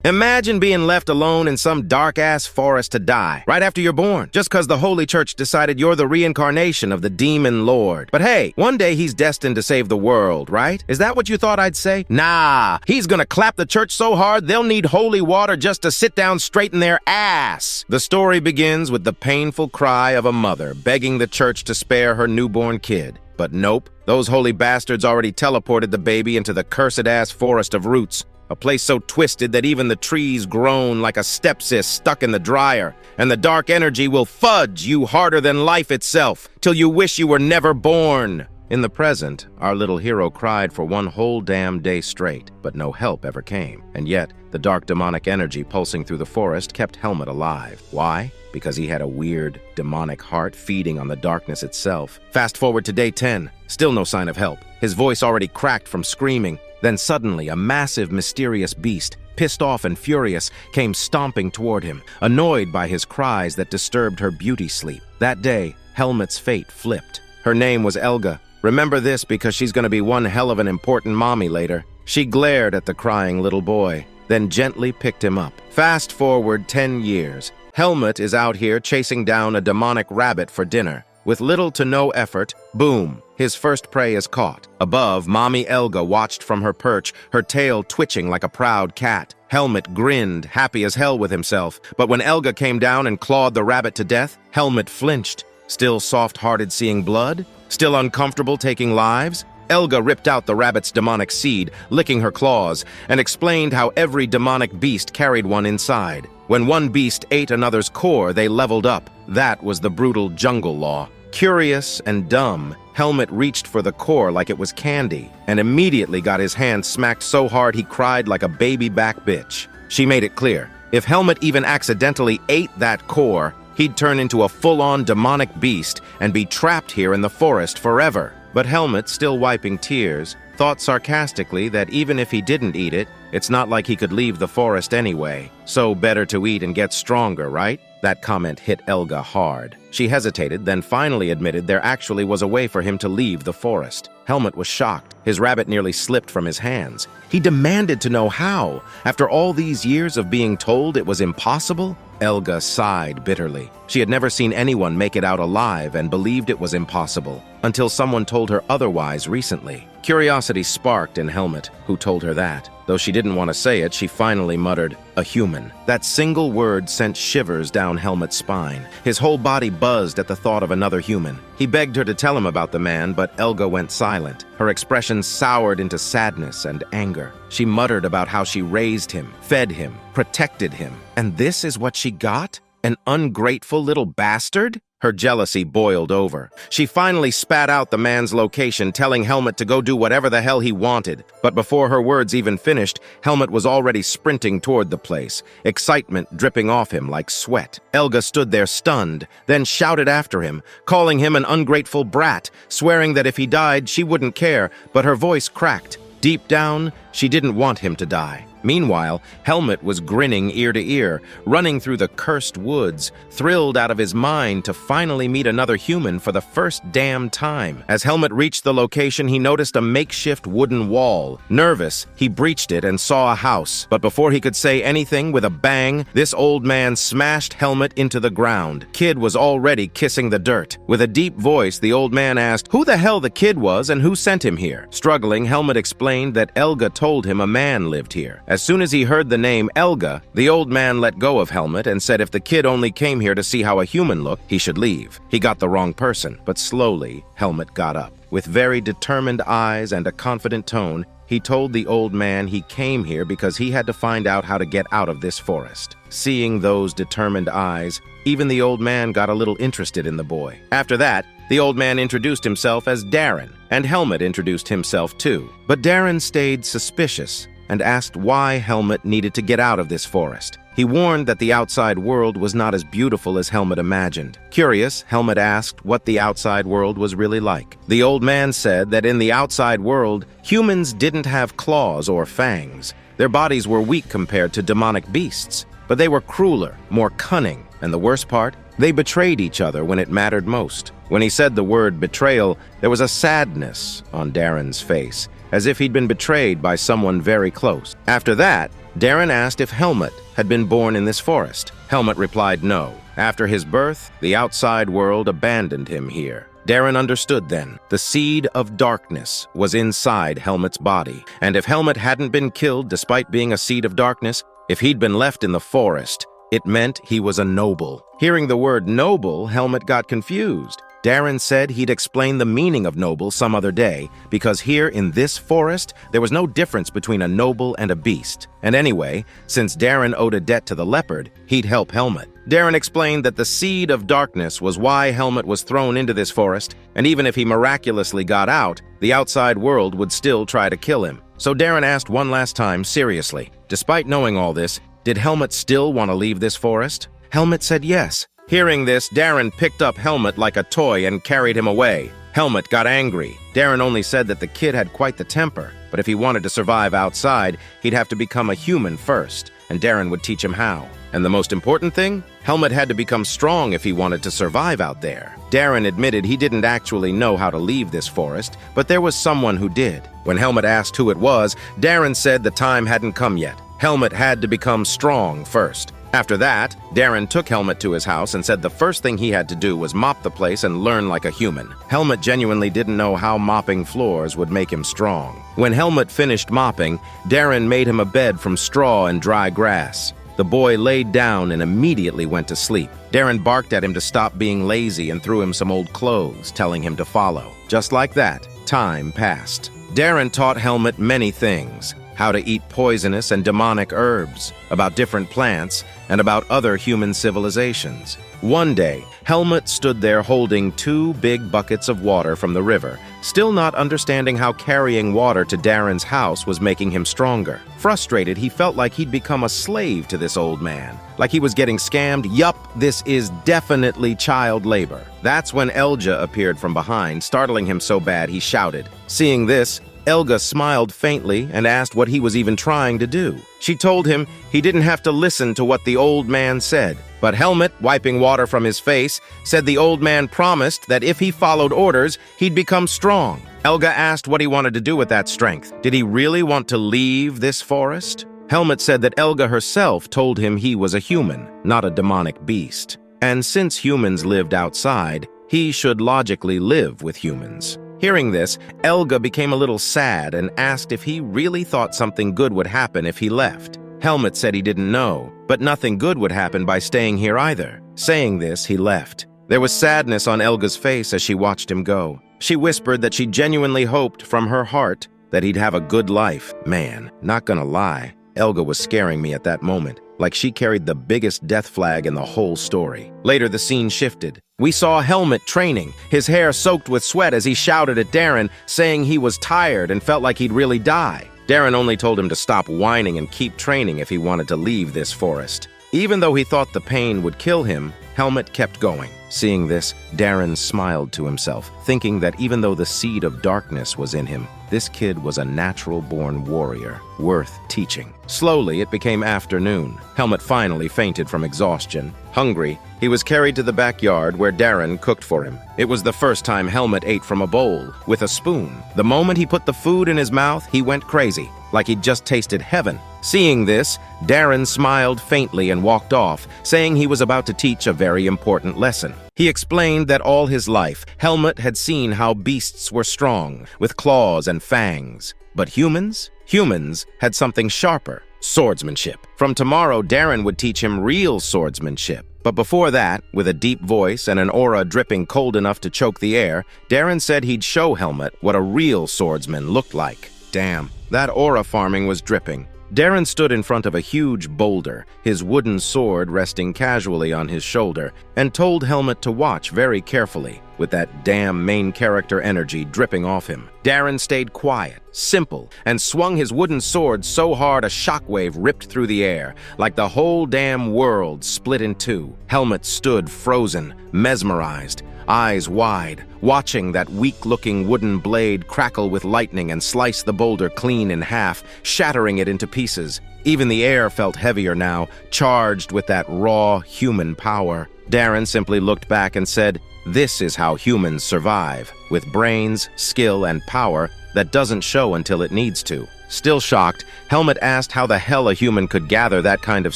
Imagine being left alone in some dark-ass forest to die, right after you're born, just because the Holy Church decided you're the reincarnation of the demon lord. But hey, one day he's destined to save the world, right? Is that what you thought I'd say? Nah, he's gonna clap the church so hard they'll need holy water just to sit down straight in their ass. The story begins with the painful cry of a mother begging the church to spare her newborn kid. But nope, those holy bastards already teleported the baby into the cursed-ass forest of roots, a place so twisted that even the trees groan like a stepsis stuck in the dryer, and the dark energy will fudge you harder than life itself, till you wish you were never born. In the present, our little hero cried for one whole damn day straight, but no help ever came. And yet, the dark demonic energy pulsing through the forest kept Helmut alive. Why? Because he had a weird, demonic heart feeding on the darkness itself. Fast forward to day 10, still no sign of help. His voice already cracked from screaming. Then suddenly, a massive, mysterious beast, pissed off and furious, came stomping toward him, annoyed by his cries that disturbed her beauty sleep. That day, Helmut's fate flipped. Her name was Elga. Remember this because she's gonna be one hell of an important mommy later. She glared at the crying little boy, then gently picked him up. Fast forward 10 years. Helmut is out here chasing down a demonic rabbit for dinner. With little to no effort, boom, his first prey is caught. Above, Mommy Elga watched from her perch, her tail twitching like a proud cat. Helmut grinned, happy as hell with himself. But when Elga came down and clawed the rabbit to death, Helmut flinched. Still soft-hearted seeing blood? Still uncomfortable taking lives? Elga ripped out the rabbit's demonic seed, licking her claws, and explained how every demonic beast carried one inside. When one beast ate another's core, they leveled up. That was the brutal jungle law. Curious and dumb, Helmut reached for the core like it was candy, and immediately got his hand smacked so hard he cried like a baby back bitch. She made it clear, if Helmut even accidentally ate that core, he'd turn into a full-on demonic beast and be trapped here in the forest forever. But Helmut, still wiping tears, thought sarcastically that even if he didn't eat it, it's not like he could leave the forest anyway. So better to eat and get stronger, right? That comment hit Elga hard. She hesitated, then finally admitted there actually was a way for him to leave the forest. Helmut was shocked. His rabbit nearly slipped from his hands. He demanded to know how. After all these years of being told it was impossible, Elga sighed bitterly. She had never seen anyone make it out alive and believed it was impossible, until someone told her otherwise recently. Curiosity sparked in Helmut, who told her that. Though she didn't want to say it, she finally muttered, "A human." That single word sent shivers down Helmut's spine. His whole body buzzed at the thought of another human. He begged her to tell him about the man, but Elga went silent. Her expression soured into sadness and anger. She muttered about how she raised him, fed him, protected him. And this is what she got? An ungrateful little bastard? Her jealousy boiled over. She finally spat out the man's location, telling Helmut to go do whatever the hell he wanted. But before her words even finished, Helmut was already sprinting toward the place, excitement dripping off him like sweat. Elga stood there stunned, then shouted after him, calling him an ungrateful brat, swearing that if he died, she wouldn't care, but her voice cracked. Deep down, she didn't want him to die. Meanwhile, Helmut was grinning ear to ear, running through the cursed woods, thrilled out of his mind to finally meet another human for the first damn time. As Helmut reached the location, he noticed a makeshift wooden wall. Nervous, he breached it and saw a house. But before he could say anything, with a bang, this old man smashed Helmut into the ground. Kid was already kissing the dirt. With a deep voice, the old man asked who the hell the kid was and who sent him here. Struggling, Helmut explained that Elga told him a man lived here. As soon as he heard the name Elga, the old man let go of Helmut and said if the kid only came here to see how a human looked, he should leave. He got the wrong person, but slowly, Helmut got up. With very determined eyes and a confident tone, he told the old man he came here because he had to find out how to get out of this forest. Seeing those determined eyes, even the old man got a little interested in the boy. After that, the old man introduced himself as Darren, and Helmut introduced himself too. But Darren stayed suspicious and asked why Helmut needed to get out of this forest. He warned that the outside world was not as beautiful as Helmut imagined. Curious, Helmut asked what the outside world was really like. The old man said that in the outside world, humans didn't have claws or fangs. Their bodies were weak compared to demonic beasts, but they were crueler, more cunning, and the worst part, they betrayed each other when it mattered most. When he said the word betrayal, there was a sadness on Darren's face, as if he'd been betrayed by someone very close. After that, Darren asked if Helmut had been born in this forest. Helmut replied no. After his birth, the outside world abandoned him here. Darren understood then. The seed of darkness was inside Helmut's body, and if Helmut hadn't been killed despite being a seed of darkness, if he'd been left in the forest, it meant he was a noble. Hearing the word noble, Helmut got confused. Darren said he'd explain the meaning of noble some other day, because here in this forest, there was no difference between a noble and a beast. And anyway, since Darren owed a debt to the leopard, he'd help Helmut. Darren explained that the seed of darkness was why Helmut was thrown into this forest, and even if he miraculously got out, the outside world would still try to kill him. So Darren asked one last time, seriously, despite knowing all this, did Helmut still want to leave this forest? Helmut said yes. Hearing this, Darren picked up Helmut like a toy and carried him away. Helmut got angry. Darren only said that the kid had quite the temper, but if he wanted to survive outside, he'd have to become a human first, and Darren would teach him how. And the most important thing? Helmut had to become strong if he wanted to survive out there. Darren admitted he didn't actually know how to leave this forest, but there was someone who did. When Helmut asked who it was, Darren said the time hadn't come yet. Helmut had to become strong first. After that, Darren took Helmut to his house and said the first thing he had to do was mop the place and learn like a human. Helmut genuinely didn't know how mopping floors would make him strong. When Helmut finished mopping, Darren made him a bed from straw and dry grass. The boy laid down and immediately went to sleep. Darren barked at him to stop being lazy and threw him some old clothes, telling him to follow. Just like that, time passed. Darren taught Helmut many things. How to eat poisonous and demonic herbs, about different plants, and about other human civilizations. One day, Helmut stood there holding 2 big buckets of water from the river, still not understanding how carrying water to Darren's house was making him stronger. Frustrated, he felt like he'd become a slave to this old man, like he was getting scammed. Yup, this is definitely child labor. That's when Elja appeared from behind, startling him so bad he shouted. Seeing this, Elga smiled faintly and asked what he was even trying to do. She told him he didn't have to listen to what the old man said. But Helmut, wiping water from his face, said the old man promised that if he followed orders, he'd become strong. Elga asked what he wanted to do with that strength. Did he really want to leave this forest? Helmut said that Elga herself told him he was a human, not a demonic beast. And since humans lived outside, he should logically live with humans. Hearing this, Elga became a little sad and asked if he really thought something good would happen if he left. Helmut said he didn't know, but nothing good would happen by staying here either. Saying this, he left. There was sadness on Elga's face as she watched him go. She whispered that she genuinely hoped from her heart that he'd have a good life. Man, not gonna lie, Elga was scaring me at that moment, like she carried the biggest death flag in the whole story. Later, the scene shifted. We saw Helmut training, his hair soaked with sweat as he shouted at Darren, saying he was tired and felt like he'd really die. Darren only told him to stop whining and keep training if he wanted to leave this forest. Even though he thought the pain would kill him, Helmut kept going. Seeing this, Darren smiled to himself, thinking that even though the seed of darkness was in him, this kid was a natural-born warrior, worth teaching. Slowly, it became afternoon. Helmut finally fainted from exhaustion. Hungry, he was carried to the backyard where Darren cooked for him. It was the first time Helmut ate from a bowl, with a spoon. The moment he put the food in his mouth, he went crazy, like he'd just tasted heaven. Seeing this, Darren smiled faintly and walked off, saying he was about to teach a very important lesson. He explained that all his life, Helmut had seen how beasts were strong, with claws and fangs. But humans? Humans had something sharper, swordsmanship. From tomorrow, Darren would teach him real swordsmanship. But before that, with a deep voice and an aura dripping cold enough to choke the air, Darren said he'd show Helmut what a real swordsman looked like. Damn, that aura farming was dripping. Darren stood in front of a huge boulder, his wooden sword resting casually on his shoulder, and told Helmut to watch very carefully, with that damn main character energy dripping off him. Darren stayed quiet, simple, and swung his wooden sword so hard a shockwave ripped through the air, like the whole damn world split in two. Helmut stood frozen, mesmerized, eyes wide, watching that weak-looking wooden blade crackle with lightning and slice the boulder clean in half, shattering it into pieces. Even the air felt heavier now, charged with that raw human power. Darren simply looked back and said, "This is how humans survive, with brains, skill, and power, that doesn't show until it needs to. Still shocked, Helmet asked how the hell a human could gather that kind of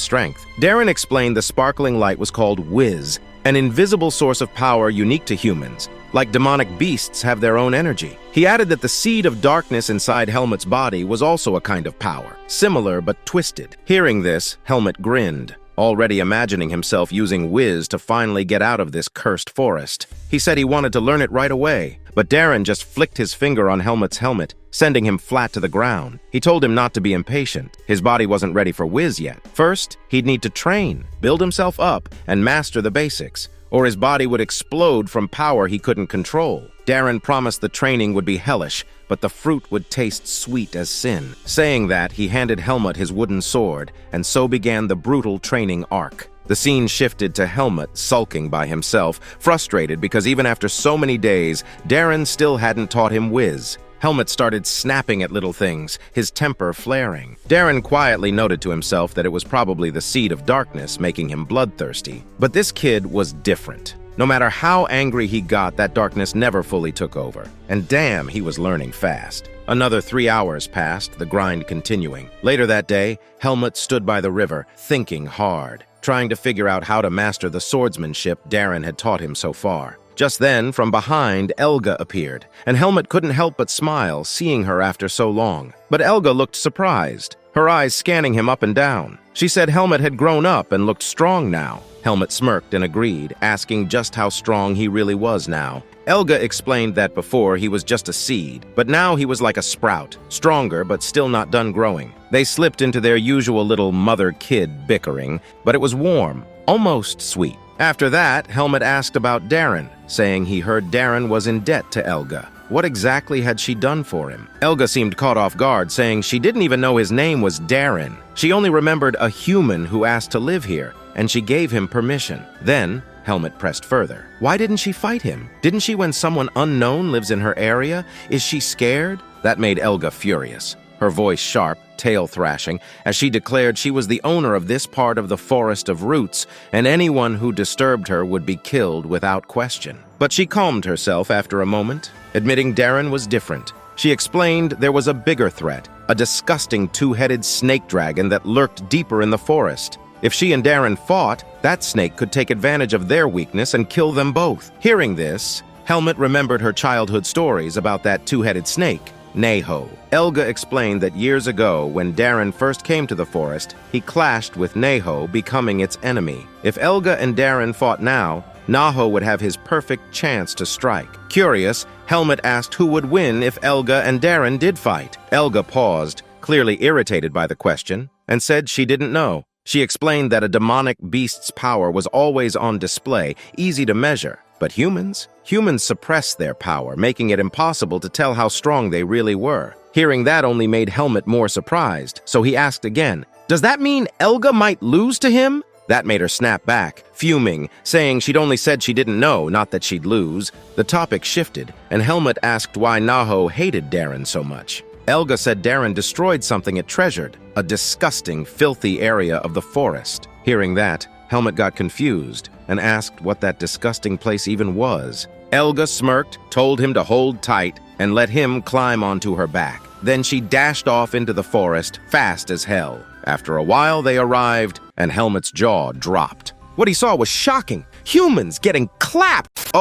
strength. Darren explained the sparkling light was called Whiz, an invisible source of power unique to humans. Like demonic beasts have their own energy. He added that the seed of darkness inside Helmet's body was also a kind of power, similar but twisted. Hearing this, Helmet grinned, already imagining himself using Whiz to finally get out of this cursed forest. He said he wanted to learn it right away, but Darren just flicked his finger on Helmet's helmet, sending him flat to the ground. He told him not to be impatient. His body wasn't ready for Whiz yet. First, he'd need to train, build himself up, and master the basics, or his body would explode from power he couldn't control. Darren promised the training would be hellish, but the fruit would taste sweet as sin. Saying that, he handed Helmet his wooden sword, and so began the brutal training arc. The scene shifted to Helmet sulking by himself, frustrated because even after so many days, Darren still hadn't taught him Whiz. Helmet started snapping at little things, his temper flaring. Darren quietly noted to himself that it was probably the seed of darkness making him bloodthirsty. But this kid was different. No matter how angry he got, that darkness never fully took over. And damn, he was learning fast. Another 3 hours passed, the grind continuing. Later that day, Helmet stood by the river, thinking hard, trying to figure out how to master the swordsmanship Darren had taught him so far. Just then, from behind, Elga appeared, and Helmet couldn't help but smile, seeing her after so long. But Elga looked surprised, her eyes scanning him up and down. She said Helmet had grown up and looked strong now. Helmet smirked and agreed, asking just how strong he really was now. Elga explained that before he was just a seed, but now he was like a sprout, stronger but still not done growing. They slipped into their usual little mother-kid bickering, but it was warm, almost sweet. After that, Helmet asked about Darren, saying he heard Darren was in debt to Elga. What exactly had she done for him? Elga seemed caught off guard, saying she didn't even know his name was Darren. She only remembered a human who asked to live here, and she gave him permission. Then, Helmet pressed further. Why didn't she fight him? Didn't she when someone unknown lives in her area? Is she scared? That made Elga furious, her voice sharp, tail thrashing, as she declared she was the owner of this part of the Forest of Roots, and anyone who disturbed her would be killed without question. But she calmed herself after a moment, admitting Darren was different. She explained there was a bigger threat, a disgusting two-headed snake dragon that lurked deeper in the forest. If she and Darren fought, that snake could take advantage of their weakness and kill them both. Hearing this, Helmet remembered her childhood stories about that two-headed snake, Neho. Elga explained that years ago, when Darren first came to the forest, he clashed with Neho, becoming its enemy. If Elga and Darren fought now, Naho would have his perfect chance to strike. Curious, Helmet asked who would win if Elga and Darren did fight. Elga paused, clearly irritated by the question, and said she didn't know. She explained that a demonic beast's power was always on display, easy to measure. But humans suppressed their power, making it impossible to tell how strong they really were. Hearing that only made Helmet more surprised, so he asked again, "Does that mean Elga might lose to him?" That made her snap back, fuming, saying she'd only said she didn't know, not that she'd lose. The topic shifted, and Helmet asked why Naho hated Darren so much. Elga said Darren destroyed something it treasured, a disgusting, filthy area of the forest. Hearing that, Helmet got confused and asked what that disgusting place even was. Elga smirked, told him to hold tight, and let him climb onto her back. Then she dashed off into the forest, fast as hell. After a while, they arrived, and Helmet's jaw dropped. What he saw was shocking. Humans getting clapped!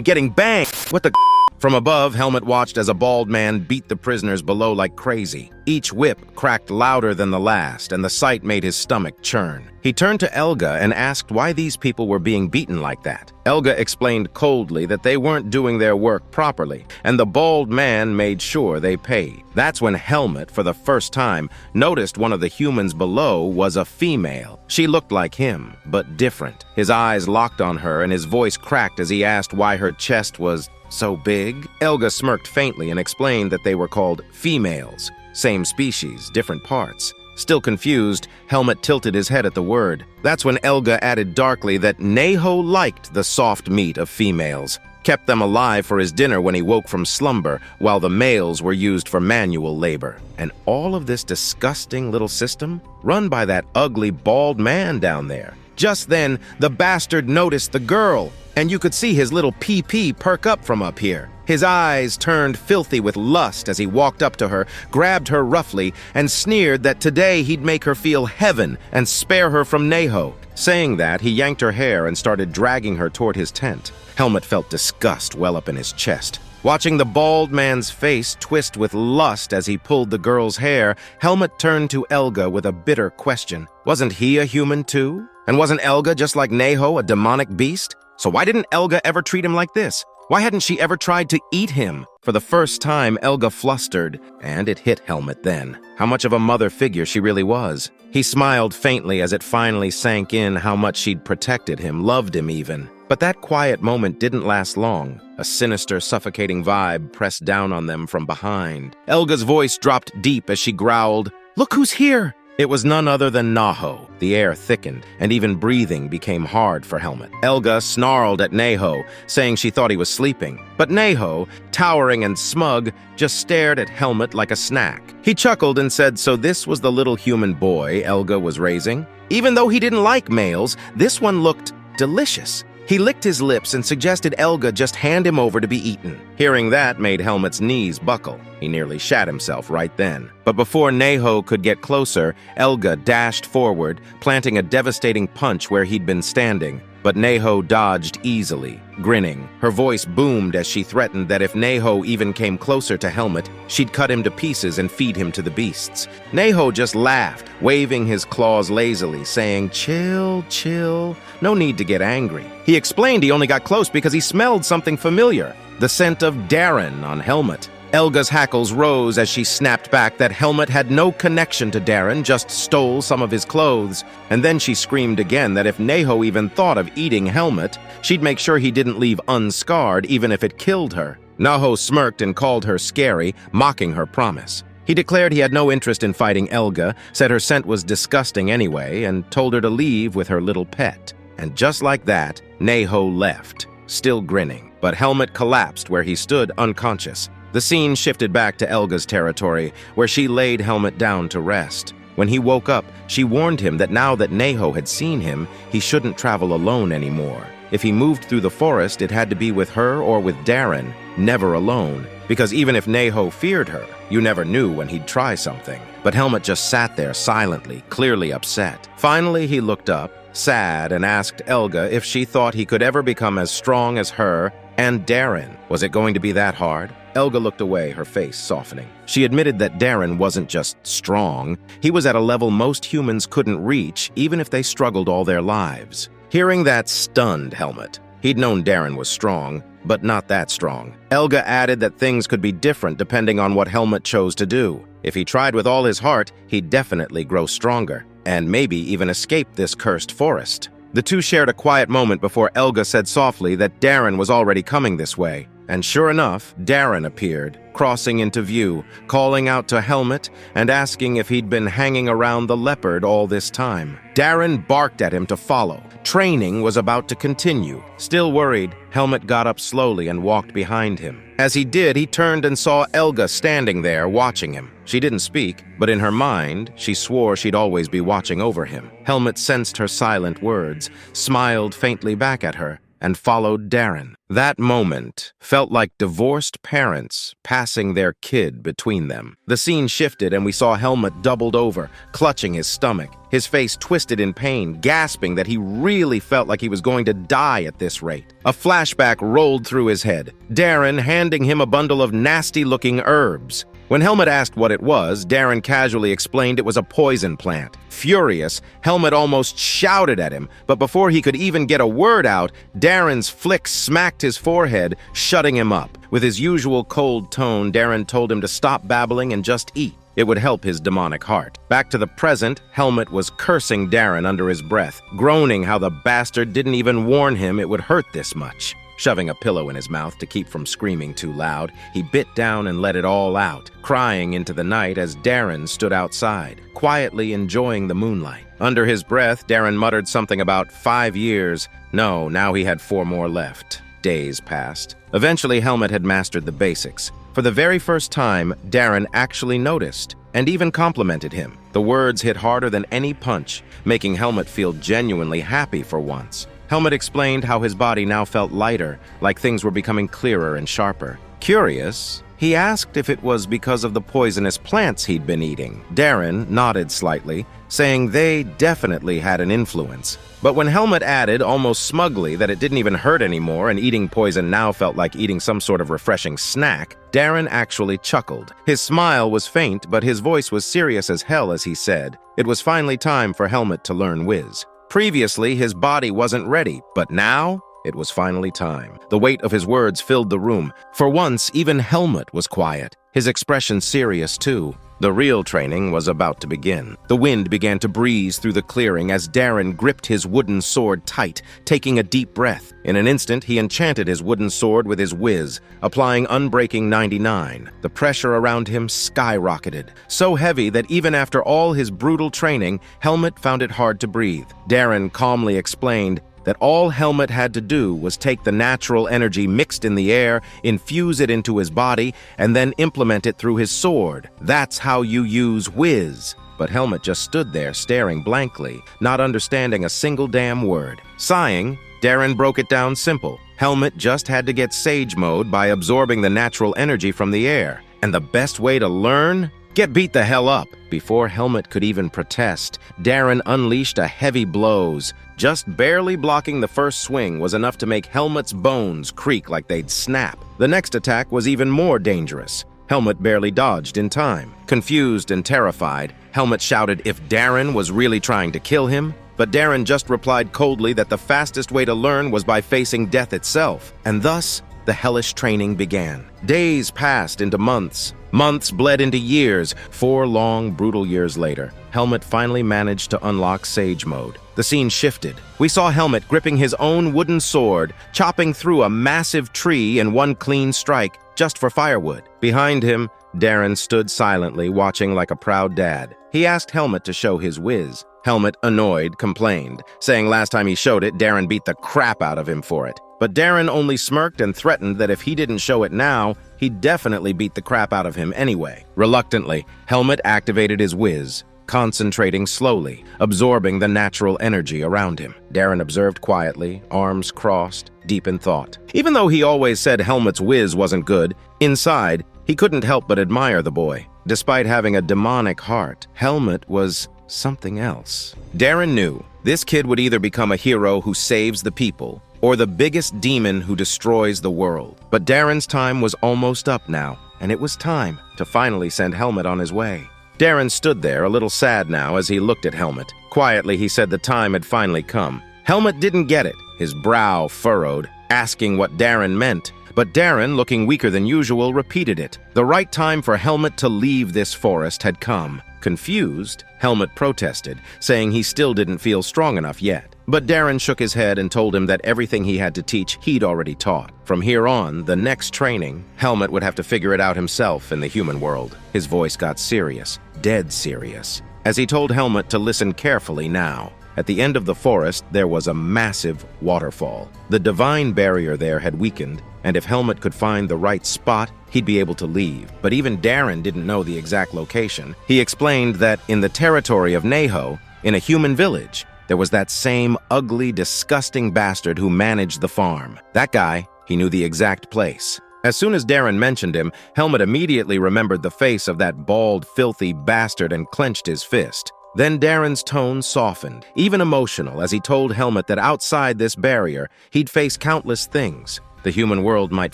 Getting banged! What the From above, Helmet watched as a bald man beat the prisoners below like crazy. Each whip cracked louder than the last, and the sight made his stomach churn. He turned to Elga and asked why these people were being beaten like that. Elga explained coldly that they weren't doing their work properly, and the bald man made sure they paid. That's when Helmet, for the first time, noticed one of the humans below was a female. She looked like him, but different. His eyes locked on her, and his voice cracked as he asked why her chest was so big. Elga smirked faintly and explained that they were called females. Same species, different parts. Still confused, Helmet tilted his head at the word. That's when Elga added darkly that Neho liked the soft meat of females, kept them alive for his dinner when he woke from slumber, while the males were used for manual labor. And all of this disgusting little system run by that ugly bald man down there. Just then, the bastard noticed the girl, and you could see his little PP perk up from up here. His eyes turned filthy with lust as he walked up to her, grabbed her roughly, and sneered that today he'd make her feel heaven and spare her from Neho. Saying that, he yanked her hair and started dragging her toward his tent. Helmut felt disgust well up in his chest. Watching the bald man's face twist with lust as he pulled the girl's hair, Helmut turned to Elga with a bitter question. Wasn't he a human too? And wasn't Elga just like Neho, a demonic beast? So why didn't Elga ever treat him like this? Why hadn't she ever tried to eat him? For the first time, Elga flustered, and it hit Helmut then. How much of a mother figure she really was. He smiled faintly as it finally sank in how much she'd protected him, loved him even. But that quiet moment didn't last long. A sinister, suffocating vibe pressed down on them from behind. Elga's voice dropped deep as she growled, "Look who's here!" It was none other than Naho. The air thickened, and even breathing became hard for Helmut. Elga snarled at Neho, saying she thought he was sleeping. But Neho, towering and smug, just stared at Helmut like a snack. He chuckled and said so this was the little human boy Elga was raising? Even though he didn't like males, this one looked delicious. He licked his lips and suggested Elga just hand him over to be eaten. Hearing that made Helmut's knees buckle. He nearly shat himself right then. But before Neho could get closer, Elga dashed forward, planting a devastating punch where he'd been standing. But Neho dodged easily, grinning. Her voice boomed as she threatened that if Neho even came closer to Helmut, she'd cut him to pieces and feed him to the beasts. Neho just laughed, waving his claws lazily, saying, "Chill, chill. No need to get angry." He explained he only got close because he smelled something familiar, the scent of Darren on Helmut. Elga's hackles rose as she snapped back that Helmut had no connection to Darren, just stole some of his clothes. And then she screamed again that if Neho even thought of eating Helmut, she'd make sure he didn't leave unscarred even if it killed her. Naho smirked and called her scary, mocking her promise. He declared he had no interest in fighting Elga, said her scent was disgusting anyway, and told her to leave with her little pet. And just like that, Neho left, still grinning. But Helmut collapsed where he stood unconscious. The scene shifted back to Elga's territory, where she laid Helmut down to rest. When he woke up, she warned him that now that Neho had seen him, he shouldn't travel alone anymore. If he moved through the forest, it had to be with her or with Darren, never alone. Because even if Neho feared her, you never knew when he'd try something. But Helmut just sat there silently, clearly upset. Finally, he looked up, sad, and asked Elga if she thought he could ever become as strong as her and Darren. Was it going to be that hard? Elga looked away, her face softening. She admitted that Darren wasn't just strong. He was at a level most humans couldn't reach, even if they struggled all their lives. Hearing that stunned Helmut. He'd known Darren was strong, but not that strong. Elga added that things could be different depending on what Helmut chose to do. If he tried with all his heart, he'd definitely grow stronger, and maybe even escape this cursed forest. The two shared a quiet moment before Elga said softly that Darren was already coming this way. And sure enough, Darren appeared, crossing into view, calling out to Helmut and asking if he'd been hanging around the leopard all this time. Darren barked at him to follow. Training was about to continue. Still worried, Helmut got up slowly and walked behind him. As he did, he turned and saw Elga standing there, watching him. She didn't speak, but in her mind, she swore she'd always be watching over him. Helmut sensed her silent words, smiled faintly back at her, and followed Darren. That moment felt like divorced parents passing their kid between them. The scene shifted and we saw Helmut doubled over, clutching his stomach, his face twisted in pain, gasping that he really felt like he was going to die at this rate. A flashback rolled through his head, Darren handing him a bundle of nasty-looking herbs. When Helmut asked what it was, Darren casually explained it was a poison plant. Furious, Helmut almost shouted at him, but before he could even get a word out, Darren's flick smacked his forehead, shutting him up. With his usual cold tone, Darren told him to stop babbling and just eat. It would help his demonic heart. Back to the present, Helmut was cursing Darren under his breath, groaning how the bastard didn't even warn him it would hurt this much. Shoving a pillow in his mouth to keep from screaming too loud, he bit down and let it all out, crying into the night as Darren stood outside, quietly enjoying the moonlight. Under his breath, Darren muttered something about 5 years. No, now he had 4 more left. Days passed. Eventually, Helmut had mastered the basics. For the very first time, Darren actually noticed, and even complimented him. The words hit harder than any punch, making Helmut feel genuinely happy for once. Helmut explained how his body now felt lighter, like things were becoming clearer and sharper. Curious, he asked if it was because of the poisonous plants he'd been eating. Darren nodded slightly, saying they definitely had an influence. But when Helmut added, almost smugly, that it didn't even hurt anymore and eating poison now felt like eating some sort of refreshing snack, Darren actually chuckled. His smile was faint, but his voice was serious as hell as he said, it was finally time for Helmut to learn whiz. Previously, his body wasn't ready, but now it was finally time. The weight of his words filled the room. For once, even Helmut was quiet, his expression serious too. The real training was about to begin. The wind began to breeze through the clearing as Darren gripped his wooden sword tight, taking a deep breath. In an instant, he enchanted his wooden sword with his whiz, applying Unbreaking 99. The pressure around him skyrocketed, so heavy that even after all his brutal training, Helmut found it hard to breathe. Darren calmly explained that all Helmut had to do was take the natural energy mixed in the air, infuse it into his body, and then implement it through his sword. That's how you use whiz. But Helmut just stood there staring blankly, not understanding a single damn word. Sighing, Darren broke it down simple. Helmut just had to get Sage Mode by absorbing the natural energy from the air. And the best way to learn? Get beat the hell up. Before Helmut could even protest, Darren unleashed a heavy blows. Just barely blocking the first swing was enough to make Helmut's bones creak like they'd snap. The next attack was even more dangerous. Helmut barely dodged in time. Confused and terrified, Helmut shouted if Darren was really trying to kill him, but Darren just replied coldly that the fastest way to learn was by facing death itself. And thus, the hellish training began. Days passed into months. Months bled into years. 4 long, brutal years later, Helmut finally managed to unlock Sage Mode. The scene shifted. We saw Helmut gripping his own wooden sword, chopping through a massive tree in one clean strike, just for firewood. Behind him, Darren stood silently, watching like a proud dad. He asked Helmut to show his whiz. Helmut, annoyed, complained, saying last time he showed it, Darren beat the crap out of him for it. But Darren only smirked and threatened that if he didn't show it now, he'd definitely beat the crap out of him anyway. Reluctantly, Helmut activated his whiz, concentrating slowly, absorbing the natural energy around him. Darren observed quietly, arms crossed, deep in thought. Even though he always said Helmut's whiz wasn't good, inside, he couldn't help but admire the boy. Despite having a demonic heart, Helmut was something else. Darren knew this kid would either become a hero who saves the people, or the biggest demon who destroys the world. But Darren's time was almost up now, and it was time to finally send Helmut on his way. Darren stood there, a little sad now, as he looked at Helmut. Quietly, he said the time had finally come. Helmut didn't get it, his brow furrowed, asking what Darren meant. But Darren, looking weaker than usual, repeated it. The right time for Helmut to leave this forest had come. Confused, Helmut protested, saying he still didn't feel strong enough yet. But Darren shook his head and told him that everything he had to teach he'd already taught. From here on, the next training, Helmut would have to figure it out himself in the human world. His voice got serious, dead serious, as he told Helmut to listen carefully now. At the end of the forest, there was a massive waterfall. The divine barrier there had weakened, and if Helmut could find the right spot, he'd be able to leave. But even Darren didn't know the exact location. He explained that in the territory of Neho, in a human village, there was that same ugly, disgusting bastard who managed the farm. That guy, he knew the exact place. As soon as Darren mentioned him, Helmut immediately remembered the face of that bald, filthy bastard and clenched his fist. Then Darren's tone softened, even emotional, as he told Helmut that outside this barrier, he'd face countless things. The human world might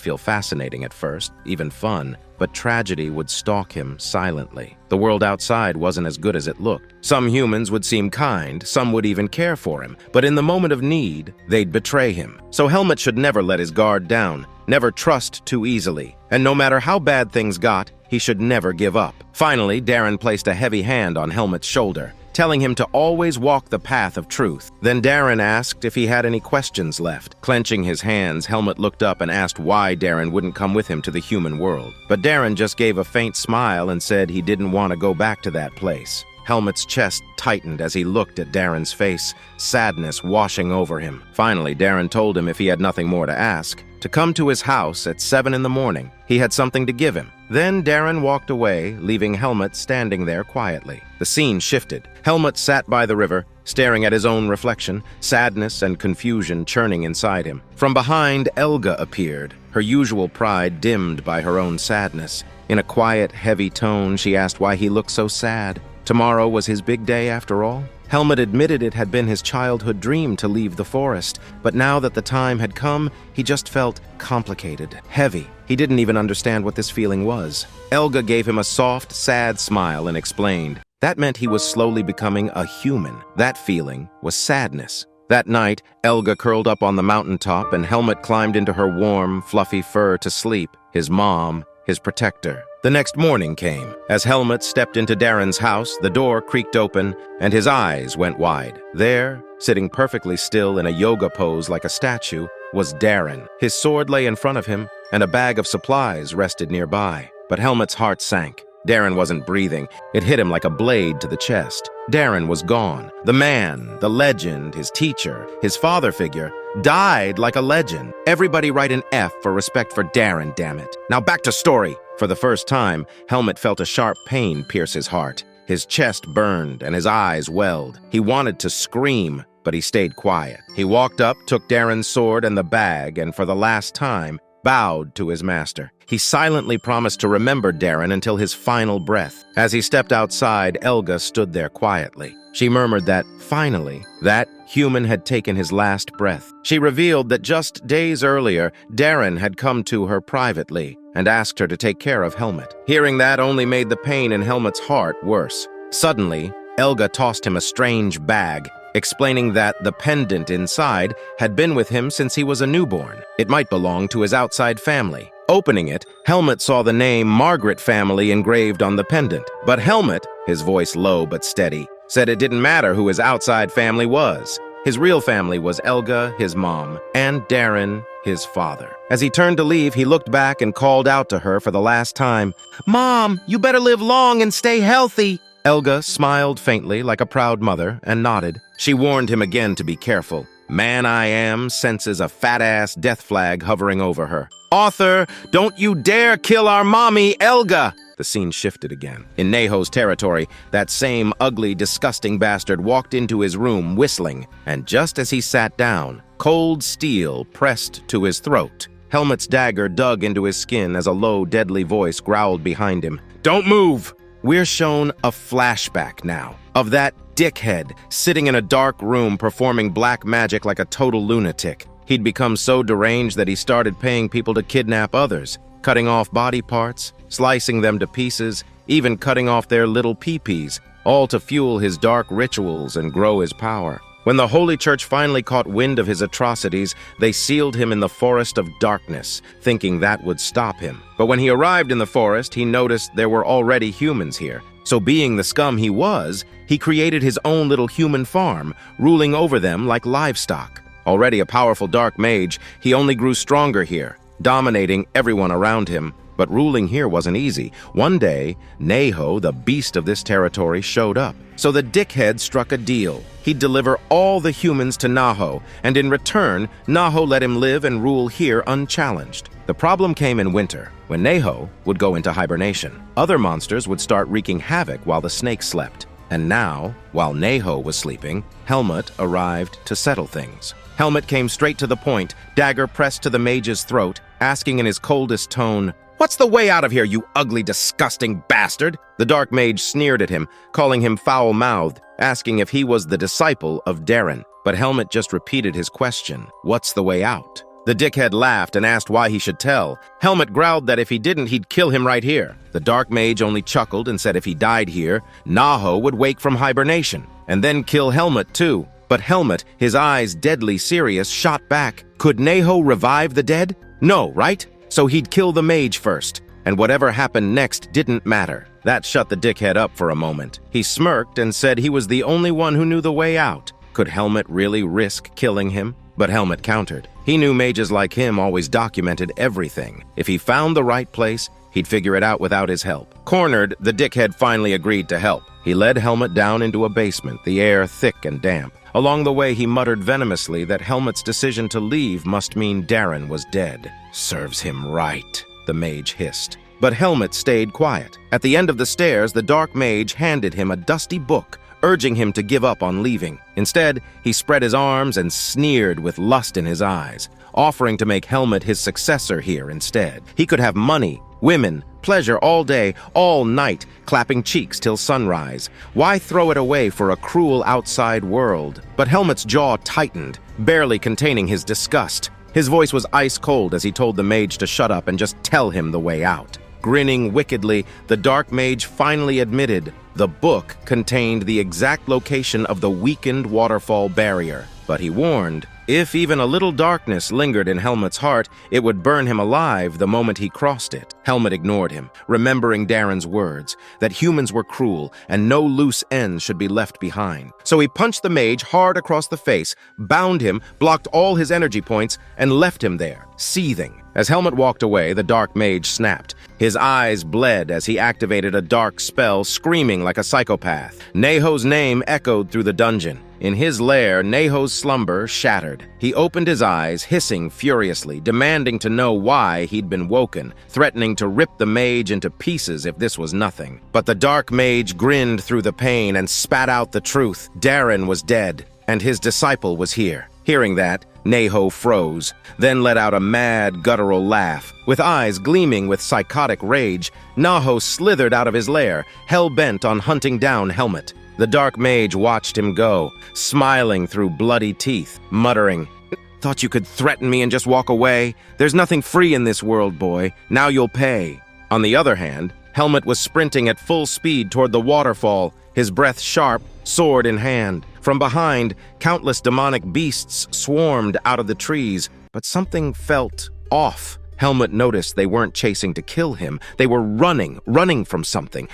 feel fascinating at first, even fun, but tragedy would stalk him silently. The world outside wasn't as good as it looked. Some humans would seem kind, some would even care for him, but in the moment of need, they'd betray him. So Helmut should never let his guard down, never trust too easily, and no matter how bad things got, he should never give up. Finally, Darren placed a heavy hand on Helmut's shoulder, telling him to always walk the path of truth. Then Darren asked if he had any questions left. Clenching his hands, Helmut looked up and asked why Darren wouldn't come with him to the human world. But Darren just gave a faint smile and said he didn't want to go back to that place. Helmut's chest tightened as he looked at Darren's face, sadness washing over him. Finally, Darren told him if he had nothing more to ask, to come to his house at 7 in the morning. He had something to give him. Then Darren walked away, leaving Helmut standing there quietly. The scene shifted. Helmut sat by the river, staring at his own reflection, sadness and confusion churning inside him. From behind, Elga appeared, her usual pride dimmed by her own sadness. In a quiet, heavy tone, she asked why he looked so sad. Tomorrow was his big day after all? Helmut admitted it had been his childhood dream to leave the forest, but now that the time had come, he just felt complicated, heavy. He didn't even understand what this feeling was. Elga gave him a soft, sad smile and explained. That meant he was slowly becoming a human. That feeling was sadness. That night, Elga curled up on the mountaintop and Helmut climbed into her warm, fluffy fur to sleep, his mom, his protector. The next morning came. As Helmut stepped into Darren's house, the door creaked open and his eyes went wide. There, sitting perfectly still in a yoga pose like a statue, was Darren. His sword lay in front of him and a bag of supplies rested nearby. But Helmut's heart sank. Darren wasn't breathing. It hit him like a blade to the chest. Darren was gone. The man, the legend, his teacher, his father figure, died like a legend. Everybody write an F for respect for Darren, damn it. Now back to story. For the first time, Helmut felt a sharp pain pierce his heart. His chest burned and his eyes welled. He wanted to scream, but he stayed quiet. He walked up, took Darren's sword and the bag, and for the last time, bowed to his master. He silently promised to remember Darren until his final breath. As he stepped outside, Elga stood there quietly. She murmured that, finally, that human had taken his last breath. She revealed that just days earlier, Darren had come to her privately and asked her to take care of Helmut. Hearing that only made the pain in Helmut's heart worse. Suddenly, Elga tossed him a strange bag, explaining that the pendant inside had been with him since he was a newborn. It might belong to his outside family. Opening it, Helmut saw the name Margaret family engraved on the pendant. But Helmut, his voice low but steady, said it didn't matter who his outside family was. His real family was Elga, his mom, and Darren, his father. As he turned to leave, he looked back and called out to her for the last time, "Mom, you better live long and stay healthy." Elga smiled faintly like a proud mother and nodded. She warned him again to be careful. Man I Am senses a fat-ass death flag hovering over her. "Author, don't you dare kill our mommy, Elga!" The scene shifted again. In Neho's territory, that same ugly, disgusting bastard walked into his room whistling, and just as he sat down, cold steel pressed to his throat. Helmut's dagger dug into his skin as a low, deadly voice growled behind him. "Don't move!" We're shown a flashback now of that dickhead sitting in a dark room performing black magic like a total lunatic. He'd become so deranged that he started paying people to kidnap others, cutting off body parts, slicing them to pieces, even cutting off their little pee-pees, all to fuel his dark rituals and grow his power. When the Holy Church finally caught wind of his atrocities, they sealed him in the forest of darkness, thinking that would stop him. But when he arrived in the forest, he noticed there were already humans here. So being the scum he was, he created his own little human farm, ruling over them like livestock. Already a powerful dark mage, he only grew stronger here, dominating everyone around him. But ruling here wasn't easy. One day, Neho, the beast of this territory, showed up. So the dickhead struck a deal. He'd deliver all the humans to Naho, and in return, Naho let him live and rule here unchallenged. The problem came in winter, when Neho would go into hibernation. Other monsters would start wreaking havoc while the snakes slept. And now, while Neho was sleeping, Helmut arrived to settle things. Helmut came straight to the point, dagger pressed to the mage's throat, asking in his coldest tone, "What's the way out of here, you ugly, disgusting bastard?" The dark mage sneered at him, calling him foul-mouthed, asking if he was the disciple of Darren. But Helmut just repeated his question, "What's the way out?" The dickhead laughed and asked why he should tell. Helmut growled that if he didn't, he'd kill him right here. The dark mage only chuckled and said if he died here, Naho would wake from hibernation, and then kill Helmut too. But Helmut, his eyes deadly serious, shot back. Could Neho revive the dead? No, right? So he'd kill the mage first, and whatever happened next didn't matter. That shut the dickhead up for a moment. He smirked and said he was the only one who knew the way out. Could Helmut really risk killing him? But Helmut countered. He knew mages like him always documented everything. If he found the right place, he'd figure it out without his help. Cornered, the dickhead finally agreed to help. He led Helmut down into a basement, the air thick and damp. Along the way, he muttered venomously that Helmut's decision to leave must mean Darren was dead. "Serves him right," the mage hissed. But Helmut stayed quiet. At the end of the stairs, the dark mage handed him a dusty book, urging him to give up on leaving. Instead, he spread his arms and sneered with lust in his eyes, offering to make Helmet his successor here instead. He could have money, women, pleasure all day, all night, clapping cheeks till sunrise. Why throw it away for a cruel outside world? But Helmet's jaw tightened, barely containing his disgust. His voice was ice cold as he told the mage to shut up and just tell him the way out. Grinning wickedly, the dark mage finally admitted the book contained the exact location of the weakened waterfall barrier. But he warned, if even a little darkness lingered in Helmet's heart, it would burn him alive the moment he crossed it. Helmet ignored him, remembering Darren's words, that humans were cruel and no loose ends should be left behind. So he punched the mage hard across the face, bound him, blocked all his energy points, and left him there, seething. As Helmet walked away, the dark mage snapped. His eyes bled as he activated a dark spell, screaming like a psychopath. Neho's name echoed through the dungeon. In his lair, Neho's slumber shattered. He opened his eyes, hissing furiously, demanding to know why he'd been woken, threatening to rip the mage into pieces if this was nothing. But the dark mage grinned through the pain and spat out the truth. Darren was dead, and his disciple was here. Hearing that, Neho froze, then let out a mad, guttural laugh. With eyes gleaming with psychotic rage, Naho slithered out of his lair, hell-bent on hunting down Helmet. The dark mage watched him go, smiling through bloody teeth, muttering, "Thought you could threaten me and just walk away? There's nothing free in this world, boy. Now you'll pay." On the other hand, Helmet was sprinting at full speed toward the waterfall, his breath sharp, sword in hand. From behind, countless demonic beasts swarmed out of the trees, but something felt off. Helmet noticed they weren't chasing to kill him. They were running from something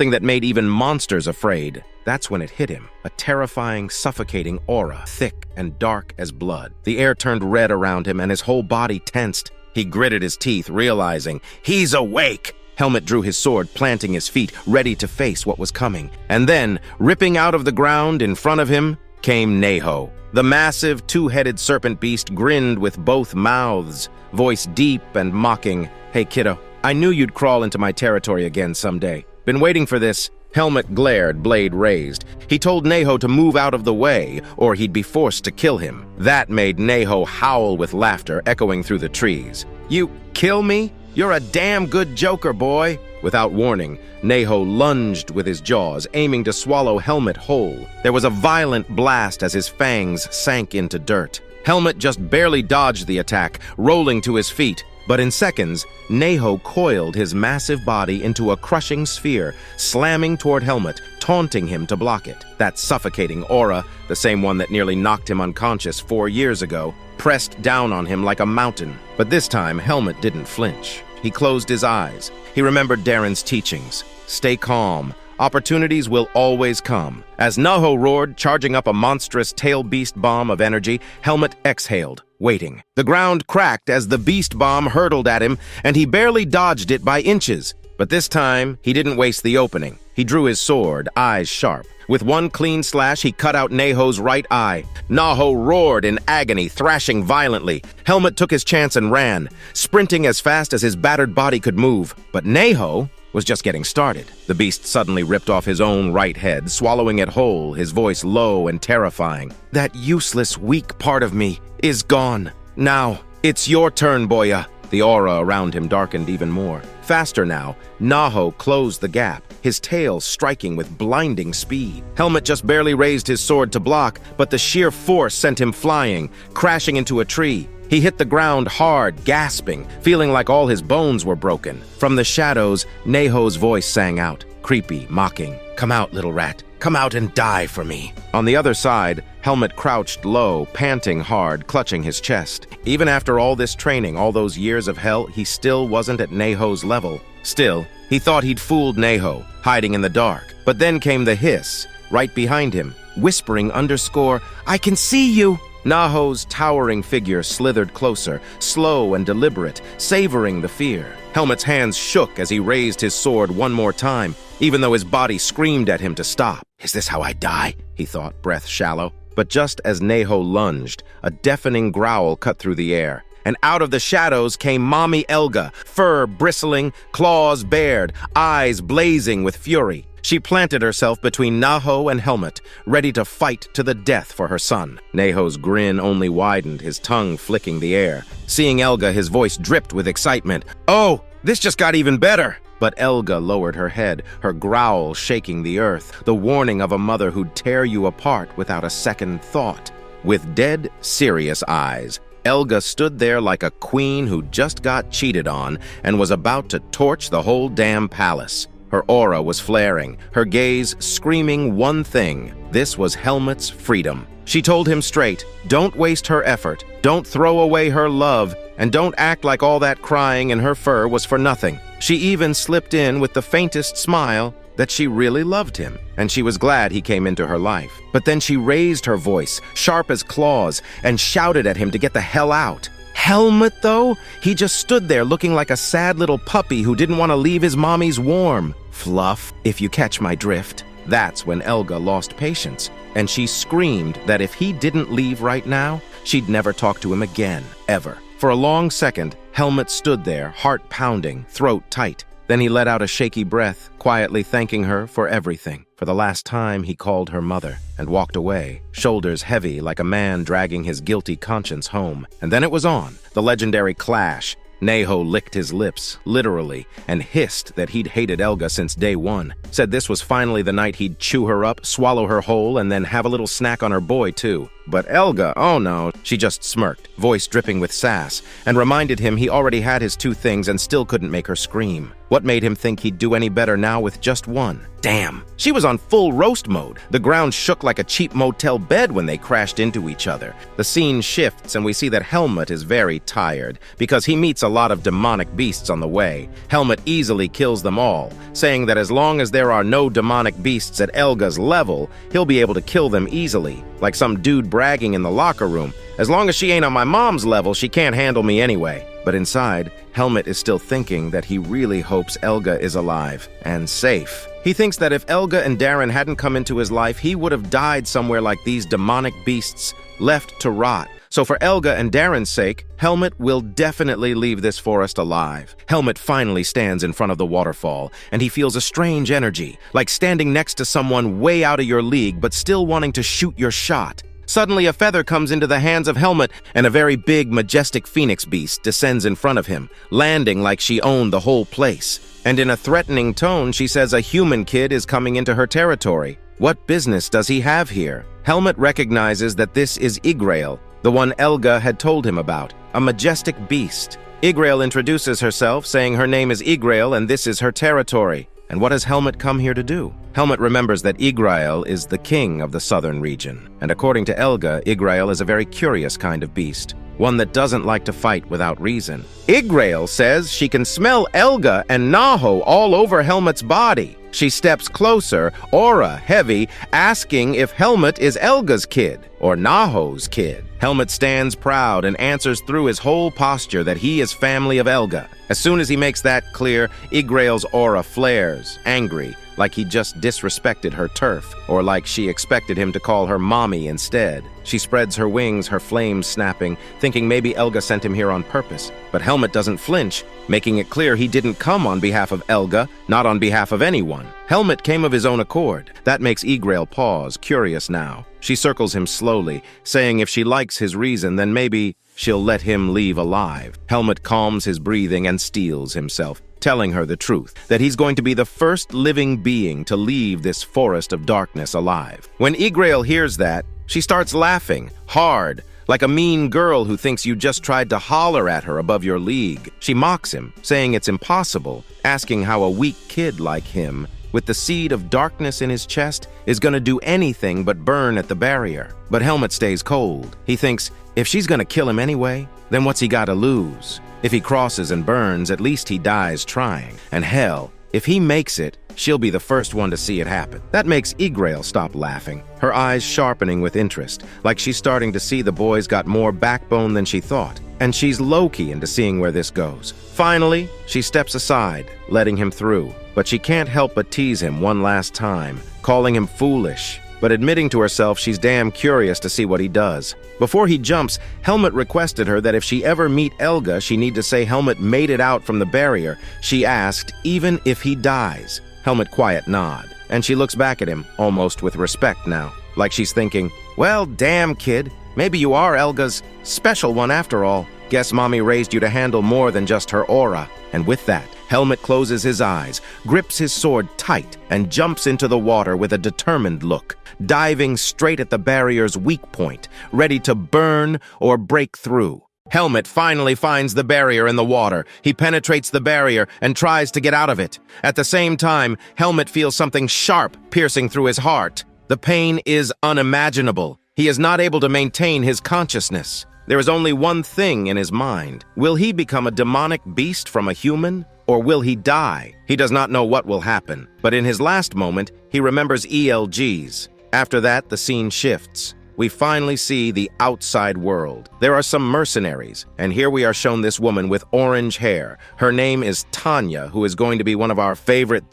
that made even monsters afraid. That's when it hit him, a terrifying, suffocating aura, thick and dark as blood. The air turned red around him and his whole body tensed. He gritted his teeth, realizing, he's awake! Helmet drew his sword, planting his feet, ready to face what was coming. And then, ripping out of the ground in front of him, came Neho. The massive, two-headed serpent beast grinned with both mouths, voice deep and mocking. "Hey, kiddo, I knew you'd crawl into my territory again someday. Been waiting for this." Helmet glared, blade raised. He told Neho to move out of the way, or he'd be forced to kill him. That made Neho howl with laughter, echoing through the trees. "You kill me? You're a damn good joker, boy." Without warning, Neho lunged with his jaws, aiming to swallow Helmet whole. There was a violent blast as his fangs sank into dirt. Helmet just barely dodged the attack, rolling to his feet. But in seconds, Neho coiled his massive body into a crushing sphere, slamming toward Helmet, taunting him to block it. That suffocating aura, the same one that nearly knocked him unconscious 4 years ago, pressed down on him like a mountain. But this time, Helmet didn't flinch. He closed his eyes. He remembered Darren's teachings. Stay calm. Opportunities will always come. As Naho roared, charging up a monstrous tail beast bomb of energy, Helmet exhaled, waiting. The ground cracked as the beast bomb hurtled at him, and he barely dodged it by inches. But this time, he didn't waste the opening. He drew his sword, eyes sharp. With one clean slash, he cut out Neho's right eye. Naho roared in agony, thrashing violently. Helmet took his chance and ran, sprinting as fast as his battered body could move. But Neho was just getting started. The beast suddenly ripped off his own right head, swallowing it whole, his voice low and terrifying. "That useless, weak part of me is gone. Now, it's your turn, boya." The aura around him darkened even more. Faster now, Naho closed the gap, his tail striking with blinding speed. Helmet just barely raised his sword to block, but the sheer force sent him flying, crashing into a tree. He hit the ground hard, gasping, feeling like all his bones were broken. From the shadows, Neho's voice sang out, creepy, mocking. "Come out, little rat. Come out and die for me." On the other side, Helmet crouched low, panting hard, clutching his chest. Even after all this training, all those years of hell, he still wasn't at Neho's level. Still, he thought he'd fooled Neho, hiding in the dark. But then came the hiss, right behind him, whispering underscore, "I can see you!" Naho's towering figure slithered closer, slow and deliberate, savoring the fear. Helmet's hands shook as he raised his sword one more time, even though his body screamed at him to stop. "Is this how I die?" he thought, breath shallow. But just as Neho lunged, a deafening growl cut through the air, and out of the shadows came Mommy Elga, fur bristling, claws bared, eyes blazing with fury. She planted herself between Naho and Helmet, ready to fight to the death for her son. Naho's grin only widened, his tongue flicking the air. Seeing Elga, his voice dripped with excitement. "Oh, this just got even better!" But Elga lowered her head, her growl shaking the earth, the warning of a mother who'd tear you apart without a second thought. With dead, serious eyes, Elga stood there like a queen who just got cheated on and was about to torch the whole damn palace. Her aura was flaring, her gaze screaming one thing. This was Helmet's freedom. She told him straight, don't waste her effort, don't throw away her love, and don't act like all that crying in her fur was for nothing. She even slipped in with the faintest smile that she really loved him, and she was glad he came into her life. But then she raised her voice, sharp as claws, and shouted at him to get the hell out. Helmet, though? He just stood there looking like a sad little puppy who didn't want to leave his mommy's warm. Fluff, if you catch my drift. That's when Elga lost patience, and she screamed that if he didn't leave right now, she'd never talk to him again, ever. For a long second, Helmet stood there, heart pounding, throat tight. Then he let out a shaky breath, quietly thanking her for everything. For the last time, he called her mother and walked away, shoulders heavy like a man dragging his guilty conscience home. And then it was on, the legendary clash. Naho licked his lips, literally, and hissed that he'd hated Elga since day one. Said this was finally the night he'd chew her up, swallow her whole, and then have a little snack on her boy, too. But Elga, oh no, she just smirked, voice dripping with sass, and reminded him he already had his two things and still couldn't make her scream. What made him think he'd do any better now with just one? Damn, she was on full roast mode. The ground shook like a cheap motel bed when they crashed into each other. The scene shifts and we see that Helmet is very tired because he meets a lot of demonic beasts on the way. Helmet easily kills them all, saying that as long as there are no demonic beasts at Elga's level, he'll be able to kill them easily, like some dude bragging in the locker room. As long as she ain't on my mom's level, she can't handle me anyway. But inside, Helmet is still thinking that he really hopes Elga is alive and safe. He thinks that if Elga and Darren hadn't come into his life, he would have died somewhere like these demonic beasts, left to rot. So for Elga and Darren's sake, Helmet will definitely leave this forest alive. Helmet finally stands in front of the waterfall, and he feels a strange energy, like standing next to someone way out of your league but still wanting to shoot your shot. Suddenly a feather comes into the hands of Helmet, and a very big, majestic phoenix beast descends in front of him, landing like she owned the whole place. And in a threatening tone, she says a human kid is coming into her territory. What business does he have here? Helmet recognizes that this is Igrail, the one Elga had told him about, a majestic beast. Igrail introduces herself, saying her name is Igrail and this is her territory. And what has Helmet come here to do? Helmet remembers that Igrail is the king of the southern region. And according to Elga, Igrail is a very curious kind of beast, one that doesn't like to fight without reason. Igrail says she can smell Elga and Naho all over Helmet's body. She steps closer, aura heavy, asking if Helmet is Elga's kid or Naho's kid. Helmet stands proud and answers through his whole posture that he is family of Elga. As soon as he makes that clear, Igrail's aura flares, angry, like he just disrespected her turf, or like she expected him to call her mommy instead. She spreads her wings, her flames snapping, thinking maybe Elga sent him here on purpose. But Helmet doesn't flinch, making it clear he didn't come on behalf of Elga, not on behalf of anyone. Helmet came of his own accord. That makes Igrail pause, curious now. She circles him slowly, saying if she likes his reason, then maybe she'll let him leave alive. Helmet calms his breathing and steels himself, telling her the truth, that he's going to be the first living being to leave this forest of darkness alive. When Igrail hears that, she starts laughing, hard, like a mean girl who thinks you just tried to holler at her above your league. She mocks him, saying it's impossible, asking how a weak kid like him, with the seed of darkness in his chest, is gonna do anything but burn at the barrier. But Helmet stays cold. He thinks, if she's gonna kill him anyway, then what's he gotta lose? If he crosses and burns, at least he dies trying. And hell, if he makes it, she'll be the first one to see it happen. That makes Igrail stop laughing, her eyes sharpening with interest, like she's starting to see the boy's got more backbone than she thought. And she's low-key into seeing where this goes. Finally, she steps aside, letting him through. But she can't help but tease him one last time, calling him foolish, but admitting to herself she's damn curious to see what he does. Before he jumps, Helmet requested her that if she ever meet Elga, she need to say Helmet made it out from the barrier. She asked, even if he dies. Helmet quiet nod. and she looks back at him, almost with respect now, like she's thinking, well, damn, kid, maybe you are Elga's special one after all. Guess mommy raised you to handle more than just her aura. And with that, Helmet closes his eyes, grips his sword tight, and jumps into the water with a determined look, diving straight at the barrier's weak point, ready to burn or break through. Helmet finally finds the barrier in the water. He penetrates the barrier and tries to get out of it. At the same time, Helmet feels something sharp piercing through his heart. The pain is unimaginable. He is not able to maintain his consciousness. There is only one thing in his mind. Will he become a demonic beast from a human, or will he die? He does not know what will happen, but in his last moment, he remembers ELGs. After that, the scene shifts. We finally see the outside world. There are some mercenaries, and here we are shown this woman with orange hair. Her name is Tanya, who is going to be one of our favorite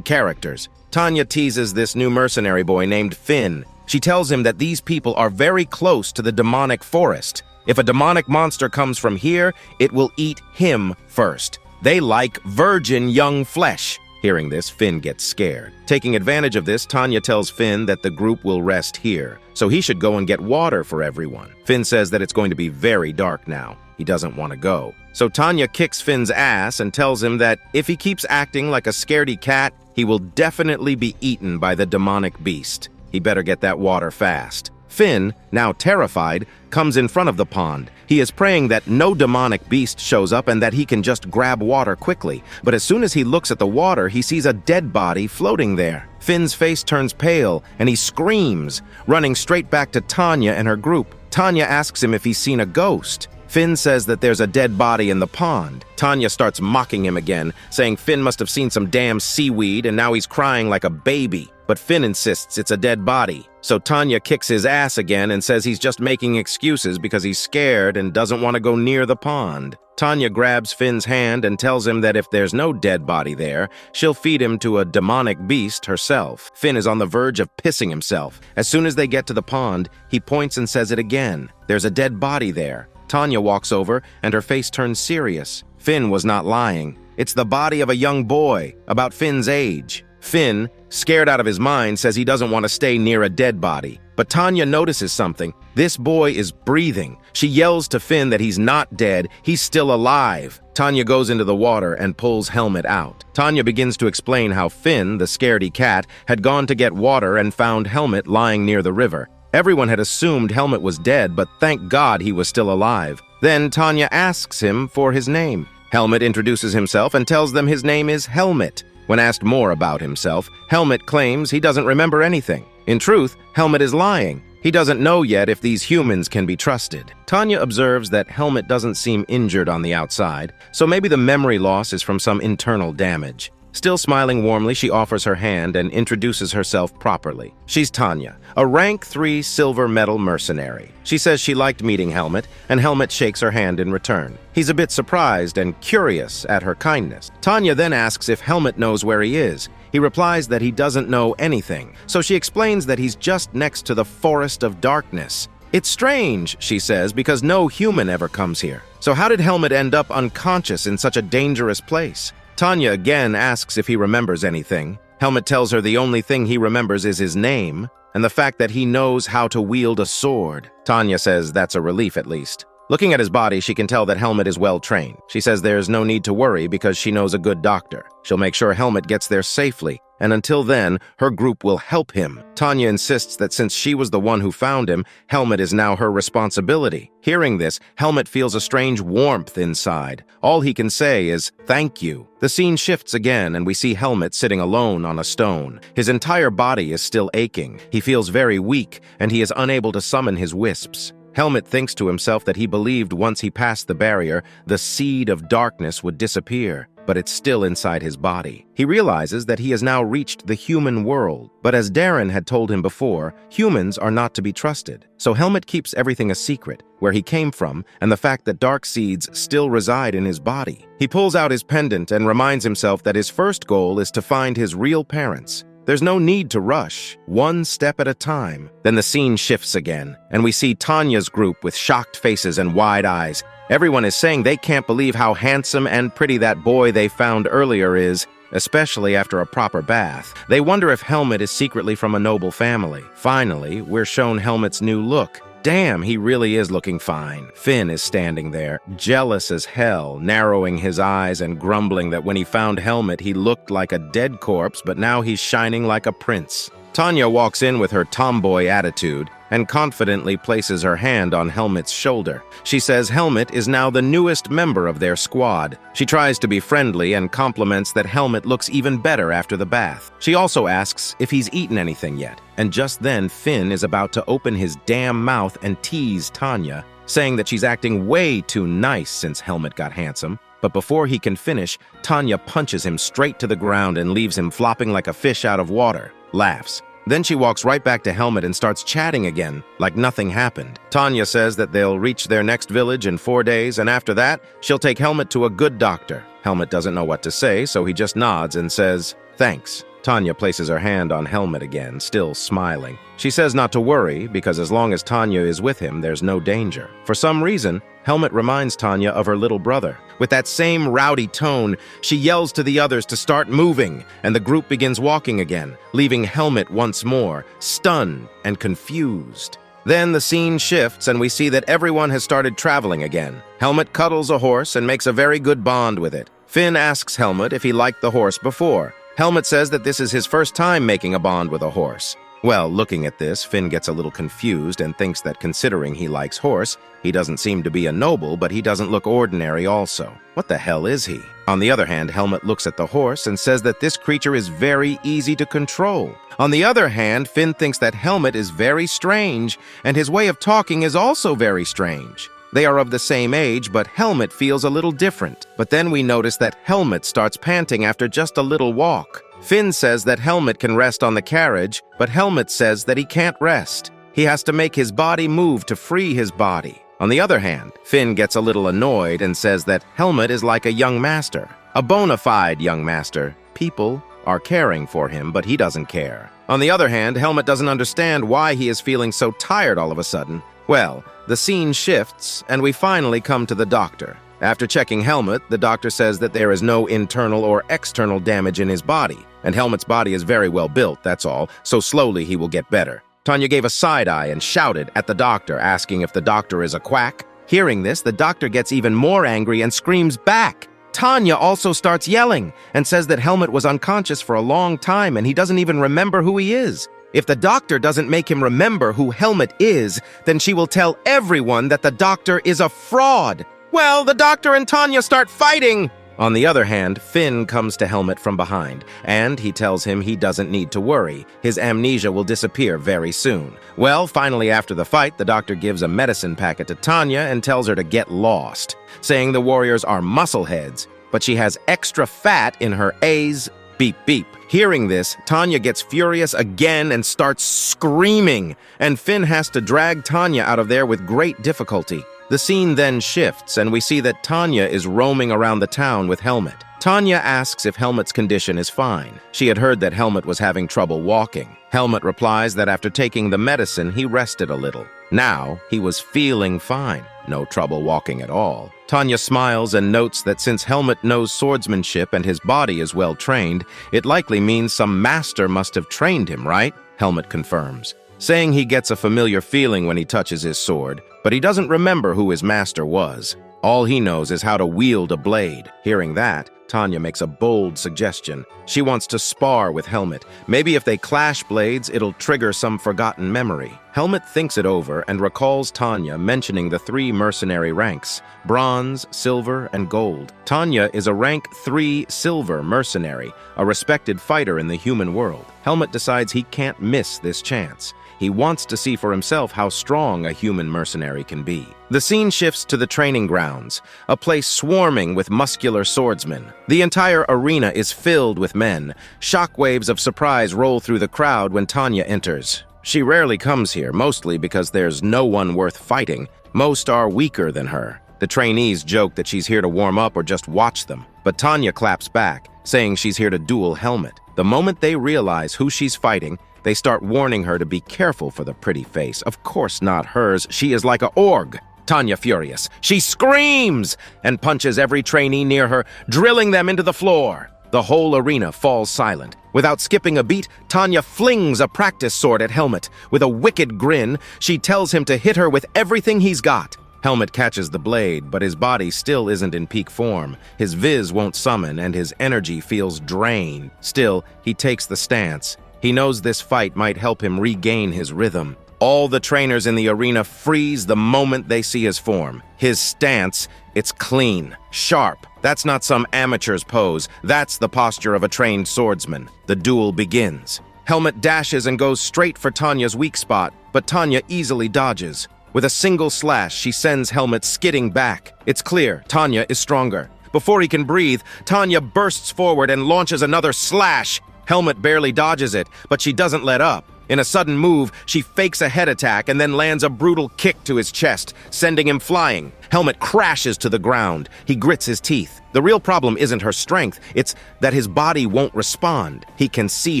characters. Tanya teases this new mercenary boy named Finn. She tells him that these people are very close to the demonic forest. If a demonic monster comes from here, it will eat him first. They like virgin young flesh. Hearing this, Finn gets scared. Taking advantage of this, Tanya tells Finn that the group will rest here, so he should go and get water for everyone. Finn says that it's going to be very dark now. He doesn't want to go. So Tanya kicks Finn's ass and tells him that if he keeps acting like a scaredy cat, he will definitely be eaten by the demonic beast. He better get that water fast. Finn, now terrified, comes in front of the pond. He is praying that no demonic beast shows up and that he can just grab water quickly. But as soon as he looks at the water, he sees a dead body floating there. Finn's face turns pale and he screams, running straight back to Tanya and her group. Tanya asks him if he's seen a ghost. Finn says that there's a dead body in the pond. Tanya starts mocking him again, saying Finn must have seen some damn seaweed and now he's crying like a baby. But Finn insists it's a dead body. So Tanya kicks his ass again and says he's just making excuses because he's scared and doesn't want to go near the pond. Tanya grabs Finn's hand and tells him that if there's no dead body there, she'll feed him to a demonic beast herself. Finn is on the verge of pissing himself. As soon as they get to the pond, he points and says it again. There's a dead body there. Tanya walks over and her face turns serious. Finn was not lying. It's the body of a young boy, about Finn's age. Finn, scared out of his mind, says he doesn't want to stay near a dead body. But Tanya notices something. This boy is breathing. She yells to Finn that he's not dead, he's still alive. Tanya goes into the water and pulls Helmet out. Tanya begins to explain how Finn, the scaredy cat, had gone to get water and found Helmet lying near the river. Everyone had assumed Helmet was dead, but thank God he was still alive. Then Tanya asks him for his name. Helmet introduces himself and tells them his name is Helmet. When asked more about himself, Helmet claims he doesn't remember anything. In truth, Helmet is lying. He doesn't know yet if these humans can be trusted. Tanya observes that Helmet doesn't seem injured on the outside, so maybe the memory loss is from some internal damage. Still smiling warmly, she offers her hand and introduces herself properly. She's Tanya, a rank 3 silver medal mercenary. She says she liked meeting Helmet, and Helmet shakes her hand in return. He's a bit surprised and curious at her kindness. Tanya then asks if Helmet knows where he is. He replies that he doesn't know anything, so she explains that he's just next to the Forest of Darkness. It's strange, she says, because no human ever comes here. So how did Helmet end up unconscious in such a dangerous place? Tanya again asks if he remembers anything. Helmet tells her the only thing he remembers is his name, and the fact that he knows how to wield a sword. Tanya says that's a relief at least. Looking at his body, she can tell that Helmet is well trained. She says there's no need to worry because she knows a good doctor. She'll make sure Helmet gets there safely, and until then, her group will help him. Tanya insists that since she was the one who found him, Helmet is now her responsibility. Hearing this, Helmet feels a strange warmth inside. All he can say is, "Thank you." The scene shifts again, and we see Helmet sitting alone on a stone. His entire body is still aching. He feels very weak, and he is unable to summon his wisps. Helmet thinks to himself that he believed once he passed the barrier, the seed of darkness would disappear, but it's still inside his body. He realizes that he has now reached the human world, but as Darren had told him before, humans are not to be trusted. So Helmet keeps everything a secret, where he came from and the fact that dark seeds still reside in his body. He pulls out his pendant and reminds himself that his first goal is to find his real parents. There's no need to rush, one step at a time. Then the scene shifts again, and we see Tanya's group with shocked faces and wide eyes. Everyone is saying they can't believe how handsome and pretty that boy they found earlier is. especially after a proper bath. They wonder if Helmet is secretly from a noble family. Finally, we're shown Helmet's new look. Damn, he really is looking fine. Finn is standing there, jealous as hell, narrowing his eyes and grumbling that when he found Helmet, he looked like a dead corpse, but now he's shining like a prince. Tanya walks in with her tomboy attitude and confidently places her hand on Helmet's shoulder. She says Helmet is now the newest member of their squad. She tries to be friendly and compliments that Helmet looks even better after the bath. She also asks if he's eaten anything yet, and just then Finn is about to open his damn mouth and tease Tanya, saying that she's acting way too nice since Helmet got handsome. But before he can finish, Tanya punches him straight to the ground and leaves him flopping like a fish out of water. Laughs. Then she walks right back to Helmet and starts chatting again, like nothing happened. Tanya says that they'll reach their next village in 4 days, and after that, she'll take Helmet to a good doctor. Helmet doesn't know what to say, so he just nods and says, "Thanks." Tanya places her hand on Helmet again, still smiling. She says not to worry, because as long as Tanya is with him, there's no danger. For some reason, Helmet reminds Tanya of her little brother. With that same rowdy tone, she yells to the others to start moving, and the group begins walking again, leaving Helmet once more, stunned and confused. Then the scene shifts and we see that everyone has started traveling again. Helmet cuddles a horse and makes a very good bond with it. Finn asks Helmet if he liked the horse before. Helmet says that this is his first time making a bond with a horse. Well, looking at this, Finn gets a little confused and thinks that considering he likes horse, he doesn't seem to be a noble, but he doesn't look ordinary also. What the hell is he? On the other hand, Helmet looks at the horse and says that this creature is very easy to control. On the other hand, Finn thinks that Helmet is very strange, and his way of talking is also very strange. They are of the same age, but Helmet feels a little different. But then we notice that Helmet starts panting after just a little walk. Finn says that Helmet can rest on the carriage, but Helmet says that he can't rest. He has to make his body move to free his body. On the other hand, Finn gets a little annoyed and says that Helmet is like a young master, a bona fide young master. People are caring for him, but he doesn't care. On the other hand, Helmet doesn't understand why he is feeling so tired all of a sudden. Well, the scene shifts, and we finally come to the doctor. After checking Helmet, the doctor says that there is no internal or external damage in his body, and Helmet's body is very well built, that's all, so slowly he will get better. Tanya gave a side eye and shouted at the doctor, asking if the doctor is a quack. Hearing this, the doctor gets even more angry and screams back. Tanya also starts yelling and says that Helmet was unconscious for a long time and he doesn't even remember who he is. If the doctor doesn't make him remember who Helmet is, then she will tell everyone that the doctor is a fraud. Well, the doctor and Tanya start fighting. On the other hand, Finn comes to Helmet from behind, and he tells him he doesn't need to worry. His amnesia will disappear very soon. Well, finally after the fight, the doctor gives a medicine packet to Tanya and tells her to get lost, saying the warriors are muscleheads, but she has extra fat in her A's. Beep, beep. Hearing this, Tanya gets furious again and starts screaming, and Finn has to drag Tanya out of there with great difficulty. The scene then shifts, and we see that Tanya is roaming around the town with Helmet. Tanya asks if Helmet's condition is fine. She had heard that Helmet was having trouble walking. Helmet replies that after taking the medicine, he rested a little. Now, he was feeling fine. No trouble walking at all. Tanya smiles and notes that since Helmet knows swordsmanship and his body is well trained, it likely means some master must have trained him, right? Helmet confirms, saying he gets a familiar feeling when he touches his sword, but he doesn't remember who his master was. All he knows is how to wield a blade. Hearing that, Tanya makes a bold suggestion. She wants to spar with Helmet. Maybe if they clash blades, it'll trigger some forgotten memory. Helmet thinks it over and recalls Tanya mentioning the 3 mercenary ranks: bronze, silver, and gold. Tanya is a rank 3 silver mercenary, a respected fighter in the human world. Helmet decides he can't miss this chance. He wants to see for himself how strong a human mercenary can be. The scene shifts to the training grounds, a place swarming with muscular swordsmen. The entire arena is filled with men. Shockwaves of surprise roll through the crowd when Tanya enters. She rarely comes here, mostly because there's no one worth fighting. Most are weaker than her. The trainees joke that she's here to warm up or just watch them, but Tanya claps back, saying she's here to duel Helmet. The moment they realize who she's fighting, they start warning her to be careful for the pretty face. Of course not hers. She is like a org. Tanya furious. She screams and punches every trainee near her, drilling them into the floor. The whole arena falls silent. Without skipping a beat, Tanya flings a practice sword at Helmet. With a wicked grin, she tells him to hit her with everything he's got. Helmet catches the blade, but his body still isn't in peak form. His viz won't summon, and his energy feels drained. Still, he takes the stance. He knows this fight might help him regain his rhythm. All the trainers in the arena freeze the moment they see his form. His stance, it's clean, sharp. That's not some amateur's pose. That's the posture of a trained swordsman. The duel begins. Helmet dashes and goes straight for Tanya's weak spot, but Tanya easily dodges. With a single slash, she sends Helmet skidding back. It's clear, Tanya is stronger. Before he can breathe, Tanya bursts forward and launches another slash. Helmet barely dodges it, but she doesn't let up. In a sudden move, she fakes a head attack and then lands a brutal kick to his chest, sending him flying. Helmet crashes to the ground. He grits his teeth. The real problem isn't her strength, it's that his body won't respond. He can see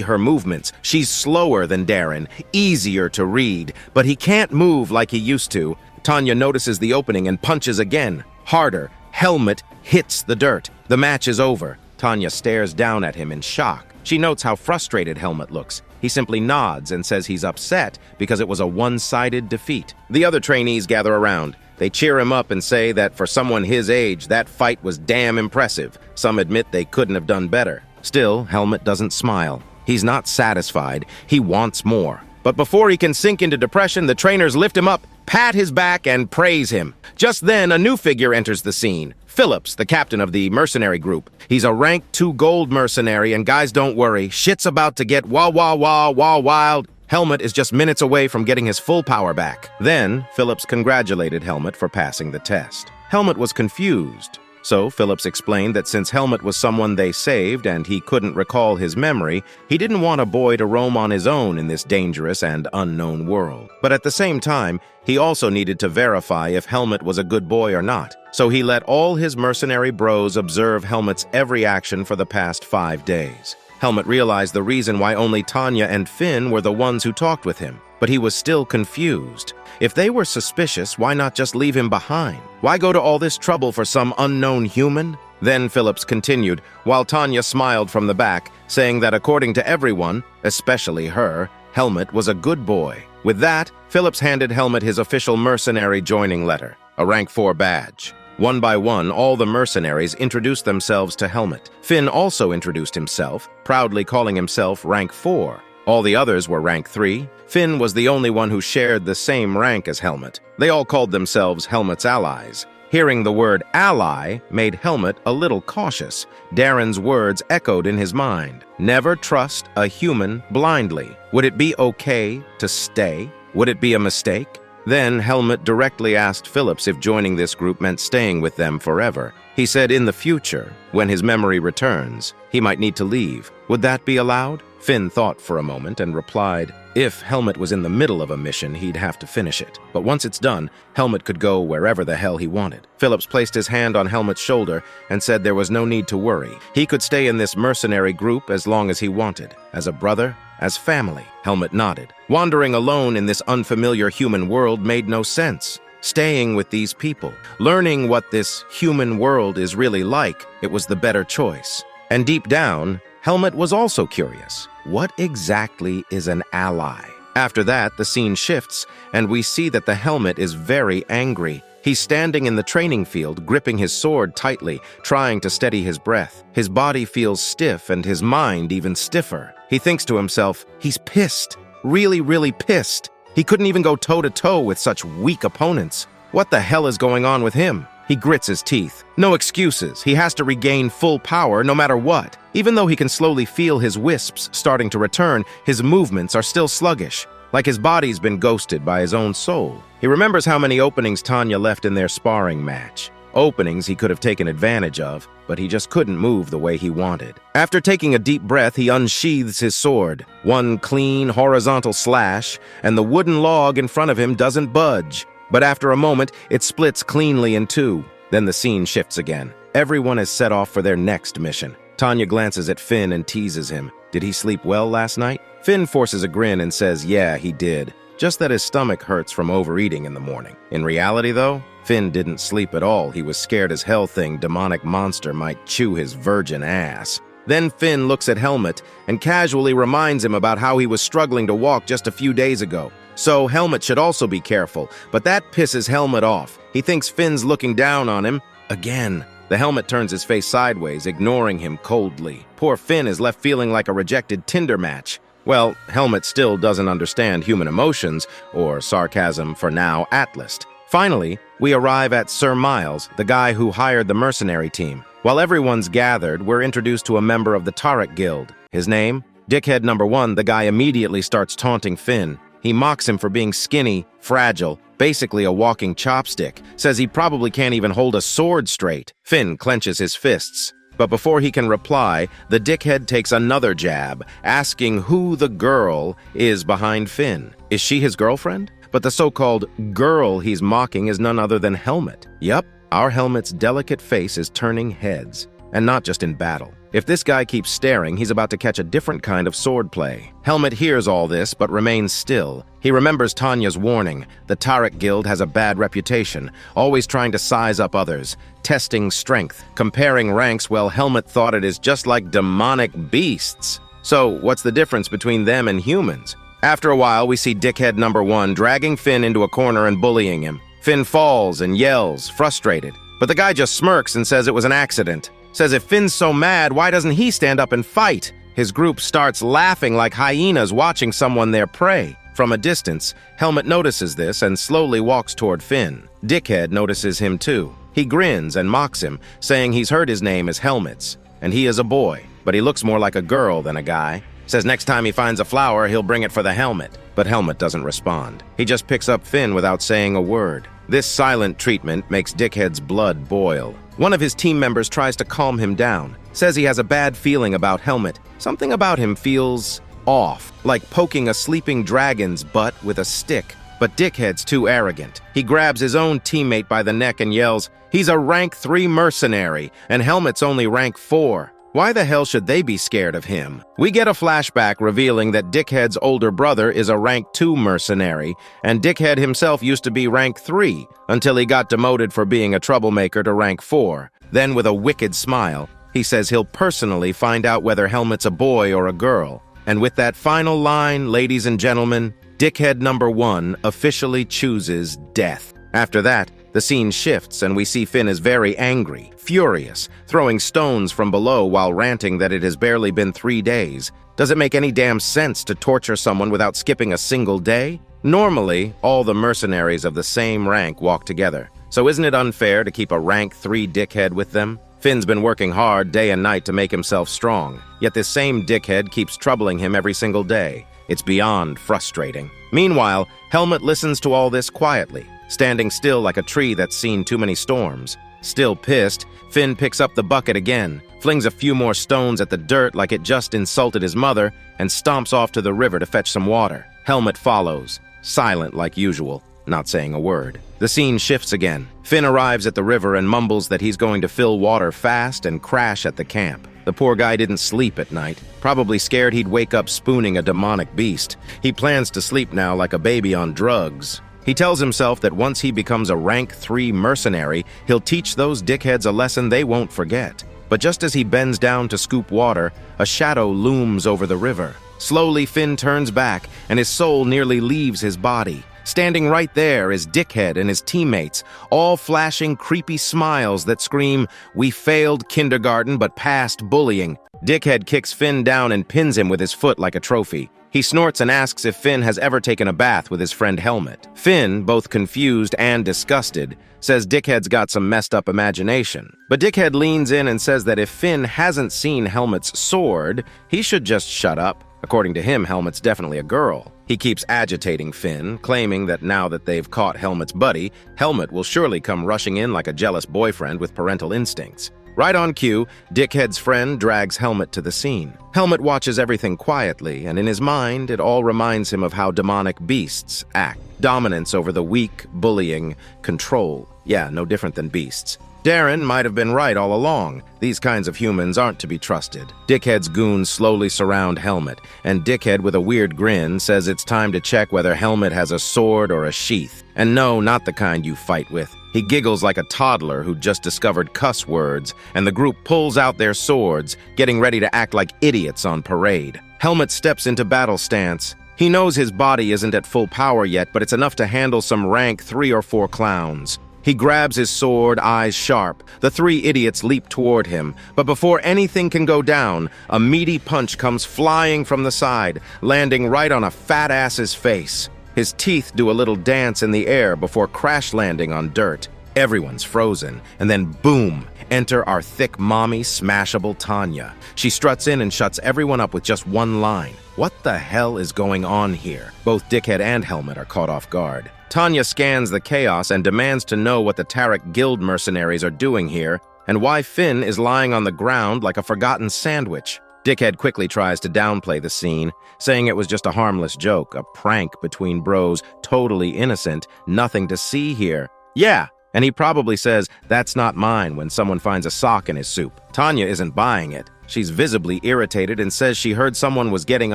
her movements. She's slower than Darren, easier to read, but he can't move like he used to. Tanya notices the opening and punches again. Harder. Helmet hits the dirt. The match is over. Tanya stares down at him in shock. She notes how frustrated Helmet looks. He simply nods and says he's upset because it was a one-sided defeat. The other trainees gather around. They cheer him up and say that for someone his age, that fight was damn impressive. Some admit they couldn't have done better. Still, Helmet doesn't smile. He's not satisfied. He wants more. But before he can sink into depression, the trainers lift him up, pat his back, and praise him. Just then, a new figure enters the scene. Phillips, the captain of the mercenary group. He's a rank 2 gold mercenary, and guys, don't worry, shit's about to get wild. Helmet is just minutes away from getting his full power back. Then, Phillips congratulated Helmet for passing the test. Helmet was confused. So, Phillips explained that since Helmet was someone they saved and he couldn't recall his memory, he didn't want a boy to roam on his own in this dangerous and unknown world. But at the same time, he also needed to verify if Helmet was a good boy or not. So he let all his mercenary bros observe Helmet's every action for the past 5 days. Helmet realized the reason why only Tanya and Finn were the ones who talked with him, but he was still confused. If they were suspicious, why not just leave him behind? Why go to all this trouble for some unknown human? Then Phillips continued, while Tanya smiled from the back, saying that according to everyone, especially her, Helmet was a good boy. With that, Phillips handed Helmet his official mercenary joining letter, a rank 4 badge. One by one, all the mercenaries introduced themselves to Helmet. Finn also introduced himself, proudly calling himself rank 4. All the others were rank 3. Finn was the only one who shared the same rank as Helmet. They all called themselves Helmet's allies. Hearing the word ally made Helmet a little cautious. Darren's words echoed in his mind. Never trust a human blindly. Would it be okay to stay? Would it be a mistake? Then Helmet directly asked Phillips if joining this group meant staying with them forever. He said in the future, when his memory returns, he might need to leave. Would that be allowed? Finn thought for a moment and replied, if Helmet was in the middle of a mission, he'd have to finish it. But once it's done, Helmet could go wherever the hell he wanted. Phillips placed his hand on Helmet's shoulder and said there was no need to worry. He could stay in this mercenary group as long as he wanted, as a brother, as family. Helmet nodded. Wandering alone in this unfamiliar human world made no sense. Staying with these people, learning what this human world is really like, it was the better choice. And deep down, Helmet was also curious. What exactly is an ally? After that, the scene shifts, and we see that the Helmet is very angry. He's standing in the training field, gripping his sword tightly, trying to steady his breath. His body feels stiff, and his mind even stiffer. He thinks to himself, he's pissed. Really pissed. He couldn't even go toe-to-toe with such weak opponents. What the hell is going on with him? He grits his teeth. No excuses. He has to regain full power no matter what. Even though he can slowly feel his wisps starting to return, his movements are still sluggish, like his body's been ghosted by his own soul. He remembers how many openings Tanya left in their sparring match. Openings he could have taken advantage of, but he just couldn't move the way he wanted. After taking a deep breath, he unsheathes his sword. One clean, horizontal slash, and the wooden log in front of him doesn't budge. But after a moment, it splits cleanly in two. Then the scene shifts again. Everyone is set off for their next mission. Tanya glances at Finn and teases him. Did he sleep well last night? Finn forces a grin and says, yeah, he did. Just that his stomach hurts from overeating in the morning. In reality, though, Finn didn't sleep at all. He was scared as hell thing demonic monster might chew his virgin ass. Then Finn looks at Helmet and casually reminds him about how he was struggling to walk just a few days ago. So Helmet should also be careful, but that pisses Helmet off. He thinks Finn's looking down on him again. The Helmet turns his face sideways, ignoring him coldly. Poor Finn is left feeling like a rejected Tinder match. Well, Helmet still doesn't understand human emotions, or sarcasm for now, Atlas. Finally, we arrive at Sir Miles, the guy who hired the mercenary team. While everyone's gathered, we're introduced to a member of the Tariq Guild. His name? Dickhead number 1. The guy immediately starts taunting Finn. He mocks him for being skinny, fragile, basically a walking chopstick, says he probably can't even hold a sword straight. Finn clenches his fists. But before he can reply, the dickhead takes another jab, asking who the girl is behind Finn. Is she his girlfriend? But the so-called girl he's mocking is none other than Helmet. Yup, our Helmet's delicate face is turning heads, and not just in battle. If this guy keeps staring, he's about to catch a different kind of swordplay. Helmet hears all this, but remains still. He remembers Tanya's warning. The Tariq Guild has a bad reputation, always trying to size up others, testing strength, comparing ranks. Well, Helmet thought it is just like demonic beasts. So, what's the difference between them and humans? After a while, we see Dickhead number 1 dragging Finn into a corner and bullying him. Finn falls and yells, frustrated. But the guy just smirks and says it was an accident. Says if Finn's so mad, why doesn't he stand up and fight? His group starts laughing like hyenas watching someone their prey. From a distance, Helmet notices this and slowly walks toward Finn. Dickhead notices him too. He grins and mocks him, saying he's heard his name is Helmet's, and he is a boy, but he looks more like a girl than a guy. Says next time he finds a flower, he'll bring it for the Helmet. But Helmet doesn't respond. He just picks up Finn without saying a word. This silent treatment makes Dickhead's blood boil. One of his team members tries to calm him down, says he has a bad feeling about Helmet. Something about him feels off, like poking a sleeping dragon's butt with a stick. But Dickhead's too arrogant. He grabs his own teammate by the neck and yells, "He's a rank 3 mercenary, and Helmet's only rank 4. Why the hell should they be scared of him?" We get a flashback revealing that Dickhead's older brother is a rank 2 mercenary, and Dickhead himself used to be rank 3 until he got demoted for being a troublemaker to rank 4. Then, with a wicked smile, he says he'll personally find out whether Helmet's a boy or a girl. And with that final line, ladies and gentlemen, Dickhead number 1 officially chooses death. After that, the scene shifts and we see Finn is very angry, furious, throwing stones from below while ranting that it has barely been 3 days. Does it make any damn sense to torture someone without skipping a single day? Normally, all the mercenaries of the same rank walk together. So isn't it unfair to keep a rank 3 dickhead with them? Finn's been working hard day and night to make himself strong, yet this same dickhead keeps troubling him every single day. It's beyond frustrating. Meanwhile, Helmet listens to all this quietly, standing still like a tree that's seen too many storms. Still pissed, Finn picks up the bucket again, flings a few more stones at the dirt like it just insulted his mother, and stomps off to the river to fetch some water. Helmet follows, silent like usual, not saying a word. The scene shifts again. Finn arrives at the river and mumbles that he's going to fill water fast and crash at the camp. The poor guy didn't sleep at night, probably scared he'd wake up spooning a demonic beast. He plans to sleep now like a baby on drugs. He tells himself that once he becomes a rank 3 mercenary, he'll teach those dickheads a lesson they won't forget. But just as he bends down to scoop water, a shadow looms over the river. Slowly, Finn turns back, and his soul nearly leaves his body. Standing right there is Dickhead and his teammates, all flashing creepy smiles that scream, "We failed kindergarten but passed bullying." Dickhead kicks Finn down and pins him with his foot like a trophy. He snorts and asks if Finn has ever taken a bath with his friend Helmet. Finn, both confused and disgusted, says Dickhead's got some messed up imagination. But Dickhead leans in and says that if Finn hasn't seen Helmet's sword, he should just shut up. According to him, Helmet's definitely a girl. He keeps agitating Finn, claiming that now that they've caught Helmet's buddy, Helmet will surely come rushing in like a jealous boyfriend with parental instincts. Right on cue, Dickhead's friend drags Helmet to the scene. Helmet watches everything quietly, and in his mind, it all reminds him of how demonic beasts act. Dominance over the weak, bullying, control. Yeah, no different than beasts. Darren might have been right all along. These kinds of humans aren't to be trusted. Dickhead's goons slowly surround Helmet, and Dickhead, with a weird grin, says it's time to check whether Helmet has a sword or a sheath. And no, not the kind you fight with. He giggles like a toddler who just discovered cuss words, and the group pulls out their swords, getting ready to act like idiots on parade. Helmet steps into battle stance. He knows his body isn't at full power yet, but it's enough to handle some rank 3 or 4 clowns. He grabs his sword, eyes sharp. The 3 idiots leap toward him, but before anything can go down, a meaty punch comes flying from the side, landing right on a fat ass's face. His teeth do a little dance in the air before crash landing on dirt. Everyone's frozen, and then boom, enter our thick mommy smashable Tanya. She struts in and shuts everyone up with just one line. What the hell is going on here? Both Dickhead and Helmet are caught off guard. Tanya scans the chaos and demands to know what the Tarek Guild mercenaries are doing here, and why Finn is lying on the ground like a forgotten sandwich. Dickhead quickly tries to downplay the scene, saying it was just a harmless joke, a prank between bros, totally innocent, nothing to see here. Yeah, and he probably says, "That's not mine," when someone finds a sock in his soup. Tanya isn't buying it. She's visibly irritated and says she heard someone was getting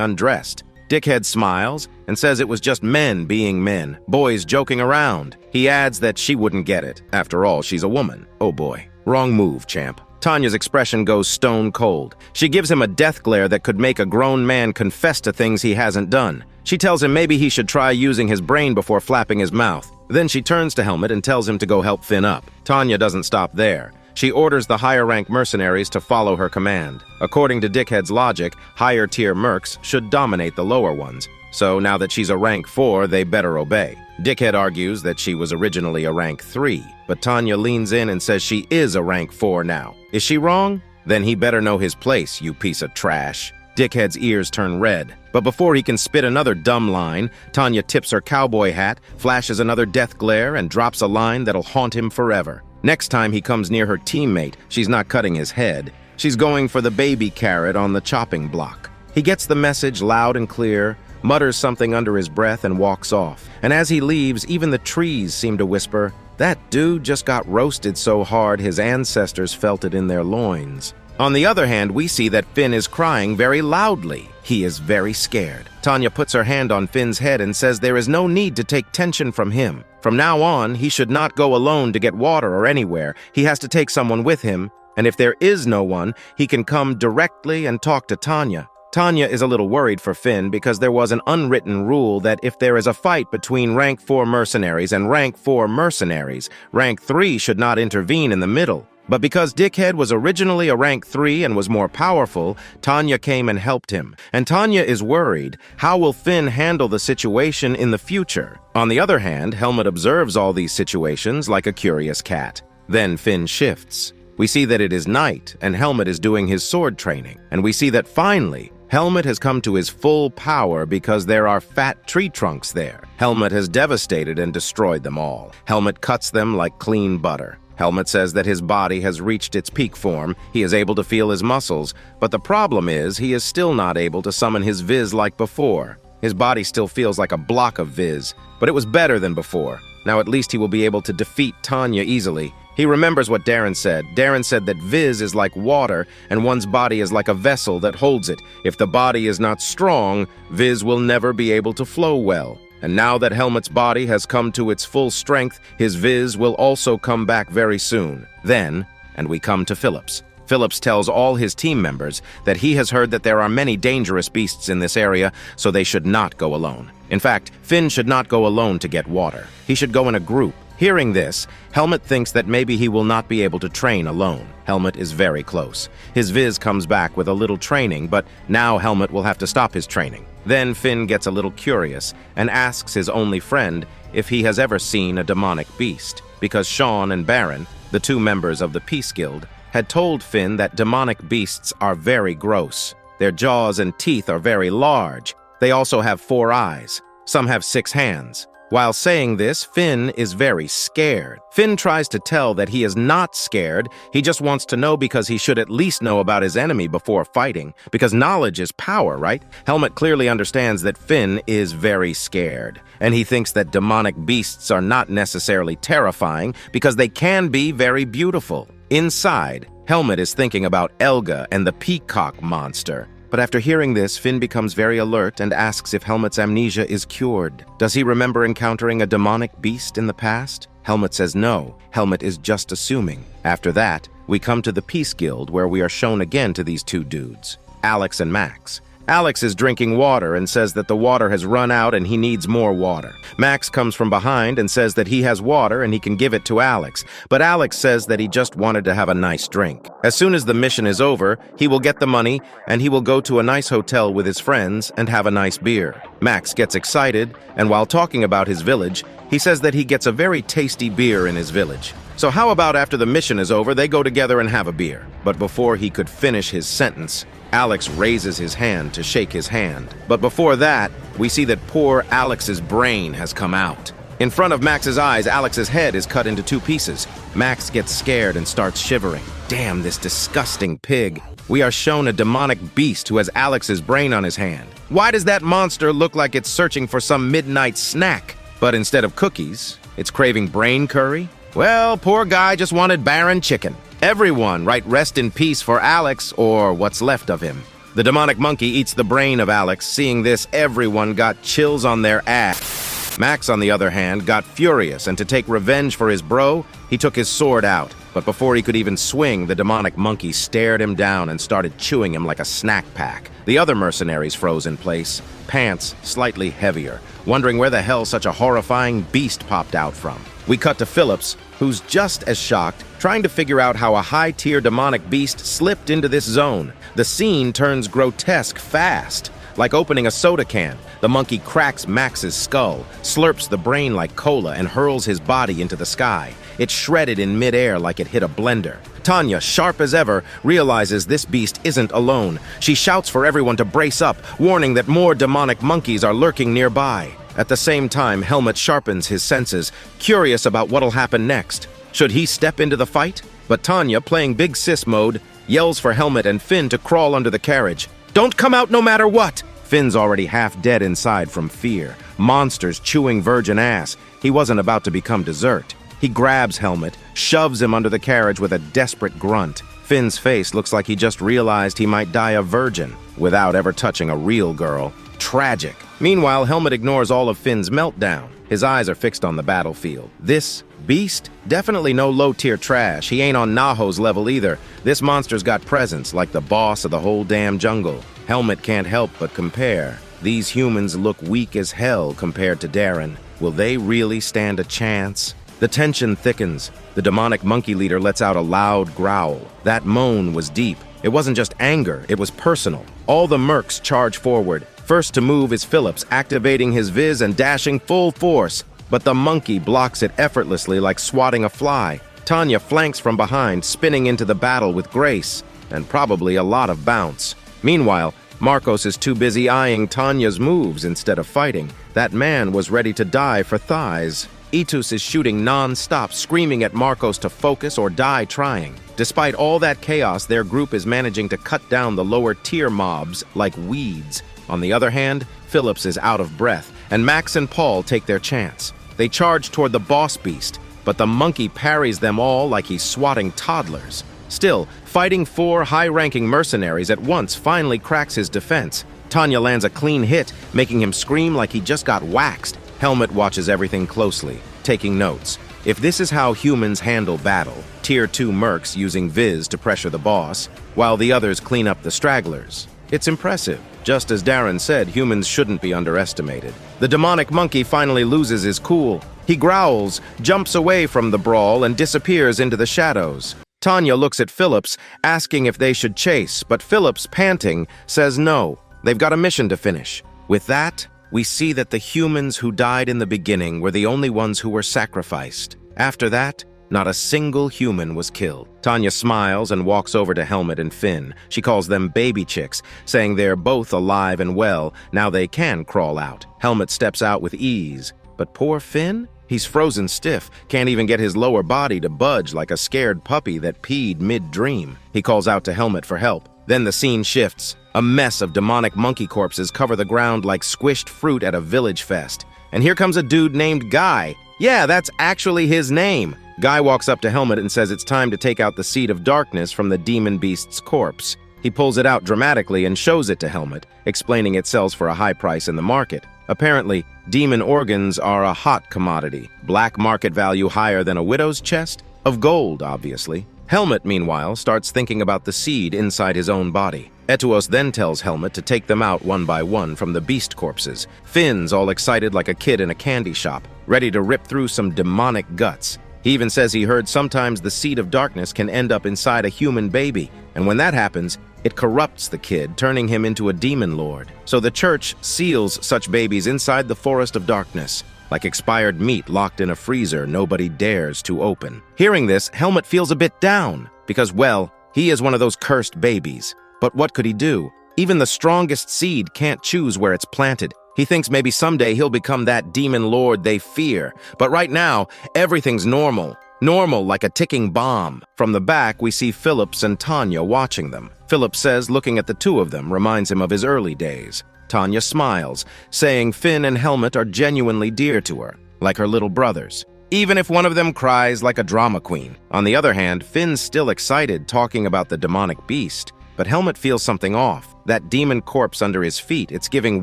undressed. Dickhead smiles and says it was just men being men, boys joking around. He adds that she wouldn't get it. After all, she's a woman. Oh boy. Wrong move, champ. Tanya's expression goes stone cold. She gives him a death glare that could make a grown man confess to things he hasn't done. She tells him maybe he should try using his brain before flapping his mouth. Then she turns to Helmet and tells him to go help Finn up. Tanya doesn't stop there. She orders the higher-rank mercenaries to follow her command. According to Dickhead's logic, higher-tier mercs should dominate the lower ones. So now that she's a rank 4, they better obey. Dickhead argues that she was originally a rank 3, but Tanya leans in and says she is a rank 4 now. Is she wrong? Then he better know his place, you piece of trash. Dickhead's ears turn red. But before he can spit another dumb line, Tanya tips her cowboy hat, flashes another death glare, and drops a line that'll haunt him forever. Next time he comes near her teammate, she's not cutting his head. She's going for the baby carrot on the chopping block. He gets the message loud and clear, mutters something under his breath, and walks off. And as he leaves, even the trees seem to whisper, "That dude just got roasted so hard his ancestors felt it in their loins." On the other hand, we see that Finn is crying very loudly. He is very scared. Tanya puts her hand on Finn's head and says there is no need to take tension from him. From now on, he should not go alone to get water or anywhere. He has to take someone with him, and if there is no one, he can come directly and talk to Tanya. Tanya is a little worried for Finn because there was an unwritten rule that if there is a fight between rank 4 mercenaries and rank 4 mercenaries, rank 3 should not intervene in the middle. But because Dickhead was originally a rank 3 and was more powerful, Tanya came and helped him. And Tanya is worried, how will Finn handle the situation in the future? On the other hand, Helmet observes all these situations like a curious cat. Then Finn shifts. We see that it is night, and Helmet is doing his sword training. And we see that finally, Helmet has come to his full power because there are fat tree trunks there. Helmet has devastated and destroyed them all. Helmet cuts them like clean butter. Helmet says that his body has reached its peak form, he is able to feel his muscles, but the problem is he is still not able to summon his viz like before. His body still feels like a block of viz, but it was better than before. Now at least he will be able to defeat Tanya easily. He remembers what Darren said. Darren said that viz is like water, and one's body is like a vessel that holds it. If the body is not strong, viz will never be able to flow well. And now that Helmet's body has come to its full strength, his viz will also come back very soon. Then, and we come to Phillips. Phillips tells all his team members that he has heard that there are many dangerous beasts in this area, so they should not go alone. In fact, Finn should not go alone to get water. He should go in a group. Hearing this, Helmet thinks that maybe he will not be able to train alone. Helmet is very close. His viz comes back with a little training, but now Helmet will have to stop his training. Then Finn gets a little curious and asks his only friend if he has ever seen a demonic beast, because Sean and Baron, the 2 members of the Peace Guild, had told Finn that demonic beasts are very gross. Their jaws and teeth are very large. They also have 4 eyes. Some have 6 hands. While saying this, Finn is very scared. Finn tries to tell that he is not scared, he just wants to know because he should at least know about his enemy before fighting, because knowledge is power, right? Helmet clearly understands that Finn is very scared, and he thinks that demonic beasts are not necessarily terrifying because they can be very beautiful. Inside, Helmet is thinking about Elga and the peacock monster. But after hearing this, Finn becomes very alert and asks if Helmet's amnesia is cured. Does he remember encountering a demonic beast in the past? Helmet says no. Helmet is just assuming. After that, we come to the Peace Guild, where we are shown again to these two dudes, Alex and Max. Alex is drinking water and says that the water has run out and he needs more water. Max comes from behind and says that he has water and he can give it to Alex, but Alex says that he just wanted to have a nice drink. As soon as the mission is over, he will get the money and he will go to a nice hotel with his friends and have a nice beer. Max gets excited, and while talking about his village, he says that he gets a very tasty beer in his village. So how about after the mission is over, they go together and have a beer? But before he could finish his sentence, Alex raises his hand to shake his hand. But before that, we see that poor Alex's brain has come out. In front of Max's eyes, Alex's head is cut into two pieces. Max gets scared and starts shivering. Damn, this disgusting pig. We are shown a demonic beast who has Alex's brain on his hand. Why does that monster look like it's searching for some midnight snack? But instead of cookies, it's craving brain curry? Well, poor guy just wanted barren chicken. Everyone write rest in peace for Alex, or what's left of him. The demonic monkey eats the brain of Alex. Seeing this, everyone got chills on their ass. Max, on the other hand, got furious, and to take revenge for his bro, he took his sword out. But before he could even swing, the demonic monkey stared him down and started chewing him like a snack pack. The other mercenaries froze in place, pants slightly heavier, wondering where the hell such a horrifying beast popped out from. We cut to Phillips, who's just as shocked, trying to figure out how a high-tier demonic beast slipped into this zone. The scene turns grotesque fast. Like opening a soda can, the monkey cracks Max's skull, slurps the brain like cola, and hurls his body into the sky. It's shredded in midair like it hit a blender. Tanya, sharp as ever, realizes this beast isn't alone. She shouts for everyone to brace up, warning that more demonic monkeys are lurking nearby. At the same time, Helmet sharpens his senses, curious about what'll happen next. Should he step into the fight? But Tanya, playing big sis mode, yells for Helmet and Finn to crawl under the carriage. Don't come out no matter what! Finn's already half dead inside from fear. Monsters chewing virgin ass. He wasn't about to become dessert. He grabs Helmet, shoves him under the carriage with a desperate grunt. Finn's face looks like he just realized he might die a virgin without ever touching a real girl. Tragic. Meanwhile, Helmet ignores all of Finn's meltdown. His eyes are fixed on the battlefield. This beast? Definitely no low-tier trash. He ain't on Naho's level either. This monster's got presence, like the boss of the whole damn jungle. Helmet can't help but compare. These humans look weak as hell compared to Darren. Will they really stand a chance? The tension thickens. The demonic monkey leader lets out a loud growl. That moan was deep. It wasn't just anger, it was personal. All the mercs charge forward. First to move is Phillips, activating his viz and dashing full force. But the monkey blocks it effortlessly like swatting a fly. Tanya flanks from behind, spinning into the battle with grace, and probably a lot of bounce. Meanwhile, Marcos is too busy eyeing Tanya's moves instead of fighting. That man was ready to die for thighs. Itus is shooting non-stop, screaming at Marcos to focus or die trying. Despite all that chaos, their group is managing to cut down the lower-tier mobs like weeds. On the other hand, Phillips is out of breath, and Max and Paul take their chance. They charge toward the boss beast, but the monkey parries them all like he's swatting toddlers. Still, fighting 4 high-ranking mercenaries at once finally cracks his defense. Tanya lands a clean hit, making him scream like he just got waxed. Helmet watches everything closely, taking notes. If this is how humans handle battle, Tier 2 mercs using Viz to pressure the boss, while the others clean up the stragglers. It's impressive. Just as Darren said, humans shouldn't be underestimated. The demonic monkey finally loses his cool. He growls, jumps away from the brawl, and disappears into the shadows. Tanya looks at Phillips, asking if they should chase, but Phillips, panting, says no. They've got a mission to finish. With that, we see that the humans who died in the beginning were the only ones who were sacrificed. After that, not a single human was killed. Tanya smiles and walks over to Helmet and Finn. She calls them baby chicks, saying they're both alive and well, now they can crawl out. Helmet steps out with ease. But poor Finn? He's frozen stiff, can't even get his lower body to budge like a scared puppy that peed mid-dream. He calls out to Helmet for help. Then the scene shifts. A mess of demonic monkey corpses cover the ground like squished fruit at a village fest. And here comes a dude named Guy. Yeah, that's actually his name. Guy walks up to Helmet and says it's time to take out the seed of darkness from the demon beast's corpse. He pulls it out dramatically and shows it to Helmet, explaining it sells for a high price in the market. Apparently, demon organs are a hot commodity. Black market value higher than a widow's chest? Of gold, obviously. Helmet, meanwhile, starts thinking about the seed inside his own body. Etuos then tells Helmet to take them out one by one from the beast corpses. Finn's all excited like a kid in a candy shop, ready to rip through some demonic guts. He even says he heard sometimes the seed of darkness can end up inside a human baby, and when that happens, it corrupts the kid, turning him into a demon lord. So the church seals such babies inside the forest of darkness, like expired meat locked in a freezer nobody dares to open. Hearing this, Helmet feels a bit down, because, well, he is one of those cursed babies. But what could he do? Even the strongest seed can't choose where it's planted. He thinks maybe someday he'll become that demon lord they fear. But right now, everything's normal. Normal like a ticking bomb. From the back, we see Phillips and Tanya watching them. Phillips says looking at the two of them reminds him of his early days. Tanya smiles, saying Finn and Helmet are genuinely dear to her, like her little brothers. Even if one of them cries like a drama queen. On the other hand, Finn's still excited talking about the demonic beast. But Helmet feels something off. That demon corpse under his feet, it's giving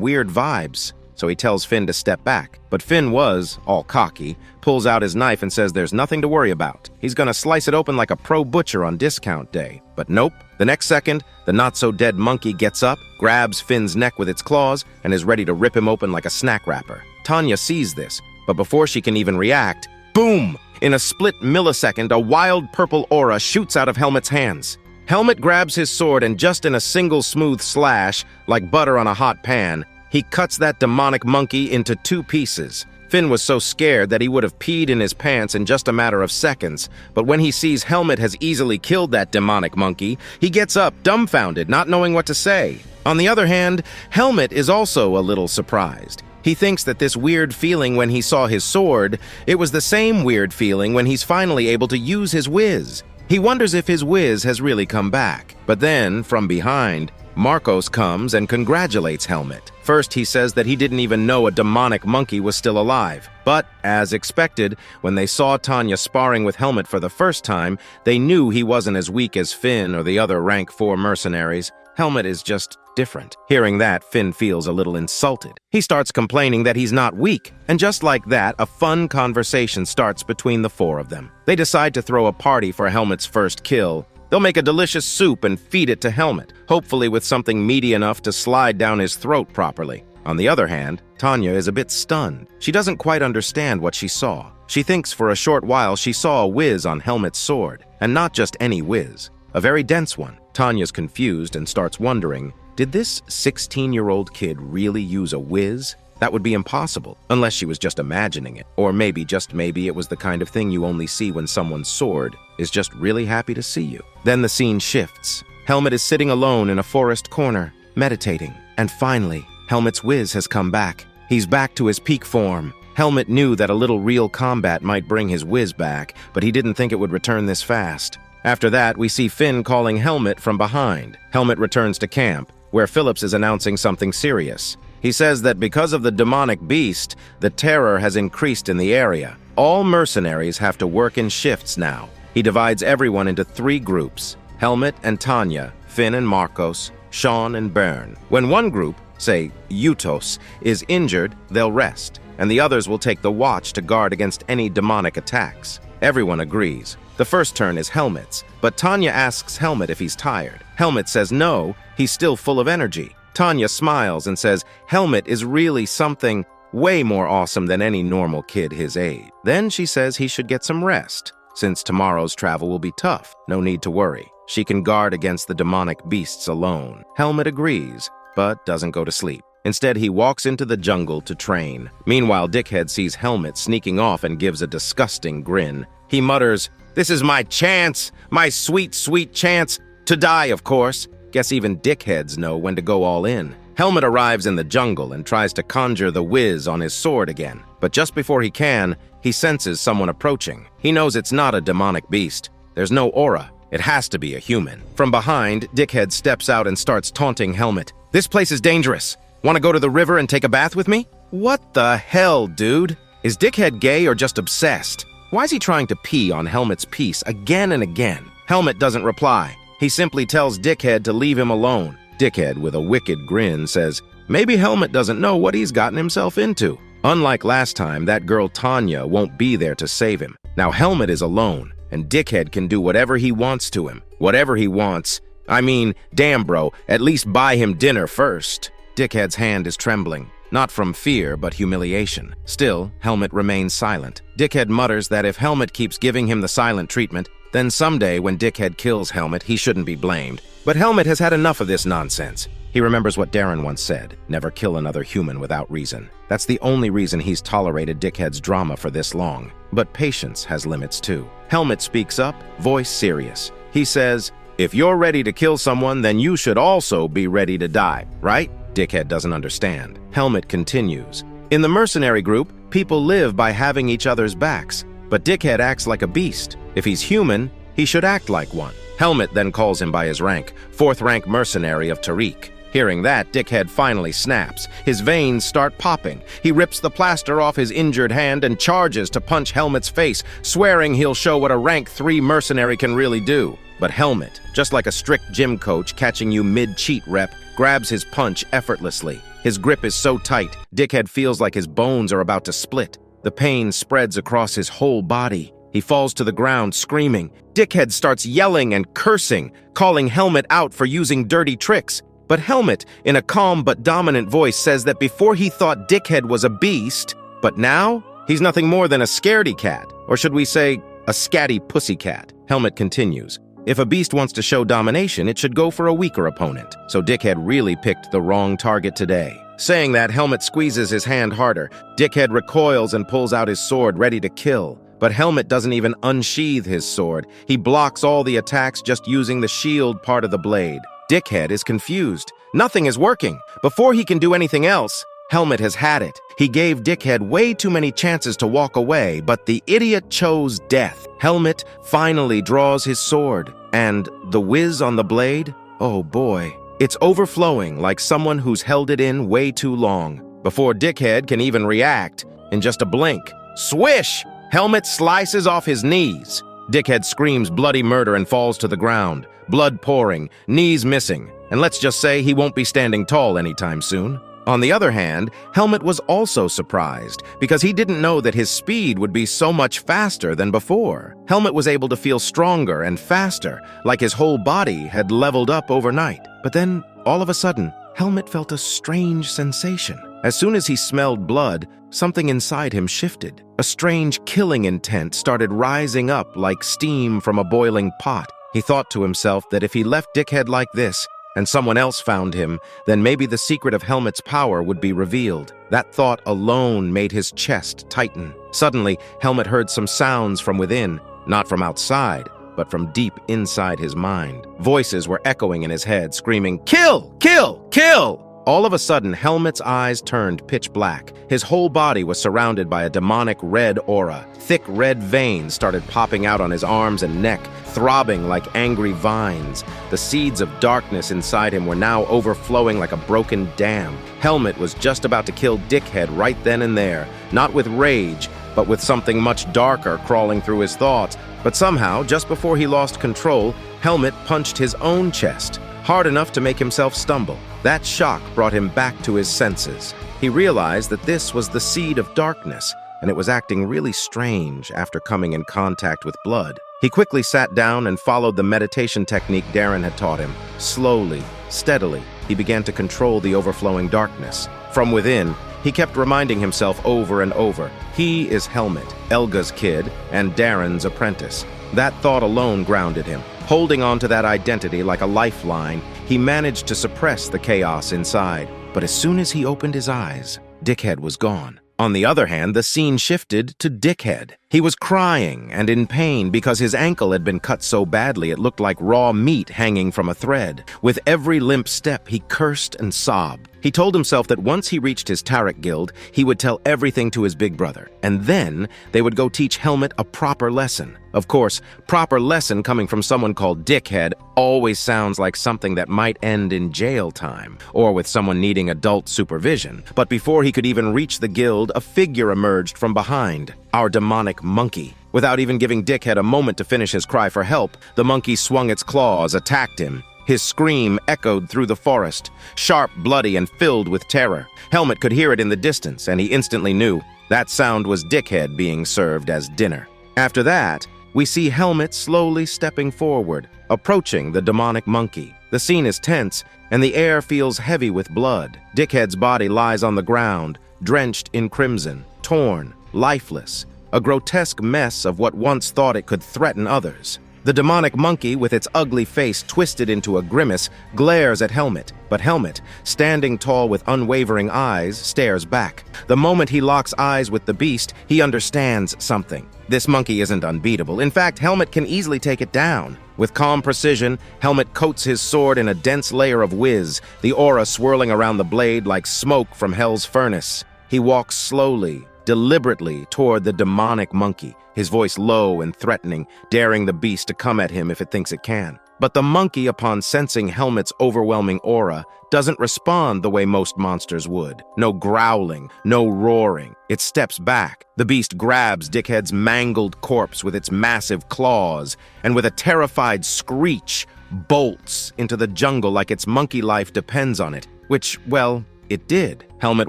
weird vibes. So he tells Finn to step back. But Finn was, all cocky, pulls out his knife and says there's nothing to worry about. He's gonna slice it open like a pro butcher on discount day. But nope. The next second, the not-so-dead monkey gets up, grabs Finn's neck with its claws, and is ready to rip him open like a snack wrapper. Tanya sees this, but before she can even react, boom! In a split millisecond, a wild purple aura shoots out of Helmet's hands. Helmet grabs his sword and just in a single smooth slash, like butter on a hot pan, he cuts that demonic monkey into 2 pieces. Finn was so scared that he would have peed in his pants in just a matter of seconds, but when he sees Helmet has easily killed that demonic monkey, he gets up, dumbfounded, not knowing what to say. On the other hand, Helmet is also a little surprised. He thinks that this weird feeling when he saw his sword, it was the same weird feeling when he's finally able to use his whiz. He wonders if his whiz has really come back. But then, from behind, Marcos comes and congratulates Helmet. First, he says that he didn't even know a demonic monkey was still alive. But, as expected, when they saw Tanya sparring with Helmet for the first time, they knew he wasn't as weak as Finn or the other rank 4 mercenaries. Helmet is just different. Hearing that, Finn feels a little insulted. He starts complaining that he's not weak, and just like that, a fun conversation starts between the 4 of them. They decide to throw a party for Helmet's first kill. They'll make a delicious soup and feed it to Helmet, hopefully with something meaty enough to slide down his throat properly. On the other hand, Tanya is a bit stunned. She doesn't quite understand what she saw. She thinks for a short while she saw a whiz on Helmet's sword, and not just any whiz, a very dense one. Tanya's confused and starts wondering, did this 16-year-old kid really use a whiz? That would be impossible, unless she was just imagining it. Or maybe, just maybe, it was the kind of thing you only see when someone's sword is just really happy to see you. Then the scene shifts. Helmet is sitting alone in a forest corner, meditating. And finally, Helmet's whiz has come back. He's back to his peak form. Helmet knew that a little real combat might bring his whiz back, but he didn't think it would return this fast. After that, we see Finn calling Helmet from behind. Helmet returns to camp, where Phillips is announcing something serious. He says that because of the demonic beast, the terror has increased in the area. All mercenaries have to work in shifts now. He divides everyone into 3 groups: Helmet and Tanya, Finn and Marcos, Sean and Bern. When one group, say Utos, is injured, they'll rest, and the others will take the watch to guard against any demonic attacks. Everyone agrees. The first turn is Helmet's, but Tanya asks Helmet if he's tired. Helmet says no, he's still full of energy. Tanya smiles and says Helmet is really something way more awesome than any normal kid his age. Then she says he should get some rest. Since tomorrow's travel will be tough, no need to worry. She can guard against the demonic beasts alone. Helmet agrees, but doesn't go to sleep. Instead, he walks into the jungle to train. Meanwhile, Dickhead sees Helmet sneaking off and gives a disgusting grin. He mutters, "This is my chance, my sweet, sweet chance, to die, of course." Guess even dickheads know when to go all in. Helmet arrives in the jungle and tries to conjure the whiz on his sword again. But just before he can, he senses someone approaching. He knows it's not a demonic beast. There's no aura. It has to be a human. From behind, Dickhead steps out and starts taunting Helmet. "This place is dangerous. Want to go to the river and take a bath with me?" What the hell, dude? Is Dickhead gay or just obsessed? Why is he trying to pee on Helmet's piece again and again? Helmet doesn't reply. He simply tells Dickhead to leave him alone. Dickhead, with a wicked grin, says, maybe Helmet doesn't know what he's gotten himself into. Unlike last time, that girl Tanya won't be there to save him. Now Helmet is alone, and Dickhead can do whatever he wants to him. Whatever he wants. I mean, damn bro, at least buy him dinner first. Dickhead's hand is trembling. Not from fear, but humiliation. Still, Helmet remains silent. Dickhead mutters that if Helmet keeps giving him the silent treatment, then someday when Dickhead kills Helmet, he shouldn't be blamed. But Helmet has had enough of this nonsense. He remembers what Darren once said, never kill another human without reason. That's the only reason he's tolerated Dickhead's drama for this long. But patience has limits too. Helmet speaks up, voice serious. He says, if you're ready to kill someone, then you should also be ready to die, right? Dickhead doesn't understand. Helmet continues. In the mercenary group, people live by having each other's backs. But Dickhead acts like a beast. If he's human, he should act like one. Helmet then calls him by his rank, 4th rank mercenary of Tariq. Hearing that, Dickhead finally snaps. His veins start popping. He rips the plaster off his injured hand and charges to punch Helmet's face, swearing he'll show what a rank 3 mercenary can really do. But Helmet, just like a strict gym coach catching you mid-cheat rep, grabs his punch effortlessly. His grip is so tight, Dickhead feels like his bones are about to split. The pain spreads across his whole body. He falls to the ground, screaming. Dickhead starts yelling and cursing, calling Helmet out for using dirty tricks. But Helmet, in a calm but dominant voice, says that before he thought Dickhead was a beast, but now he's nothing more than a scaredy cat, or should we say, a scatty pussycat. Helmet continues. If a beast wants to show domination, it should go for a weaker opponent. So Dickhead really picked the wrong target today. Saying that, Helmet squeezes his hand harder. Dickhead recoils and pulls out his sword, ready to kill. But Helmet doesn't even unsheathe his sword. He blocks all the attacks just using the shield part of the blade. Dickhead is confused. Nothing is working. Before he can do anything else, Helmet has had it. He gave Dickhead way too many chances to walk away, but the idiot chose death. Helmet finally draws his sword. And the whiz on the blade? Oh boy. It's overflowing like someone who's held it in way too long. Before Dickhead can even react, in just a blink, swish! Helmet slices off his knees. Dickhead screams bloody murder and falls to the ground. Blood pouring, knees missing, and let's just say he won't be standing tall anytime soon. On the other hand, Helmet was also surprised because he didn't know that his speed would be so much faster than before. Helmet was able to feel stronger and faster, like his whole body had leveled up overnight. But then, all of a sudden, Helmet felt a strange sensation. As soon as he smelled blood, something inside him shifted. A strange killing intent started rising up like steam from a boiling pot. He thought to himself that if he left Dickhead like this, and someone else found him, then maybe the secret of Helmet's power would be revealed. That thought alone made his chest tighten. Suddenly, Helmet heard some sounds from within, not from outside, but from deep inside his mind. Voices were echoing in his head, screaming, "Kill! Kill! Kill!" All of a sudden, Helmet's eyes turned pitch black. His whole body was surrounded by a demonic red aura. Thick red veins started popping out on his arms and neck, throbbing like angry vines. The seeds of darkness inside him were now overflowing like a broken dam. Helmet was just about to kill Dickhead right then and there, not with rage, but with something much darker crawling through his thoughts. But somehow, just before he lost control, Helmet punched his own chest, hard enough to make himself stumble. That shock brought him back to his senses. He realized that this was the seed of darkness, and it was acting really strange after coming in contact with blood. He quickly sat down and followed the meditation technique Darren had taught him. Slowly, steadily, he began to control the overflowing darkness. From within, he kept reminding himself over and over, he is Helmet, Elga's kid, and Darren's apprentice. That thought alone grounded him. Holding on to that identity like a lifeline, he managed to suppress the chaos inside. But as soon as he opened his eyes, Dickhead was gone. On the other hand, the scene shifted to Dickhead. He was crying and in pain because his ankle had been cut so badly it looked like raw meat hanging from a thread. With every limp step, he cursed and sobbed. He told himself that once he reached his Tarek guild, he would tell everything to his big brother, and then they would go teach Helmet a proper lesson. Of course, proper lesson coming from someone called Dickhead always sounds like something that might end in jail time, or with someone needing adult supervision. But before he could even reach the guild, a figure emerged from behind, our demonic monkey. Without even giving Dickhead a moment to finish his cry for help, the monkey swung its claws, attacked him. His scream echoed through the forest, sharp, bloody, and filled with terror. Helmet could hear it in the distance, and he instantly knew that sound was Dickhead being served as dinner. After that, we see Helmet slowly stepping forward, approaching the demonic monkey. The scene is tense, and the air feels heavy with blood. Dickhead's body lies on the ground, drenched in crimson, torn, lifeless, a grotesque mess of what once thought it could threaten others. The demonic monkey, with its ugly face twisted into a grimace, glares at Helmet, but Helmet, standing tall with unwavering eyes, stares back. The moment he locks eyes with the beast, he understands something. This monkey isn't unbeatable. In fact, Helmet can easily take it down. With calm precision, Helmet coats his sword in a dense layer of whiz, the aura swirling around the blade like smoke from hell's furnace. He walks slowly, deliberately toward the demonic monkey, his voice low and threatening, daring the beast to come at him if it thinks it can. But the monkey, upon sensing Helmet's overwhelming aura, doesn't respond the way most monsters would. No growling, no roaring. It steps back. The beast grabs Dickhead's mangled corpse with its massive claws, and with a terrified screech, bolts into the jungle like its monkey life depends on it. Which, well, it did. Helmet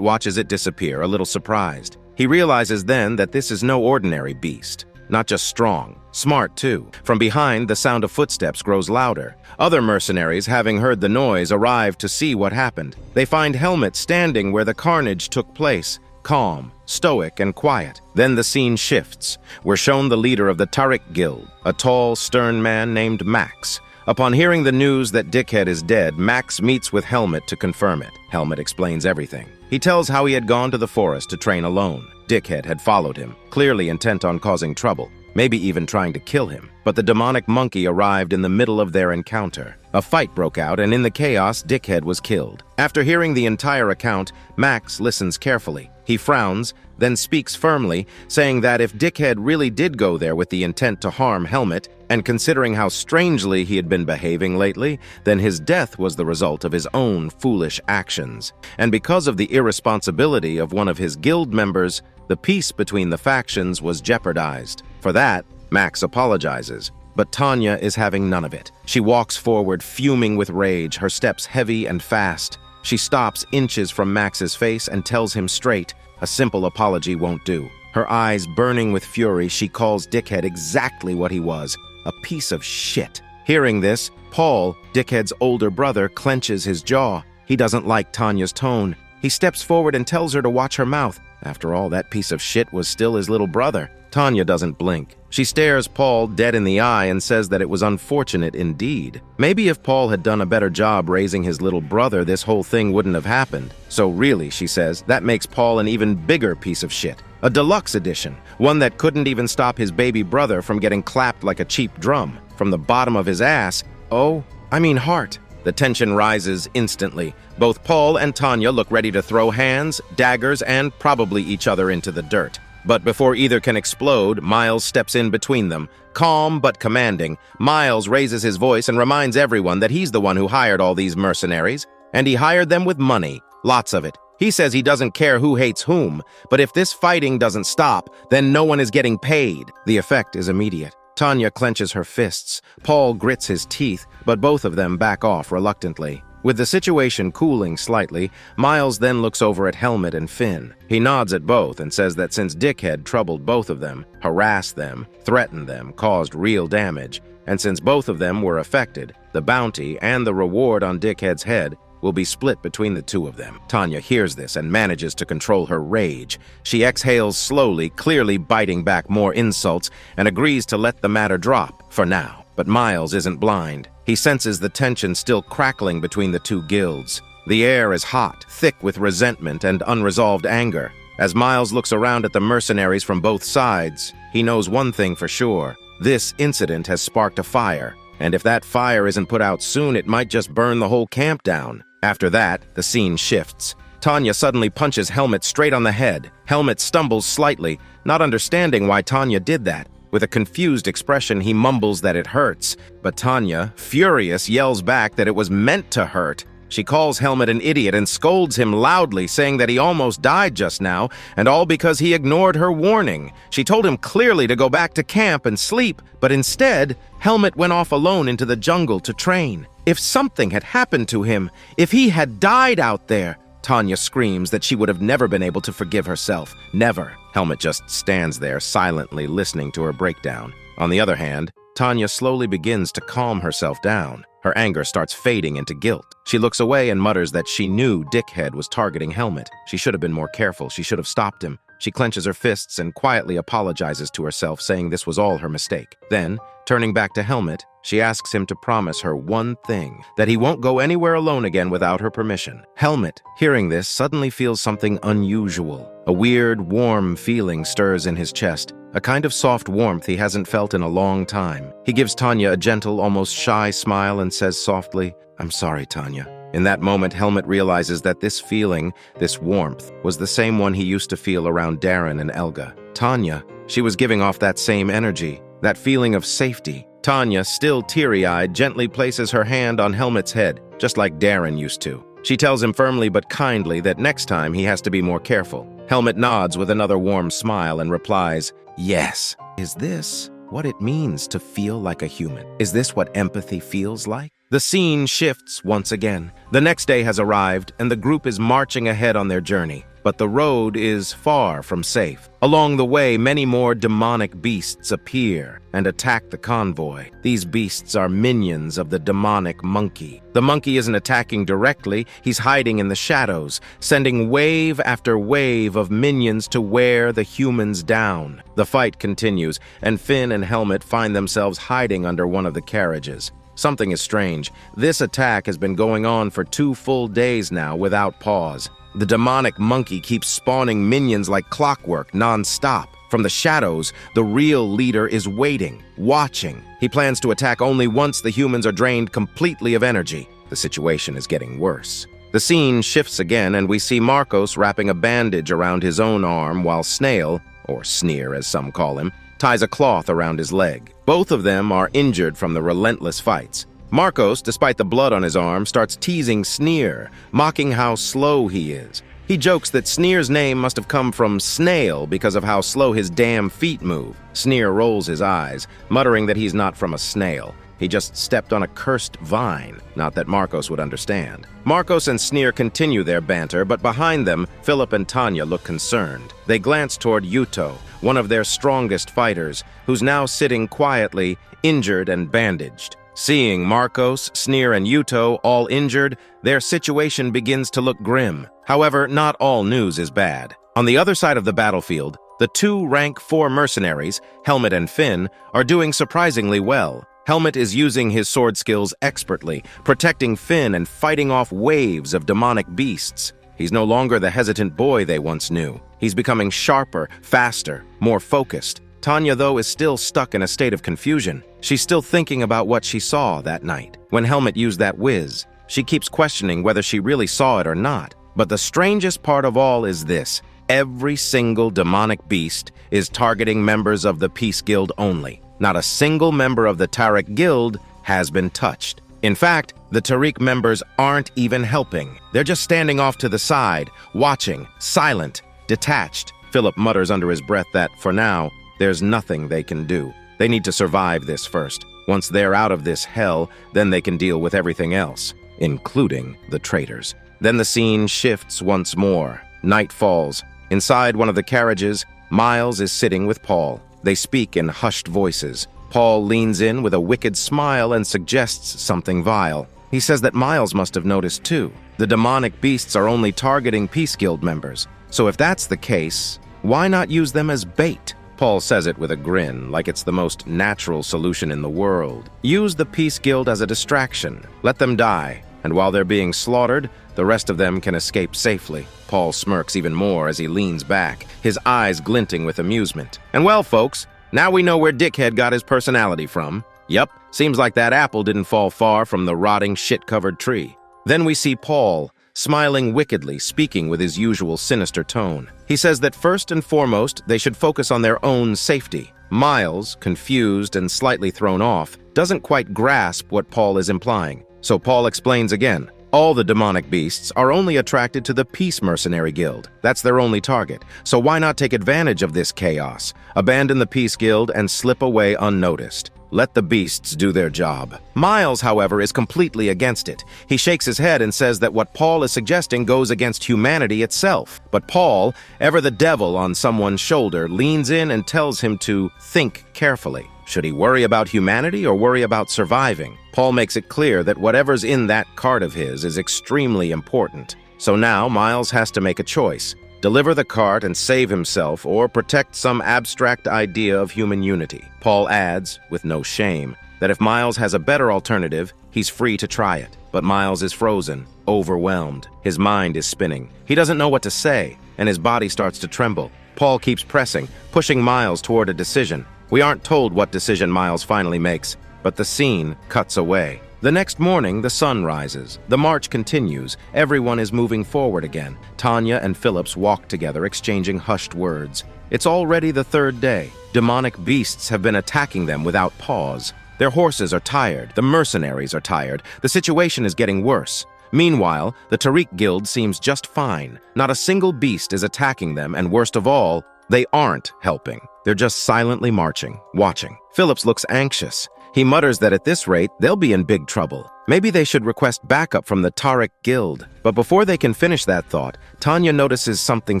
watches it disappear, a little surprised. He realizes then that this is no ordinary beast. Not just strong, smart too. From behind, the sound of footsteps grows louder. Other mercenaries, having heard the noise, arrive to see what happened. They find Helmet standing where the carnage took place, calm, stoic, and quiet. Then the scene shifts. We're shown the leader of the Tarek Guild, a tall, stern man named Max. Upon hearing the news that Dickhead is dead, Max meets with Helmet to confirm it. Helmet explains everything. He tells how he had gone to the forest to train alone. Dickhead had followed him, clearly intent on causing trouble, maybe even trying to kill him. But the demonic monkey arrived in the middle of their encounter. A fight broke out, and in the chaos, Dickhead was killed. After hearing the entire account, Max listens carefully. He frowns, then speaks firmly, saying that if Dickhead really did go there with the intent to harm Helmet, and considering how strangely he had been behaving lately, then his death was the result of his own foolish actions. And because of the irresponsibility of one of his guild members, the peace between the factions was jeopardized. For that, Max apologizes. But Tanya is having none of it. She walks forward, fuming with rage, her steps heavy and fast. She stops inches from Max's face and tells him straight, a simple apology won't do. Her eyes burning with fury, she calls Dickhead exactly what he was, a piece of shit. Hearing this, Paul, Dickhead's older brother, clenches his jaw. He doesn't like Tanya's tone. He steps forward and tells her to watch her mouth. After all, that piece of shit was still his little brother. Tanya doesn't blink. She stares Paul dead in the eye and says that it was unfortunate indeed. Maybe if Paul had done a better job raising his little brother, this whole thing wouldn't have happened. So really, she says, that makes Paul an even bigger piece of shit. A deluxe edition, one that couldn't even stop his baby brother from getting clapped like a cheap drum. From the bottom of his ass, heart. The tension rises instantly. Both Paul and Tanya look ready to throw hands, daggers, and probably each other into the dirt. But before either can explode, Miles steps in between them. Calm but commanding, Miles raises his voice and reminds everyone that he's the one who hired all these mercenaries. And he hired them with money, lots of it. He says he doesn't care who hates whom, but if this fighting doesn't stop, then no one is getting paid. The effect is immediate. Tanya clenches her fists. Paul grits his teeth, but both of them back off reluctantly. With the situation cooling slightly, Miles then looks over at Helmet and Finn. He nods at both and says that since Dickhead troubled both of them, harassed them, threatened them, caused real damage, and since both of them were affected, the bounty and the reward on Dickhead's head will be split between the two of them. Tanya hears this and manages to control her rage. She exhales slowly, clearly biting back more insults, and agrees to let the matter drop, for now. But Miles isn't blind. He senses the tension still crackling between the two guilds. The air is hot, thick with resentment and unresolved anger. As Miles looks around at the mercenaries from both sides, he knows one thing for sure. This incident has sparked a fire. And if that fire isn't put out soon, it might just burn the whole camp down. After that, the scene shifts. Tanya suddenly punches Helmet straight on the head. Helmet stumbles slightly, not understanding why Tanya did that. With a confused expression, he mumbles that it hurts. But Tanya, furious, yells back that it was meant to hurt. She calls Helmet an idiot and scolds him loudly, saying that he almost died just now, and all because he ignored her warning. She told him clearly to go back to camp and sleep, but instead, Helmet went off alone into the jungle to train. If something had happened to him, if he had died out there, Tanya screams that she would have never been able to forgive herself. Never. Helmet just stands there, silently listening to her breakdown. On the other hand, Tanya slowly begins to calm herself down. Her anger starts fading into guilt. She looks away and mutters that she knew Dickhead was targeting Helmet. She should have been more careful. She should have stopped him. She clenches her fists and quietly apologizes to herself, saying this was all her mistake. Then, turning back to Helmet, she asks him to promise her one thing, that he won't go anywhere alone again without her permission. Helmet, hearing this, suddenly feels something unusual. A weird, warm feeling stirs in his chest, a kind of soft warmth he hasn't felt in a long time. He gives Tanya a gentle, almost shy smile and says softly, "I'm sorry, Tanya." In that moment, Helmet realizes that this feeling, this warmth, was the same one he used to feel around Darren and Elga. Tanya, she was giving off that same energy, that feeling of safety. Tanya, still teary-eyed, gently places her hand on Helmet's head, just like Darren used to. She tells him firmly but kindly that next time he has to be more careful. Helmet nods with another warm smile and replies, "Yes." Is this what it means to feel like a human? Is this what empathy feels like? The scene shifts once again. The next day has arrived, and the group is marching ahead on their journey. But the road is far from safe. Along the way, many more demonic beasts appear and attack the convoy. These beasts are minions of the demonic monkey. The monkey isn't attacking directly, he's hiding in the shadows, sending wave after wave of minions to wear the humans down. The fight continues, and Finn and Helmet find themselves hiding under one of the carriages. Something is strange. This attack has been going on for 2 full days now without pause. The demonic monkey keeps spawning minions like clockwork, non-stop. From the shadows, the real leader is waiting, watching. He plans to attack only once the humans are drained completely of energy. The situation is getting worse. The scene shifts again, and we see Marcos wrapping a bandage around his own arm while Snail, or Sneer as some call him, ties a cloth around his leg. Both of them are injured from the relentless fights. Marcos, despite the blood on his arm, starts teasing Sneer, mocking how slow he is. He jokes that Sneer's name must have come from snail because of how slow his damn feet move. Sneer rolls his eyes, muttering that he's not from a snail. He just stepped on a cursed vine. Not that Marcos would understand. Marcos and Sneer continue their banter, but behind them, Philip and Tanya look concerned. They glance toward Yuto, one of their strongest fighters, who's now sitting quietly, injured and bandaged. Seeing Marcos, Sneer, and Yuto all injured, their situation begins to look grim. However, not all news is bad. On the other side of the battlefield, the 2 rank 4 mercenaries, Helmet and Finn, are doing surprisingly well. Helmet is using his sword skills expertly, protecting Finn and fighting off waves of demonic beasts. He's no longer the hesitant boy they once knew. He's becoming sharper, faster, more focused. Tanya, though, is still stuck in a state of confusion. She's still thinking about what she saw that night. When Helmet used that whiz, she keeps questioning whether she really saw it or not. But the strangest part of all is this. Every single demonic beast is targeting members of the Peace Guild only. Not a single member of the Tariq Guild has been touched. In fact, the Tariq members aren't even helping. They're just standing off to the side, watching, silent, detached. Philip mutters under his breath that, for now, there's nothing they can do. They need to survive this first. Once they're out of this hell, then they can deal with everything else, including the traitors. Then the scene shifts once more. Night falls. Inside one of the carriages, Miles is sitting with Paul. They speak in hushed voices. Paul leans in with a wicked smile and suggests something vile. He says that Miles must have noticed too. The demonic beasts are only targeting Peace Guild members. So if that's the case, why not use them as bait? Paul says it with a grin, like it's the most natural solution in the world. Use the Peace Guild as a distraction. Let them die, and while they're being slaughtered, the rest of them can escape safely. Paul smirks even more as he leans back, his eyes glinting with amusement. And well, folks, now we know where Dickhead got his personality from. Yup, seems like that apple didn't fall far from the rotting, shit-covered tree. Then we see Paul, smiling wickedly, speaking with his usual sinister tone. He says that first and foremost, they should focus on their own safety. Miles, confused and slightly thrown off, doesn't quite grasp what Paul is implying. So Paul explains again. All the demonic beasts are only attracted to the Peace Mercenary Guild. That's their only target. So why not take advantage of this chaos? Abandon the Peace Guild and slip away unnoticed. Let the beasts do their job. Miles, however, is completely against it. He shakes his head and says that what Paul is suggesting goes against humanity itself. But Paul, ever the devil on someone's shoulder, leans in and tells him to think carefully. Should he worry about humanity or worry about surviving? Paul makes it clear that whatever's in that card of his is extremely important. So now Miles has to make a choice. Deliver the cart and save himself, or protect some abstract idea of human unity. Paul adds, with no shame, that if Miles has a better alternative, he's free to try it. But Miles is frozen, overwhelmed. His mind is spinning. He doesn't know what to say, and his body starts to tremble. Paul keeps pressing, pushing Miles toward a decision. We aren't told what decision Miles finally makes, but the scene cuts away. The next morning, the sun rises. The march continues. Everyone is moving forward again. Tanya and Phillips walk together, exchanging hushed words. It's already the third day. Demonic beasts have been attacking them without pause. Their horses are tired. The mercenaries are tired. The situation is getting worse. Meanwhile, the Tariq Guild seems just fine. Not a single beast is attacking them, and worst of all, they aren't helping. They're just silently marching, watching. Phillips looks anxious. He mutters that at this rate, they'll be in big trouble. Maybe they should request backup from the Tariq Guild. But before they can finish that thought, Tanya notices something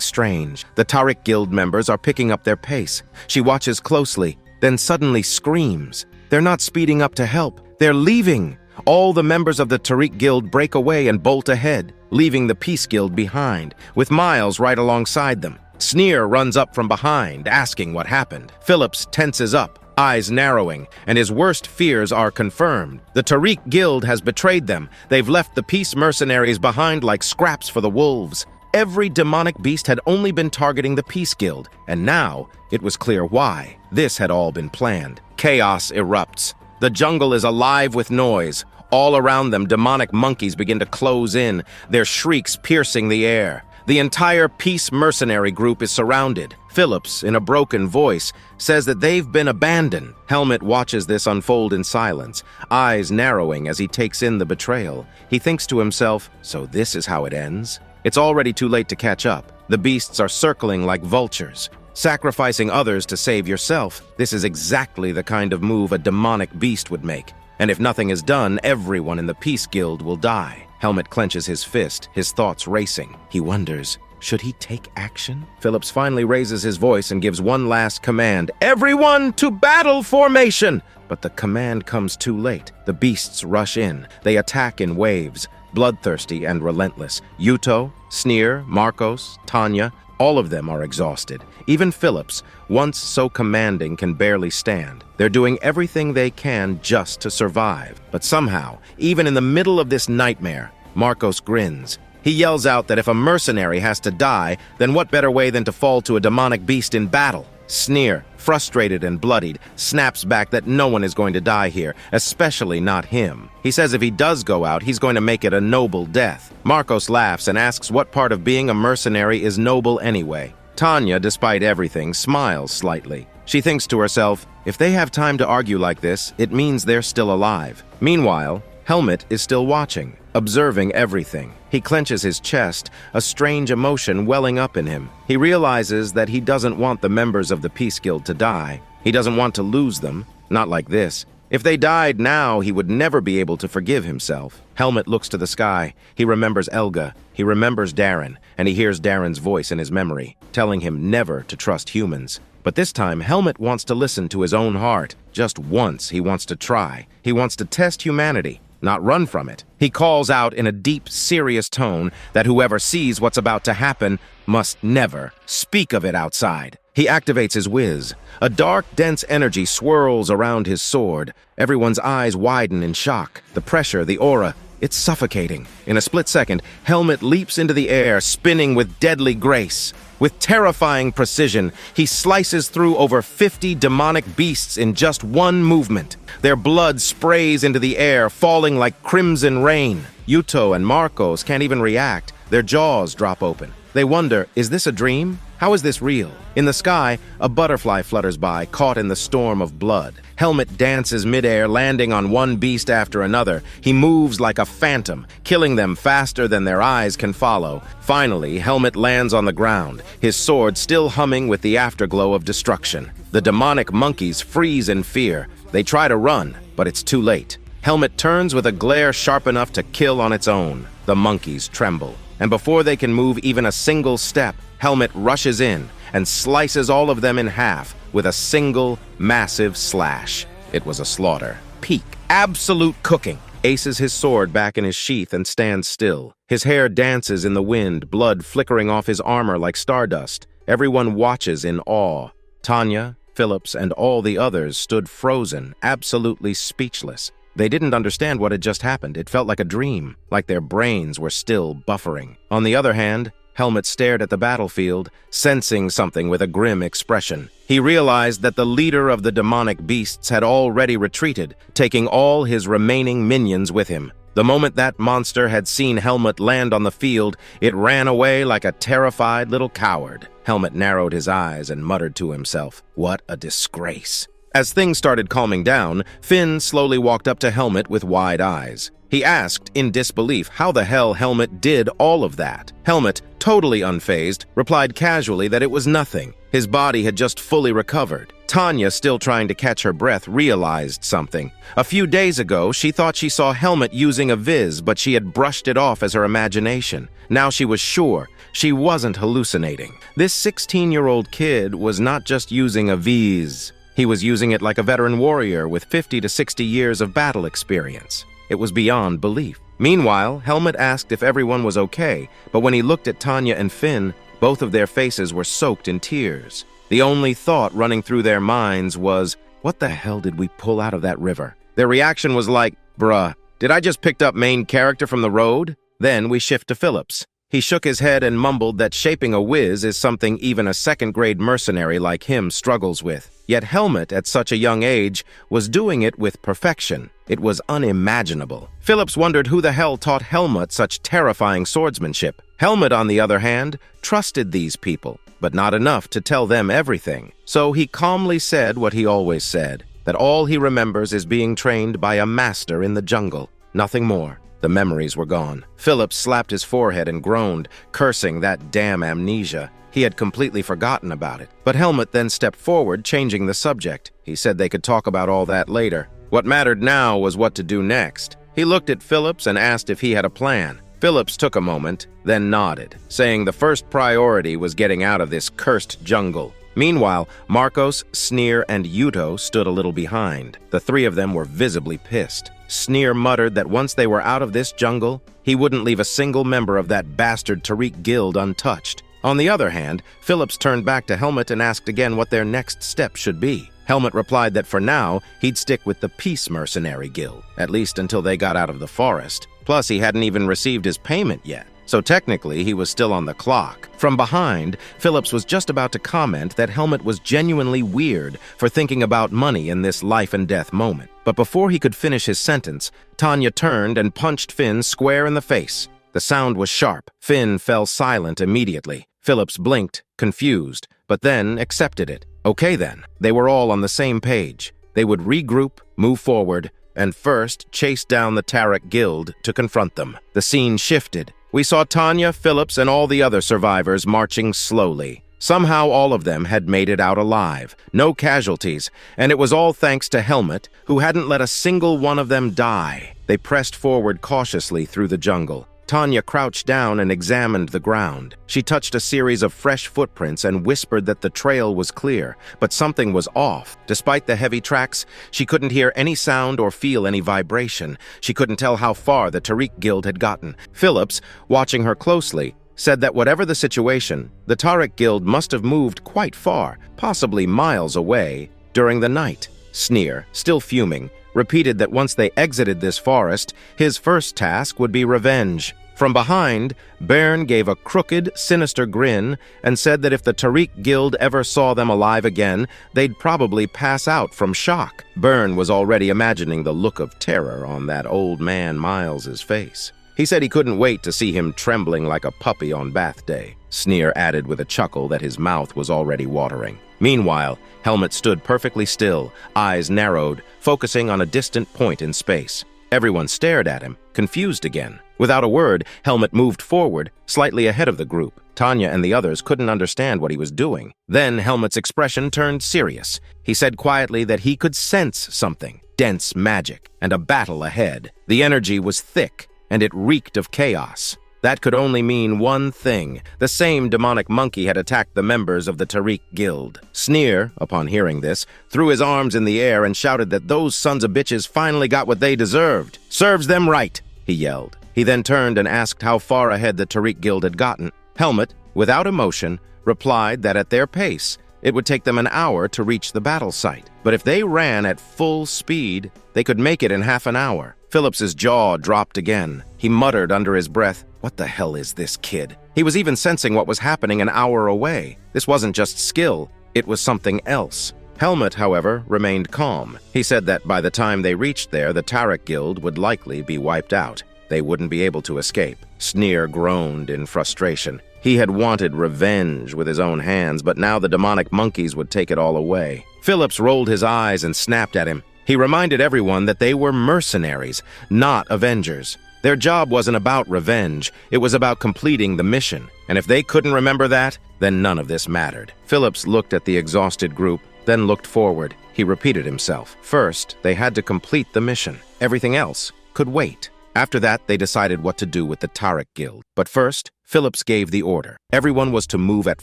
strange. The Tariq Guild members are picking up their pace. She watches closely, then suddenly screams. They're not speeding up to help. They're leaving. All the members of the Tariq Guild break away and bolt ahead, leaving the Peace Guild behind, with Miles right alongside them. Sneer runs up from behind, asking what happened. Phillips tenses up, eyes narrowing, and his worst fears are confirmed. The Tariq Guild has betrayed them. They've left the Peace Mercenaries behind like scraps for the wolves. Every demonic beast had only been targeting the Peace Guild, and now it was clear why. This had all been planned. Chaos erupts. The jungle is alive with noise. All around them, demonic monkeys begin to close in, their shrieks piercing the air. The entire Peace Mercenary group is surrounded. Phillips, in a broken voice, says that they've been abandoned. Helmet watches this unfold in silence, eyes narrowing as he takes in the betrayal. He thinks to himself, so this is how it ends? It's already too late to catch up. The beasts are circling like vultures. Sacrificing others to save yourself, this is exactly the kind of move a demonic beast would make. And if nothing is done, everyone in the Peace Guild will die. Helmet clenches his fist, his thoughts racing. He wonders, should he take action? Phillips finally raises his voice and gives one last command. Everyone to battle formation! But the command comes too late. The beasts rush in. They attack in waves, bloodthirsty and relentless. Yuto, Sneer, Marcos, Tanya, all of them are exhausted. Even Phillips, once so commanding, can barely stand. They're doing everything they can just to survive. But somehow, even in the middle of this nightmare, Marcos grins. He yells out that if a mercenary has to die, then what better way than to fall to a demonic beast in battle? Sneer, frustrated and bloodied, snaps back that no one is going to die here, especially not him. He says if he does go out, he's going to make it a noble death. Marcos laughs and asks what part of being a mercenary is noble anyway. Tanya, despite everything, smiles slightly. She thinks to herself, if they have time to argue like this, it means they're still alive. Meanwhile, Helmet is still watching, observing everything. He clenches his chest, a strange emotion welling up in him. He realizes that he doesn't want the members of the Peace Guild to die. He doesn't want to lose them, not like this. If they died now, he would never be able to forgive himself. Helmet looks to the sky. He remembers Elga. He remembers Darren, and he hears Darren's voice in his memory, telling him never to trust humans. But this time, Helmet wants to listen to his own heart. Just once, he wants to try. He wants to test humanity, not run from it. He calls out in a deep, serious tone that whoever sees what's about to happen must never speak of it outside. He activates his whiz. A dark, dense energy swirls around his sword. Everyone's eyes widen in shock. The pressure, the aura, it's suffocating. In a split second, Helmet leaps into the air, spinning with deadly grace. With terrifying precision, he slices through over 50 demonic beasts in just one movement. Their blood sprays into the air, falling like crimson rain. Yuto and Marcos can't even react. Their jaws drop open. They wonder, is this a dream? How is this real? In the sky, a butterfly flutters by, caught in the storm of blood. Helmet dances midair, landing on one beast after another. He moves like a phantom, killing them faster than their eyes can follow. Finally, Helmet lands on the ground, his sword still humming with the afterglow of destruction. The demonic monkeys freeze in fear. They try to run, but it's too late. Helmet turns with a glare sharp enough to kill on its own. The monkeys tremble. And before they can move even a single step, Helmet rushes in and slices all of them in half with a single, massive slash. It was a slaughter. Peak. Absolute cooking. Aces his sword back in his sheath and stands still. His hair dances in the wind, blood flickering off his armor like stardust. Everyone watches in awe. Tanya, Phillips, and all the others stood frozen, absolutely speechless. They didn't understand what had just happened. It felt like a dream, like their brains were still buffering. On the other hand, Helmet stared at the battlefield, sensing something with a grim expression. He realized that the leader of the demonic beasts had already retreated, taking all his remaining minions with him. The moment that monster had seen Helmet land on the field, it ran away like a terrified little coward. Helmet narrowed his eyes and muttered to himself, "What a disgrace." As things started calming down, Finn slowly walked up to Helmet with wide eyes. He asked, in disbelief, how the hell Helmet did all of that. Helmet, totally unfazed, replied casually that it was nothing. His body had just fully recovered. Tanya, still trying to catch her breath, realized something. A few days ago, she thought she saw Helmet using a viz, but she had brushed it off as her imagination. Now she was sure she wasn't hallucinating. This 16-year-old kid was not just using a viz. He was using it like a veteran warrior with 50 to 60 years of battle experience. It was beyond belief. Meanwhile, Helmet asked if everyone was okay, but when he looked at Tanya and Finn, both of their faces were soaked in tears. The only thought running through their minds was, what the hell did we pull out of that river? Their reaction was like, bruh, did I just picked up main character from the road? Then we shift to Phillips. He shook his head and mumbled that shaping a whiz is something even a second-grade mercenary like him struggles with. Yet Helmet, at such a young age, was doing it with perfection. It was unimaginable. Phillips wondered who the hell taught Helmet such terrifying swordsmanship. Helmet, on the other hand, trusted these people, but not enough to tell them everything. So he calmly said what he always said, that all he remembers is being trained by a master in the jungle. Nothing more. The memories were gone. Phillips slapped his forehead and groaned, cursing that damn amnesia. He had completely forgotten about it. But Helmet then stepped forward, changing the subject. He said they could talk about all that later. What mattered now was what to do next. He looked at Phillips and asked if he had a plan. Phillips took a moment, then nodded, saying the first priority was getting out of this cursed jungle. Meanwhile, Marcos, Sneer, and Yuto stood a little behind. The three of them were visibly pissed. Sneer muttered that once they were out of this jungle, he wouldn't leave a single member of that bastard Tariq guild untouched. On the other hand, Phillips turned back to Helmet and asked again what their next step should be. Helmet replied that for now, he'd stick with the Peace Mercenary Guild, at least until they got out of the forest. Plus, he hadn't even received his payment yet. So technically, he was still on the clock. From behind, Phillips was just about to comment that Helmet was genuinely weird for thinking about money in this life-and-death moment. But before he could finish his sentence, Tanya turned and punched Finn square in the face. The sound was sharp. Finn fell silent immediately. Phillips blinked, confused, but then accepted it. Okay then, they were all on the same page. They would regroup, move forward, and first chase down the Tariq Guild to confront them. The scene shifted. We saw Tanya, Phillips, and all the other survivors marching slowly. Somehow all of them had made it out alive. No casualties, and it was all thanks to Helmet, who hadn't let a single one of them die. They pressed forward cautiously through the jungle. Tanya crouched down and examined the ground. She touched a series of fresh footprints and whispered that the trail was clear, but something was off. Despite the heavy tracks, she couldn't hear any sound or feel any vibration. She couldn't tell how far the Tariq Guild had gotten. Phillips, watching her closely, said that whatever the situation, the Tariq Guild must have moved quite far, possibly miles away, during the night. Sneer, still fuming, repeated that once they exited this forest, his first task would be revenge. From behind, Byrne gave a crooked, sinister grin and said that if the Tariq Guild ever saw them alive again, they'd probably pass out from shock. Byrne was already imagining the look of terror on that old man Miles's face. He said he couldn't wait to see him trembling like a puppy on bath day. Sneer added with a chuckle that his mouth was already watering. Meanwhile, Helmet stood perfectly still, eyes narrowed, focusing on a distant point in space. Everyone stared at him, confused again. Without a word, Helmet moved forward, slightly ahead of the group. Tanya and the others couldn't understand what he was doing. Then Helmet's expression turned serious. He said quietly that he could sense something, dense magic, and a battle ahead. The energy was thick, and it reeked of chaos. That could only mean one thing. The same demonic monkey had attacked the members of the Tariq Guild. Sneer, upon hearing this, threw his arms in the air and shouted that those sons of bitches finally got what they deserved. "Serves them right," he yelled. He then turned and asked how far ahead the Tariq Guild had gotten. Helmet, without emotion, replied that at their pace, it would take them an hour to reach the battle site. But if they ran at full speed, they could make it in half an hour. Phillips's jaw dropped again. He muttered under his breath, "What the hell is this kid?" He was even sensing what was happening an hour away. This wasn't just skill, it was something else. Helmet, however, remained calm. He said that by the time they reached there, the Tariq Guild would likely be wiped out. They wouldn't be able to escape. Sneer groaned in frustration. He had wanted revenge with his own hands, but now the demonic monkeys would take it all away. Phillips rolled his eyes and snapped at him. He reminded everyone that they were mercenaries, not avengers. Their job wasn't about revenge, it was about completing the mission. And if they couldn't remember that, then none of this mattered. Phillips looked at the exhausted group, then looked forward. He repeated himself. First, they had to complete the mission. Everything else could wait. After that, they decided what to do with the Tariq Guild. But first, Phillips gave the order. Everyone was to move at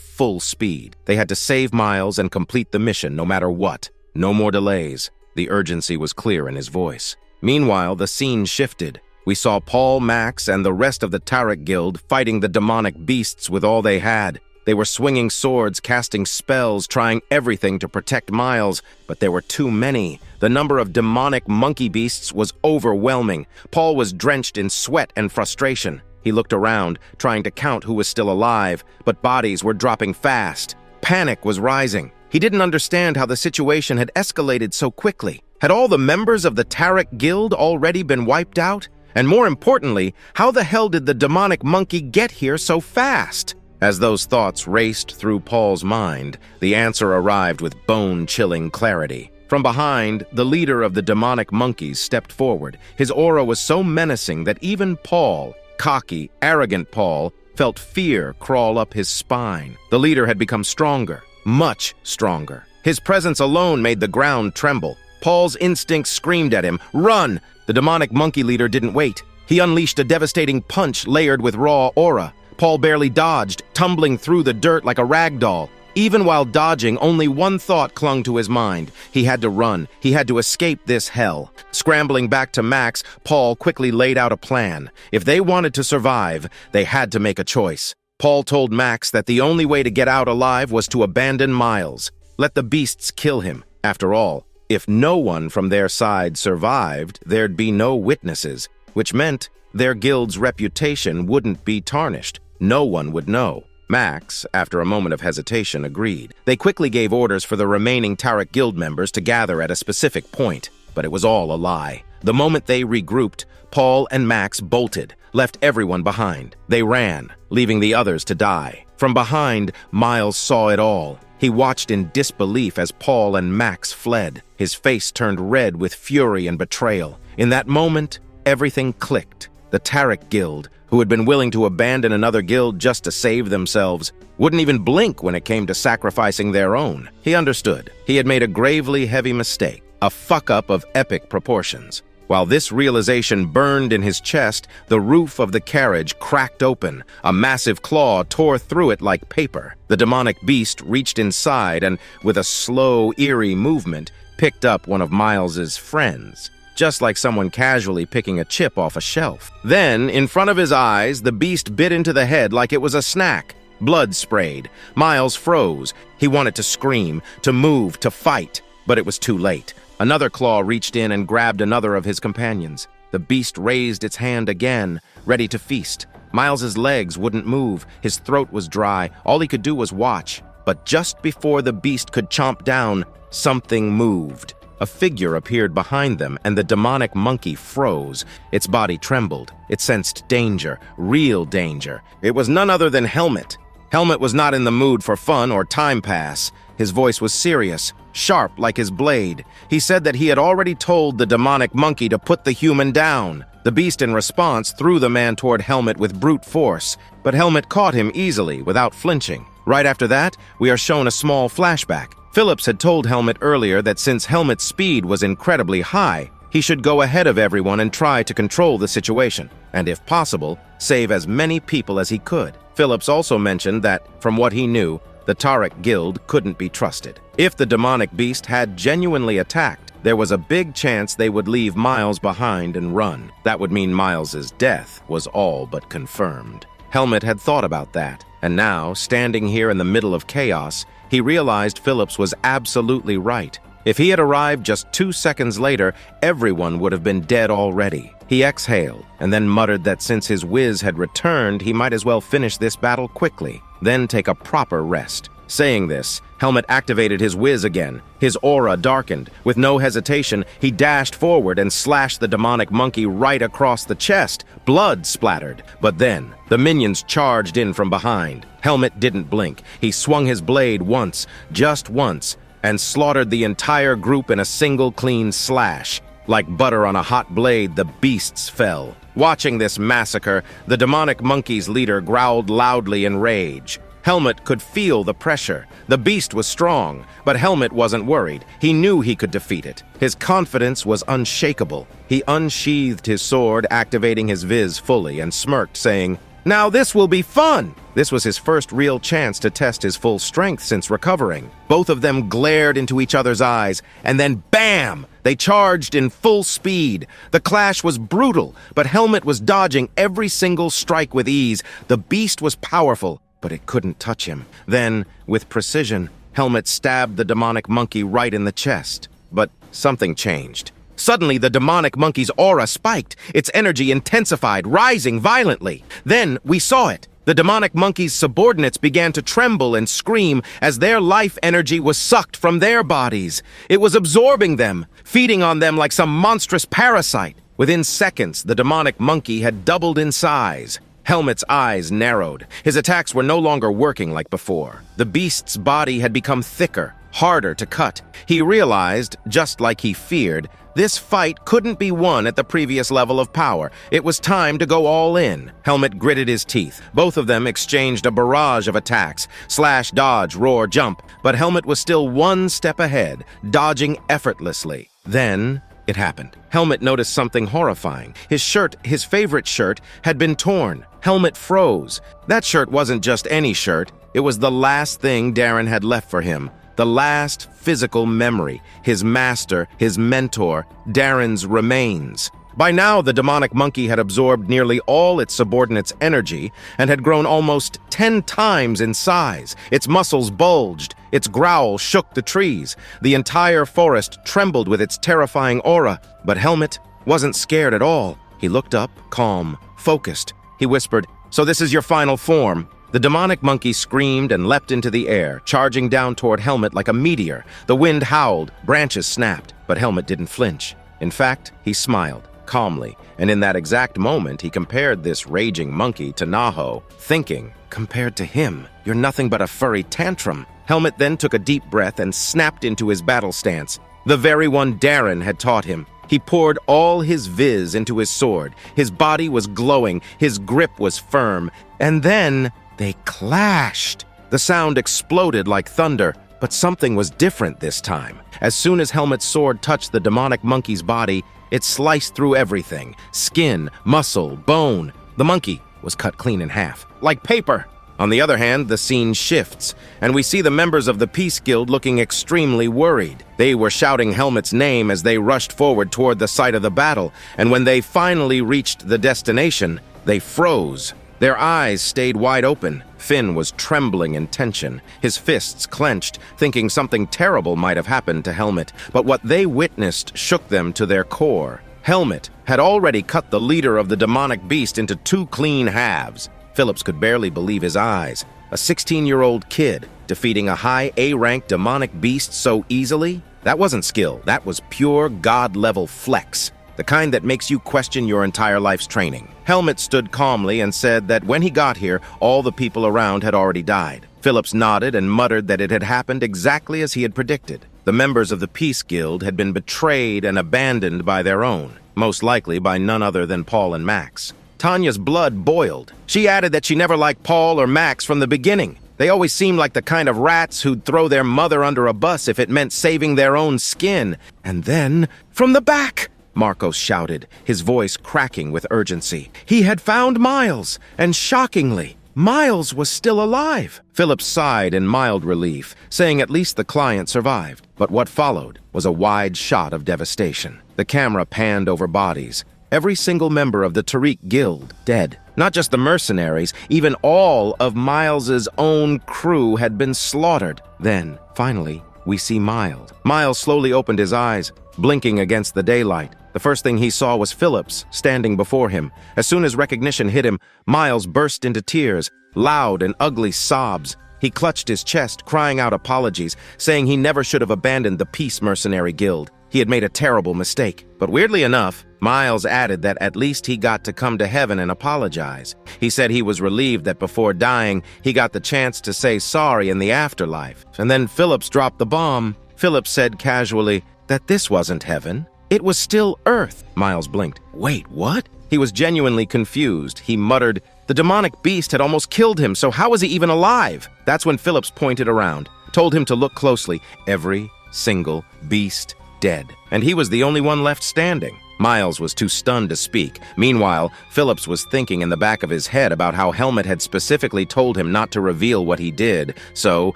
full speed. They had to save Miles and complete the mission no matter what. No more delays. The urgency was clear in his voice. Meanwhile, the scene shifted. We saw Paul, Max, and the rest of the Tariq Guild fighting the demonic beasts with all they had. They were swinging swords, casting spells, trying everything to protect Miles, but there were too many. The number of demonic monkey beasts was overwhelming. Paul was drenched in sweat and frustration. He looked around, trying to count who was still alive, but bodies were dropping fast. Panic was rising. He didn't understand how the situation had escalated so quickly. Had all the members of the Tariq Guild already been wiped out? And more importantly, how the hell did the demonic monkey get here so fast? As those thoughts raced through Paul's mind, the answer arrived with bone-chilling clarity. From behind, the leader of the demonic monkeys stepped forward. His aura was so menacing that even Paul, cocky, arrogant Paul, felt fear crawl up his spine. The leader had become stronger, much stronger. His presence alone made the ground tremble. Paul's instincts screamed at him, "Run!" The demonic monkey leader didn't wait. He unleashed a devastating punch layered with raw aura. Paul barely dodged, tumbling through the dirt like a rag doll. Even while dodging, only one thought clung to his mind. He had to run. He had to escape this hell. Scrambling back to Max, Paul quickly laid out a plan. If they wanted to survive, they had to make a choice. Paul told Max that the only way to get out alive was to abandon Miles. Let the beasts kill him. After all, if no one from their side survived, there'd be no witnesses, which meant their guild's reputation wouldn't be tarnished. No one would know. Max, after a moment of hesitation, agreed. They quickly gave orders for the remaining Tariq Guild members to gather at a specific point, but it was all a lie. The moment they regrouped, Paul and Max bolted, left everyone behind. They ran, leaving the others to die. From behind, Miles saw it all. He watched in disbelief as Paul and Max fled. His face turned red with fury and betrayal. In that moment, everything clicked. The Tariq Guild, who had been willing to abandon another guild just to save themselves, wouldn't even blink when it came to sacrificing their own. He understood. He had made a gravely heavy mistake, a fuck-up of epic proportions. While this realization burned in his chest, the roof of the carriage cracked open. A massive claw tore through it like paper. The demonic beast reached inside and, with a slow, eerie movement, picked up one of Miles's friends, just like someone casually picking a chip off a shelf. Then, in front of his eyes, the beast bit into the head like it was a snack. Blood sprayed. Miles froze. He wanted to scream, to move, to fight, but it was too late. Another claw reached in and grabbed another of his companions. The beast raised its hand again, ready to feast. Miles's legs wouldn't move. His throat was dry. All he could do was watch. But just before the beast could chomp down, something moved. a figure appeared behind them, and the demonic monkey froze. Its body trembled. It sensed danger, real danger. It was none other than Helmet. Helmet was not in the mood for fun or time pass. His voice was serious, sharp like his blade. He said that he had already told the demonic monkey to put the human down. The beast in response threw the man toward Helmet with brute force, but Helmet caught him easily, without flinching. Right after that, we are shown a small flashback. Phillips had told Helmet earlier that since Helmet's speed was incredibly high, he should go ahead of everyone and try to control the situation, and if possible, save as many people as he could. Phillips also mentioned that, from what he knew, the Tariq Guild couldn't be trusted. If the demonic beast had genuinely attacked, there was a big chance they would leave Miles behind and run. That would mean Miles's death was all but confirmed. Helmet had thought about that, and now, standing here in the middle of chaos, he realized Phillips was absolutely right. If he had arrived just 2 seconds later, everyone would have been dead already. He exhaled, and then muttered that since his whiz had returned, he might as well finish this battle quickly, then take a proper rest. Saying this, Helmet activated his whiz again. His aura darkened. With no hesitation, he dashed forward and slashed the demonic monkey right across the chest. Blood splattered. But then, the minions charged in from behind. Helmet didn't blink. He swung his blade once, just once, and slaughtered the entire group in a single clean slash. Like butter on a hot blade, the beasts fell. Watching this massacre, the demonic monkey's leader growled loudly in rage. Helmet could feel the pressure. The beast was strong, but Helmet wasn't worried. He knew he could defeat it. His confidence was unshakable. He unsheathed his sword, activating his viz fully, and smirked, saying, "Now this will be fun!" This was his first real chance to test his full strength since recovering. Both of them glared into each other's eyes, and then bam! They charged in full speed. The clash was brutal, but Helmet was dodging every single strike with ease. The beast was powerful, but it couldn't touch him. Then, with precision, Helmet stabbed the demonic monkey right in the chest. But something changed. Suddenly, the demonic monkey's aura spiked. Its energy intensified, rising violently. Then, we saw it. The demonic monkey's subordinates began to tremble and scream as their life energy was sucked from their bodies. It was absorbing them, feeding on them like some monstrous parasite. Within seconds, the demonic monkey had doubled in size. Helmet's eyes narrowed. His attacks were no longer working like before. The beast's body had become thicker, harder to cut. He realized, just like he feared, this fight couldn't be won at the previous level of power. It was time to go all in. Helmet gritted his teeth. Both of them exchanged a barrage of attacks. Slash, dodge, roar, jump. But Helmet was still one step ahead, dodging effortlessly. Then it happened. Helmet noticed something horrifying. His shirt, his favorite shirt, had been torn. Helmet froze. That shirt wasn't just any shirt. It was the last thing Darren had left for him. The last physical memory, his master, his mentor, Darren's remains. By now, the demonic monkey had absorbed nearly all its subordinates' energy and had grown almost 10 times in size. Its muscles bulged. Its growl shook the trees. The entire forest trembled with its terrifying aura. But Helmet wasn't scared at all. He looked up, calm, focused. He whispered, "So this is your final form?" The demonic monkey screamed and leapt into the air, charging down toward Helmet like a meteor. The wind howled, branches snapped, but Helmet didn't flinch. In fact, he smiled, calmly, and in that exact moment he compared this raging monkey to Naho, thinking, compared to him, you're nothing but a furry tantrum. Helmet then took a deep breath and snapped into his battle stance, the very one Darren had taught him. He poured all his viz into his sword. His body was glowing, his grip was firm, and then they clashed. The sound exploded like thunder, but something was different this time. As soon as Helmet's sword touched the demonic monkey's body, it sliced through everything, skin, muscle, bone. The monkey was cut clean in half, like paper. On the other hand, the scene shifts, and we see the members of the Peace Guild looking extremely worried. They were shouting Helmet's name as they rushed forward toward the site of the battle, and when they finally reached the destination, they froze. Their eyes stayed wide open. Finn was trembling in tension, his fists clenched, thinking something terrible might have happened to Helmet. But what they witnessed shook them to their core. Helmet had already cut the leader of the demonic beast into 2 clean halves. Phillips could barely believe his eyes. A 16-year-old kid, defeating a high A-rank demonic beast so easily? That wasn't skill, that was pure God-level flex, the kind that makes you question your entire life's training. Helmet stood calmly and said that when he got here, all the people around had already died. Phillips nodded and muttered that it had happened exactly as he had predicted. The members of the Peace Guild had been betrayed and abandoned by their own, most likely by none other than Paul and Max. Tanya's blood boiled. She added that she never liked Paul or Max from the beginning. They always seemed like the kind of rats who'd throw their mother under a bus if it meant saving their own skin. And then, from the back, Marcos shouted, his voice cracking with urgency. He had found Miles, and shockingly, Miles was still alive. Phillips sighed in mild relief, saying at least the client survived. But what followed was a wide shot of devastation. The camera panned over bodies. Every single member of the Tariq Guild dead. Not just the mercenaries, even all of Miles's own crew had been slaughtered. Then, finally, we see Miles. Miles slowly opened his eyes, blinking against the daylight. The first thing he saw was Phillips standing before him. As soon as recognition hit him, Miles burst into tears, loud and ugly sobs. He clutched his chest, crying out apologies, saying he never should have abandoned the Peace Mercenary Guild. He had made a terrible mistake. But weirdly enough, Miles added that at least he got to come to heaven and apologize. He said he was relieved that before dying, he got the chance to say sorry in the afterlife. And then Phillips dropped the bomb. Phillips said casually that this wasn't heaven. It was still Earth. Miles blinked. Wait, what? He was genuinely confused. He muttered, the demonic beast had almost killed him, so how was he even alive? That's when Phillips pointed around, told him to look closely. Every single beast dead. And he was the only one left standing. Miles was too stunned to speak. Meanwhile, Phillips was thinking in the back of his head about how Helmet had specifically told him not to reveal what he did, so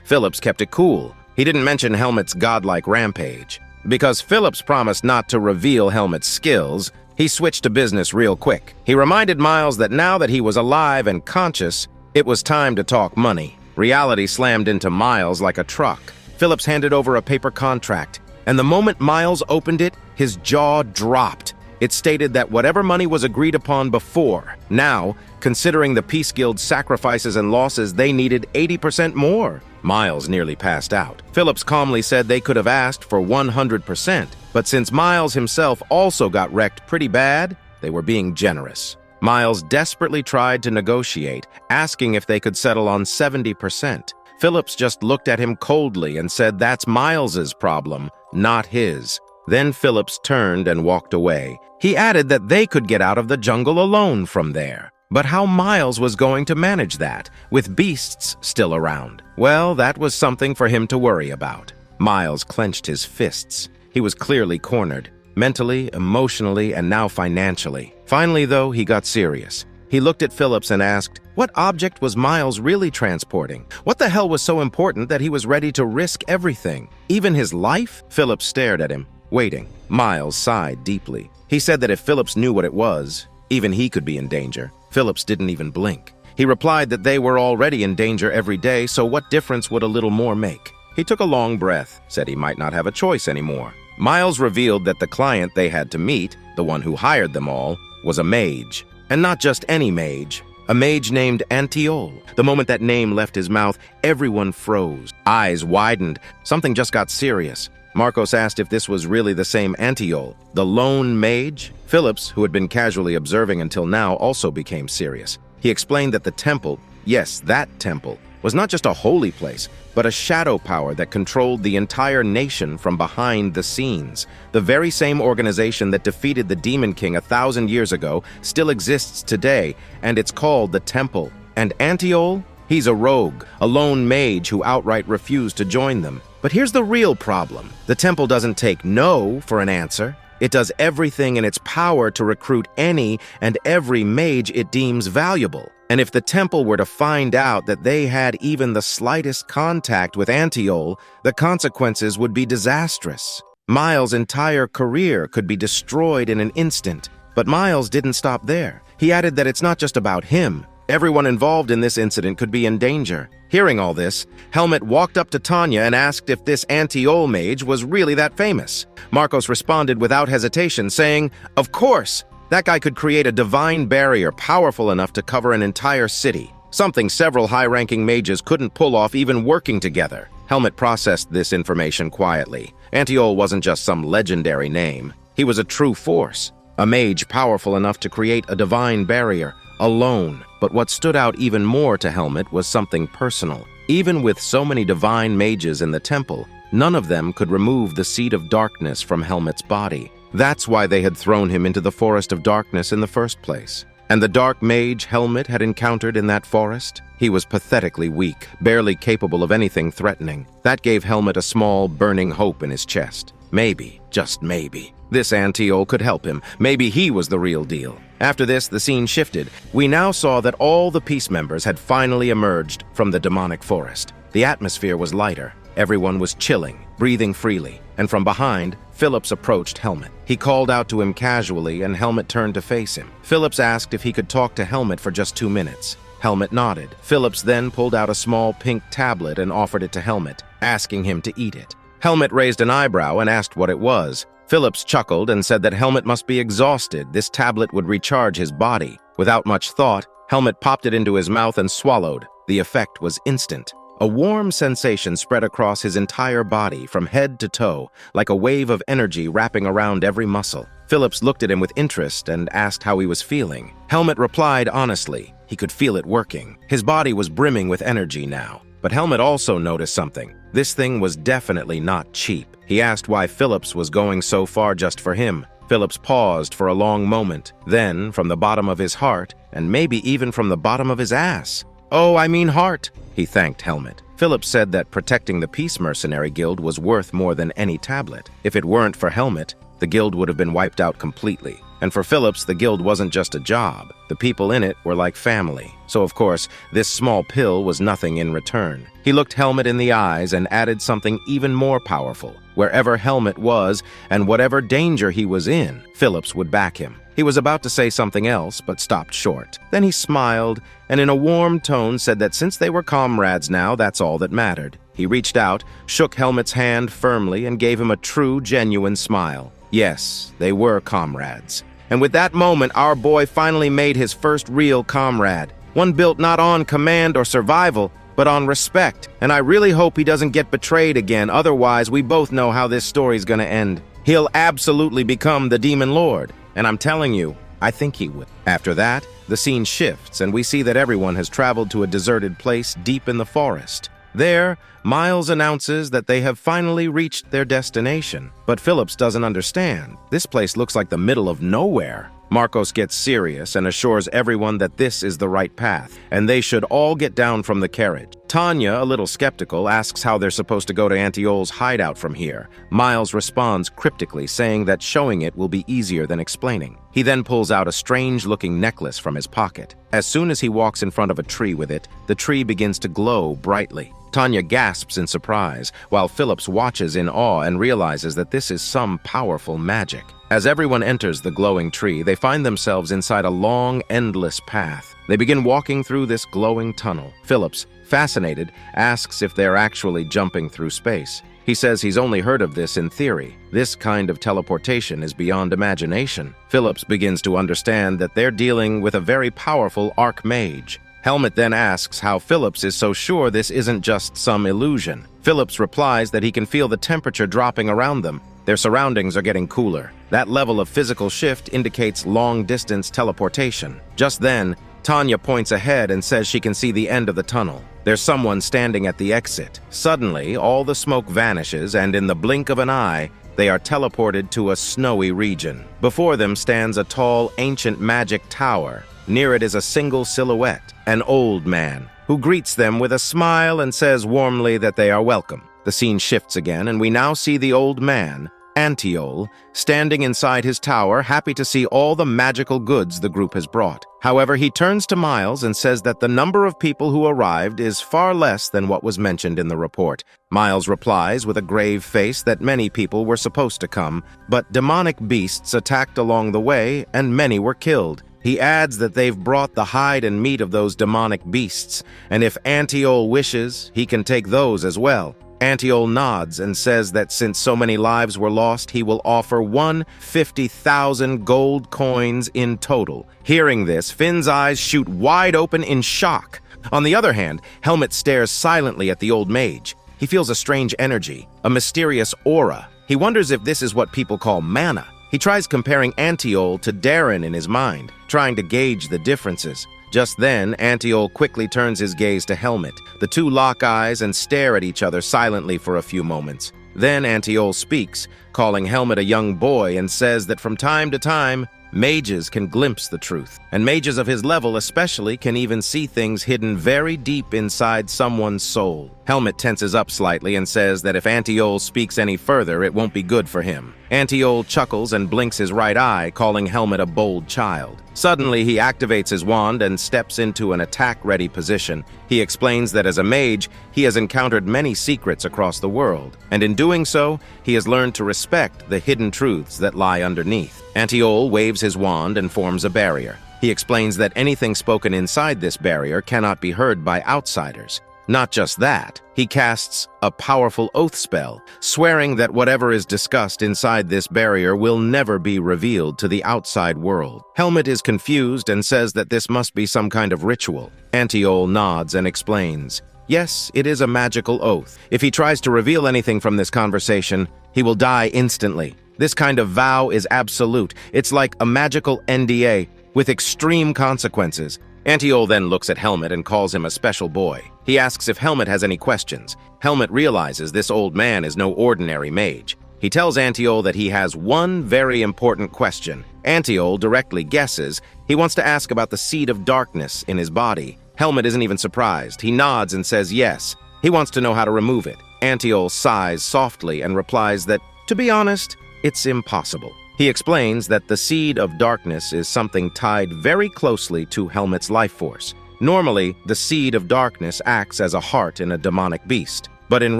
Phillips kept it cool. He didn't mention Helmet's godlike rampage. Because Phillips promised not to reveal Helmet's skills, he switched to business real quick. He reminded Miles that now that he was alive and conscious, it was time to talk money. Reality slammed into Miles like a truck. Phillips handed over a paper contract, and the moment Miles opened it, his jaw dropped. It stated that whatever money was agreed upon before, now, considering the Peace Guild's sacrifices and losses, they needed 80% more. Miles nearly passed out. Phillips calmly said they could have asked for 100%, but since Miles himself also got wrecked pretty bad, they were being generous. Miles desperately tried to negotiate, asking if they could settle on 70%. Phillips just looked at him coldly and said that's Miles's problem, not his. Then Phillips turned and walked away. He added that they could get out of the jungle alone from there. But how Miles was going to manage that, with beasts still around? Well, that was something for him to worry about. Miles clenched his fists. He was clearly cornered, mentally, emotionally, and now financially. Finally, though, he got serious. He looked at Phillips and asked, what object was Miles really transporting? What the hell was so important that he was ready to risk everything? Even his life? Phillips stared at him, waiting. Miles sighed deeply. He said that if Phillips knew what it was, even he could be in danger. Phillips didn't even blink. He replied that they were already in danger every day, so what difference would a little more make? He took a long breath, said he might not have a choice anymore. Miles revealed that the client they had to meet, the one who hired them all, was a mage. And not just any mage. A mage named Antiol. The moment that name left his mouth, everyone froze. Eyes widened. Something just got serious. Marcos asked if this was really the same Antiol, the lone mage. Phillips, who had been casually observing until now, also became serious. He explained that the temple, yes, that temple, was not just a holy place, but a shadow power that controlled the entire nation from behind the scenes. The very same organization that defeated the Demon King 1,000 years ago still exists today, and it's called the Temple. And Antiol? He's a rogue, a lone mage who outright refused to join them. But here's the real problem. The temple doesn't take no for an answer. It does everything in its power to recruit any and every mage it deems valuable. And if the temple were to find out that they had even the slightest contact with Antiol, the consequences would be disastrous. Miles' entire career could be destroyed in an instant. But Miles didn't stop there. He added that it's not just about him. Everyone involved in this incident could be in danger. Hearing all this, Helmet walked up to Tanya and asked if this Antiol mage was really that famous. Marcos responded without hesitation, saying, "Of course! That guy could create a divine barrier powerful enough to cover an entire city." something several high-ranking mages couldn't pull off even working together. Helmet processed this information quietly. Antiol wasn't just some legendary name. He was a true force, a mage powerful enough to create a divine barrier, alone. But what stood out even more to Helmet was something personal. Even with so many divine mages in the temple, none of them could remove the seed of darkness from Helmet's body. That's why they had thrown him into the forest of darkness in the first place. And the dark mage Helmet had encountered in that forest? He was pathetically weak, barely capable of anything threatening. That gave Helmet a small, burning hope in his chest. Maybe, just maybe, this Antiol could help him. Maybe he was the real deal. After this, the scene shifted. We now saw that all the peace members had finally emerged from the demonic forest. The atmosphere was lighter. Everyone was chilling, breathing freely. And from behind, Phillips approached Helmet. He called out to him casually, and Helmet turned to face him. Phillips asked if he could talk to Helmet for just 2 minutes. Helmet nodded. Phillips then pulled out a small pink tablet and offered it to Helmet, asking him to eat it. Helmet raised an eyebrow and asked what it was. Phillips chuckled and said that Helmet must be exhausted. This tablet would recharge his body. Without much thought, Helmet popped it into his mouth and swallowed. The effect was instant. A warm sensation spread across his entire body from head to toe, like a wave of energy wrapping around every muscle. Phillips looked at him with interest and asked how he was feeling. Helmet replied honestly. He could feel it working. His body was brimming with energy now. But Helmet also noticed something. This thing was definitely not cheap. He asked why Phillips was going so far just for him. Phillips paused for a long moment. Then, from the bottom of his heart, and maybe even from the bottom of his ass, "Oh, I mean heart," he thanked Helmet. Phillips said that protecting the Peace Mercenary Guild was worth more than any tablet. If it weren't for Helmet, the guild would have been wiped out completely. And for Phillips, the guild wasn't just a job. The people in it were like family. So, of course, this small pill was nothing in return. He looked Helmet in the eyes and added something even more powerful. Wherever Helmet was, and whatever danger he was in, Phillips would back him. He was about to say something else, but stopped short. Then he smiled, and in a warm tone said that since they were comrades now, that's all that mattered. He reached out, shook Helmet's hand firmly, and gave him a true, genuine smile. Yes, they were comrades. And with that moment, our boy finally made his first real comrade. One built not on command or survival, but on respect. And I really hope he doesn't get betrayed again, otherwise we both know how this story's gonna end. He'll absolutely become the Demon Lord. And I'm telling you, I think he will. After that, the scene shifts, and we see that everyone has traveled to a deserted place deep in the forest. There, Miles announces that they have finally reached their destination. But Phillips doesn't understand. This place looks like the middle of nowhere. Marcos gets serious and assures everyone that this is the right path, and they should all get down from the carriage. Tanya, a little skeptical, asks how they're supposed to go to Antiol's hideout from here. Miles responds cryptically, saying that showing it will be easier than explaining. He then pulls out a strange-looking necklace from his pocket. As soon as he walks in front of a tree with it, the tree begins to glow brightly. Tanya gasps in surprise, while Phillips watches in awe and realizes that this is some powerful magic. As everyone enters the glowing tree, they find themselves inside a long, endless path. They begin walking through this glowing tunnel. Phillips, fascinated, asks if they're actually jumping through space. He says he's only heard of this in theory. This kind of teleportation is beyond imagination. Phillips begins to understand that they're dealing with a very powerful archmage. Helmet then asks how Phillips is so sure this isn't just some illusion. Phillips replies that he can feel the temperature dropping around them. Their surroundings are getting cooler. That level of physical shift indicates long-distance teleportation. Just then, Tanya points ahead and says she can see the end of the tunnel. There's someone standing at the exit. Suddenly, all the smoke vanishes, and in the blink of an eye, they are teleported to a snowy region. Before them stands a tall, ancient magic tower. Near it is a single silhouette, an old man, who greets them with a smile and says warmly that they are welcome. The scene shifts again, and we now see the old man, Antiol, standing inside his tower, happy to see all the magical goods the group has brought. However, he turns to Miles and says that the number of people who arrived is far less than what was mentioned in the report. Miles replies with a grave face that many people were supposed to come, but demonic beasts attacked along the way, and many were killed. He adds that they've brought the hide and meat of those demonic beasts, and if Antiol wishes, he can take those as well. Antiol nods and says that since so many lives were lost, he will offer 150,000 gold coins in total. Hearing this, Finn's eyes shoot wide open in shock. On the other hand, Helmet stares silently at the old mage. He feels a strange energy, a mysterious aura. He wonders if this is what people call mana. He tries comparing Antiol to Darren in his mind, trying to gauge the differences. Just then, Antiol quickly turns his gaze to Helmet. The two lock eyes and stare at each other silently for a few moments. Then Antiol speaks, calling Helmet a young boy, and says that from time to time, mages can glimpse the truth. And mages of his level especially can even see things hidden very deep inside someone's soul. Helmet tenses up slightly and says that if Antiol speaks any further, it won't be good for him. Antiol chuckles and blinks his right eye, calling Helmet a bold child. Suddenly, he activates his wand and steps into an attack-ready position. He explains that as a mage, he has encountered many secrets across the world, and in doing so, he has learned to respect the hidden truths that lie underneath. Antiol waves his wand and forms a barrier. He explains that anything spoken inside this barrier cannot be heard by outsiders. Not just that, he casts a powerful oath spell, swearing that whatever is discussed inside this barrier will never be revealed to the outside world. Helmet is confused and says that this must be some kind of ritual. Antiol nods and explains, yes, it is a magical oath. If he tries to reveal anything from this conversation, he will die instantly. This kind of vow is absolute. It's like a magical NDA with extreme consequences. Antiol then looks at Helmet and calls him a special boy. He asks if Helmet has any questions. Helmet realizes this old man is no ordinary mage. He tells Antiol that he has one very important question. Antiol directly guesses. He wants to ask about the seed of darkness in his body. Helmet isn't even surprised. He nods and says yes. He wants to know how to remove it. Antiol sighs softly and replies that, to be honest, it's impossible. He explains that the seed of darkness is something tied very closely to Helmet's life force. Normally, the seed of darkness acts as a heart in a demonic beast, but in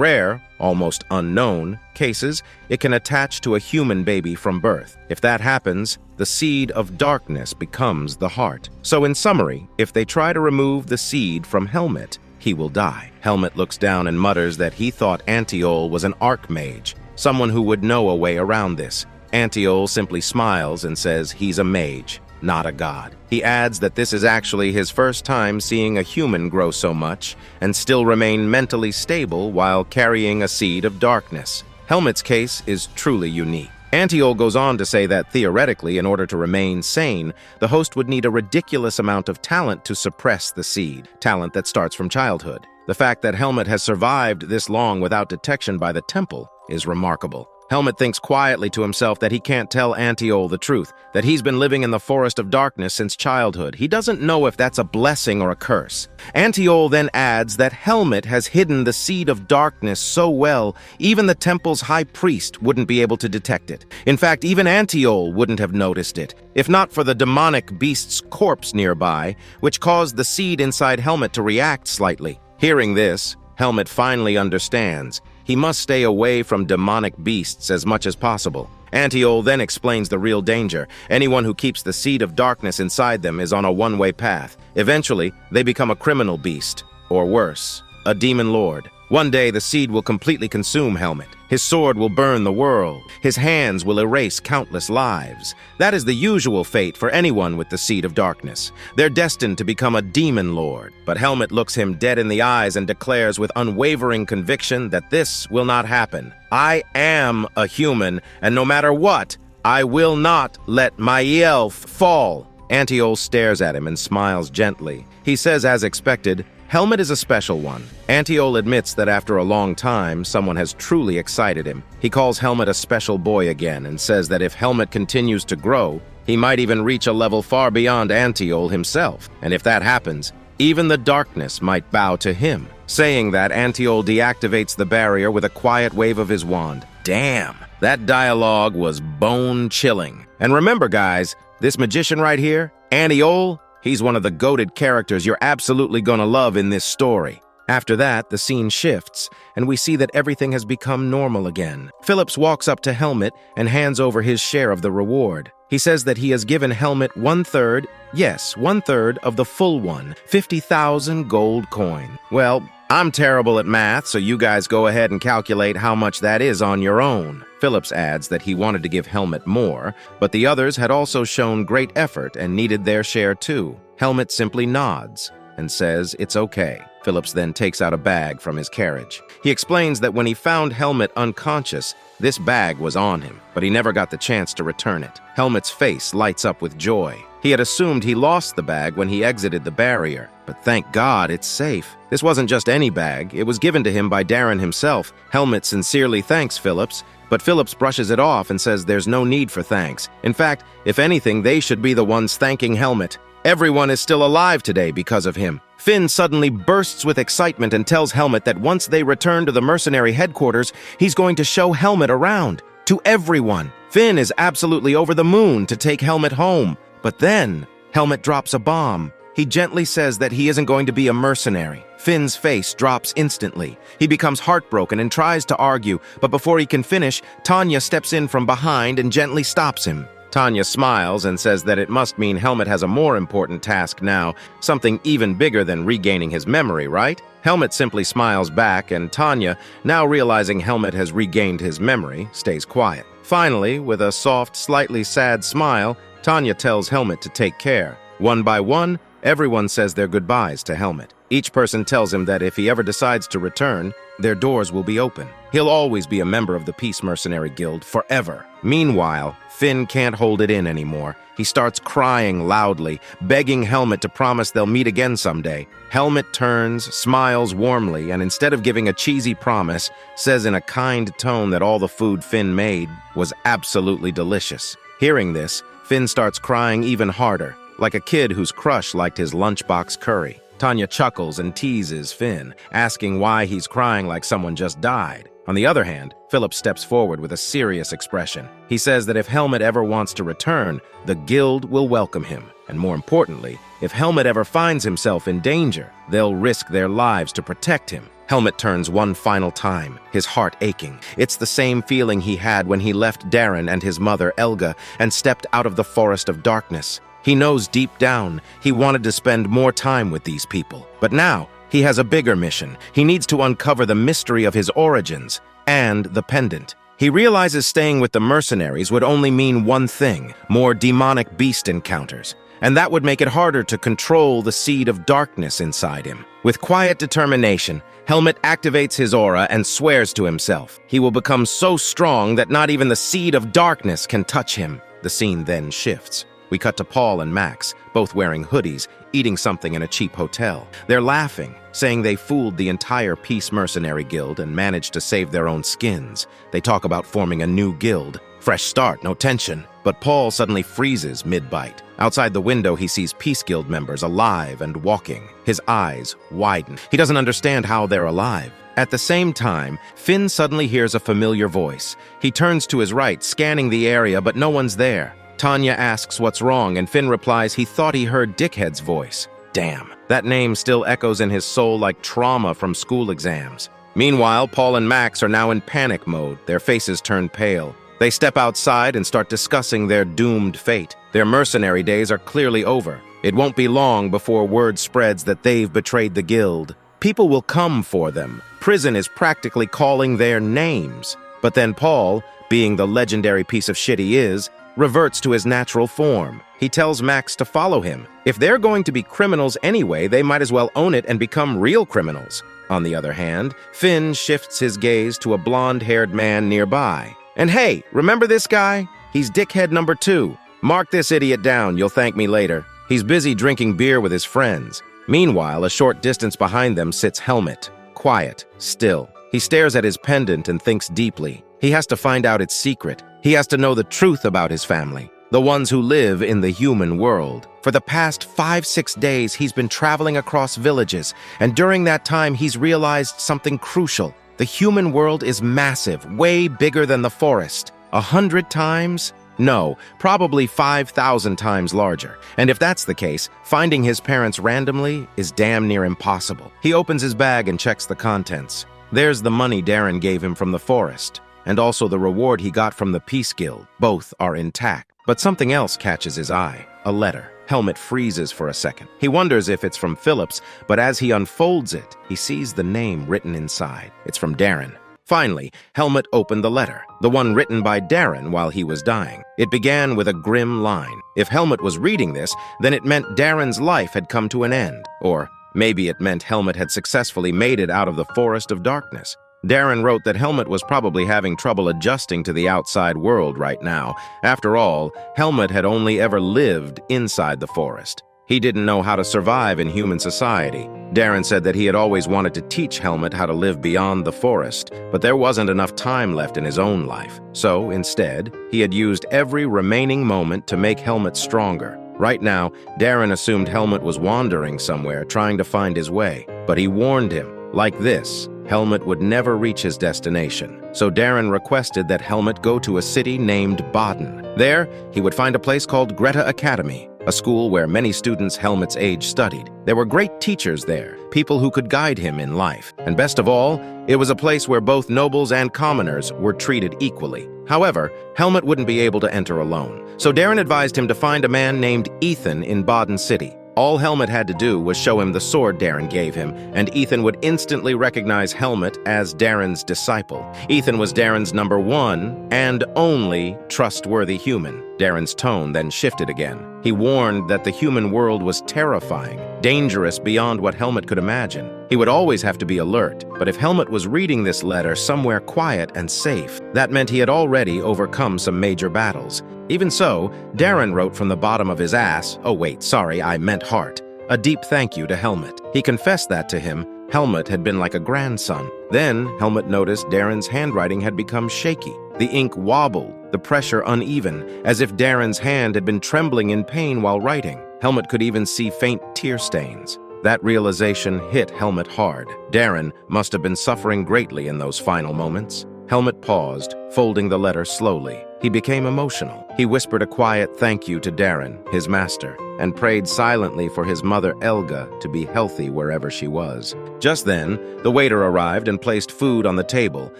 rare, almost unknown, cases, it can attach to a human baby from birth. If that happens, the seed of darkness becomes the heart. So in summary, if they try to remove the seed from Helmet, he will die. Helmet looks down and mutters that he thought Antiol was an archmage, someone who would know a way around this. Antiol simply smiles and says he's a mage, not a god. He adds that this is actually his first time seeing a human grow so much and still remain mentally stable while carrying a seed of darkness. Helmet's case is truly unique. Antiol goes on to say that theoretically, in order to remain sane, the host would need a ridiculous amount of talent to suppress the seed, talent that starts from childhood. The fact that Helmet has survived this long without detection by the temple is remarkable. Helmet thinks quietly to himself that he can't tell Antiol the truth, that he's been living in the forest of darkness since childhood. He doesn't know if that's a blessing or a curse. Antiol then adds that Helmet has hidden the seed of darkness so well, even the temple's high priest wouldn't be able to detect it. In fact, even Antiol wouldn't have noticed it, if not for the demonic beast's corpse nearby, which caused the seed inside Helmet to react slightly. Hearing this, Helmet finally understands. He must stay away from demonic beasts as much as possible. Antiol then explains the real danger. Anyone who keeps the seed of darkness inside them is on a one-way path. Eventually, they become a criminal beast, or worse, a demon lord. One day, the seed will completely consume Helmet. His sword will burn the world. His hands will erase countless lives. That is the usual fate for anyone with the seed of darkness. They're destined to become a demon lord. But Helmet looks him dead in the eyes and declares with unwavering conviction that this will not happen. I am a human, and no matter what, I will not let my elf fall. Antiol stares at him and smiles gently. He says, as expected, Helmet is a special one. Antiol admits that after a long time, someone has truly excited him. He calls Helmet a special boy again and says that if Helmet continues to grow, he might even reach a level far beyond Antiol himself. And if that happens, even the darkness might bow to him. Saying that, Antiol deactivates the barrier with a quiet wave of his wand. Damn, that dialogue was bone-chilling. And remember, guys, this magician right here, Antiol, he's one of the goated characters you're absolutely gonna love in this story. After that, the scene shifts, and we see that everything has become normal again. Phillips walks up to Helmet and hands over his share of the reward. He says that he has given Helmet 1/3, yes, 1/3 of the full one, 50,000 gold coin. Well, I'm terrible at math, so you guys go ahead and calculate how much that is on your own. Phillips adds that he wanted to give Helmet more, but the others had also shown great effort and needed their share too. Helmet simply nods. and says it's okay. Phillips then takes out a bag from his carriage. He explains that when he found Helmet unconscious, this bag was on him, but he never got the chance to return it. Helmet's face lights up with joy. He had assumed he lost the bag when he exited the barrier, but thank God it's safe. This wasn't just any bag, it was given to him by Darren himself. Helmet sincerely thanks Phillips, but Phillips brushes it off and says there's no need for thanks. In fact, if anything, they should be the ones thanking Helmet. Everyone is still alive today because of him. Finn suddenly bursts with excitement and tells Helmet that once they return to the mercenary headquarters, he's going to show Helmet around. To everyone. Finn is absolutely over the moon to take Helmet home. But then, Helmet drops a bomb. He gently says that he isn't going to be a mercenary. Finn's face drops instantly. He becomes heartbroken and tries to argue, but before he can finish, Tanya steps in from behind and gently stops him. Tanya smiles and says that it must mean Helmet has a more important task now, something even bigger than regaining his memory, right? Helmet simply smiles back, and Tanya, now realizing Helmet has regained his memory, stays quiet. Finally, with a soft, slightly sad smile, Tanya tells Helmet to take care. One by one, everyone says their goodbyes to Helmet. Each person tells him that if he ever decides to return, their doors will be open. He'll always be a member of the Peace Mercenary Guild forever. Meanwhile, Finn can't hold it in anymore. He starts crying loudly, begging Helmet to promise they'll meet again someday. Helmet turns, smiles warmly, and instead of giving a cheesy promise, says in a kind tone that all the food Finn made was absolutely delicious. Hearing this, Finn starts crying even harder, like a kid whose crush liked his lunchbox curry. Tanya chuckles and teases Finn, asking why he's crying like someone just died. On the other hand, Philip steps forward with a serious expression. He says that if Helmet ever wants to return, the guild will welcome him. And more importantly, if Helmet ever finds himself in danger, they'll risk their lives to protect him. Helmet turns one final time, his heart aching. It's the same feeling he had when he left Darren and his mother, Elga, and stepped out of the forest of darkness. He knows deep down he wanted to spend more time with these people. But now, he has a bigger mission. He needs to uncover the mystery of his origins and the pendant. He realizes staying with the mercenaries would only mean one thing: more demonic beast encounters. And that would make it harder to control the seed of darkness inside him. With quiet determination, Helmet activates his aura and swears to himself. He will become so strong that not even the seed of darkness can touch him. The scene then shifts. We cut to Paul and Max, both wearing hoodies, eating something in a cheap hotel. They're laughing, saying they fooled the entire Peace Mercenary Guild and managed to save their own skins. They talk about forming a new guild. Fresh start, no tension. But Paul suddenly freezes mid-bite. Outside the window, he sees Peace Guild members alive and walking. His eyes widen. He doesn't understand how they're alive. At the same time, Finn suddenly hears a familiar voice. He turns to his right, scanning the area, but no one's there. Tanya asks what's wrong, and Finn replies he thought he heard Dickhead's voice. Damn, that name still echoes in his soul like trauma from school exams. Meanwhile, Paul and Max are now in panic mode. Their faces turn pale. They step outside and start discussing their doomed fate. Their mercenary days are clearly over. It won't be long before word spreads that they've betrayed the guild. People will come for them. Prison is practically calling their names. But then Paul, being the legendary piece of shit he is, reverts to his natural form. He tells Max to follow him. If they're going to be criminals anyway, they might as well own it and become real criminals. On the other hand, Finn shifts his gaze to a blonde-haired man nearby. And hey, remember this guy? He's dickhead number 2. Mark this idiot down, you'll thank me later. He's busy drinking beer with his friends. Meanwhile, a short distance behind them sits Helmet. Quiet, still. He stares at his pendant and thinks deeply. He has to find out its secret. He has to know the truth about his family, the ones who live in the human world. For the past 5-6 days, he's been traveling across villages, and during that time, he's realized something crucial. The human world is massive, way bigger than the forest. 100 times? No, probably 5,000 times larger. And if that's the case, finding his parents randomly is damn near impossible. He opens his bag and checks the contents. There's the money Darren gave him from the forest, and also the reward he got from the Peace Guild. Both are intact. But something else catches his eye. A letter. Helmet freezes for a second. He wonders if it's from Phillips, but as he unfolds it, he sees the name written inside. It's from Darren. Finally, Helmet opened the letter, the one written by Darren while he was dying. It began with a grim line. If Helmet was reading this, then it meant Darren's life had come to an end. Or Maybe it meant Helmet had successfully made it out of the forest of darkness. Darren wrote that Helmet was probably having trouble adjusting to the outside world right now. After all, Helmet had only ever lived inside the forest. He didn't know how to survive in human society. Darren said that he had always wanted to teach Helmet how to live beyond the forest, but there wasn't enough time left in his own life. So, instead, he had used every remaining moment to make Helmet stronger. Right now, Darren assumed Helmet was wandering somewhere, trying to find his way. But he warned him, like this, Helmet would never reach his destination. So Darren requested that Helmet go to a city named Baden. There, he would find a place called Greta Academy, a school where many students Helmet's age studied. There were great teachers there, people who could guide him in life. And best of all, it was a place where both nobles and commoners were treated equally. However, Helmet wouldn't be able to enter alone. So Darren advised him to find a man named Ethan in Baden City. All Helmet had to do was show him the sword Darren gave him, and Ethan would instantly recognize Helmet as Darren's disciple. Ethan was Darren's number one and only trustworthy human. Darren's tone then shifted again. He warned that the human world was terrifying, dangerous beyond what Helmet could imagine. He would always have to be alert, but if Helmet was reading this letter somewhere quiet and safe, that meant he had already overcome some major battles. Even so, Darren wrote from the bottom of his ass, oh wait, sorry, I meant heart, a deep thank you to Helmet. He confessed that to him. Helmet had been like a grandson. Then, Helmet noticed Darren's handwriting had become shaky. The ink wobbled, the pressure uneven, as if Darren's hand had been trembling in pain while writing. Helmet could even see faint tear stains. That realization hit Helmet hard. Darren must have been suffering greatly in those final moments. Helmet paused, folding the letter slowly. He became emotional. He whispered a quiet thank you to Darren, his master, and prayed silently for his mother Elga to be healthy wherever she was. Just then, the waiter arrived and placed food on the table,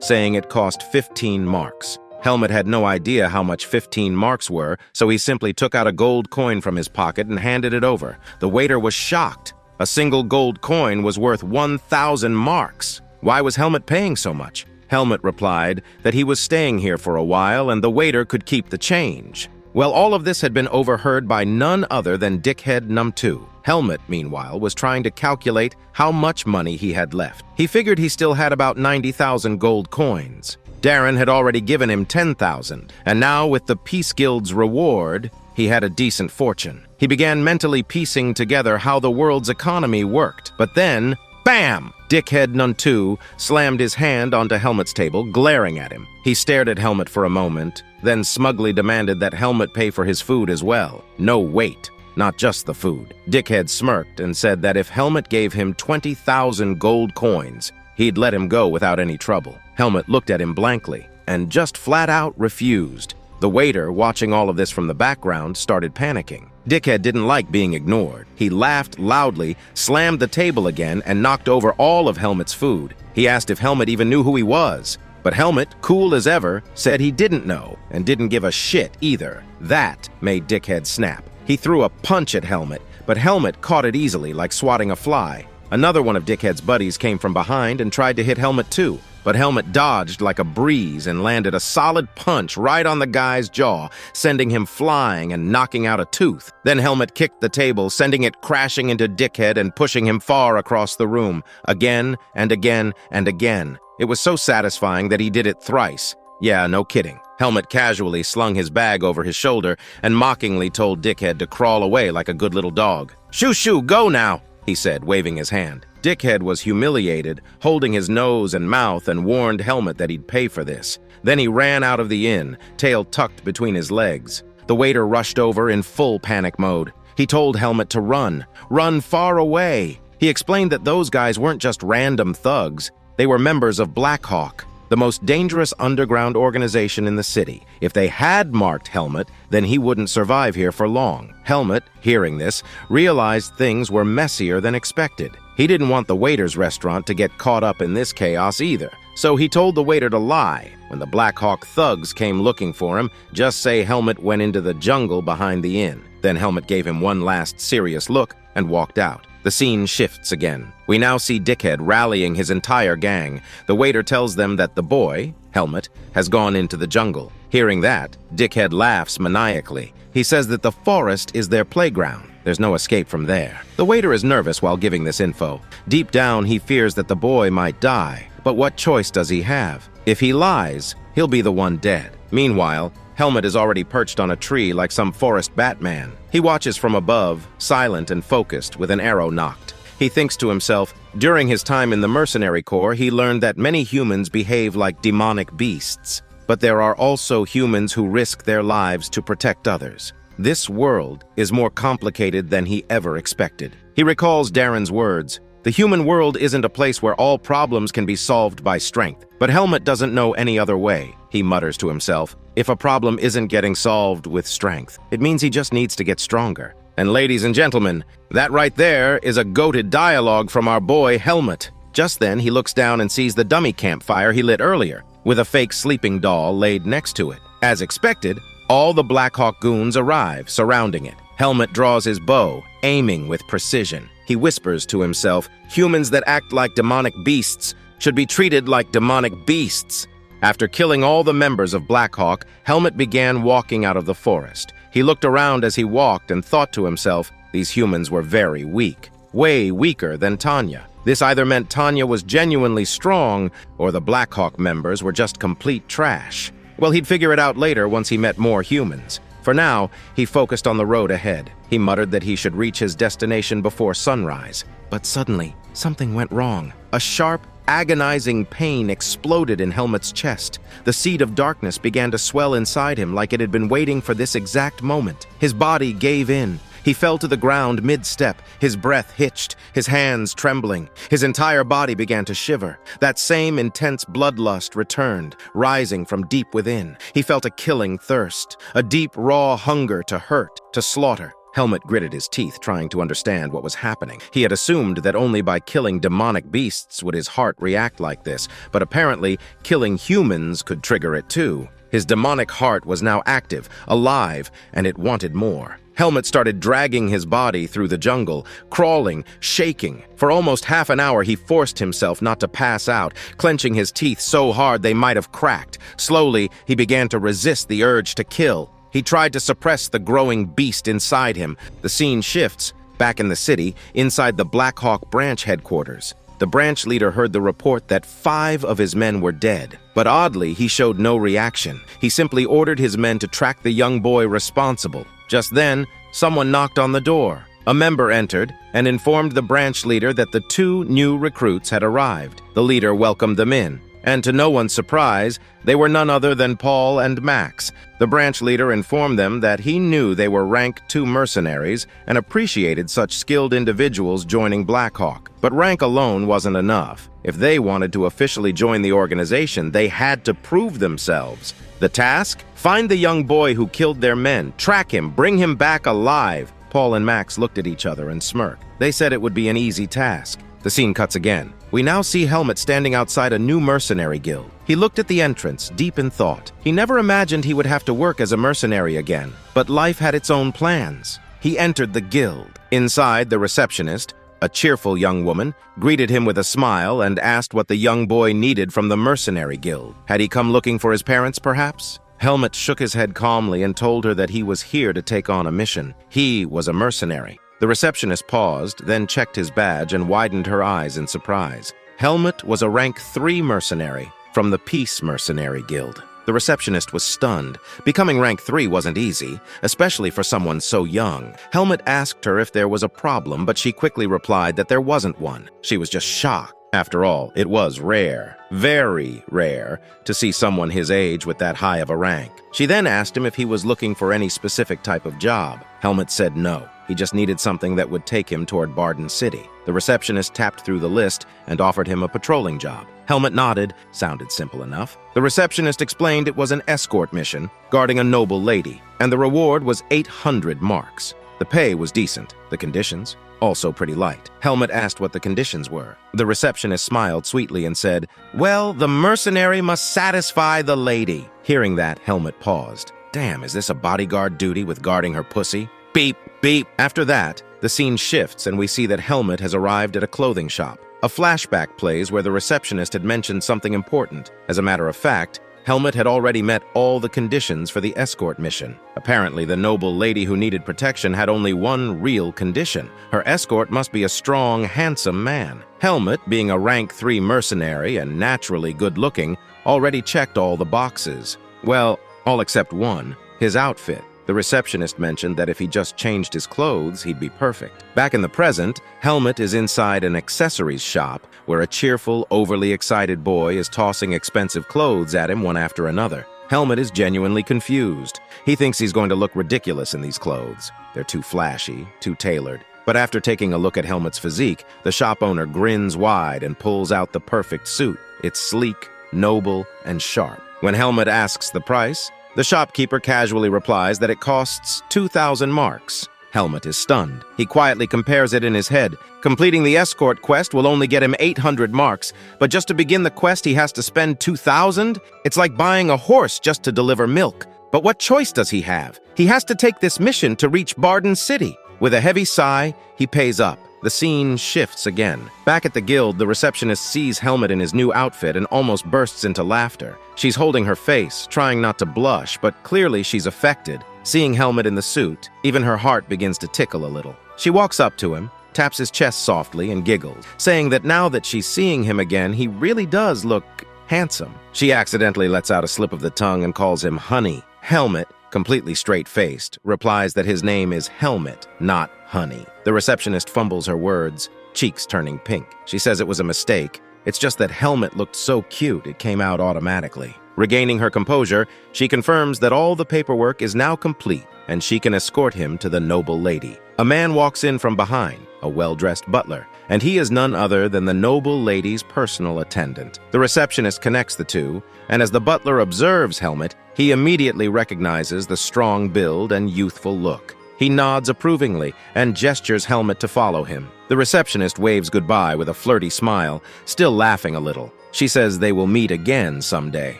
saying it cost 15 marks. Helmet had no idea how much 15 marks were, so he simply took out a gold coin from his pocket and handed it over. The waiter was shocked. A single gold coin was worth 1,000 marks. Why was Helmet paying so much? Helmet replied that he was staying here for a while and the waiter could keep the change. Well, all of this had been overheard by none other than Dickhead Num 2. Helmet, meanwhile, was trying to calculate how much money he had left. He figured he still had about 90,000 gold coins. Darren had already given him 10,000, and now with the Peace Guild's reward, he had a decent fortune. He began mentally piecing together how the world's economy worked. But then, bam! Dickhead Num 2 slammed his hand onto Helmet's table, glaring at him. He stared at Helmet for a moment, then smugly demanded that Helmet pay for his food as well. No, wait, not just the food. Dickhead smirked and said that if Helmet gave him 20,000 gold coins, he'd let him go without any trouble. Helmet looked at him blankly and just flat out refused. The waiter, watching all of this from the background, started panicking. Dickhead didn't like being ignored. He laughed loudly, slammed the table again, and knocked over all of Helmet's food. He asked if Helmet even knew who he was. But Helmet, cool as ever, said he didn't know, and didn't give a shit either. That made Dickhead snap. He threw a punch at Helmet, but Helmet caught it easily, like swatting a fly. Another one of Dickhead's buddies came from behind and tried to hit Helmet too. But Helmet dodged like a breeze and landed a solid punch right on the guy's jaw, sending him flying and knocking out a tooth. Then Helmet kicked the table, sending it crashing into Dickhead and pushing him far across the room, again and again and again. It was so satisfying that he did it thrice. Yeah, no kidding. Helmet casually slung his bag over his shoulder and mockingly told Dickhead to crawl away like a good little dog. "Shoo, shoo, go now," he said, waving his hand. Dickhead was humiliated, holding his nose and mouth, and warned Helmet that he'd pay for this. Then he ran out of the inn, tail tucked between his legs. The waiter rushed over in full panic mode. He told Helmet to run far away. He explained that those guys weren't just random thugs. They were members of Black Hawk, the most dangerous underground organization in the city. If they had marked Helmet, then he wouldn't survive here for long. Helmet, hearing this, realized things were messier than expected. He didn't want the waiter's restaurant to get caught up in this chaos either. So he told the waiter to lie. When the Black Hawk thugs came looking for him, just say Helmet went into the jungle behind the inn. Then Helmet gave him one last serious look and walked out. The scene shifts again. We now see Dickhead rallying his entire gang. The waiter tells them that the boy, Helmet, has gone into the jungle. Hearing that, Dickhead laughs maniacally. He says that the forest is their playground. There's no escape from there. The waiter is nervous while giving this info. Deep down, he fears that the boy might die. But what choice does he have? If he lies, he'll be the one dead. Meanwhile, Helmut is already perched on a tree like some forest Batman. He watches from above, silent and focused, with an arrow nocked. He thinks to himself, during his time in the mercenary corps, he learned that many humans behave like demonic beasts. But there are also humans who risk their lives to protect others. This world is more complicated than he ever expected. He recalls Darren's words, "The human world isn't a place where all problems can be solved by strength." But Helmut doesn't know any other way. He mutters to himself, if a problem isn't getting solved with strength, it means he just needs to get stronger. And ladies and gentlemen, that right there is a goated dialogue from our boy Helmut. Just then, he looks down and sees the dummy campfire he lit earlier, with a fake sleeping doll laid next to it. As expected, all the Blackhawk goons arrive, surrounding it. Helmut draws his bow, aiming with precision. He whispers to himself, humans that act like demonic beasts should be treated like demonic beasts. After killing all the members of Blackhawk, Helmut began walking out of the forest. He looked around as he walked and thought to himself, these humans were very weak, way weaker than Tanya. This either meant Tanya was genuinely strong, or the Blackhawk members were just complete trash. Well, he'd figure it out later once he met more humans. For now, he focused on the road ahead. He muttered that he should reach his destination before sunrise. But suddenly, something went wrong. A sharp, agonizing pain exploded in Helmut's chest. The seed of darkness began to swell inside him like it had been waiting for this exact moment. His body gave in. He fell to the ground mid-step, his breath hitched, his hands trembling. His entire body began to shiver. That same intense bloodlust returned, rising from deep within. He felt a killing thirst, a deep, raw hunger to hurt, to slaughter. Helmut gritted his teeth, trying to understand what was happening. He had assumed that only by killing demonic beasts would his heart react like this, but apparently killing humans could trigger it too. His demonic heart was now active, alive, and it wanted more. Helmut started dragging his body through the jungle, crawling, shaking. For almost half an hour, he forced himself not to pass out, clenching his teeth so hard they might have cracked. Slowly, he began to resist the urge to kill. He tried to suppress the growing beast inside him. The scene shifts, back in the city, inside the Blackhawk branch headquarters. The branch leader heard the report that 5 of his men were dead. But oddly, he showed no reaction. He simply ordered his men to track the young boy responsible. Just then, someone knocked on the door. A member entered and informed the branch leader that the 2 new recruits had arrived. The leader welcomed them in. And to no one's surprise, they were none other than Paul and Max. The branch leader informed them that he knew they were rank 2 mercenaries and appreciated such skilled individuals joining Blackhawk. But rank alone wasn't enough. If they wanted to officially join the organization, they had to prove themselves. The task? Find the young boy who killed their men, track him, bring him back alive. Paul and Max looked at each other and smirked. They said it would be an easy task. The scene cuts again. We now see Helmut standing outside a new mercenary guild. He looked at the entrance, deep in thought. He never imagined he would have to work as a mercenary again, but life had its own plans. He entered the guild. Inside, the receptionist, a cheerful young woman, greeted him with a smile and asked what the young boy needed from the mercenary guild. Had he come looking for his parents, perhaps? Helmut shook his head calmly and told her that he was here to take on a mission. He was a mercenary. The receptionist paused, then checked his badge and widened her eyes in surprise. Helmut was a rank 3 mercenary from the Peace Mercenary Guild. The receptionist was stunned. Becoming rank 3 wasn't easy, especially for someone so young. Helmut asked her if there was a problem, but she quickly replied that there wasn't one. She was just shocked. After all, it was rare, very rare, to see someone his age with that high of a rank. She then asked him if he was looking for any specific type of job. Helmut said no. He just needed something that would take him toward Barden City. The receptionist tapped through the list and offered him a patrolling job. Helmut nodded. Sounded simple enough. The receptionist explained it was an escort mission, guarding a noble lady, and the reward was 800 marks. The pay was decent. The conditions? Also pretty light. Helmut asked what the conditions were. The receptionist smiled sweetly and said, "Well, the mercenary must satisfy the lady." Hearing that, Helmut paused. Damn, is this a bodyguard duty with guarding her pussy? Beep, beep. After that, the scene shifts and we see that Helmut has arrived at a clothing shop. A flashback plays where the receptionist had mentioned something important. As a matter of fact, Helmet had already met all the conditions for the escort mission. Apparently, the noble lady who needed protection had only one real condition. Her escort must be a strong, handsome man. Helmet, being a rank 3 mercenary and naturally good-looking, already checked all the boxes. Well, all except one, his outfit. The receptionist mentioned that if he just changed his clothes, he'd be perfect. Back in the present, Helmet is inside an accessories shop where a cheerful, overly excited boy is tossing expensive clothes at him one after another. Helmet is genuinely confused. He thinks he's going to look ridiculous in these clothes. They're too flashy, too tailored. But after taking a look at Helmet's physique, the shop owner grins wide and pulls out the perfect suit. It's sleek, noble, and sharp. When Helmet asks the price, the shopkeeper casually replies that it costs 2,000 marks. Helmet is stunned. He quietly compares it in his head. Completing the escort quest will only get him 800 marks, but just to begin the quest he has to spend 2,000? It's like buying a horse just to deliver milk. But what choice does he have? He has to take this mission to reach Barden City. With a heavy sigh, he pays up. The scene shifts again. Back at the guild, the receptionist sees Helmet in his new outfit and almost bursts into laughter. She's holding her face, trying not to blush, but clearly she's affected. Seeing Helmet in the suit, even her heart begins to tickle a little. She walks up to him, taps his chest softly, and giggles, saying that now that she's seeing him again, he really does look handsome. She accidentally lets out a slip of the tongue and calls him Honey. Helmet, completely straight-faced, replies that his name is Helmet, not Honey. The receptionist fumbles her words, cheeks turning pink. She says it was a mistake. It's just that Helmet looked so cute it came out automatically. Regaining her composure, she confirms that all the paperwork is now complete and she can escort him to the noble lady. A man walks in from behind, a well-dressed butler, and he is none other than the noble lady's personal attendant. The receptionist connects the two, and as the butler observes Helmet, he immediately recognizes the strong build and youthful look. He nods approvingly and gestures Helmet to follow him. The receptionist waves goodbye with a flirty smile, still laughing a little. She says they will meet again someday.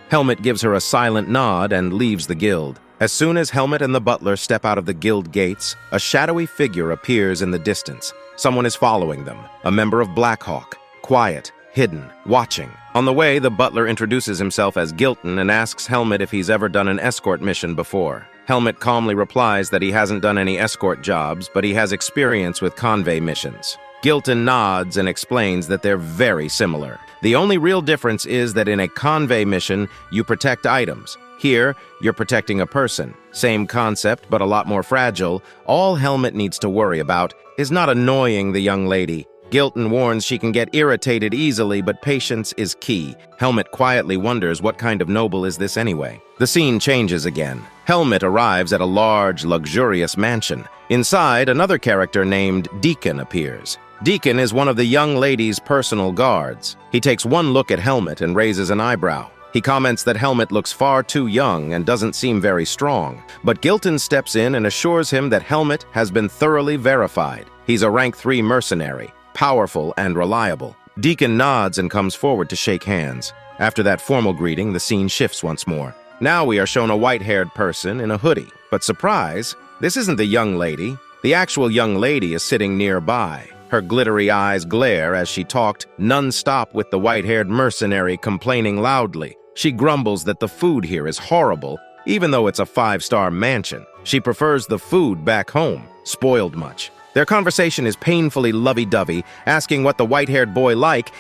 Helmet gives her a silent nod and leaves the guild. As soon as Helmet and the butler step out of the guild gates, a shadowy figure appears in the distance. Someone is following them, a member of Blackhawk, quiet, hidden, watching. On the way, the butler introduces himself as Gilton and asks Helmet if he's ever done an escort mission before. Helmet calmly replies that he hasn't done any escort jobs, but he has experience with convoy missions. Gilton nods and explains that they're very similar. The only real difference is that in a convoy mission, you protect items. Here, you're protecting a person. Same concept, but a lot more fragile. All Helmet needs to worry about is not annoying the young lady. Gilton warns she can get irritated easily, but patience is key. Helmet quietly wonders what kind of noble is this anyway. The scene changes again. Helmet arrives at a large, luxurious mansion. Inside, another character named Deacon appears. Deacon is one of the young lady's personal guards. He takes one look at Helmet and raises an eyebrow. He comments that Helmet looks far too young and doesn't seem very strong, but Gilton steps in and assures him that Helmet has been thoroughly verified. He's a rank 3 mercenary, powerful and reliable. Deacon nods and comes forward to shake hands. After that formal greeting, the scene shifts once more. Now we are shown a white-haired person in a hoodie. But surprise, this isn't the young lady. The actual young lady is sitting nearby. Her glittery eyes glare as she talked non-stop with the white-haired mercenary complaining loudly. She grumbles that the food here is horrible, even though it's a 5-star mansion. She prefers the food back home, spoiled much. Their conversation is painfully lovey-dovey, asking what the white-haired boy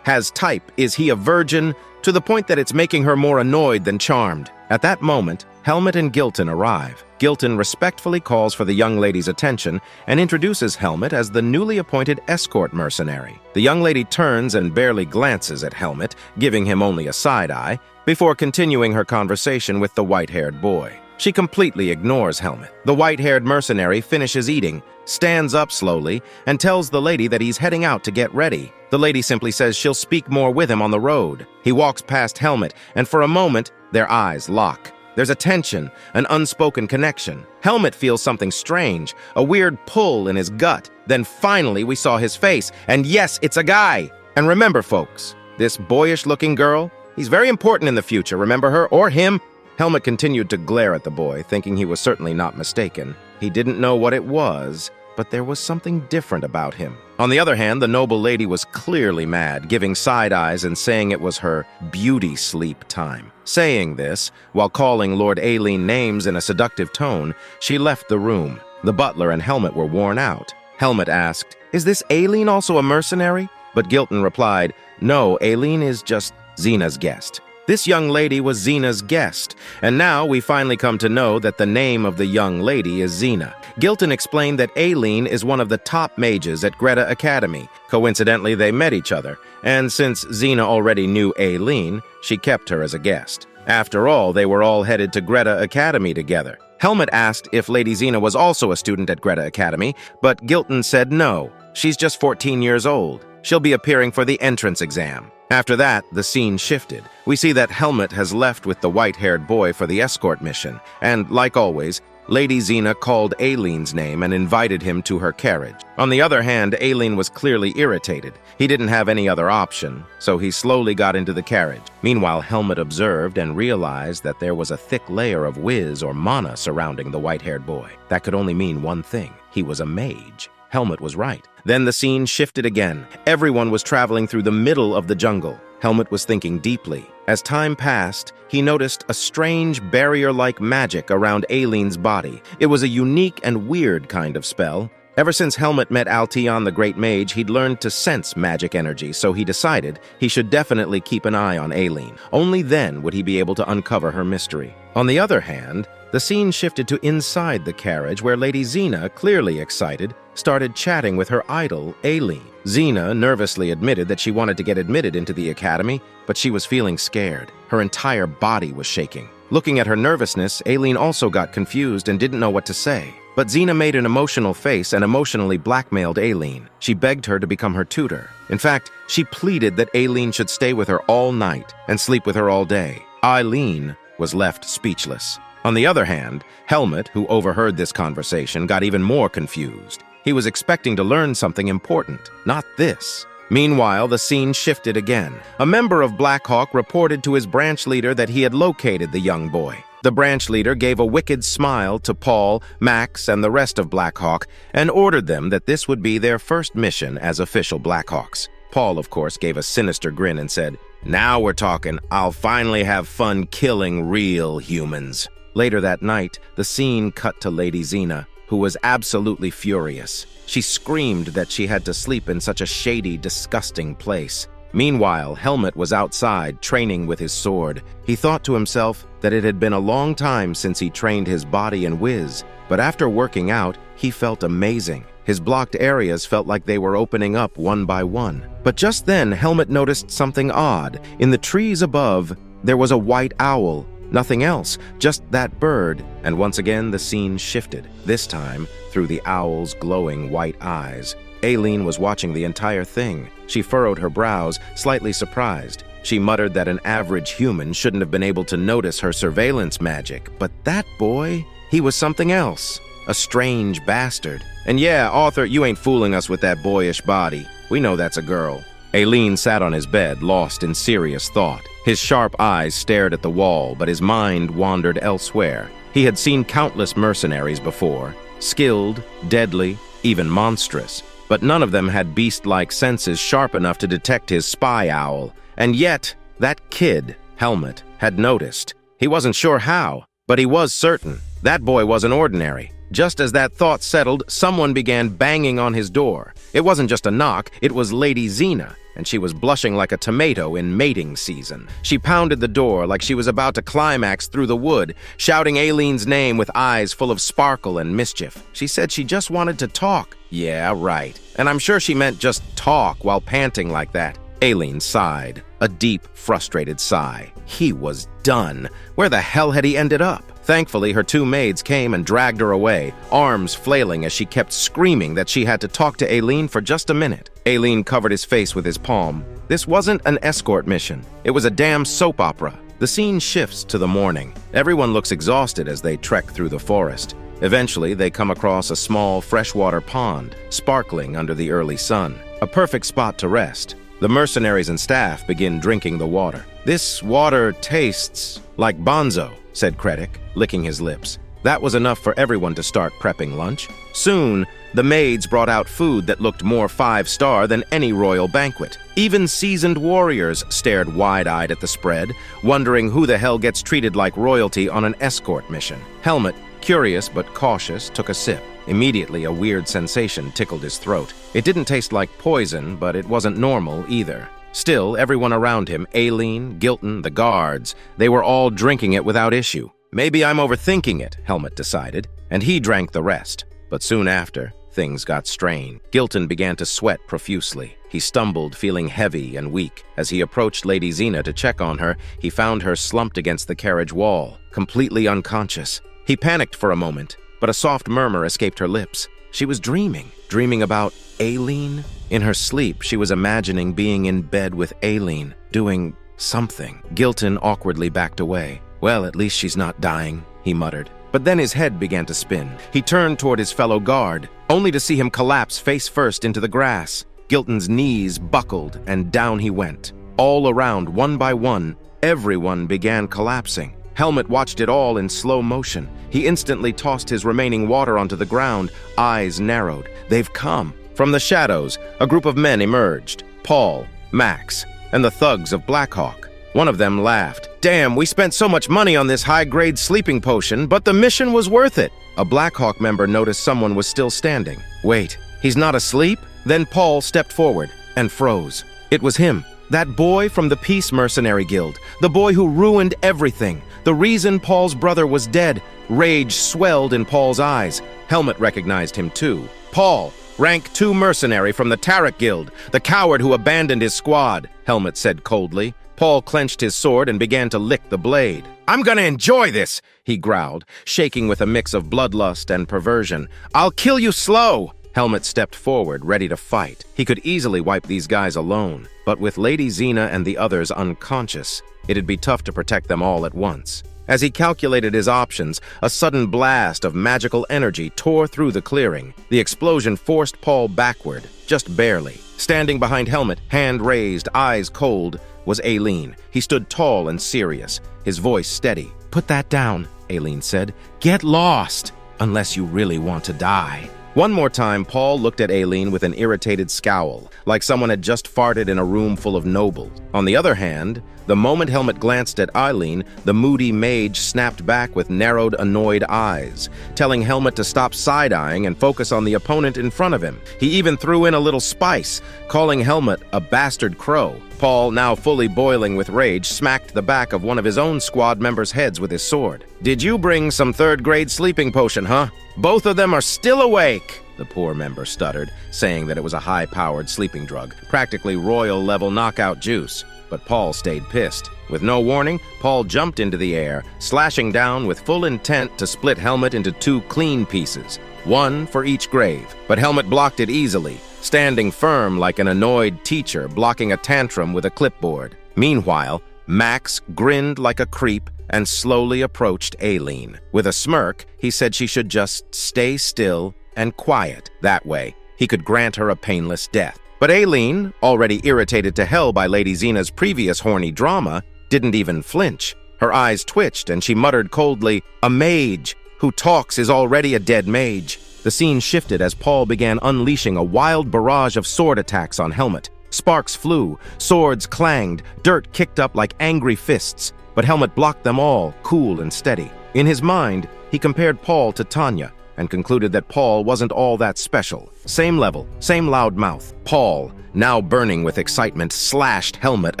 has type, is he a virgin, to the point that it's making her more annoyed than charmed. At that moment, Helmet and Gilton arrive. Gilton respectfully calls for the young lady's attention and introduces Helmet as the newly appointed escort mercenary. The young lady turns and barely glances at Helmet, giving him only a side-eye, before continuing her conversation with the white-haired boy. She completely ignores Helmet. The white-haired mercenary finishes eating, stands up slowly, and tells the lady that he's heading out to get ready. The lady simply says she'll speak more with him on the road. He walks past Helmet, and for a moment, their eyes lock. There's a tension, an unspoken connection. Helmet feels something strange, a weird pull in his gut. Then finally we saw his face, and yes, it's a guy! And remember, folks, this boyish-looking girl, he's very important in the future, remember her, or him? Helmet continued to glare at the boy, thinking he was certainly not mistaken. He didn't know what it was, but there was something different about him. On the other hand, the noble lady was clearly mad, giving side eyes and saying it was her beauty sleep time. Saying this, while calling Lord Aileen names in a seductive tone, she left the room. The butler and Helmet were worn out. Helmet asked, "Is this Aileen also a mercenary?" But Gilton replied, "No, Aileen is just Xena's guest." This young lady was Xena's guest, and now we finally come to know that the name of the young lady is Xena. Gilton explained that Aileen is one of the top mages at Greta Academy. Coincidentally, they met each other, and since Xena already knew Aileen, she kept her as a guest. After all, they were all headed to Greta Academy together. Helmet asked if Lady Xena was also a student at Greta Academy, but Gilton said no. She's just 14 years old. She'll be appearing for the entrance exam. After that, the scene shifted. We see that Helmet has left with the white-haired boy for the escort mission, and, like always, Lady Xena called Aileen's name and invited him to her carriage. On the other hand, Aileen was clearly irritated. He didn't have any other option, so he slowly got into the carriage. Meanwhile, Helmet observed and realized that there was a thick layer of whiz or mana surrounding the white-haired boy. That could only mean one thing. He was a mage. Helmet was right. Then the scene shifted again. Everyone was traveling through the middle of the jungle. Helmet was thinking deeply. As time passed, he noticed a strange barrier-like magic around Aileen's body. It was a unique and weird kind of spell. Ever since Helmet met Altion the Great Mage, he'd learned to sense magic energy, so he decided he should definitely keep an eye on Aileen. Only then would he be able to uncover her mystery. On the other hand, the scene shifted to inside the carriage where Lady Xena, clearly excited, started chatting with her idol, Aileen. Xena nervously admitted that she wanted to get admitted into the academy, but she was feeling scared. Her entire body was shaking. Looking at her nervousness, Aileen also got confused and didn't know what to say. But Xena made an emotional face and emotionally blackmailed Aileen. She begged her to become her tutor. In fact, she pleaded that Aileen should stay with her all night and sleep with her all day. Aileen was left speechless. On the other hand, Helmet, who overheard this conversation, got even more confused. He was expecting to learn something important, not this. Meanwhile, the scene shifted again. A member of Black Hawk reported to his branch leader that he had located the young boy. The branch leader gave a wicked smile to Paul, Max, and the rest of Black Hawk and ordered them that this would be their first mission as official Black Hawks. Paul, of course, gave a sinister grin and said, "Now we're talking. I'll finally have fun killing real humans." Later that night, the scene cut to Lady Xena, who was absolutely furious. She screamed that she had to sleep in such a shady, disgusting place. Meanwhile, Helmet was outside, training with his sword. He thought to himself that it had been a long time since he trained his body in whiz, but after working out, he felt amazing. His blocked areas felt like they were opening up one by one. But just then, Helmet noticed something odd. In the trees above, there was a white owl. Nothing else, just that bird, and once again the scene shifted, this time through the owl's glowing white eyes. Aileen was watching the entire thing. She furrowed her brows, slightly surprised. She muttered that an average human shouldn't have been able to notice her surveillance magic, but that boy, he was something else. A strange bastard. And yeah, Arthur, you ain't fooling us with that boyish body. We know that's a girl. Aileen sat on his bed, lost in serious thought. His sharp eyes stared at the wall, but his mind wandered elsewhere. He had seen countless mercenaries before, skilled, deadly, even monstrous, but none of them had beast-like senses sharp enough to detect his spy owl. And yet, that kid, Helmet, had noticed. He wasn't sure how, but he was certain. That boy wasn't ordinary. Just as that thought settled, someone began banging on his door. It wasn't just a knock, it was Lady Xena, and she was blushing like a tomato in mating season. She pounded the door like she was about to climax through the wood, shouting Aileen's name with eyes full of sparkle and mischief. She said she just wanted to talk. Yeah, right. And I'm sure she meant just talk while panting like that. Aileen sighed, a deep, frustrated sigh. He was done. Where the hell had he ended up? Thankfully, her two maids came and dragged her away, arms flailing as she kept screaming that she had to talk to Aileen for just a minute. Aileen covered his face with his palm. This wasn't an escort mission. It was a damn soap opera. The scene shifts to the morning. Everyone looks exhausted as they trek through the forest. Eventually, they come across a small freshwater pond, sparkling under the early sun. A perfect spot to rest. The mercenaries and staff begin drinking the water. "This water tastes like bonzo," said Krennic, licking his lips. That was enough for everyone to start prepping lunch. Soon, The maids brought out food that looked more five-star than any royal banquet. Even seasoned warriors stared wide-eyed at the spread, wondering who the hell gets treated like royalty on an escort mission. Helmut, curious but cautious, took a sip. Immediately, a weird sensation tickled his throat. It didn't taste like poison, but it wasn't normal either. Still, everyone around him, Aileen, Gilton, the guards, they were all drinking it without issue. Maybe I'm overthinking it, Helmut decided, and he drank the rest. But soon after, things got strained. Gilton began to sweat profusely. He stumbled, feeling heavy and weak. As he approached Lady Xena to check on her, he found her slumped against the carriage wall, completely unconscious. He panicked for a moment, but a soft murmur escaped her lips. She was dreaming about Aileen. In her sleep, she was imagining being in bed with Aileen, doing something. Gilton awkwardly backed away. Well, at least she's not dying, he muttered. But then his head began to spin. He turned toward his fellow guard, only to see him collapse face first into the grass. Gilton's knees buckled, and down he went. All around, one by one, everyone began collapsing. Helmut watched it all in slow motion. He instantly tossed his remaining water onto the ground, eyes narrowed. They've come. From the shadows, a group of men emerged. Paul, Max, and the thugs of Blackhawk. One of them laughed. Damn, we spent so much money on this high-grade sleeping potion, but the mission was worth it. A Blackhawk member noticed someone was still standing. Wait, he's not asleep? Then Paul stepped forward and froze. It was him, that boy from the Peace Mercenary Guild, the boy who ruined everything, the reason Paul's brother was dead. Rage swelled in Paul's eyes. Helmut recognized him too. Paul, rank 2 mercenary from the Tarek Guild, the coward who abandoned his squad, Helmut said coldly. Paul clenched his sword and began to lick the blade. I'm gonna enjoy this, he growled, shaking with a mix of bloodlust and perversion. I'll kill you slow. Helmut stepped forward, ready to fight. He could easily wipe these guys alone, but with Lady Xena and the others unconscious, it'd be tough to protect them all at once. As he calculated his options, a sudden blast of magical energy tore through the clearing. The explosion forced Paul backward, just barely. Standing behind Helmut, hand raised, eyes cold, was Aileen. He stood tall and serious, his voice steady. Put that down, Aileen said. Get lost, unless you really want to die. One more time, Paul looked at Aileen with an irritated scowl, like someone had just farted in a room full of nobles. On the other hand, the moment Helmut glanced at Aileen, the moody mage snapped back with narrowed, annoyed eyes, telling Helmut to stop side-eyeing and focus on the opponent in front of him. He even threw in a little spice, calling Helmut a bastard crow. Paul, now fully boiling with rage, smacked the back of one of his own squad members' heads with his sword. Did you bring some third-grade sleeping potion, huh? Both of them are still awake, the poor member stuttered, saying that it was a high-powered sleeping drug, practically royal-level knockout juice. But Paul stayed pissed. With no warning, Paul jumped into the air, slashing down with full intent to split Helmut into 2 clean pieces, one for each grave. But Helmut blocked it easily, standing firm like an annoyed teacher blocking a tantrum with a clipboard. Meanwhile, Max grinned like a creep and slowly approached Aileen. With a smirk, he said she should just stay still and quiet. That way, he could grant her a painless death. But Aileen, already irritated to hell by Lady Xena's previous horny drama, didn't even flinch. Her eyes twitched and she muttered coldly, "A mage who talks is already a dead mage." The scene shifted as Paul began unleashing a wild barrage of sword attacks on Helmut. Sparks flew, swords clanged, dirt kicked up like angry fists, but Helmut blocked them all, cool and steady. In his mind, he compared Paul to Tanya, and concluded that Paul wasn't all that special. Same level, same loud mouth. Paul, now burning with excitement, slashed Helmut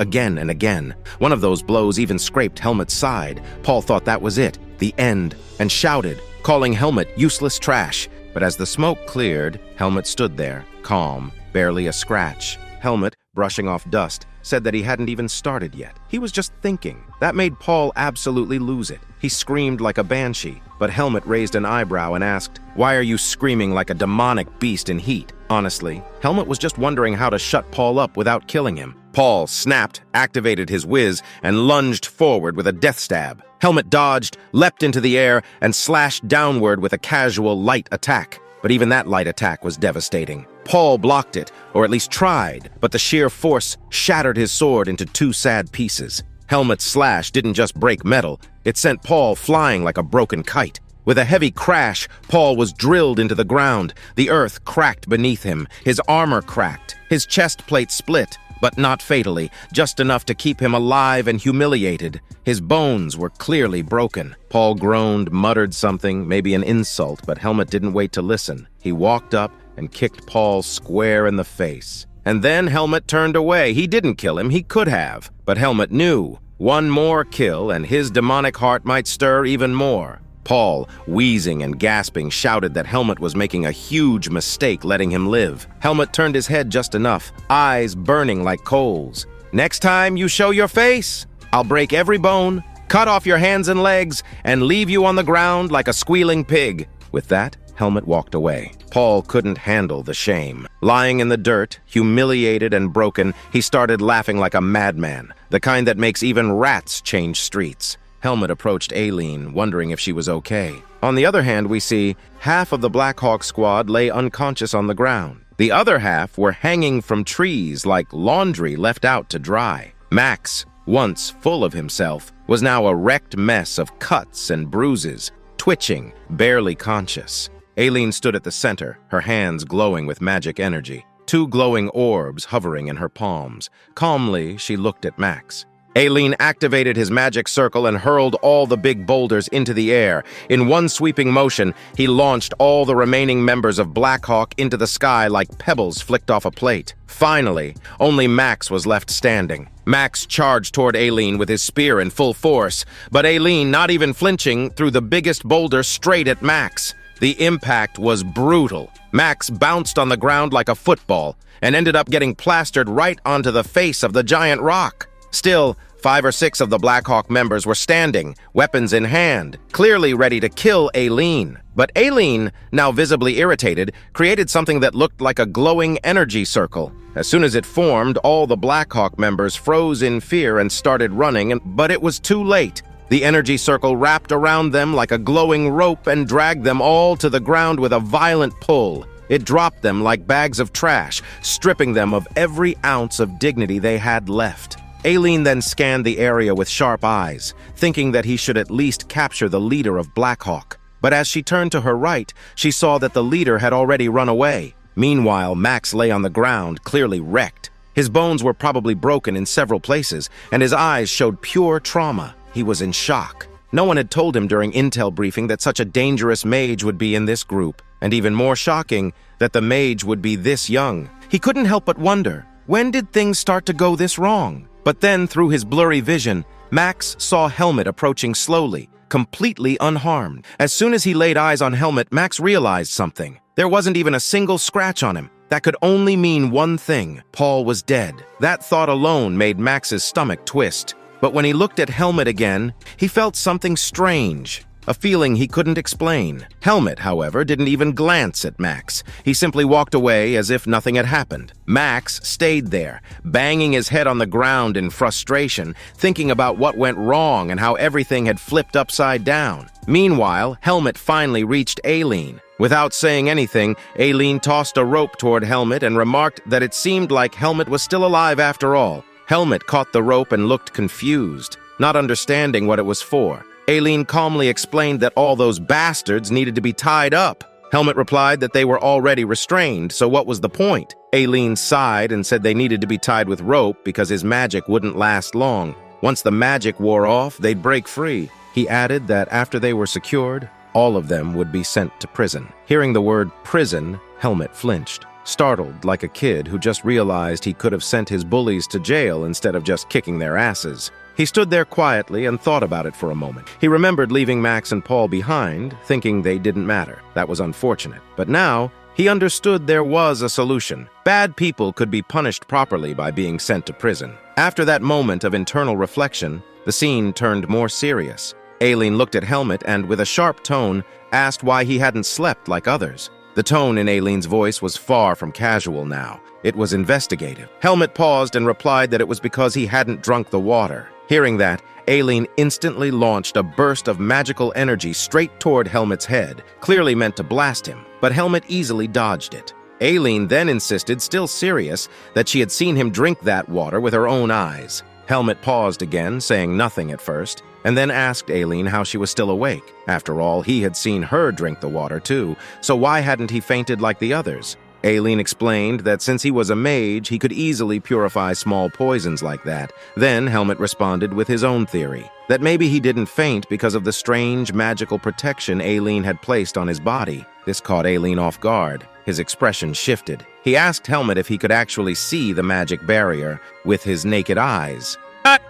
again and again. One of those blows even scraped Helmut's side. Paul thought that was it, the end, and shouted, calling Helmut useless trash. But as the smoke cleared, Helmut stood there, calm, barely a scratch. Helmut, brushing off dust, said that he hadn't even started yet. He was just thinking. That made Paul absolutely lose it. He screamed like a banshee, but Helmut raised an eyebrow and asked, "Why are you screaming like a demonic beast in heat?" Honestly, Helmut was just wondering how to shut Paul up without killing him. Paul snapped, activated his whiz, and lunged forward with a death stab. Helmut dodged, leapt into the air, and slashed downward with a casual light attack. But even that light attack was devastating. Paul blocked it, or at least tried, but the sheer force shattered his sword into 2 sad pieces. Helmut's slash didn't just break metal, it sent Paul flying like a broken kite. With a heavy crash, Paul was drilled into the ground. The earth cracked beneath him. His armor cracked. His chest plate split, but not fatally, just enough to keep him alive and humiliated. His bones were clearly broken. Paul groaned, muttered something, maybe an insult, but Helmet didn't wait to listen. He walked up and kicked Paul square in the face. And then Helmet turned away. He didn't kill him. He could have. But Helmet knew. One more kill, and his demonic heart might stir even more. Paul, wheezing and gasping, shouted that Helmet was making a huge mistake letting him live. Helmet turned his head just enough, eyes burning like coals. "Next time you show your face, I'll break every bone, cut off your hands and legs, and leave you on the ground like a squealing pig." With that, Helmet walked away. Paul couldn't handle the shame. Lying in the dirt, humiliated and broken, he started laughing like a madman, the kind that makes even rats change streets. Helmet approached Aileen, wondering if she was okay. On the other hand, we see half of the Black Hawk squad lay unconscious on the ground. The other half were hanging from trees like laundry left out to dry. Max, once full of himself, was now a wrecked mess of cuts and bruises, twitching, barely conscious. Aileen stood at the center, her hands glowing with magic energy, 2 glowing orbs hovering in her palms. Calmly, she looked at Max. Aileen activated his magic circle and hurled all the big boulders into the air. In one sweeping motion, he launched all the remaining members of Black Hawk into the sky like pebbles flicked off a plate. Finally, only Max was left standing. Max charged toward Aileen with his spear in full force, but Aileen, not even flinching, threw the biggest boulder straight at Max. The impact was brutal. Max bounced on the ground like a football and ended up getting plastered right onto the face of the giant rock. Still, 5 or 6 of the Black Hawk members were standing, weapons in hand, clearly ready to kill Aileen. But Aileen, now visibly irritated, created something that looked like a glowing energy circle. As soon as it formed, all the Black Hawk members froze in fear and started running, but it was too late. The energy circle wrapped around them like a glowing rope and dragged them all to the ground with a violent pull. It dropped them like bags of trash, stripping them of every ounce of dignity they had left. Aileen then scanned the area with sharp eyes, thinking that he should at least capture the leader of Black Hawk. But as she turned to her right, she saw that the leader had already run away. Meanwhile, Max lay on the ground, clearly wrecked. His bones were probably broken in several places, and his eyes showed pure trauma. He was in shock. No one had told him during intel briefing that such a dangerous mage would be in this group, and even more shocking, that the mage would be this young. He couldn't help but wonder, when did things start to go this wrong? But then, through his blurry vision, Max saw Helmet approaching slowly, completely unharmed. As soon as he laid eyes on Helmet, Max realized something. There wasn't even a single scratch on him. That could only mean one thing: Paul was dead. That thought alone made Max's stomach twist. But when he looked at Helmet again, he felt something strange. A feeling he couldn't explain. Helmet, however, didn't even glance at Max. He simply walked away as if nothing had happened. Max stayed there, banging his head on the ground in frustration, thinking about what went wrong and how everything had flipped upside down. Meanwhile, Helmet finally reached Aileen. Without saying anything, Aileen tossed a rope toward Helmet and remarked that it seemed like Helmet was still alive after all. Helmet caught the rope and looked confused, not understanding what it was for. Aileen calmly explained that all those bastards needed to be tied up. Helmet replied that they were already restrained, so what was the point? Aileen sighed and said they needed to be tied with rope because his magic wouldn't last long. Once the magic wore off, they'd break free. He added that after they were secured, all of them would be sent to prison. Hearing the word prison, Helmet flinched, startled like a kid who just realized he could have sent his bullies to jail instead of just kicking their asses. He stood there quietly and thought about it for a moment. He remembered leaving Max and Paul behind, thinking they didn't matter. That was unfortunate. But now, he understood there was a solution. Bad people could be punished properly by being sent to prison. After that moment of internal reflection, the scene turned more serious. Aileen looked at Helmet and, with a sharp tone, asked why he hadn't slept like others. The tone in Aileen's voice was far from casual now. It was investigative. Helmet paused and replied that it was because he hadn't drunk the water. Hearing that, Aileen instantly launched a burst of magical energy straight toward Helmet's head, clearly meant to blast him, but Helmet easily dodged it. Aileen then insisted, still serious, that she had seen him drink that water with her own eyes. Helmet paused again, saying nothing at first. and then asked Aileen how she was still awake. After all, he had seen her drink the water too, so why hadn't he fainted like the others? Aileen explained that since he was a mage, he could easily purify small poisons like that. Then Helmet responded with his own theory, that maybe he didn't faint because of the strange magical protection Aileen had placed on his body. This caught Aileen off guard. His expression shifted. He asked Helmet if he could actually see the magic barrier with his naked eyes.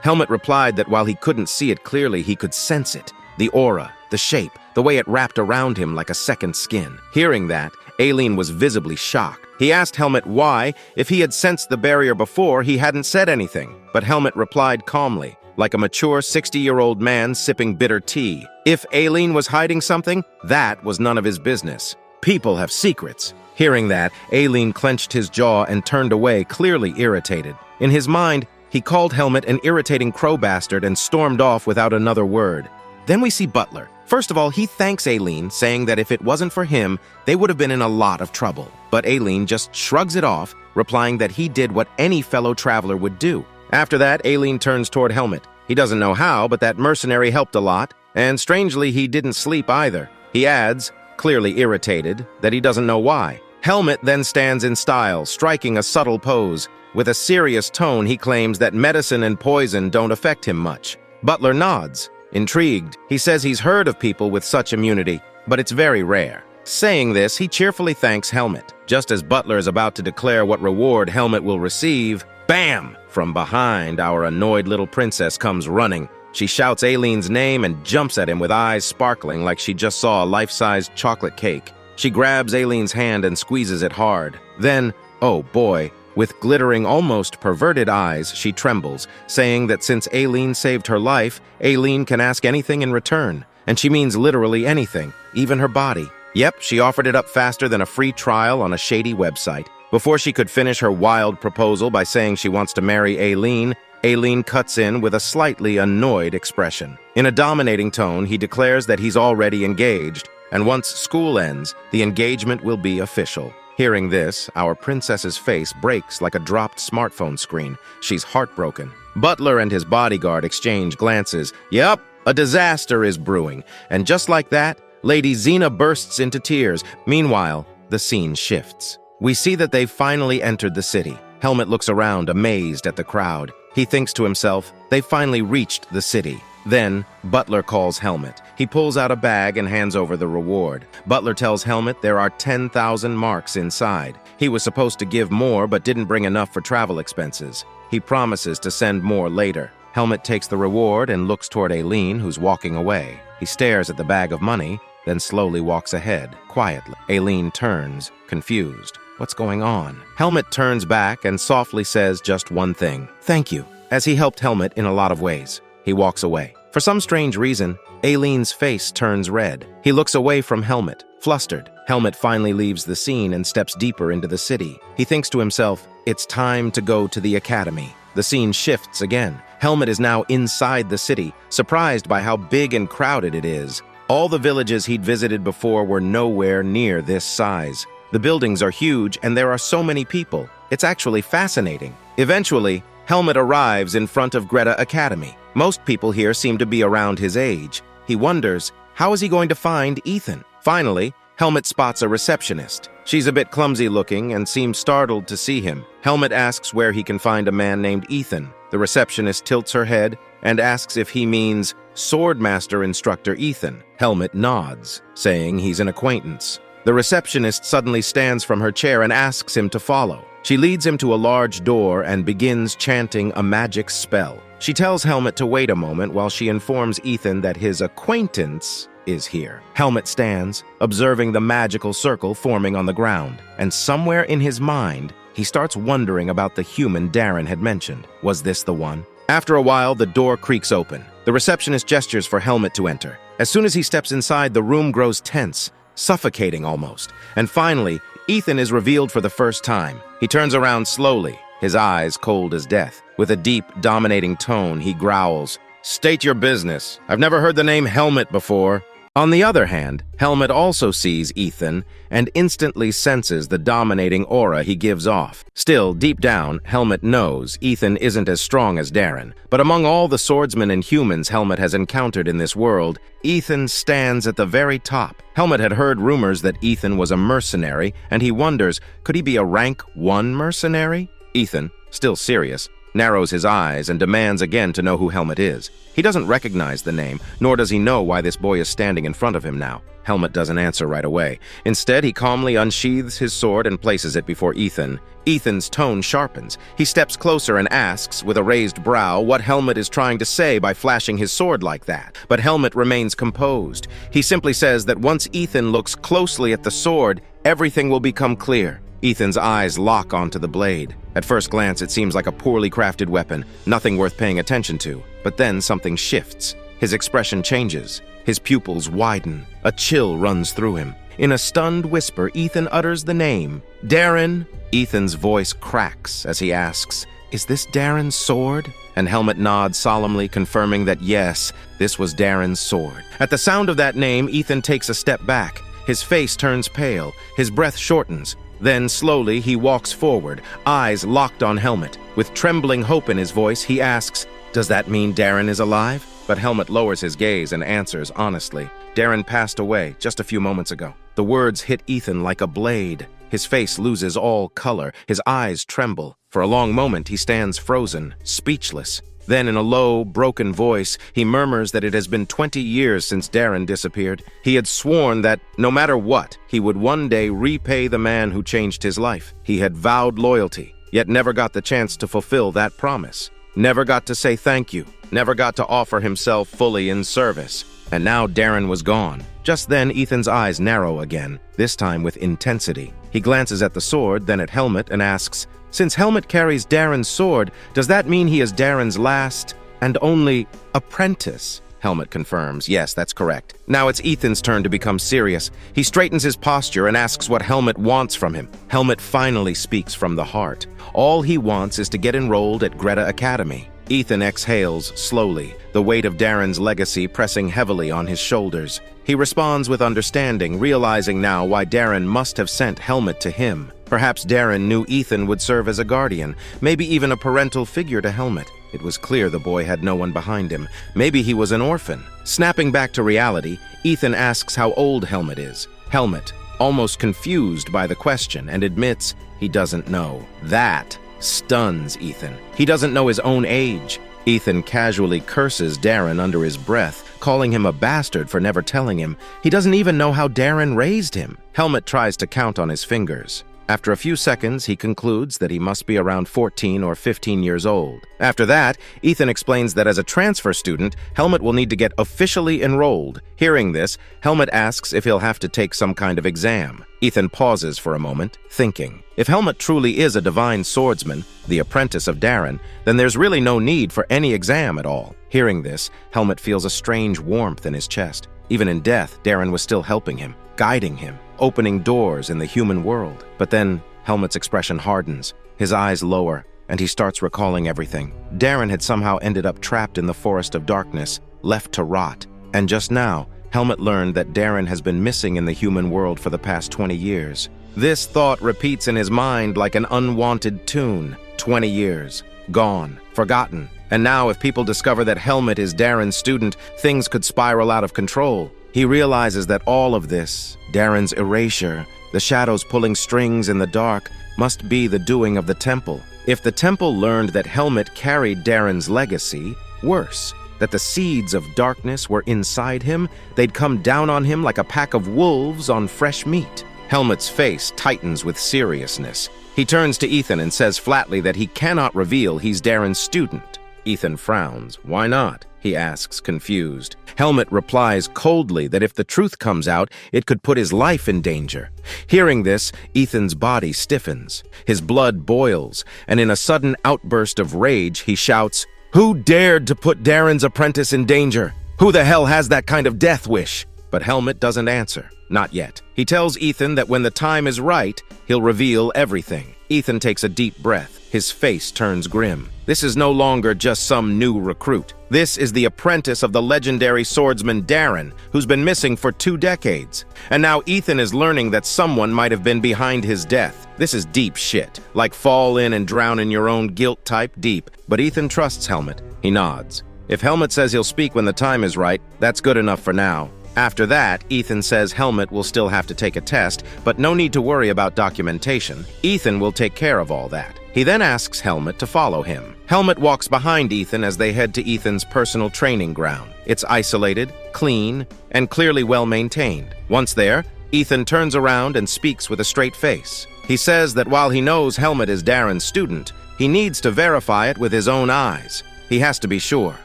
Helmet replied that while he couldn't see it clearly, he could sense it. The aura, the shape, the way it wrapped around him like a second skin. Hearing that, Aileen was visibly shocked. He asked Helmet why, if he had sensed the barrier before, he hadn't said anything. But Helmet replied calmly, like a mature 60-year-old man sipping bitter tea. If Aileen was hiding something, that was none of his business. People have secrets. Hearing that, Aileen clenched his jaw and turned away, clearly irritated. In his mind, he called Helmet an irritating crow bastard and stormed off without another word. Then we see Butler. First of all, he thanks Aileen, saying that if it wasn't for him, they would have been in a lot of trouble. But Aileen just shrugs it off, replying that he did what any fellow traveler would do. After that, Aileen turns toward Helmet. He doesn't know how, but that mercenary helped a lot, and strangely, he didn't sleep either. He adds, clearly irritated, that he doesn't know why. Helmet then stands in style, striking a subtle pose. With a serious tone, he claims that medicine and poison don't affect him much. Butler nods. Intrigued, he says he's heard of people with such immunity, but it's very rare. Saying this, he cheerfully thanks Helmet. Just as Butler is about to declare what reward Helmet will receive, bam! From behind, our annoyed little princess comes running. She shouts Aileen's name and jumps at him with eyes sparkling like she just saw a life-sized chocolate cake. She grabs Aileen's hand and squeezes it hard. Then, oh boy, with glittering, almost perverted eyes, she trembles, saying that since Aileen saved her life, Aileen can ask anything in return. And she means literally anything, even her body. Yep, she offered it up faster than a free trial on a shady website. Before she could finish her wild proposal by saying she wants to marry Aileen, Aileen cuts in with a slightly annoyed expression. In a dominating tone, he declares that he's already engaged, and once school ends, the engagement will be official. Hearing this, our princess's face breaks like a dropped smartphone screen. She's heartbroken. Butler and his bodyguard exchange glances. Yup, a disaster is brewing. And just like that, Lady Xena bursts into tears. Meanwhile, the scene shifts. We see that they've finally entered the city. Helmet looks around, amazed at the crowd. He thinks to himself, they've finally reached the city. Then, Butler calls Helmet. He pulls out a bag and hands over the reward. Butler tells Helmet there are 10,000 marks inside. He was supposed to give more, but didn't bring enough for travel expenses. He promises to send more later. Helmet takes the reward and looks toward Aileen, who's walking away. He stares at the bag of money, then slowly walks ahead, quietly. Aileen turns, confused. What's going on? Helmet turns back and softly says just one thing. Thank you, as he helped Helmet in a lot of ways. He walks away. For some strange reason, Aileen's face turns red. He looks away from Helmet, flustered. Helmet finally leaves the scene and steps deeper into the city. He thinks to himself, it's time to go to the academy. The scene shifts again. Helmet is now inside the city, surprised by how big and crowded it is. All the villages he'd visited before were nowhere near this size. The buildings are huge and there are so many people. It's actually fascinating. Eventually, Helmet arrives in front of Greta Academy. Most people here seem to be around his age. He wonders, how is he going to find Ethan? Finally, Helmet spots a receptionist. She's a bit clumsy looking and seems startled to see him. Helmet asks where he can find a man named Ethan. The receptionist tilts her head and asks if he means Swordmaster Instructor Ethan. Helmet nods, saying he's an acquaintance. The receptionist suddenly stands from her chair and asks him to follow. She leads him to a large door and begins chanting a magic spell. She tells Helmet to wait a moment while she informs Ethan that his acquaintance is here. Helmet stands, observing the magical circle forming on the ground, and somewhere in his mind, he starts wondering about the human Darren had mentioned. Was this the one? After a while, the door creaks open. The receptionist gestures for Helmet to enter. As soon as he steps inside, the room grows tense, suffocating almost. And finally, Ethan is revealed for the first time. He turns around slowly, his eyes cold as death. With a deep, dominating tone, he growls, "State your business. I've never heard the name Helmet before." On the other hand, Helmet also sees Ethan and instantly senses the dominating aura he gives off. Still, deep down, Helmet knows Ethan isn't as strong as Darren. But among all the swordsmen and humans Helmet has encountered in this world, Ethan stands at the very top. Helmet had heard rumors that Ethan was a mercenary, and he wonders, could he be a rank 1 mercenary? Ethan, still serious, narrows his eyes and demands again to know who Helmet is. He doesn't recognize the name, nor does he know why this boy is standing in front of him now. Helmet doesn't answer right away. Instead, he calmly unsheathes his sword and places it before Ethan. Ethan's tone sharpens. He steps closer and asks, with a raised brow, what Helmet is trying to say by flashing his sword like that. But Helmet remains composed. He simply says that once Ethan looks closely at the sword, everything will become clear. Ethan's eyes lock onto the blade. At first glance, it seems like a poorly crafted weapon, nothing worth paying attention to. But then something shifts. His expression changes. His pupils widen. A chill runs through him. In a stunned whisper, Ethan utters the name, Darren. Ethan's voice cracks as he asks, "Is this Darren's sword?" And Helmet nods solemnly, confirming that yes, this was Darren's sword. At the sound of that name, Ethan takes a step back. His face turns pale. His breath shortens. Then, slowly, he walks forward, eyes locked on Helmet. With trembling hope in his voice, he asks, "Does that mean Darren is alive?" But Helmet lowers his gaze and answers honestly, "Darren passed away just a few moments ago." The words hit Ethan like a blade. His face loses all color. His eyes tremble. For a long moment, he stands frozen, speechless. Then, in a low, broken voice, he murmurs that it has been 20 years since Darren disappeared. He had sworn that, no matter what, he would one day repay the man who changed his life. He had vowed loyalty, yet never got the chance to fulfill that promise. Never got to say thank you. Never got to offer himself fully in service. And now Darren was gone. Just then, Ethan's eyes narrow again, this time with intensity. He glances at the sword, then at Helmet, and asks, "Since Helmet carries Darren's sword, does that mean he is Darren's last and only apprentice?" Helmet confirms, yes, that's correct. Now it's Ethan's turn to become serious. He straightens his posture and asks what Helmet wants from him. Helmet finally speaks from the heart. All he wants is to get enrolled at Greta Academy. Ethan exhales slowly, the weight of Darren's legacy pressing heavily on his shoulders. He responds with understanding, realizing now why Darren must have sent Helmet to him. Perhaps Darren knew Ethan would serve as a guardian, maybe even a parental figure to Helmet. It was clear the boy had no one behind him. Maybe he was an orphan. Snapping back to reality, Ethan asks how old Helmet is. Helmet, almost confused by the question, and admits he doesn't know. That stuns Ethan. He doesn't know his own age. Ethan casually curses Darren under his breath, calling him a bastard for never telling him. He doesn't even know how Darren raised him. Helmet tries to count on his fingers. After a few seconds, he concludes that he must be around 14 or 15 years old. After that, Ethan explains that as a transfer student, Helmet will need to get officially enrolled. Hearing this, Helmet asks if he'll have to take some kind of exam. Ethan pauses for a moment, thinking. If Helmet truly is a divine swordsman, the apprentice of Darren, then there's really no need for any exam at all. Hearing this, Helmet feels a strange warmth in his chest. Even in death, Darren was still helping him, guiding him, opening doors in the human world. But then, Helmet's expression hardens, his eyes lower, and he starts recalling everything. Darren had somehow ended up trapped in the forest of darkness, left to rot. And just now, Helmet learned that Darren has been missing in the human world for the past 20 years. This thought repeats in his mind like an unwanted tune. 20 years. Gone. Forgotten. And now, if people discover that Helmet is Darren's student, things could spiral out of control. He realizes that all of this, Darren's erasure, the shadows pulling strings in the dark, must be the doing of the temple. If the temple learned that Helmet carried Darren's legacy, worse, that the seeds of darkness were inside him, they'd come down on him like a pack of wolves on fresh meat. Helmet's face tightens with seriousness. He turns to Ethan and says flatly that he cannot reveal he's Darren's student. Ethan frowns. Why not? He asks, confused. Helmet replies coldly that if the truth comes out, it could put his life in danger. Hearing this, Ethan's body stiffens. His blood boils, and in a sudden outburst of rage, he shouts, "Who dared to put Darren's apprentice in danger? Who the hell has that kind of death wish?" But Helmet doesn't answer. Not yet. He tells Ethan that when the time is right, he'll reveal everything. Ethan takes a deep breath. His face turns grim. This is no longer just some new recruit. This is the apprentice of the legendary swordsman Darren, who's been missing for 2 decades. And now Ethan is learning that someone might have been behind his death. This is deep shit, like fall in and drown in your own guilt type deep. But Ethan trusts Helmet. He nods. If Helmet says he'll speak when the time is right, that's good enough for now. After that, Ethan says Helmet will still have to take a test, but no need to worry about documentation. Ethan will take care of all that. He then asks Helmet to follow him. Helmet walks behind Ethan as they head to Ethan's personal training ground. It's isolated, clean, and clearly well-maintained. Once there, Ethan turns around and speaks with a straight face. He says that while he knows Helmet is Darren's student, he needs to verify it with his own eyes. He has to be sure.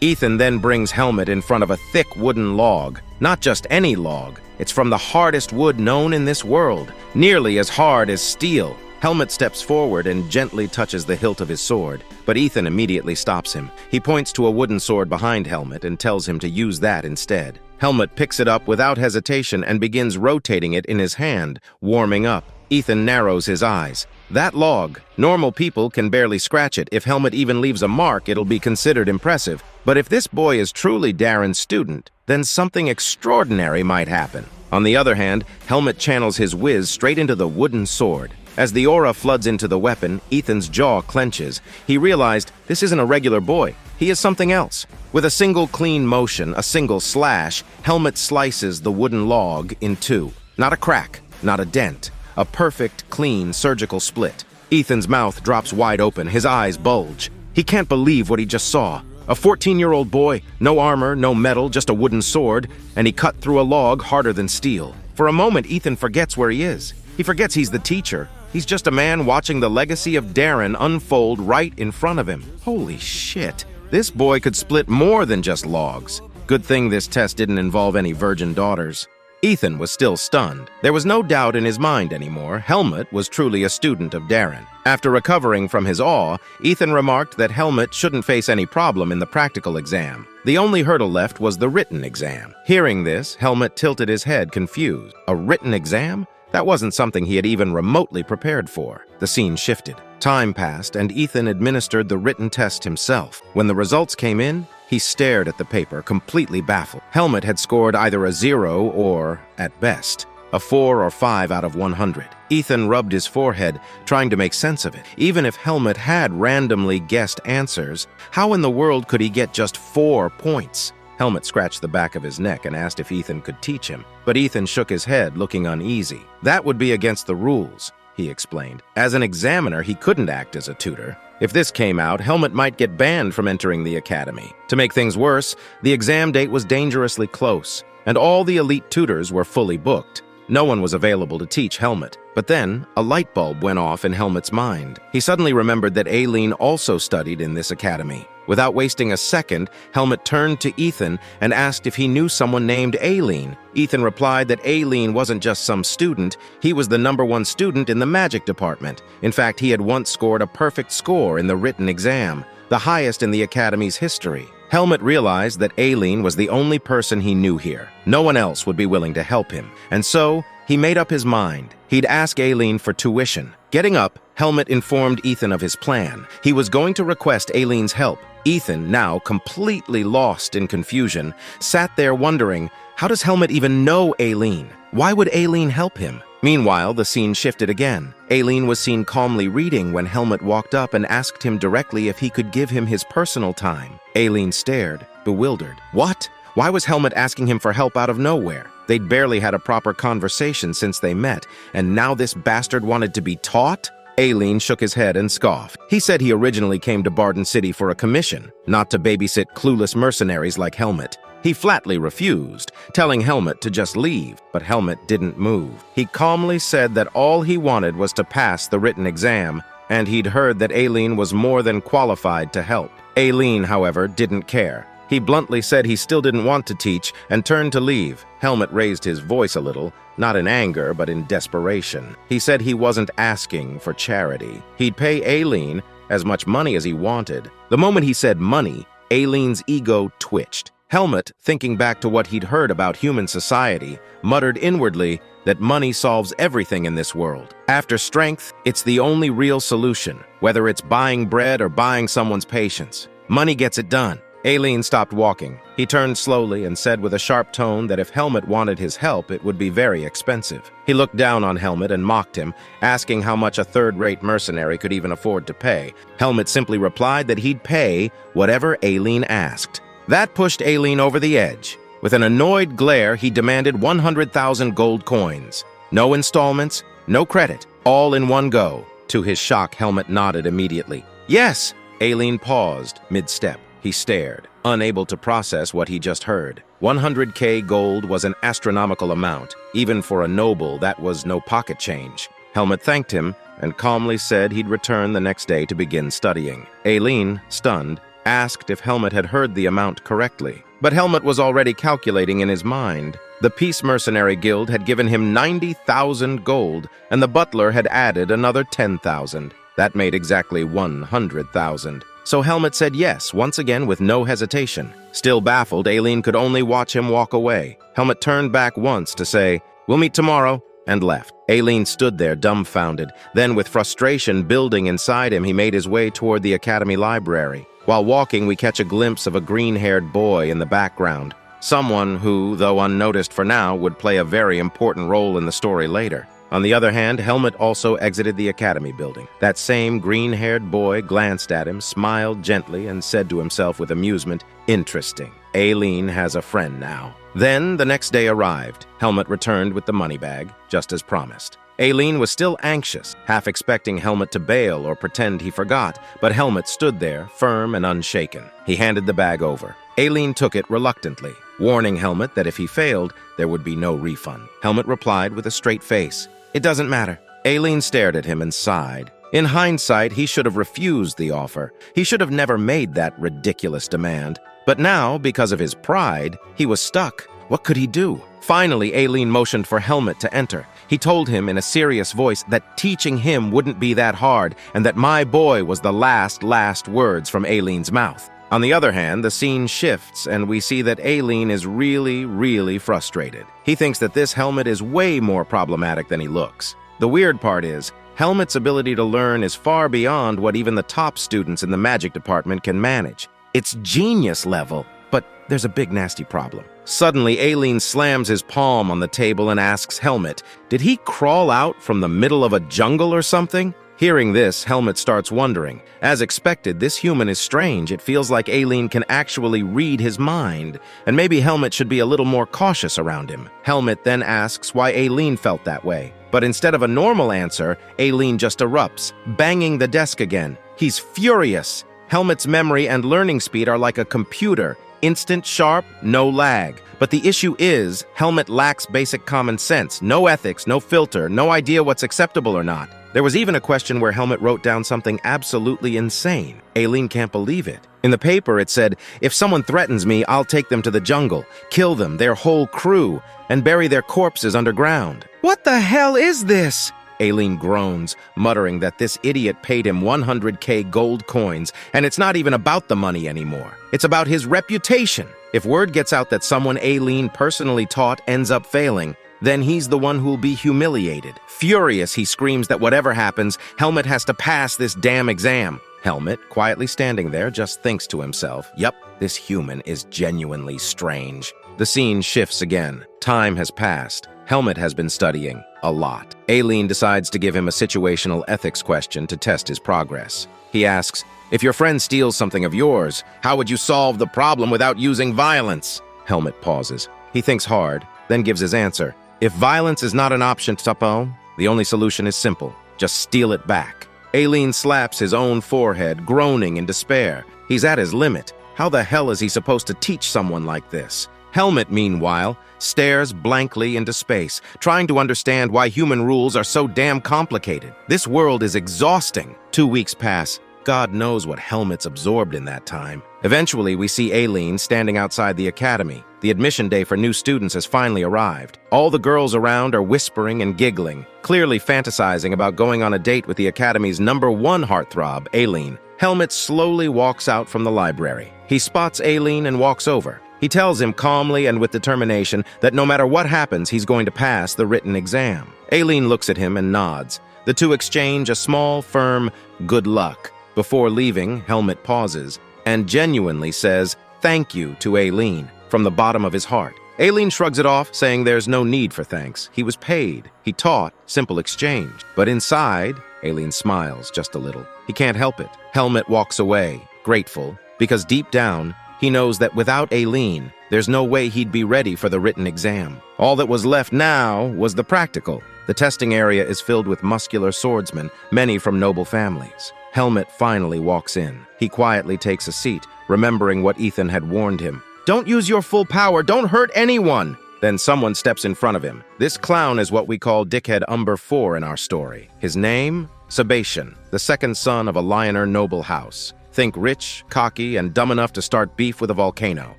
Ethan then brings Helmet in front of a thick wooden log. Not just any log. It's from the hardest wood known in this world, nearly as hard as steel. Helmet steps forward and gently touches the hilt of his sword, but Ethan immediately stops him. He points to a wooden sword behind Helmet and tells him to use that instead. Helmet picks it up without hesitation and begins rotating it in his hand, warming up. Ethan narrows his eyes. That log, normal people can barely scratch it. If Helmet even leaves a mark, it'll be considered impressive. But if this boy is truly Darren's student, then something extraordinary might happen. On the other hand, Helmet channels his whiz straight into the wooden sword. As the aura floods into the weapon, Ethan's jaw clenches. He realized this isn't a regular boy. He is something else. With a single clean motion, a single slash, Helmet slices the wooden log in 2. Not a crack, not a dent. A perfect, clean, surgical split. Ethan's mouth drops wide open, his eyes bulge. He can't believe what he just saw. A 14-year-old boy, no armor, no metal, just a wooden sword, and he cut through a log harder than steel. For a moment, Ethan forgets where he is. He forgets he's the teacher. He's just a man watching the legacy of Darren unfold right in front of him. Holy shit. This boy could split more than just logs. Good thing this test didn't involve any virgin daughters. Ethan was still stunned. There was no doubt in his mind anymore. Helmet was truly a student of Darren. After recovering from his awe, Ethan remarked that Helmet shouldn't face any problem in the practical exam. The only hurdle left was the written exam. Hearing this, Helmet tilted his head, confused. A written exam? That wasn't something he had even remotely prepared for. The scene shifted. Time passed, and Ethan administered the written test himself. When the results came in, he stared at the paper, completely baffled. Helmet had scored either a 0 or, at best, a 4 or 5 out of 100. Ethan rubbed his forehead, trying to make sense of it. Even if Helmet had randomly guessed answers, how in the world could he get just 4 points? Helmet scratched the back of his neck and asked if Ethan could teach him, but Ethan shook his head, looking uneasy. That would be against the rules, he explained. As an examiner, he couldn't act as a tutor. If this came out, Helmet might get banned from entering the academy. To make things worse, the exam date was dangerously close, and all the elite tutors were fully booked. No one was available to teach Helmet. But then, a light bulb went off in Helmet's mind. He suddenly remembered that Aileen also studied in this academy. Without wasting a second, Helmet turned to Ethan and asked if he knew someone named Aileen. Ethan replied that Aileen wasn't just some student, he was the #1 student in the magic department. In fact, he had once scored a perfect score in the written exam, the highest in the academy's history. Helmet realized that Aileen was the only person he knew here. No one else would be willing to help him, and so he made up his mind. He'd ask Aileen for tuition. Getting up, Helmet informed Ethan of his plan. He was going to request Aileen's help. Ethan, now completely lost in confusion, sat there wondering, how does Helmet even know Aileen? Why would Aileen help him? Meanwhile, the scene shifted again. Aileen was seen calmly reading when Helmet walked up and asked him directly if he could give him his personal time. Aileen stared, bewildered. What? Why was Helmet asking him for help out of nowhere? They'd barely had a proper conversation since they met, and now this bastard wanted to be taught? Aileen shook his head and scoffed. He said he originally came to Barden City for a commission, not to babysit clueless mercenaries like Helmet. He flatly refused, telling Helmet to just leave, but Helmet didn't move. He calmly said that all he wanted was to pass the written exam, and he'd heard that Aileen was more than qualified to help. Aileen, however, didn't care. He bluntly said he still didn't want to teach and turned to leave. Helmet raised his voice a little, not in anger, but in desperation. He said he wasn't asking for charity. He'd pay Aileen as much money as he wanted. The moment he said money, Aileen's ego twitched. Helmet, thinking back to what he'd heard about human society, muttered inwardly that money solves everything in this world. After strength, it's the only real solution, whether it's buying bread or buying someone's patience. Money gets it done. Aileen stopped walking. He turned slowly and said with a sharp tone that if Helmet wanted his help, it would be very expensive. He looked down on Helmet and mocked him, asking how much a third-rate mercenary could even afford to pay. Helmet simply replied that he'd pay whatever Aileen asked. That pushed Aileen over the edge. With an annoyed glare, he demanded 100,000 gold coins. No installments, no credit, all in one go. To his shock, Helmet nodded immediately. Yes! Aileen paused, mid-step. He stared, unable to process what he just heard. 100k gold was an astronomical amount. Even for a noble, that was no pocket change. Helmet thanked him and calmly said he'd return the next day to begin studying. Aileen, stunned, asked if Helmet had heard the amount correctly. But Helmet was already calculating in his mind. The Peace Mercenary Guild had given him 90,000 gold, and the butler had added another 10,000. That made exactly 100,000. So Helmet said yes, once again with no hesitation. Still baffled, Aileen could only watch him walk away. Helmet turned back once to say, "We'll meet tomorrow," and left. Aileen stood there dumbfounded. Then, with frustration building inside him, he made his way toward the academy library. While walking, we catch a glimpse of a green-haired boy in the background. Someone who, though unnoticed for now, would play a very important role in the story later. On the other hand, Helmet also exited the academy building. That same green-haired boy glanced at him, smiled gently, and said to himself with amusement, "Interesting. Aileen has a friend now." Then, the next day arrived. Helmet returned with the money bag, just as promised. Aileen was still anxious, half expecting Helmet to bail or pretend he forgot, but Helmet stood there, firm and unshaken. He handed the bag over. Aileen took it reluctantly, warning Helmet that if he failed, there would be no refund. Helmet replied with a straight face, "It doesn't matter." Aileen stared at him and sighed. In hindsight, he should have refused the offer. He should have never made that ridiculous demand. But now, because of his pride, he was stuck. What could he do? Finally, Aileen motioned for Helmet to enter. He told him in a serious voice that teaching him wouldn't be that hard, and that "my boy" was the last words from Aileen's mouth. On the other hand, the scene shifts, and we see that Aileen is really frustrated. He thinks that this Helmet is way more problematic than he looks. The weird part is, Helmet's ability to learn is far beyond what even the top students in the magic department can manage. It's genius level, but there's a big nasty problem. Suddenly, Aileen slams his palm on the table and asks Helmet, "Did he crawl out from the middle of a jungle or something?" Hearing this, Helmet starts wondering. As expected, this human is strange. It feels like Aileen can actually read his mind, and maybe Helmet should be a little more cautious around him. Helmet then asks why Aileen felt that way. But instead of a normal answer, Aileen just erupts, banging the desk again. He's furious. Helmet's memory and learning speed are like a computer. Instant, sharp, no lag. But the issue is, Helmet lacks basic common sense. No ethics, no filter, no idea what's acceptable or not. There was even a question where Helmet wrote down something absolutely insane. Aileen can't believe it. In the paper, it said, "If someone threatens me, I'll take them to the jungle, kill them, their whole crew, and bury their corpses underground." What the hell is this? Aileen groans, muttering that this idiot paid him 100k gold coins, and it's not even about the money anymore. It's about his reputation. If word gets out that someone Aileen personally taught ends up failing, then he's the one who'll be humiliated. Furious, he screams that whatever happens, Helmet has to pass this damn exam. Helmet, quietly standing there, just thinks to himself, "Yup, this human is genuinely strange." The scene shifts again. Time has passed. Helmet has been studying a lot. Aileen decides to give him a situational ethics question to test his progress. He asks, "If your friend steals something of yours, how would you solve the problem without using violence?" Helmet pauses. He thinks hard, then gives his answer. "If violence is not an option, Tapo, the only solution is simple. Just steal it back." Aileen slaps his own forehead, groaning in despair. He's at his limit. How the hell is he supposed to teach someone like this? Helmet, meanwhile, stares blankly into space, trying to understand why human rules are so damn complicated. This world is exhausting. 2 weeks pass. God knows what Helmet's absorbed in that time. Eventually, we see Aileen standing outside the academy. The admission day for new students has finally arrived. All the girls around are whispering and giggling, clearly fantasizing about going on a date with the academy's #1 heartthrob, Aileen. Helmet slowly walks out from the library. He spots Aileen and walks over. He tells him calmly and with determination that no matter what happens, he's going to pass the written exam. Aileen looks at him and nods. The two exchange a small, firm good luck. Before leaving, Helmut pauses and genuinely says thank you to Aileen from the bottom of his heart. Aileen shrugs it off, saying there's no need for thanks. He was paid. He taught. Simple exchange. But inside, Aileen smiles just a little. He can't help it. Helmut walks away, grateful, because deep down, he knows that without Aileen, there's no way he'd be ready for the written exam. All that was left now was the practical. The testing area is filled with muscular swordsmen, many from noble families. Helmut finally walks in. He quietly takes a seat, remembering what Ethan had warned him. Don't use your full power, don't hurt anyone! Then someone steps in front of him. This clown is what we call Dickhead Umber 4 in our story. His name? Sebastian, the second son of a Lioner noble house. Think rich, cocky, and dumb enough to start beef with a volcano.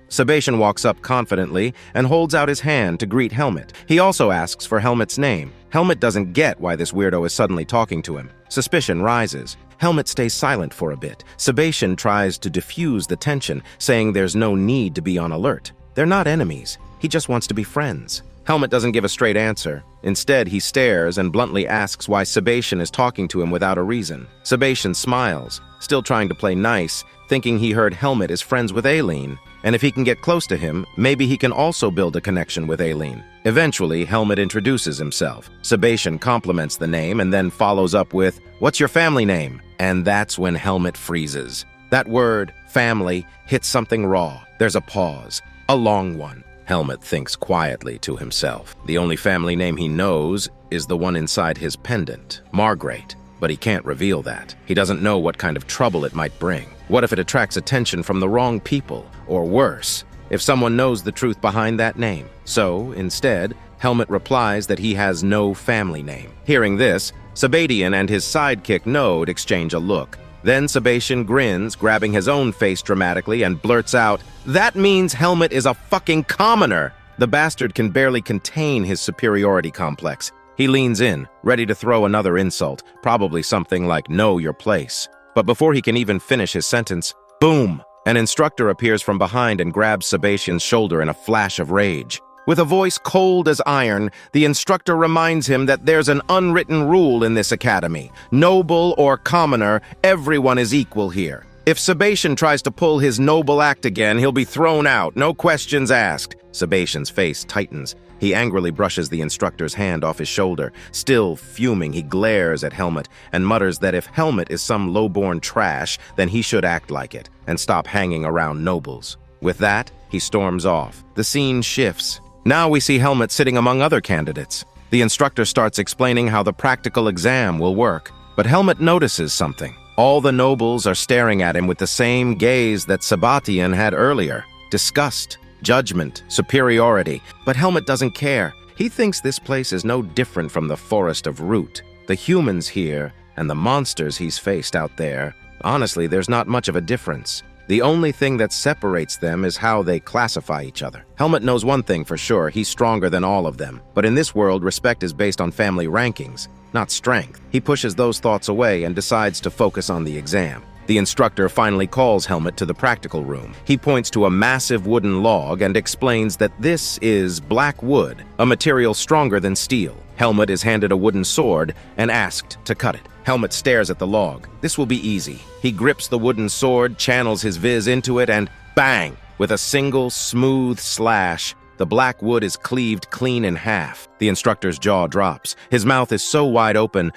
Sebastian walks up confidently and holds out his hand to greet Helmut. He also asks for Helmut's name. Helmut doesn't get why this weirdo is suddenly talking to him. Suspicion rises. Helmut stays silent for a bit. Sebastian tries to diffuse the tension, saying there's no need to be on alert. They're not enemies. He just wants to be friends. Helmut doesn't give a straight answer. Instead, he stares and bluntly asks why Sebastian is talking to him without a reason. Sebastian smiles, still trying to play nice, thinking he heard Helmut is friends with Aileen. And if he can get close to him, maybe he can also build a connection with Aileen. Eventually, Helmut introduces himself. Sebastian compliments the name and then follows up with, "What's your family name?" And that's when Helmut freezes. That word, family, hits something raw. There's a pause, a long one. Helmut thinks quietly to himself. The only family name he knows is the one inside his pendant, Margaret. But he can't reveal that. He doesn't know what kind of trouble it might bring. What if it attracts attention from the wrong people? Or worse, if someone knows the truth behind that name? So, instead, Helmut replies that he has no family name. Hearing this, Sebastian and his sidekick Node exchange a look. Then Sebastian grins, grabbing his own face dramatically, and blurts out, "That means Helmut is a fucking commoner!" The bastard can barely contain his superiority complex. He leans in, ready to throw another insult, probably something like "know your place." But before he can even finish his sentence, boom! An instructor appears from behind and grabs Sebastian's shoulder in a flash of rage. With a voice cold as iron, the instructor reminds him that there's an unwritten rule in this academy. Noble or commoner, everyone is equal here. If Sebastian tries to pull his noble act again, he'll be thrown out, no questions asked. Sebastian's face tightens. He angrily brushes the instructor's hand off his shoulder. Still fuming, he glares at Helmut and mutters that if Helmut is some low-born trash, then he should act like it and stop hanging around nobles. With that, he storms off. The scene shifts. Now we see Helmut sitting among other candidates. The instructor starts explaining how the practical exam will work, but Helmut notices something. All the nobles are staring at him with the same gaze that Sebastian had earlier. Disgust, judgment, superiority. But Helmut doesn't care. He thinks this place is no different from the Forest of Root. The humans here and the monsters he's faced out there, honestly, there's not much of a difference. The only thing that separates them is how they classify each other. Helmut knows one thing for sure, he's stronger than all of them. But in this world, respect is based on family rankings, not strength. He pushes those thoughts away and decides to focus on the exam. The instructor finally calls Helmut to the practical room. He points to a massive wooden log and explains that this is black wood, a material stronger than steel. Helmut is handed a wooden sword and asked to cut it. Helmut stares at the log. This will be easy. He grips the wooden sword, channels his viz into it, and bang! With a single, smooth slash, the black wood is cleaved clean in half. The instructor's jaw drops. His mouth is so wide open,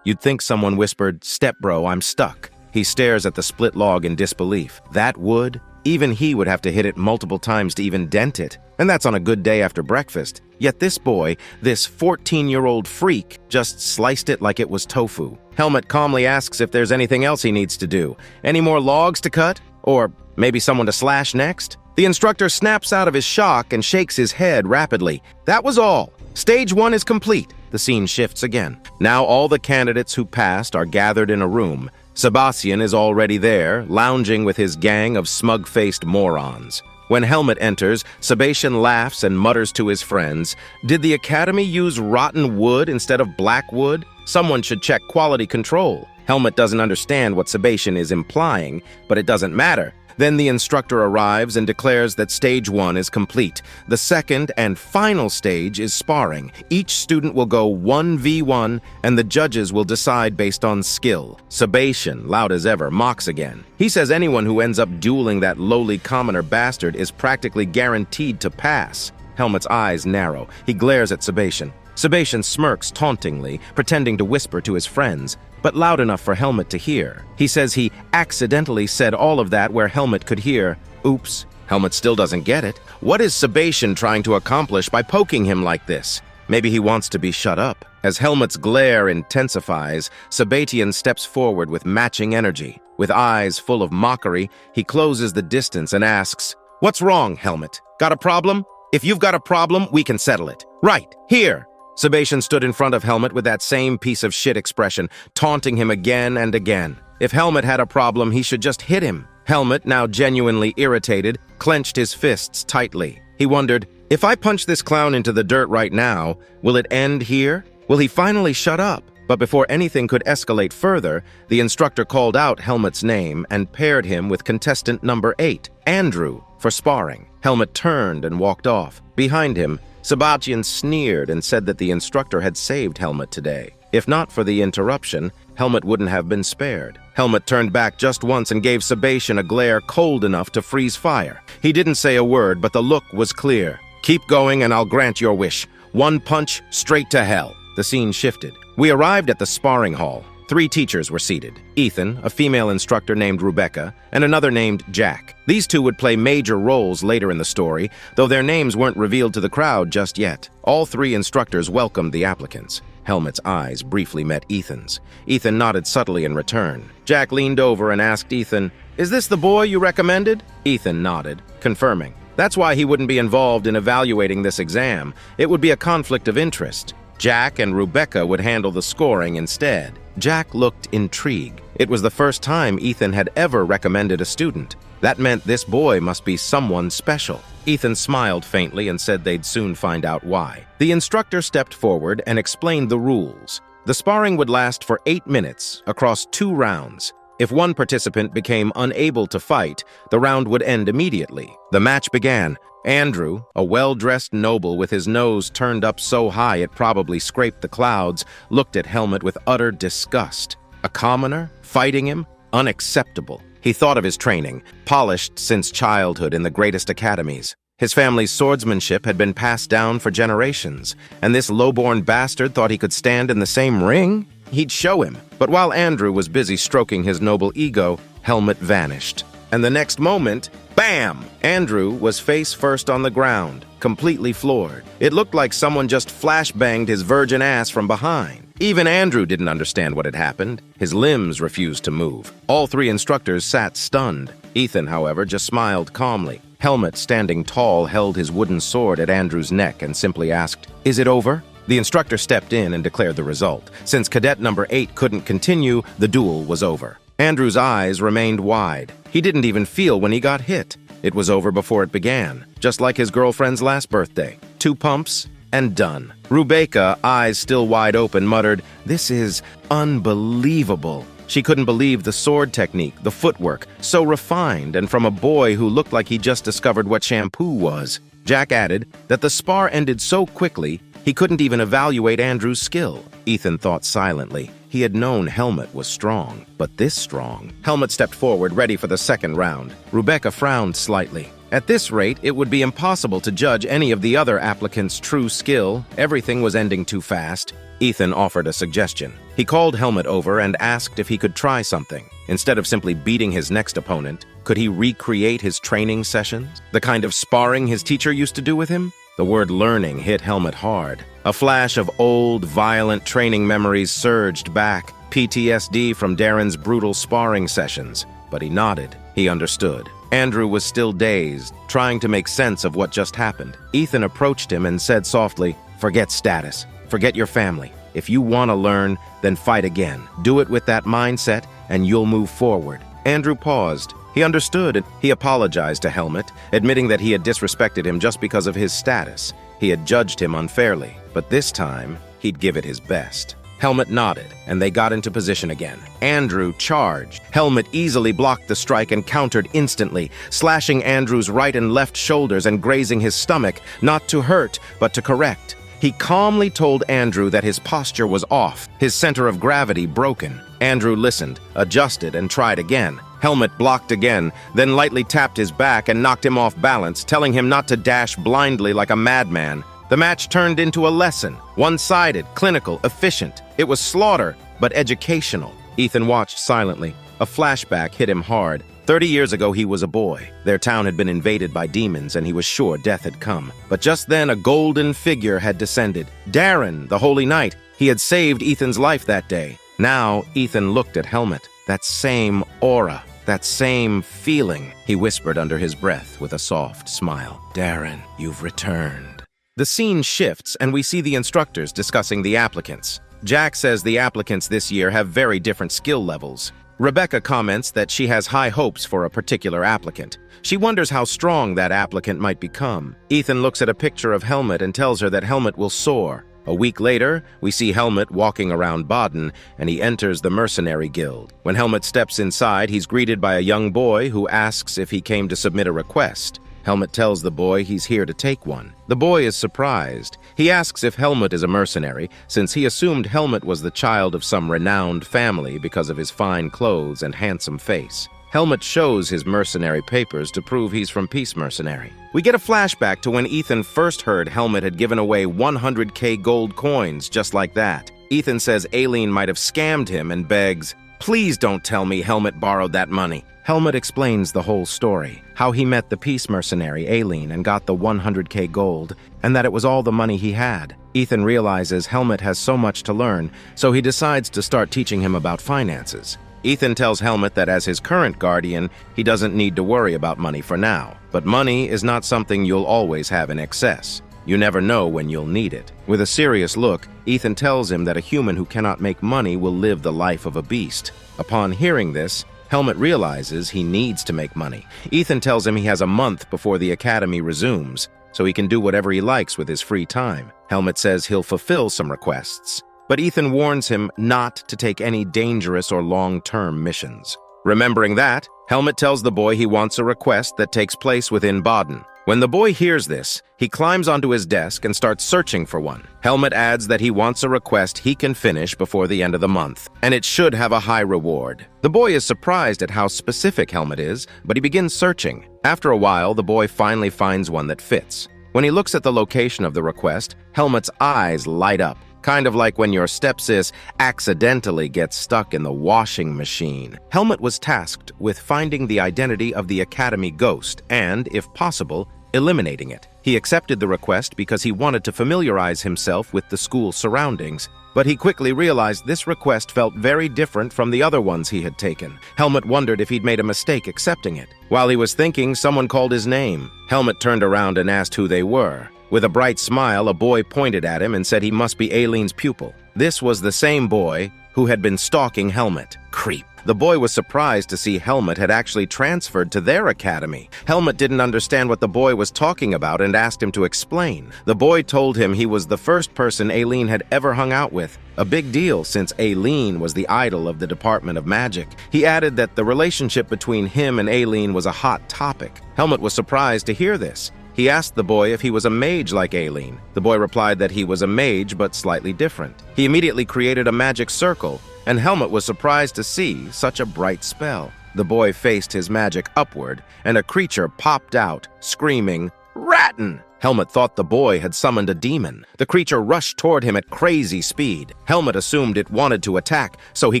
you'd think someone whispered, "Step bro, I'm stuck." He stares at the split log in disbelief. That wood? Even he would have to hit it multiple times to even dent it. And that's on a good day after breakfast. Yet this boy, this 14-year-old freak, just sliced it like it was tofu. Helmut calmly asks if there's anything else he needs to do. Any more logs to cut? Or maybe someone to slash next? The instructor snaps out of his shock and shakes his head rapidly. That was all. Stage 1 is complete. The scene shifts again. Now all the candidates who passed are gathered in a room. Sebastian is already there, lounging with his gang of smug-faced morons. When Helmut enters, Sebastian laughs and mutters to his friends, "Did the Academy use rotten wood instead of black wood? Someone should check quality control." Helmut doesn't understand what Sebastian is implying, but it doesn't matter. Then the instructor arrives and declares that stage 1 is complete. The second and final stage is sparring. Each student will go 1v1, and the judges will decide based on skill. Sebastian, loud as ever, mocks again. He says anyone who ends up dueling that lowly commoner bastard is practically guaranteed to pass. Helmet's eyes narrow. He glares at Sebastian. Sebastian smirks tauntingly, pretending to whisper to his friends, but loud enough for Helmet to hear. He says he accidentally said all of that where Helmet could hear. Oops. Helmet still doesn't get it. What is Sebastian trying to accomplish by poking him like this? Maybe he wants to be shut up. As Helmet's glare intensifies, Sebastian steps forward with matching energy. With eyes full of mockery, he closes the distance and asks, "What's wrong, Helmet? Got a problem? If you've got a problem, we can settle it. Right, here." Sebastian stood in front of Helmet with that same piece of shit expression, taunting him again and again. If Helmet had a problem, he should just hit him. Helmet, now genuinely irritated, clenched his fists tightly. He wondered, if I punch this clown into the dirt right now, will it end here? Will he finally shut up? But before anything could escalate further, the instructor called out Helmet's name and paired him with contestant number 8, Andrew, for sparring. Helmet turned and walked off. Behind him, Sebastian sneered and said that the instructor had saved Helmet today. If not for the interruption, Helmet wouldn't have been spared. Helmet turned back just once and gave Sebastian a glare cold enough to freeze fire. He didn't say a word, but the look was clear. "Keep going and I'll grant your wish. One punch, straight to hell." The scene shifted. We arrived at the sparring hall. 3 teachers were seated. Ethan, a female instructor named Rebecca, and another named Jack. These 2 would play major roles later in the story, though their names weren't revealed to the crowd just yet. All 3 instructors welcomed the applicants. Helmet's eyes briefly met Ethan's. Ethan nodded subtly in return. Jack leaned over and asked Ethan, "Is this the boy you recommended?" Ethan nodded, confirming. That's why he wouldn't be involved in evaluating this exam. It would be a conflict of interest. Jack and Rebecca would handle the scoring instead. Jack looked intrigued. It was the first time Ethan had ever recommended a student. That meant this boy must be someone special. Ethan smiled faintly and said they'd soon find out why. The instructor stepped forward and explained the rules. The sparring would last for 8 minutes across 2 rounds. If one participant became unable to fight, the round would end immediately. The match began. Andrew, a well-dressed noble with his nose turned up so high it probably scraped the clouds, looked at Helmet with utter disgust. A commoner? Fighting him? Unacceptable. He thought of his training, polished since childhood in the greatest academies. His family's swordsmanship had been passed down for generations, and this low-born bastard thought he could stand in the same ring? He'd show him. But while Andrew was busy stroking his noble ego, Helmet vanished. And the next moment, bam! Andrew was face first on the ground, completely floored. It looked like someone just flashbanged his virgin ass from behind. Even Andrew didn't understand what had happened. His limbs refused to move. All 3 instructors sat stunned. Ethan, however, just smiled calmly. Helmet, standing tall, held his wooden sword at Andrew's neck and simply asked, "Is it over?" The instructor stepped in and declared the result. Since cadet number 8 couldn't continue, the duel was over. Andrew's eyes remained wide. He didn't even feel when he got hit. It was over before it began, just like his girlfriend's last birthday. 2 pumps, and done. Rebecca, eyes still wide open, muttered, "This is unbelievable." She couldn't believe the sword technique, the footwork, so refined, and from a boy who looked like he just discovered what shampoo was. Jack added that the spar ended so quickly, he couldn't even evaluate Andrew's skill. Ethan thought silently. He had known Helmet was strong, but this strong. Helmet stepped forward, ready for the second round. Rebecca frowned slightly. At this rate, it would be impossible to judge any of the other applicants' true skill. Everything was ending too fast. Ethan offered a suggestion. He called Helmet over and asked if he could try something. Instead of simply beating his next opponent, could he recreate his training sessions? The kind of sparring his teacher used to do with him? The word learning hit Helmet hard. A flash of old, violent training memories surged back, PTSD from Darren's brutal sparring sessions. But he nodded. He understood. Andrew was still dazed, trying to make sense of what just happened. Ethan approached him and said softly, "Forget status. Forget your family. If you want to learn, then fight again. Do it with that mindset, and you'll move forward." Andrew paused. He understood and he apologized to Helmet, admitting that he had disrespected him just because of his status. He had judged him unfairly, but this time, he'd give it his best. Helmet nodded, and they got into position again. Andrew charged. Helmet easily blocked the strike and countered instantly, slashing Andrew's right and left shoulders and grazing his stomach, not to hurt, but to correct. He calmly told Andrew that his posture was off, his center of gravity broken. Andrew listened, adjusted, and tried again. Helmet blocked again, then lightly tapped his back and knocked him off balance, telling him not to dash blindly like a madman. The match turned into a lesson, one-sided, clinical, efficient. It was slaughter, but educational. Ethan watched silently. A flashback hit him hard. 30 years ago, he was a boy. Their town had been invaded by demons, and he was sure death had come. But just then, a golden figure had descended. Darren, the Holy Knight. He had saved Ethan's life that day. Now, Ethan looked at Helmet. That same aura, that same feeling. He whispered under his breath with a soft smile. Darren, you've returned. The scene shifts, and we see the instructors discussing the applicants. Jack says the applicants this year have very different skill levels. Rebecca comments that she has high hopes for a particular applicant. She wonders how strong that applicant might become. Ethan looks at a picture of Helmet and tells her that Helmet will soar. A week later, we see Helmet walking around Baden, and he enters the mercenary guild. When Helmet steps inside, he's greeted by a young boy who asks if he came to submit a request. Helmet tells the boy he's here to take one. The boy is surprised. He asks if Helmet is a mercenary, since he assumed Helmet was the child of some renowned family because of his fine clothes and handsome face. Helmet shows his mercenary papers to prove he's from Peace Mercenary. We get a flashback to when Ethan first heard Helmet had given away 100k gold coins just like that. Ethan says Aileen might have scammed him and begs, "Please don't tell me Helmet borrowed that money." Helmet explains the whole story, how he met the Peace Mercenary, Aileen, and got the 100k gold, and that it was all the money he had. Ethan realizes Helmet has so much to learn, so he decides to start teaching him about finances. Ethan tells Helmet that as his current guardian, he doesn't need to worry about money for now. But money is not something you'll always have in excess. You never know when you'll need it. With a serious look, Ethan tells him that a human who cannot make money will live the life of a beast. Upon hearing this, Helmet realizes he needs to make money. Ethan tells him he has a month before the academy resumes, so he can do whatever he likes with his free time. Helmet says he'll fulfill some requests, but Ethan warns him not to take any dangerous or long-term missions. Remembering that, Helmet tells the boy he wants a request that takes place within Baden. When the boy hears this, he climbs onto his desk and starts searching for one. Helmet adds that he wants a request he can finish before the end of the month, and it should have a high reward. The boy is surprised at how specific Helmet is, but he begins searching. After a while, the boy finally finds one that fits. When he looks at the location of the request, Helmet's eyes light up, kind of like when your stepsis accidentally gets stuck in the washing machine. Helmet was tasked with finding the identity of the Academy ghost and, if possible, eliminating it. He accepted the request because he wanted to familiarize himself with the school's surroundings, but he quickly realized this request felt very different from the other ones he had taken. Helmet wondered if he'd made a mistake accepting it. While he was thinking, someone called his name. Helmet turned around and asked who they were. With a bright smile, a boy pointed at him and said he must be Aileen's pupil. This was the same boy who had been stalking Helmet. Creep. The boy was surprised to see Helmet had actually transferred to their academy. Helmet didn't understand what the boy was talking about and asked him to explain. The boy told him he was the first person Aileen had ever hung out with. A big deal since Aileen was the idol of the Department of Magic. He added that the relationship between him and Aileen was a hot topic. Helmet was surprised to hear this. He asked the boy if he was a mage like Aileen. The boy replied that he was a mage, but slightly different. He immediately created a magic circle, and Helmet was surprised to see such a bright spell. The boy faced his magic upward, and a creature popped out, screaming, "Rattan!" Helmet thought the boy had summoned a demon. The creature rushed toward him at crazy speed. Helmet assumed it wanted to attack, so he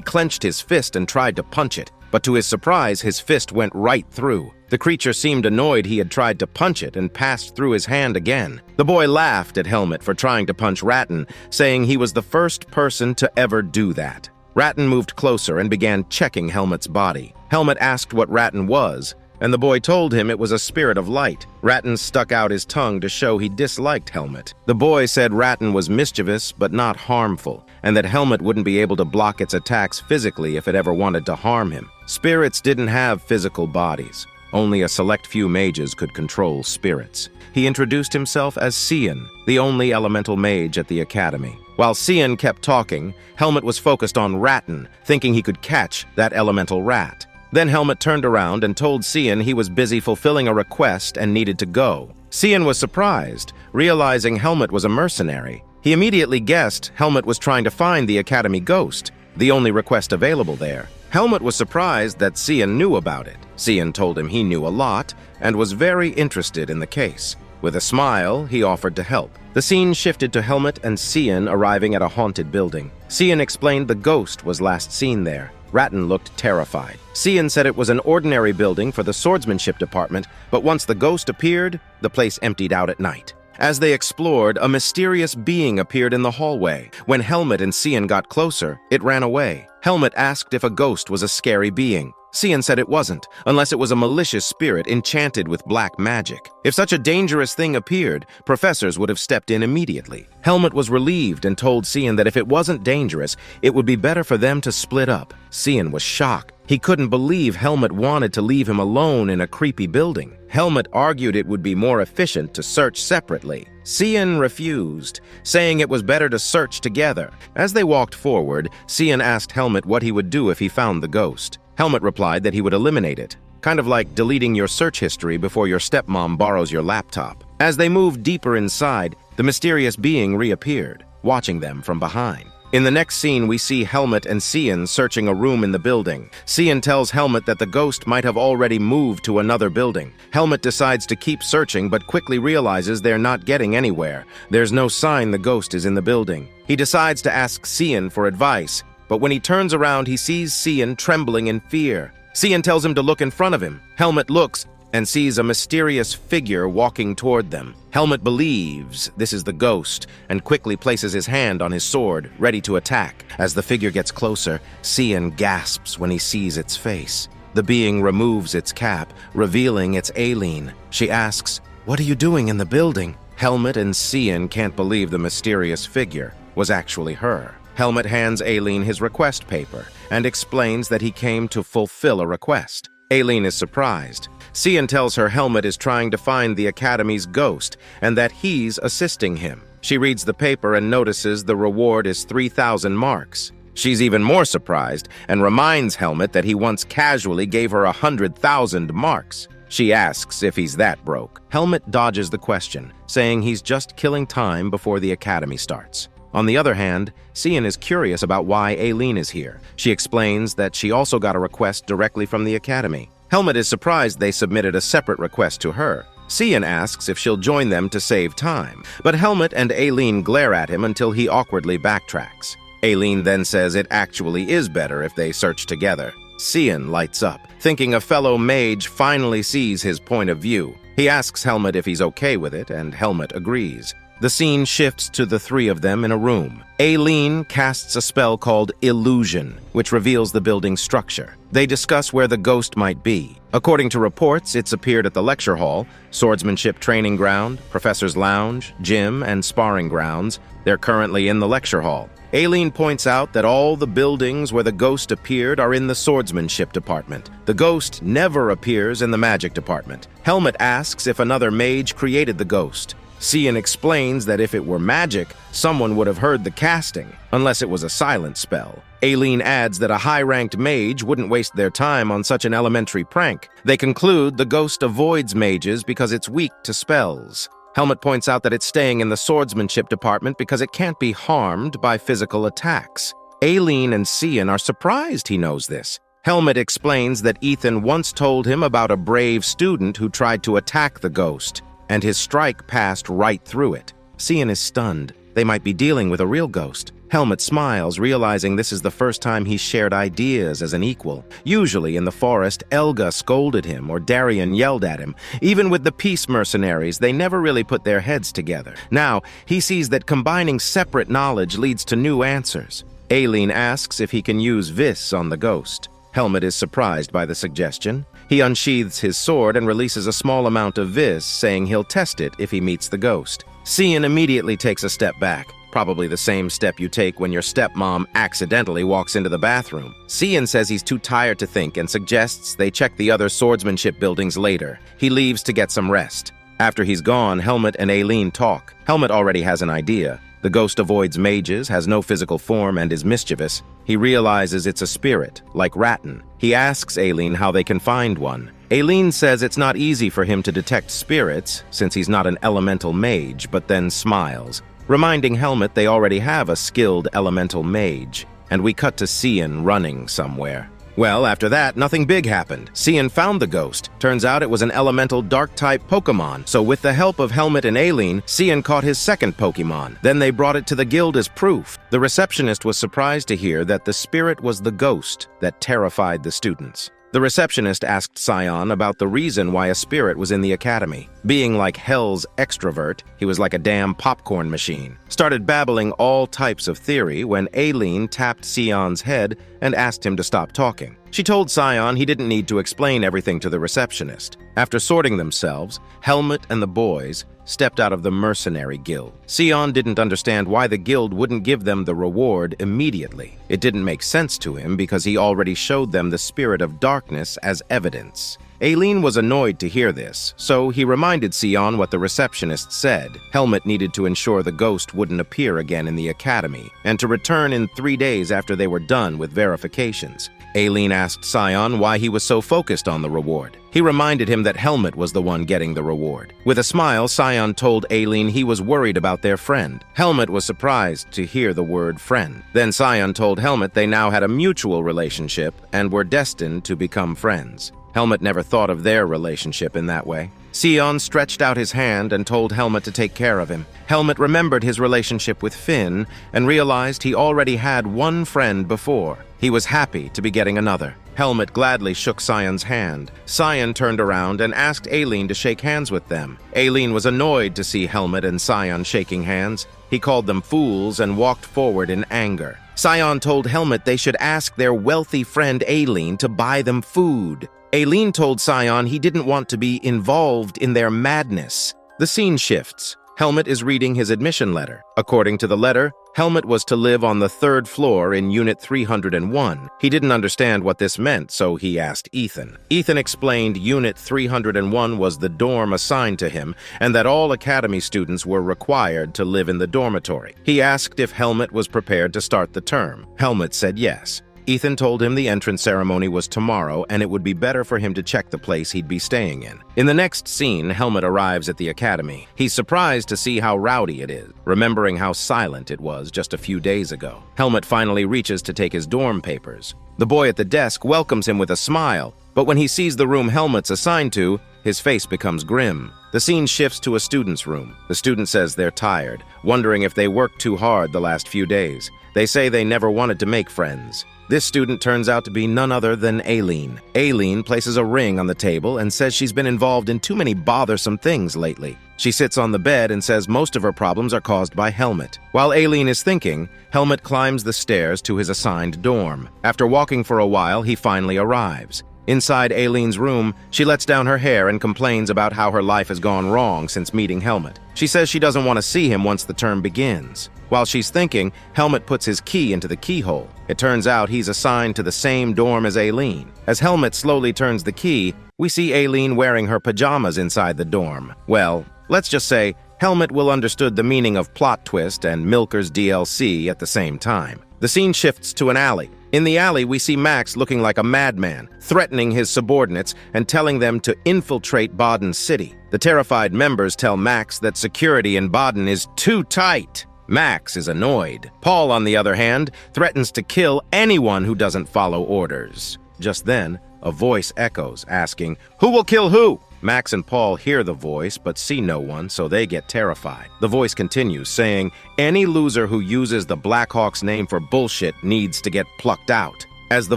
clenched his fist and tried to punch it. But to his surprise, his fist went right through. The creature seemed annoyed he had tried to punch it and passed through his hand again. The boy laughed at Helmet for trying to punch Rattan, saying he was the first person to ever do that. Rattan moved closer and began checking Helmet's body. Helmet asked what Rattan was, and the boy told him it was a spirit of light. Rattan stuck out his tongue to show he disliked Helmet. The boy said Rattan was mischievous but not harmful, and that Helmet wouldn't be able to block its attacks physically if it ever wanted to harm him. Spirits didn't have physical bodies. Only a select few mages could control spirits. He introduced himself as Cian, the only elemental mage at the academy. While Cian kept talking, Helmet was focused on Ratten, thinking he could catch that elemental rat. Then Helmet turned around and told Cian he was busy fulfilling a request and needed to go. Cian was surprised, realizing Helmet was a mercenary. He immediately guessed Helmet was trying to find the Academy ghost, the only request available there. Helmet was surprised that Cian knew about it. Cian told him he knew a lot and was very interested in the case. With a smile, he offered to help. The scene shifted to Helmet and Cian arriving at a haunted building. Cian explained the ghost was last seen there. Ratten looked terrified. Cian said it was an ordinary building for the swordsmanship department, but once the ghost appeared, the place emptied out at night. As they explored, a mysterious being appeared in the hallway. When Helmet and Cian got closer, it ran away. Helmet asked if a ghost was a scary being. Cian said it wasn't, unless it was a malicious spirit enchanted with black magic. If such a dangerous thing appeared, professors would have stepped in immediately. Helmet was relieved and told Cian that if it wasn't dangerous, it would be better for them to split up. Cian was shocked. He couldn't believe Helmet wanted to leave him alone in a creepy building. Helmet argued it would be more efficient to search separately. Cian refused, saying it was better to search together. As they walked forward, Cian asked Helmet what he would do if he found the ghost. Helmet replied that he would eliminate it, kind of like deleting your search history before your stepmom borrows your laptop. As they moved deeper inside, the mysterious being reappeared, watching them from behind. In the next scene, we see Helmet and Cian searching a room in the building. Cian tells Helmet that the ghost might have already moved to another building. Helmet decides to keep searching, but quickly realizes they're not getting anywhere. There's no sign the ghost is in the building. He decides to ask Cian for advice, but when he turns around, he sees Cian trembling in fear. Cian tells him to look in front of him. Helmet looks and sees a mysterious figure walking toward them. Helmet believes this is the ghost and quickly places his hand on his sword, ready to attack. As the figure gets closer, Cian gasps when he sees its face. The being removes its cap, revealing it's Aileen. She asks, "What are you doing in the building?" Helmet and Cian can't believe the mysterious figure was actually her. Helmet hands Aileen his request paper and explains that he came to fulfill a request. Aileen is surprised. Cian tells her Helmet is trying to find the Academy's ghost and that he's assisting him. She reads the paper and notices the reward is 3,000 marks. She's even more surprised and reminds Helmet that he once casually gave her 100,000 marks. She asks if he's that broke. Helmet dodges the question, saying he's just killing time before the Academy starts. On the other hand, Cian is curious about why Aileen is here. She explains that she also got a request directly from the Academy. Helmet is surprised they submitted a separate request to her. Cian asks if she'll join them to save time, but Helmet and Aileen glare at him until he awkwardly backtracks. Aileen then says it actually is better if they search together. Cian lights up, thinking a fellow mage finally sees his point of view. He asks Helmet if he's okay with it, and Helmet agrees. The scene shifts to the three of them in a room. Aileen casts a spell called Illusion, which reveals the building's structure. They discuss where the ghost might be. According to reports, it's appeared at the lecture hall, swordsmanship training ground, professor's lounge, gym, and sparring grounds. They're currently in the lecture hall. Aileen points out that all the buildings where the ghost appeared are in the swordsmanship department. The ghost never appears in the magic department. Helmet asks if another mage created the ghost. Cian explains that if it were magic, someone would have heard the casting, unless it was a silent spell. Aileen adds that a high-ranked mage wouldn't waste their time on such an elementary prank. They conclude the ghost avoids mages because it's weak to spells. Helmet points out that it's staying in the swordsmanship department because it can't be harmed by physical attacks. Aileen and Cian are surprised he knows this. Helmet explains that Ethan once told him about a brave student who tried to attack the ghost, and his strike passed right through it. Cian is stunned. They might be dealing with a real ghost. Helmet smiles, realizing this is the first time he's shared ideas as an equal. Usually in the forest, Elga scolded him or Darian yelled at him. Even with the peace mercenaries, they never really put their heads together. Now, he sees that combining separate knowledge leads to new answers. Aileen asks if he can use Vis on the ghost. Helmet is surprised by the suggestion. He unsheathes his sword and releases a small amount of Vis, saying he'll test it if he meets the ghost. Cian immediately takes a step back, probably the same step you take when your stepmom accidentally walks into the bathroom. Cian says he's too tired to think and suggests they check the other swordsmanship buildings later. He leaves to get some rest. After he's gone, Helmet and Aileen talk. Helmet already has an idea. The ghost avoids mages, has no physical form, and is mischievous. He realizes it's a spirit, like Rattan. He asks Aileen how they can find one. Aileen says it's not easy for him to detect spirits, since he's not an elemental mage, but then smiles, reminding Helmet they already have a skilled elemental mage. And we cut to Cian running somewhere. Well, after that, nothing big happened. Cian found the ghost. Turns out it was an elemental dark-type Pokemon, so with the help of Helmet and Aileen, Cian caught his second Pokemon. Then they brought it to the guild as proof. The receptionist was surprised to hear that the spirit was the ghost that terrified the students. The receptionist asked Cian about the reason why a spirit was in the academy. Being like hell's extrovert, he was like a damn popcorn machine. Started babbling all types of theory when Aileen tapped Cian's head and asked him to stop talking. She told Cian he didn't need to explain everything to the receptionist. After sorting themselves, Helmet and the boys stepped out of the mercenary guild. Cian didn't understand why the guild wouldn't give them the reward immediately. It didn't make sense to him because he already showed them the spirit of darkness as evidence. Aileen was annoyed to hear this, so he reminded Cian what the receptionist said. Helmet needed to ensure the ghost wouldn't appear again in the academy, and to return in 3 days after they were done with verifications. Aileen asked Cian why he was so focused on the reward. He reminded him that Helmet was the one getting the reward. With a smile, Cian told Aileen he was worried about their friend. Helmet was surprised to hear the word friend. Then Cian told Helmet they now had a mutual relationship and were destined to become friends. Helmet never thought of their relationship in that way. Cian stretched out his hand and told Helmet to take care of him. Helmet remembered his relationship with Finn and realized he already had one friend before. He was happy to be getting another. Helmet gladly shook Cian's hand. Cian turned around and asked Aileen to shake hands with them. Aileen was annoyed to see Helmet and Cian shaking hands. He called them fools and walked forward in anger. Cian told Helmet they should ask their wealthy friend Aileen to buy them food. Aileen told Cian he didn't want to be involved in their madness. The scene shifts. Helmet is reading his admission letter. According to the letter, Helmet was to live on the 3rd floor in Unit 301. He didn't understand what this meant, so he asked Ethan. Ethan explained Unit 301 was the dorm assigned to him, and that all Academy students were required to live in the dormitory. He asked if Helmet was prepared to start the term. Helmet said yes. Ethan told him the entrance ceremony was tomorrow and it would be better for him to check the place he'd be staying in. In the next scene, Helmet arrives at the academy. He's surprised to see how rowdy it is, remembering how silent it was just a few days ago. Helmet finally reaches to take his dorm papers. The boy at the desk welcomes him with a smile, but when he sees the room Helmet's assigned to, his face becomes grim. The scene shifts to a student's room. The student says they're tired, wondering if they worked too hard the last few days. They say they never wanted to make friends. This student turns out to be none other than Aileen. Aileen places a ring on the table and says she's been involved in too many bothersome things lately. She sits on the bed and says most of her problems are caused by Helmet. While Aileen is thinking, Helmet climbs the stairs to his assigned dorm. After walking for a while, he finally arrives. Inside Aileen's room, she lets down her hair and complains about how her life has gone wrong since meeting Helmet. She says she doesn't want to see him once the term begins. While she's thinking, Helmet puts his key into the keyhole. It turns out he's assigned to the same dorm as Aileen. As Helmet slowly turns the key, we see Aileen wearing her pajamas inside the dorm. Well, let's just say Helmet will understood the meaning of plot twist and Milker's DLC at the same time. The scene shifts to an alley. In the alley, we see Max looking like a madman, threatening his subordinates and telling them to infiltrate Baden City. The terrified members tell Max that security in Baden is too tight. Max is annoyed. Paul, on the other hand, threatens to kill anyone who doesn't follow orders. Just then, a voice echoes, asking, "Who will kill who?" Max and Paul hear the voice, but see no one, so they get terrified. The voice continues, saying, "Any loser who uses the Blackhawks name for bullshit needs to get plucked out." As the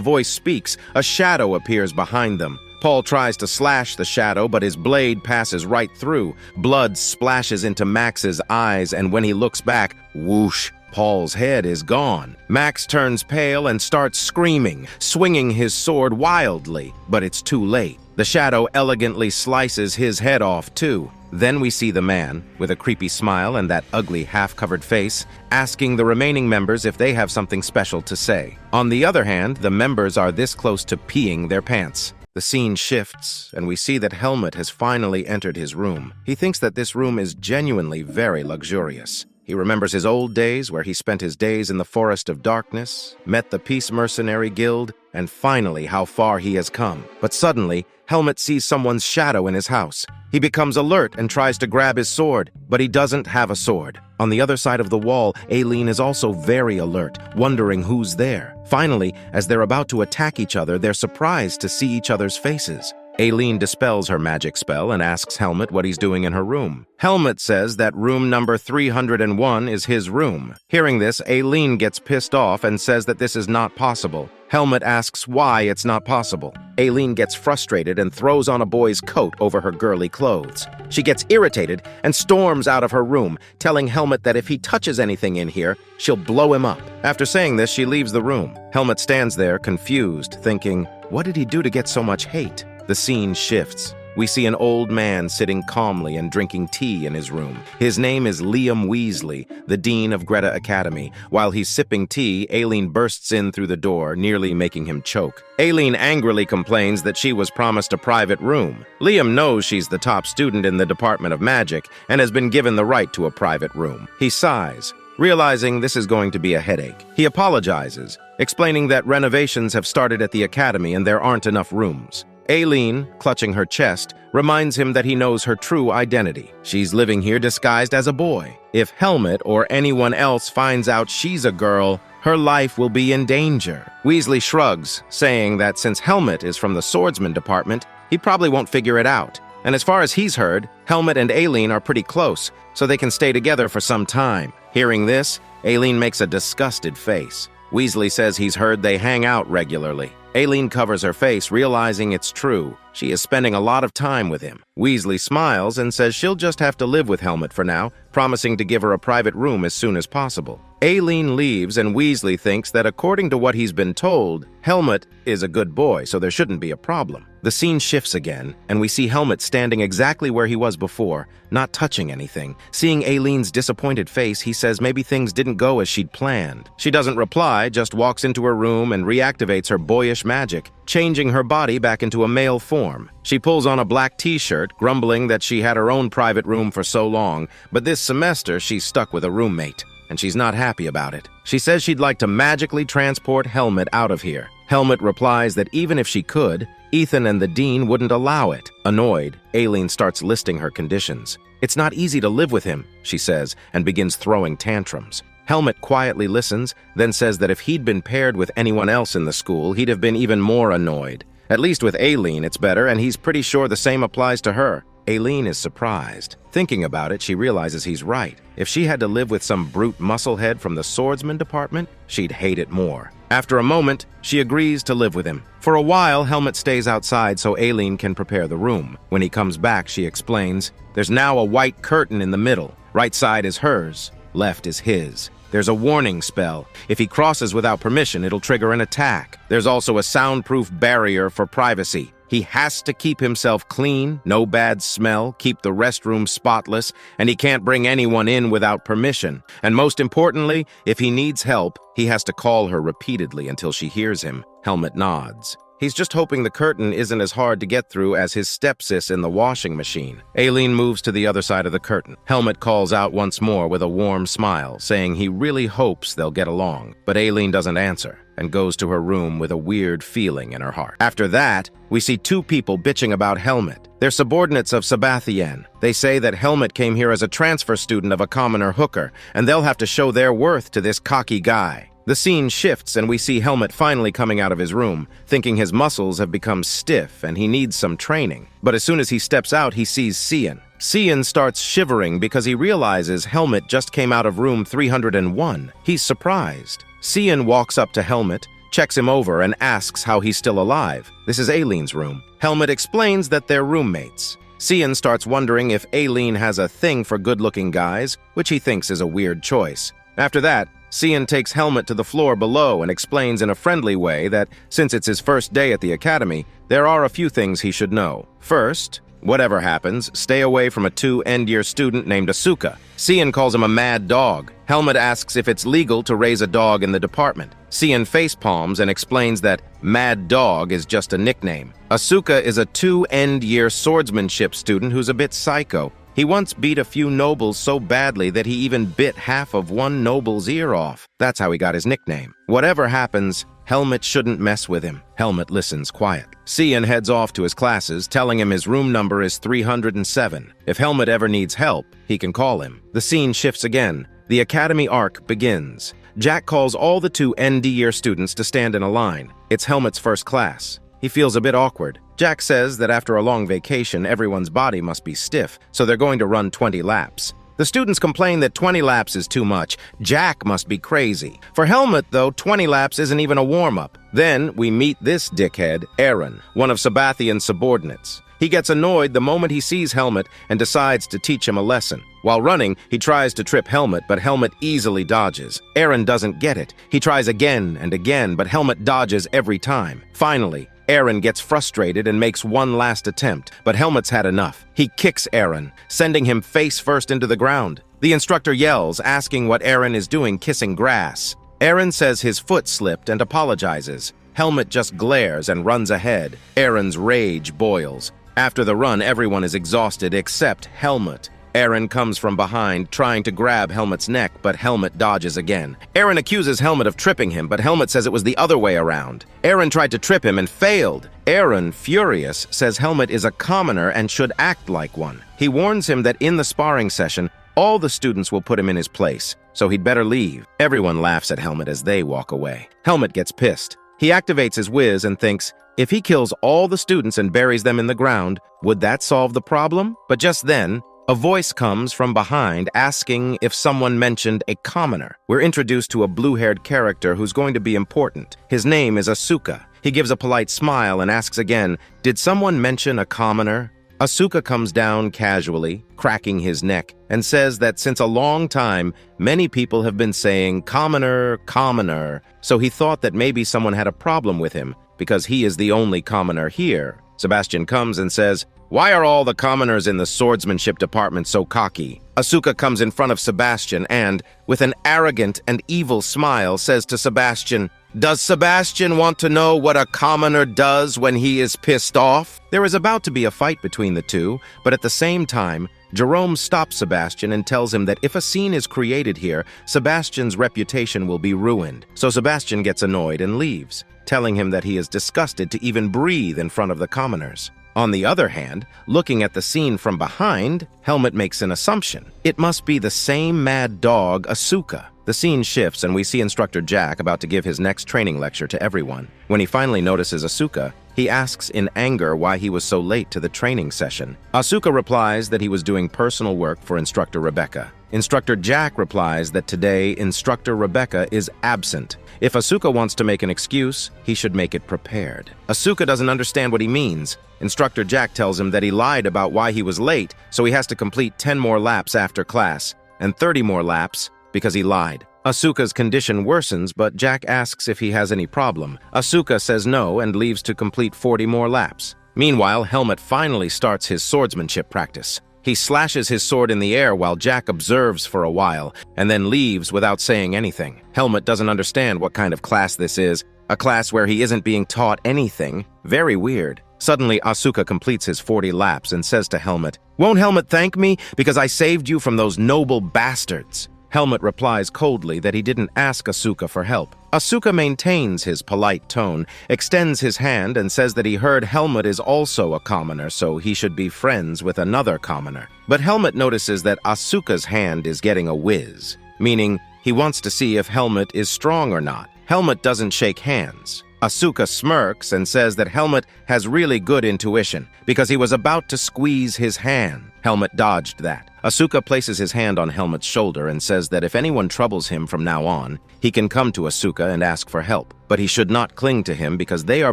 voice speaks, a shadow appears behind them. Paul tries to slash the shadow, but his blade passes right through. Blood splashes into Max's eyes, and when he looks back, whoosh, Paul's head is gone. Max turns pale and starts screaming, swinging his sword wildly, but it's too late. The shadow elegantly slices his head off, too. Then we see the man, with a creepy smile and that ugly half-covered face, asking the remaining members if they have something special to say. On the other hand, the members are this close to peeing their pants. The scene shifts, and we see that Helmet has finally entered his room. He thinks that this room is genuinely very luxurious. He remembers his old days where he spent his days in the Forest of Darkness, met the Peace Mercenary Guild, and finally how far he has come. But suddenly, Helmet sees someone's shadow in his house. He becomes alert and tries to grab his sword, but he doesn't have a sword. On the other side of the wall, Aileen is also very alert, wondering who's there. Finally, as they're about to attack each other, they're surprised to see each other's faces. Aileen dispels her magic spell and asks Helmet what he's doing in her room. Helmet says that room number 301 is his room. Hearing this, Aileen gets pissed off and says that this is not possible. Helmet asks why it's not possible. Aileen gets frustrated and throws on a boy's coat over her girly clothes. She gets irritated and storms out of her room, telling Helmet that if he touches anything in here, she'll blow him up. After saying this, she leaves the room. Helmet stands there, confused, thinking, what did he do to get so much hate? The scene shifts. We see an old man sitting calmly and drinking tea in his room. His name is Liam Weasley, the dean of Greta Academy. While he's sipping tea, Aileen bursts in through the door, nearly making him choke. Aileen angrily complains that she was promised a private room. Liam knows she's the top student in the Department of Magic and has been given the right to a private room. He sighs, realizing this is going to be a headache. He apologizes, explaining that renovations have started at the academy and there aren't enough rooms. Aileen, clutching her chest, reminds him that he knows her true identity. She's living here disguised as a boy. If Helmet or anyone else finds out she's a girl, her life will be in danger. Weasley shrugs, saying that since Helmet is from the swordsman department, he probably won't figure it out. And as far as he's heard, Helmet and Aileen are pretty close, so they can stay together for some time. Hearing this, Aileen makes a disgusted face. Weasley says he's heard they hang out regularly. Aileen covers her face, realizing it's true. She is spending a lot of time with him. Weasley smiles and says she'll just have to live with Helmet for now, promising to give her a private room as soon as possible. Aileen leaves, and Weasley thinks that according to what he's been told, Helmet is a good boy, so there shouldn't be a problem. The scene shifts again, and we see Helmet standing exactly where he was before, not touching anything. Seeing Aileen's disappointed face, he says maybe things didn't go as she'd planned. She doesn't reply, just walks into her room and reactivates her boyish magic, changing her body back into a male form. She pulls on a black t-shirt, grumbling that she had her own private room for so long, but this semester she's stuck with a roommate, and she's not happy about it. She says she'd like to magically transport Helmet out of here. Helmet replies that even if she could, Ethan and the dean wouldn't allow it. Annoyed, Aileen starts listing her conditions. It's not easy to live with him, she says, and begins throwing tantrums. Helmet quietly listens, then says that if he'd been paired with anyone else in the school, he'd have been even more annoyed. At least with Aileen, it's better, and he's pretty sure the same applies to her. Aileen is surprised. Thinking about it, she realizes he's right. If she had to live with some brute musclehead from the swordsman department, she'd hate it more. After a moment, she agrees to live with him. For a while, Helmet stays outside so Aileen can prepare the room. When he comes back, she explains, there's now a white curtain in the middle. Right side is hers, left is his. There's a warning spell. If he crosses without permission, it'll trigger an attack. There's also a soundproof barrier for privacy. He has to keep himself clean, no bad smell, keep the restroom spotless, and he can't bring anyone in without permission. And most importantly, if he needs help, he has to call her repeatedly until she hears him. Helmet nods. He's just hoping the curtain isn't as hard to get through as his stepsis in the washing machine. Aileen moves to the other side of the curtain. Helmet calls out once more with a warm smile, saying he really hopes they'll get along. But Aileen doesn't answer and goes to her room with a weird feeling in her heart. After that, we see two people bitching about Helmet. They're subordinates of Sabathian. They say that Helmet came here as a transfer student of a commoner hooker, and they'll have to show their worth to this cocky guy. The scene shifts and we see Helmet finally coming out of his room, thinking his muscles have become stiff and he needs some training. But as soon as he steps out, he sees Cian. Cian starts shivering because he realizes Helmet just came out of room 301. He's surprised. Cian walks up to Helmet, checks him over, and asks how he's still alive. This is Aileen's room. Helmet explains that they're roommates. Cian starts wondering if Aileen has a thing for good-looking guys, which he thinks is a weird choice. After that, Cian takes Helmet to the floor below and explains in a friendly way that, since it's his first day at the academy, there are a few things he should know. First, whatever happens, stay away from a end-year student named Asuka. Cian calls him a mad dog. Helmet asks if it's legal to raise a dog in the department. Cian facepalms and explains that mad dog is just a nickname. Asuka is a end-year swordsmanship student who's a bit psycho. He once beat a few nobles so badly that he even bit half of one noble's ear off. That's how he got his nickname. Whatever happens, Helmet shouldn't mess with him. Helmet listens quiet. Cian heads off to his classes, telling him his room number is 307. If Helmet ever needs help, he can call him. The scene shifts again. The academy arc begins. Jack calls all the 2 ND year students to stand in a line. It's Helmet's first class. He feels a bit awkward. Jack says that after a long vacation, everyone's body must be stiff, so they're going to run 20 laps. The students complain that 20 laps is too much. Jack must be crazy. For Helmet, though, 20 laps isn't even a warm-up. Then we meet this dickhead, Aaron, one of Sabathian's subordinates. He gets annoyed the moment he sees Helmet and decides to teach him a lesson. While running, he tries to trip Helmet, but Helmet easily dodges. Aaron doesn't get it. He tries again and again, but Helmet dodges every time. Finally, Aaron gets frustrated and makes one last attempt, but Helmet's had enough. He kicks Aaron, sending him face first into the ground. The instructor yells, asking what Aaron is doing kissing grass. Aaron says his foot slipped and apologizes. Helmet just glares and runs ahead. Aaron's rage boils. After the run, everyone is exhausted except Helmet. Aaron comes from behind, trying to grab Helmet's neck, but Helmet dodges again. Aaron accuses Helmet of tripping him, but Helmet says it was the other way around. Aaron tried to trip him and failed. Aaron, furious, says Helmet is a commoner and should act like one. He warns him that in the sparring session, all the students will put him in his place, so he'd better leave. Everyone laughs at Helmet as they walk away. Helmet gets pissed. He activates his whiz and thinks, if he kills all the students and buries them in the ground, would that solve the problem? But just then, a voice comes from behind asking if someone mentioned a commoner. We're introduced to a blue-haired character who's going to be important. His name is Asuka. He gives a polite smile and asks again, did someone mention a commoner? Asuka comes down casually, cracking his neck, and says that since a long time, many people have been saying commoner, commoner, so he thought that maybe someone had a problem with him because he is the only commoner here. Sebastian comes and says, why are all the commoners in the swordsmanship department so cocky? Asuka comes in front of Sebastian and, with an arrogant and evil smile, says to Sebastian, does Sebastian want to know what a commoner does when he is pissed off? There is about to be a fight between the two, but at the same time, Jerome stops Sebastian and tells him that if a scene is created here, Sebastian's reputation will be ruined. So Sebastian gets annoyed and leaves, telling him that he is disgusted to even breathe in front of the commoners. On the other hand, looking at the scene from behind, Helmet makes an assumption. It must be the same mad dog, Asuka. The scene shifts and we see Instructor Jack about to give his next training lecture to everyone. When he finally notices Asuka, he asks in anger why he was so late to the training session. Asuka replies that he was doing personal work for Instructor Rebecca. Instructor Jack replies that today Instructor Rebecca is absent. If Asuka wants to make an excuse, he should make it prepared. Asuka doesn't understand what he means. Instructor Jack tells him that he lied about why he was late, so he has to complete 10 more laps after class, and 30 more laps because he lied. Asuka's condition worsens, but Jack asks if he has any problem. Asuka says no and leaves to complete 40 more laps. Meanwhile, Helmet finally starts his swordsmanship practice. He slashes his sword in the air while Jack observes for a while, and then leaves without saying anything. Helmet doesn't understand what kind of class this is, a class where he isn't being taught anything. Very weird. Suddenly, Asuka completes his 40 laps and says to Helmet, "Won't Helmet thank me because I saved you from those noble bastards?" Helmet replies coldly that he didn't ask Asuka for help. Asuka maintains his polite tone, extends his hand, and says that he heard Helmet is also a commoner, so he should be friends with another commoner. But Helmet notices that Asuka's hand is getting a whiz, meaning he wants to see if Helmet is strong or not. Helmet doesn't shake hands. Asuka smirks and says that Helmet has really good intuition because he was about to squeeze his hand. Helmet dodged that. Asuka places his hand on Helmet's shoulder and says that if anyone troubles him from now on, he can come to Asuka and ask for help, but he should not cling to him because they are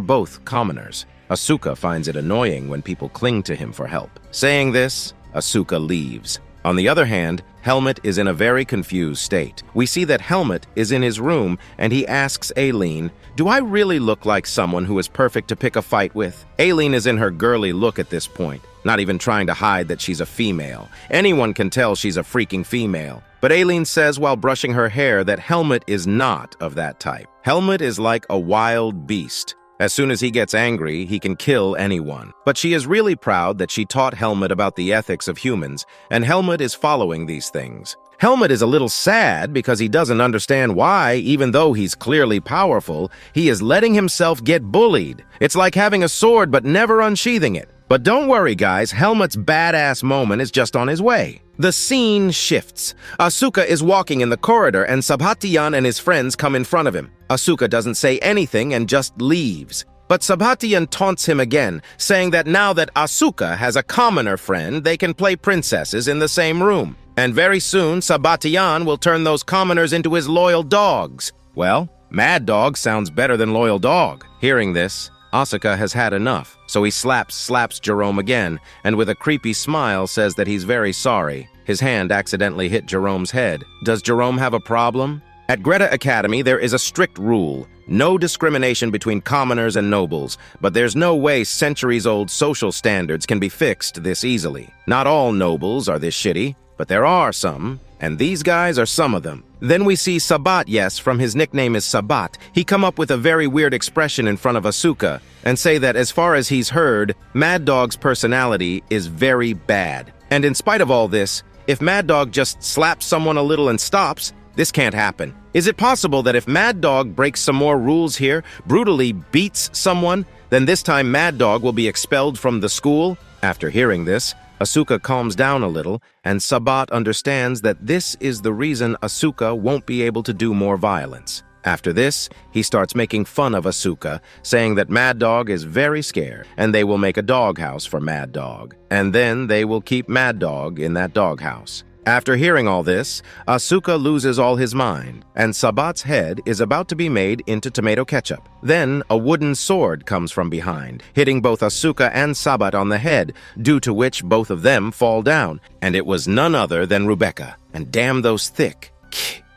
both commoners. Asuka finds it annoying when people cling to him for help. Saying this, Asuka leaves. On the other hand, Helmet is in a very confused state. We see that Helmet is in his room and he asks Aileen, "Do I really look like someone who is perfect to pick a fight with?" Aileen is in her girly look at this point, not even trying to hide that she's a female. Anyone can tell she's a freaking female. But Aileen says while brushing her hair that Helmet is not of that type. Helmet is like a wild beast. As soon as he gets angry, he can kill anyone. But she is really proud that she taught Helmut about the ethics of humans, and Helmut is following these things. Helmut is a little sad because he doesn't understand why, even though he's clearly powerful, he is letting himself get bullied. It's like having a sword but never unsheathing it. But don't worry, guys, Helmut's badass moment is just on his way. The scene shifts. Asuka is walking in the corridor and Sabhatiyan and his friends come in front of him. Asuka doesn't say anything and just leaves. But Sabhatiyan taunts him again, saying that now that Asuka has a commoner friend, they can play princesses in the same room. And very soon, Sabhatiyan will turn those commoners into his loyal dogs. Well, Mad Dog sounds better than Loyal Dog. Hearing this, Asuka has had enough, so he slaps Jerome again, and with a creepy smile says that he's very sorry. His hand accidentally hit Jerome's head. Does Jerome have a problem? At Greta Academy, there is a strict rule. No discrimination between commoners and nobles, but there's no way centuries-old social standards can be fixed this easily. Not all nobles are this shitty, but there are some, and these guys are some of them. Then we see Sabat, yes, from his nickname is Sabat. He come up with a very weird expression in front of Asuka and say that as far as he's heard, Mad Dog's personality is very bad. And in spite of all this, if Mad Dog just slaps someone a little and stops, this can't happen. Is it possible that if Mad Dog breaks some more rules here, brutally beats someone, then this time Mad Dog will be expelled from the school? After hearing this, Asuka calms down a little, and Sabat understands that this is the reason Asuka won't be able to do more violence. After this, he starts making fun of Asuka, saying that Mad Dog is very scared, and they will make a doghouse for Mad Dog, and then they will keep Mad Dog in that doghouse. After hearing all this, Asuka loses all his mind, and Sabat's head is about to be made into tomato ketchup. Then, a wooden sword comes from behind, hitting both Asuka and Sabat on the head, due to which both of them fall down, and it was none other than Rebecca. And damn those thick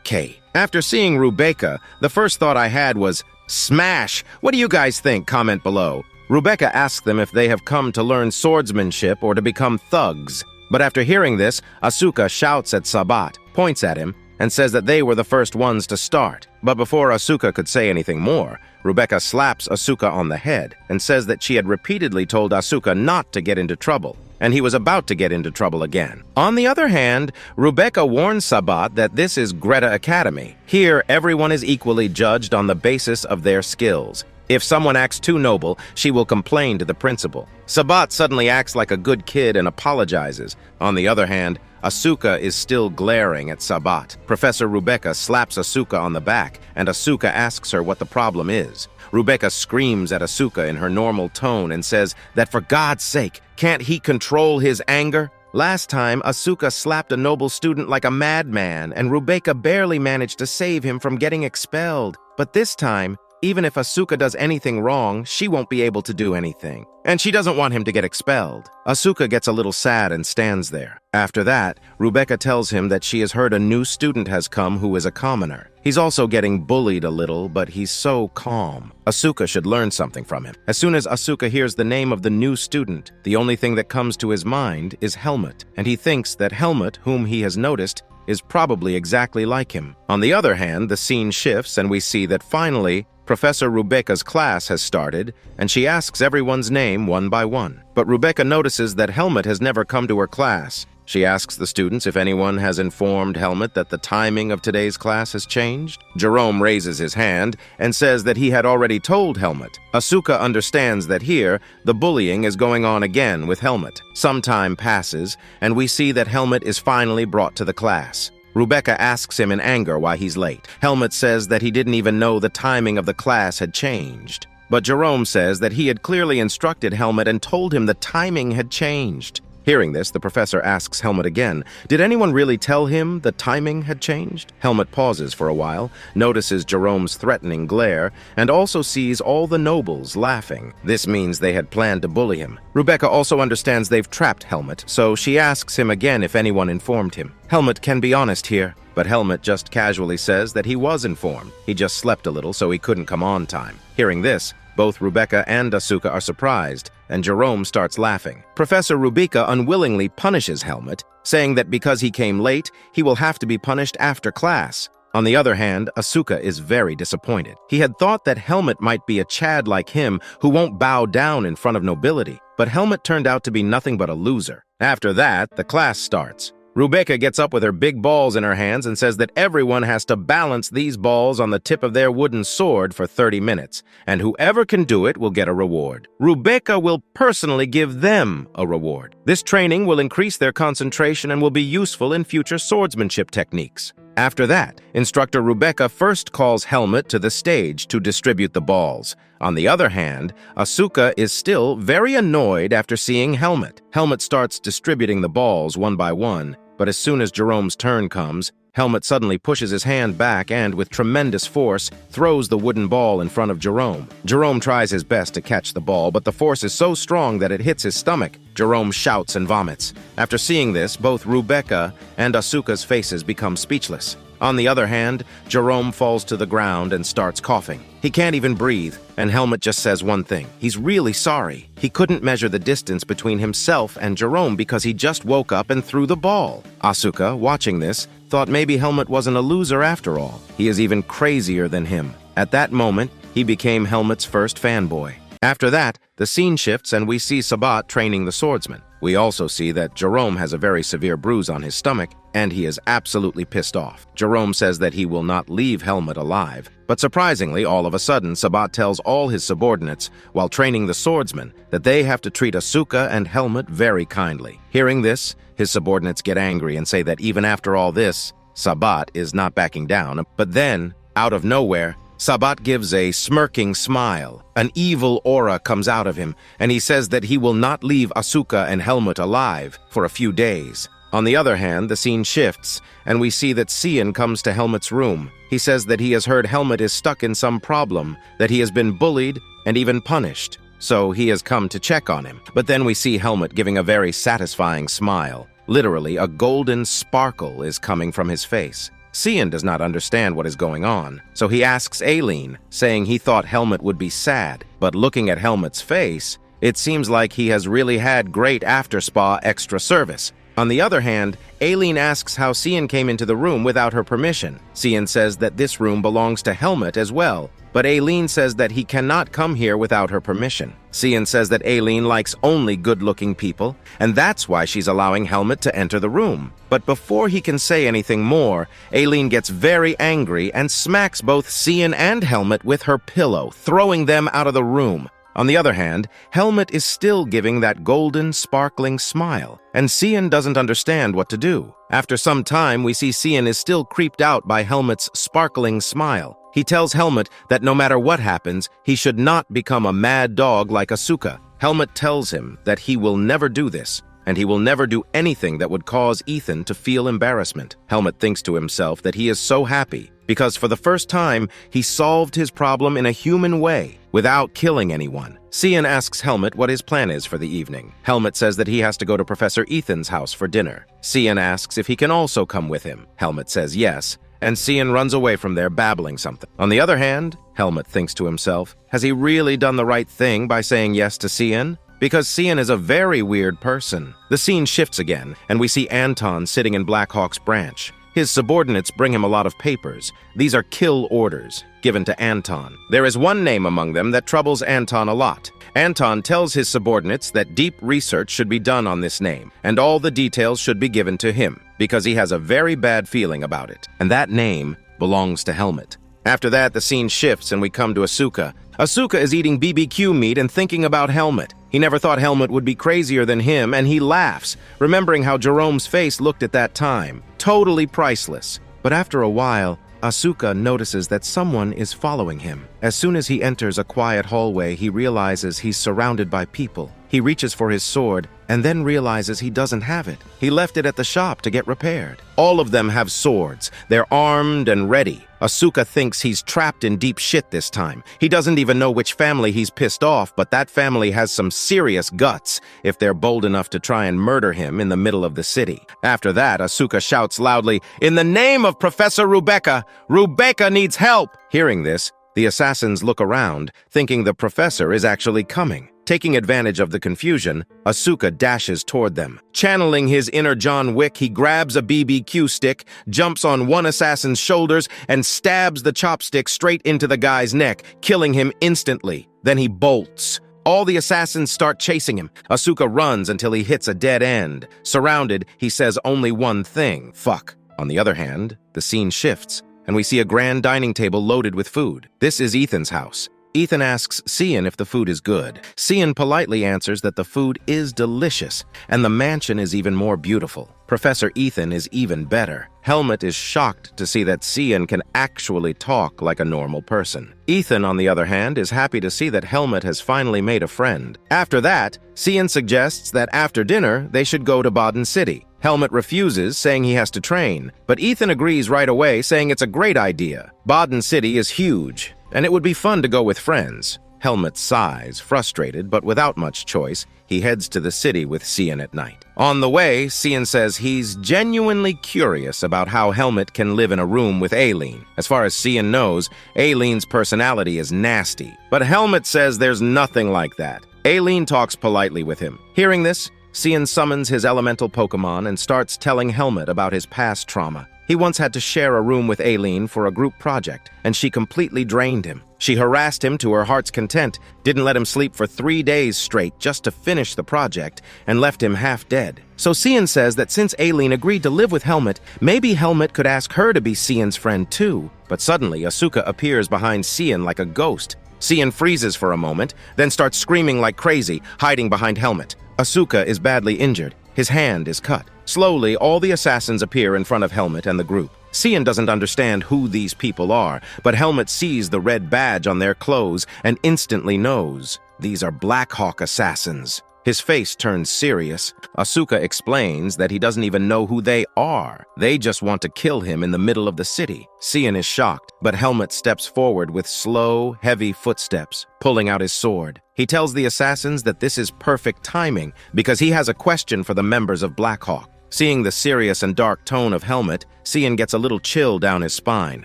K. After seeing Rebecca, the first thought I had was, smash! What do you guys think? Comment below. Rebecca asks them if they have come to learn swordsmanship or to become thugs. But after hearing this, Asuka shouts at Sabat, points at him, and says that they were the first ones to start. But before Asuka could say anything more, Rebecca slaps Asuka on the head and says that she had repeatedly told Asuka not to get into trouble, and he was about to get into trouble again. On the other hand, Rebecca warns Sabat that this is Greta Academy. Here, everyone is equally judged on the basis of their skills. If someone acts too noble, she will complain to the principal. Sabat suddenly acts like a good kid and apologizes. On the other hand, Asuka is still glaring at Sabat. Professor Rebecca slaps Asuka on the back, and Asuka asks her what the problem is. Rebecca screams at Asuka in her normal tone and says that for God's sake, can't he control his anger? Last time, Asuka slapped a noble student like a madman, and Rebecca barely managed to save him from getting expelled. But this time, even if Asuka does anything wrong, she won't be able to do anything. And she doesn't want him to get expelled. Asuka gets a little sad and stands there. After that, Rebecca tells him that she has heard a new student has come who is a commoner. He's also getting bullied a little, but he's so calm. Asuka should learn something from him. As soon as Asuka hears the name of the new student, the only thing that comes to his mind is Helmut, and he thinks that Helmut, whom he has noticed, is probably exactly like him. On the other hand, the scene shifts and we see that finally, Professor Rebecca's class has started, and she asks everyone's name one by one. But Rebecca notices that Helmut has never come to her class. She asks the students if anyone has informed Helmut that the timing of today's class has changed. Jerome raises his hand and says that he had already told Helmut. Asuka understands that here, the bullying is going on again with Helmut. Some time passes, and we see that Helmut is finally brought to the class. Rebecca asks him in anger why he's late. Helmut says that he didn't even know the timing of the class had changed. But Jerome says that he had clearly instructed Helmut and told him the timing had changed. Hearing this, the professor asks Helmut again, did anyone really tell him the timing had changed? Helmut pauses for a while, notices Jerome's threatening glare, and also sees all the nobles laughing. This means they had planned to bully him. Rebecca also understands they've trapped Helmut, so she asks him again if anyone informed him. Helmut can be honest here, but Helmut just casually says that he was informed. He just slept a little, so he couldn't come on time. Hearing this, both Rebecca and Asuka are surprised, and Jerome starts laughing. Professor Rebecca unwillingly punishes Helmut, saying that because he came late, he will have to be punished after class. On the other hand, Asuka is very disappointed. He had thought that Helmet might be a Chad like him who won't bow down in front of nobility, but Helmet turned out to be nothing but a loser. After that, the class starts. Rebecca gets up with her big balls in her hands and says that everyone has to balance these balls on the tip of their wooden sword for 30 minutes, and whoever can do it will get a reward. Rebecca will personally give them a reward. This training will increase their concentration and will be useful in future swordsmanship techniques. After that, Instructor Rebecca first calls Helmet to the stage to distribute the balls. On the other hand, Asuka is still very annoyed after seeing Helmet. Helmet starts distributing the balls one by one, but as soon as Jerome's turn comes, Helmet suddenly pushes his hand back and, with tremendous force, throws the wooden ball in front of Jerome. Jerome tries his best to catch the ball, but the force is so strong that it hits his stomach. Jerome shouts and vomits. After seeing this, both Rebecca and Asuka's faces become speechless. On the other hand, Jerome falls to the ground and starts coughing. He can't even breathe, and Helmet just says one thing. He's really sorry. He couldn't measure the distance between himself and Jerome because he just woke up and threw the ball. Asuka, watching this, thought maybe Helmet wasn't a loser after all. He is even crazier than him. At that moment, he became Helmet's first fanboy. After that, the scene shifts and we see Sabat training the swordsman. We also see that Jerome has a very severe bruise on his stomach, and he is absolutely pissed off. Jerome says that he will not leave Helmet alive, but surprisingly, all of a sudden, Sabat tells all his subordinates, while training the swordsman, that they have to treat Asuka and Helmet very kindly. Hearing this, his subordinates get angry and say that even after all this, Sabat is not backing down. But then, out of nowhere, Sabat gives a smirking smile. An evil aura comes out of him, and he says that he will not leave Asuka and Helmet alive for a few days. On the other hand, the scene shifts, and we see that Cian comes to Helmet's room. He says that he has heard Helmet is stuck in some problem, that he has been bullied and even punished. So he has come to check on him. But then we see Helmet giving a very satisfying smile. Literally, a golden sparkle is coming from his face. Cian does not understand what is going on, so he asks Aileen, saying he thought Helmet would be sad. But looking at Helmet's face, it seems like he has really had great after-spa extra service. On the other hand, Aileen asks how Cian came into the room without her permission. Cian says that this room belongs to Helmet as well, but Aileen says that he cannot come here without her permission. Cian says that Aileen likes only good-looking people, and that's why she's allowing Helmet to enter the room. But before he can say anything more, Aileen gets very angry and smacks both Cian and Helmet with her pillow, throwing them out of the room. On the other hand, Helmet is still giving that golden, sparkling smile, and Cian doesn't understand what to do. After some time, we see Cian is still creeped out by Helmet's sparkling smile. He tells Helmet that no matter what happens, he should not become a mad dog like Asuka. Helmet tells him that he will never do this, and he will never do anything that would cause Ethan to feel embarrassment. Helmet thinks to himself that he is so happy, because for the first time, he solved his problem in a human way, without killing anyone. Cian asks Helmet what his plan is for the evening. Helmet says that he has to go to Professor Ethan's house for dinner. Cian asks if he can also come with him. Helmet says yes, and Cian runs away from there babbling something. On the other hand, Helmet thinks to himself, has he really done the right thing by saying yes to Cian? Because Cian is a very weird person. The scene shifts again, and we see Anton sitting in Blackhawk's branch. His subordinates bring him a lot of papers. These are kill orders, given to Anton. There is one name among them that troubles Anton a lot. Anton tells his subordinates that deep research should be done on this name, and all the details should be given to him, because he has a very bad feeling about it. And that name belongs to Helmet. After that, the scene shifts and we come to Asuka. Asuka is eating BBQ meat and thinking about Helmet. He never thought Helmet would be crazier than him, and he laughs, remembering how Jerome's face looked at that time. Totally priceless. But after a while, Asuka notices that someone is following him. As soon as he enters a quiet hallway, he realizes he's surrounded by people. He reaches for his sword and then realizes he doesn't have it. He left it at the shop to get repaired. All of them have swords. They're armed and ready. Asuka thinks he's trapped in deep shit this time. He doesn't even know which family he's pissed off, but that family has some serious guts if they're bold enough to try and murder him in the middle of the city. After that, Asuka shouts loudly, "In the name of Professor Rebecca, Rebecca needs help!" Hearing this, the assassins look around, thinking the professor is actually coming. Taking advantage of the confusion, Asuka dashes toward them. Channeling his inner John Wick, he grabs a BBQ stick, jumps on one assassin's shoulders, and stabs the chopstick straight into the guy's neck, killing him instantly. Then he bolts. All the assassins start chasing him. Asuka runs until he hits a dead end. Surrounded, he says only one thing: fuck. On the other hand, the scene shifts, and we see a grand dining table loaded with food. This is Ethan's house. Ethan asks Cian if the food is good. Cian politely answers that the food is delicious, and the mansion is even more beautiful. Professor Ethan is even better. Helmut is shocked to see that Cian can actually talk like a normal person. Ethan, on the other hand, is happy to see that Helmut has finally made a friend. After that, Cian suggests that after dinner, they should go to Baden City. Helmut refuses, saying he has to train, but Ethan agrees right away, saying it's a great idea. Baden City is huge, and it would be fun to go with friends. Helmut sighs, frustrated, but without much choice, he heads to the city with Cian at night. On the way, Cian says he's genuinely curious about how Helmut can live in a room with Aileen. As far as Cian knows, Aileen's personality is nasty, but Helmut says there's nothing like that. Aileen talks politely with him. Hearing this, Cian summons his elemental Pokemon and starts telling Helmut about his past trauma. He once had to share a room with Aileen for a group project, and she completely drained him. She harassed him to her heart's content, didn't let him sleep for 3 days straight just to finish the project, and left him half dead. So Cian says that since Aileen agreed to live with Helmut, maybe Helmut could ask her to be Cian's friend too. But suddenly, Asuka appears behind Cian like a ghost. Cian freezes for a moment, then starts screaming like crazy, hiding behind Helmut. Asuka is badly injured. His hand is cut. Slowly, all the assassins appear in front of Helmut and the group. Cian doesn't understand who these people are, but Helmut sees the red badge on their clothes and instantly knows. These are Black Hawk assassins. His face turns serious. Asuka explains that he doesn't even know who they are. They just want to kill him in the middle of the city. Cian is shocked, but Helmut steps forward with slow, heavy footsteps, pulling out his sword. He tells the assassins that this is perfect timing because he has a question for the members of Black Hawk. Seeing the serious and dark tone of Helmut, Cian gets a little chill down his spine.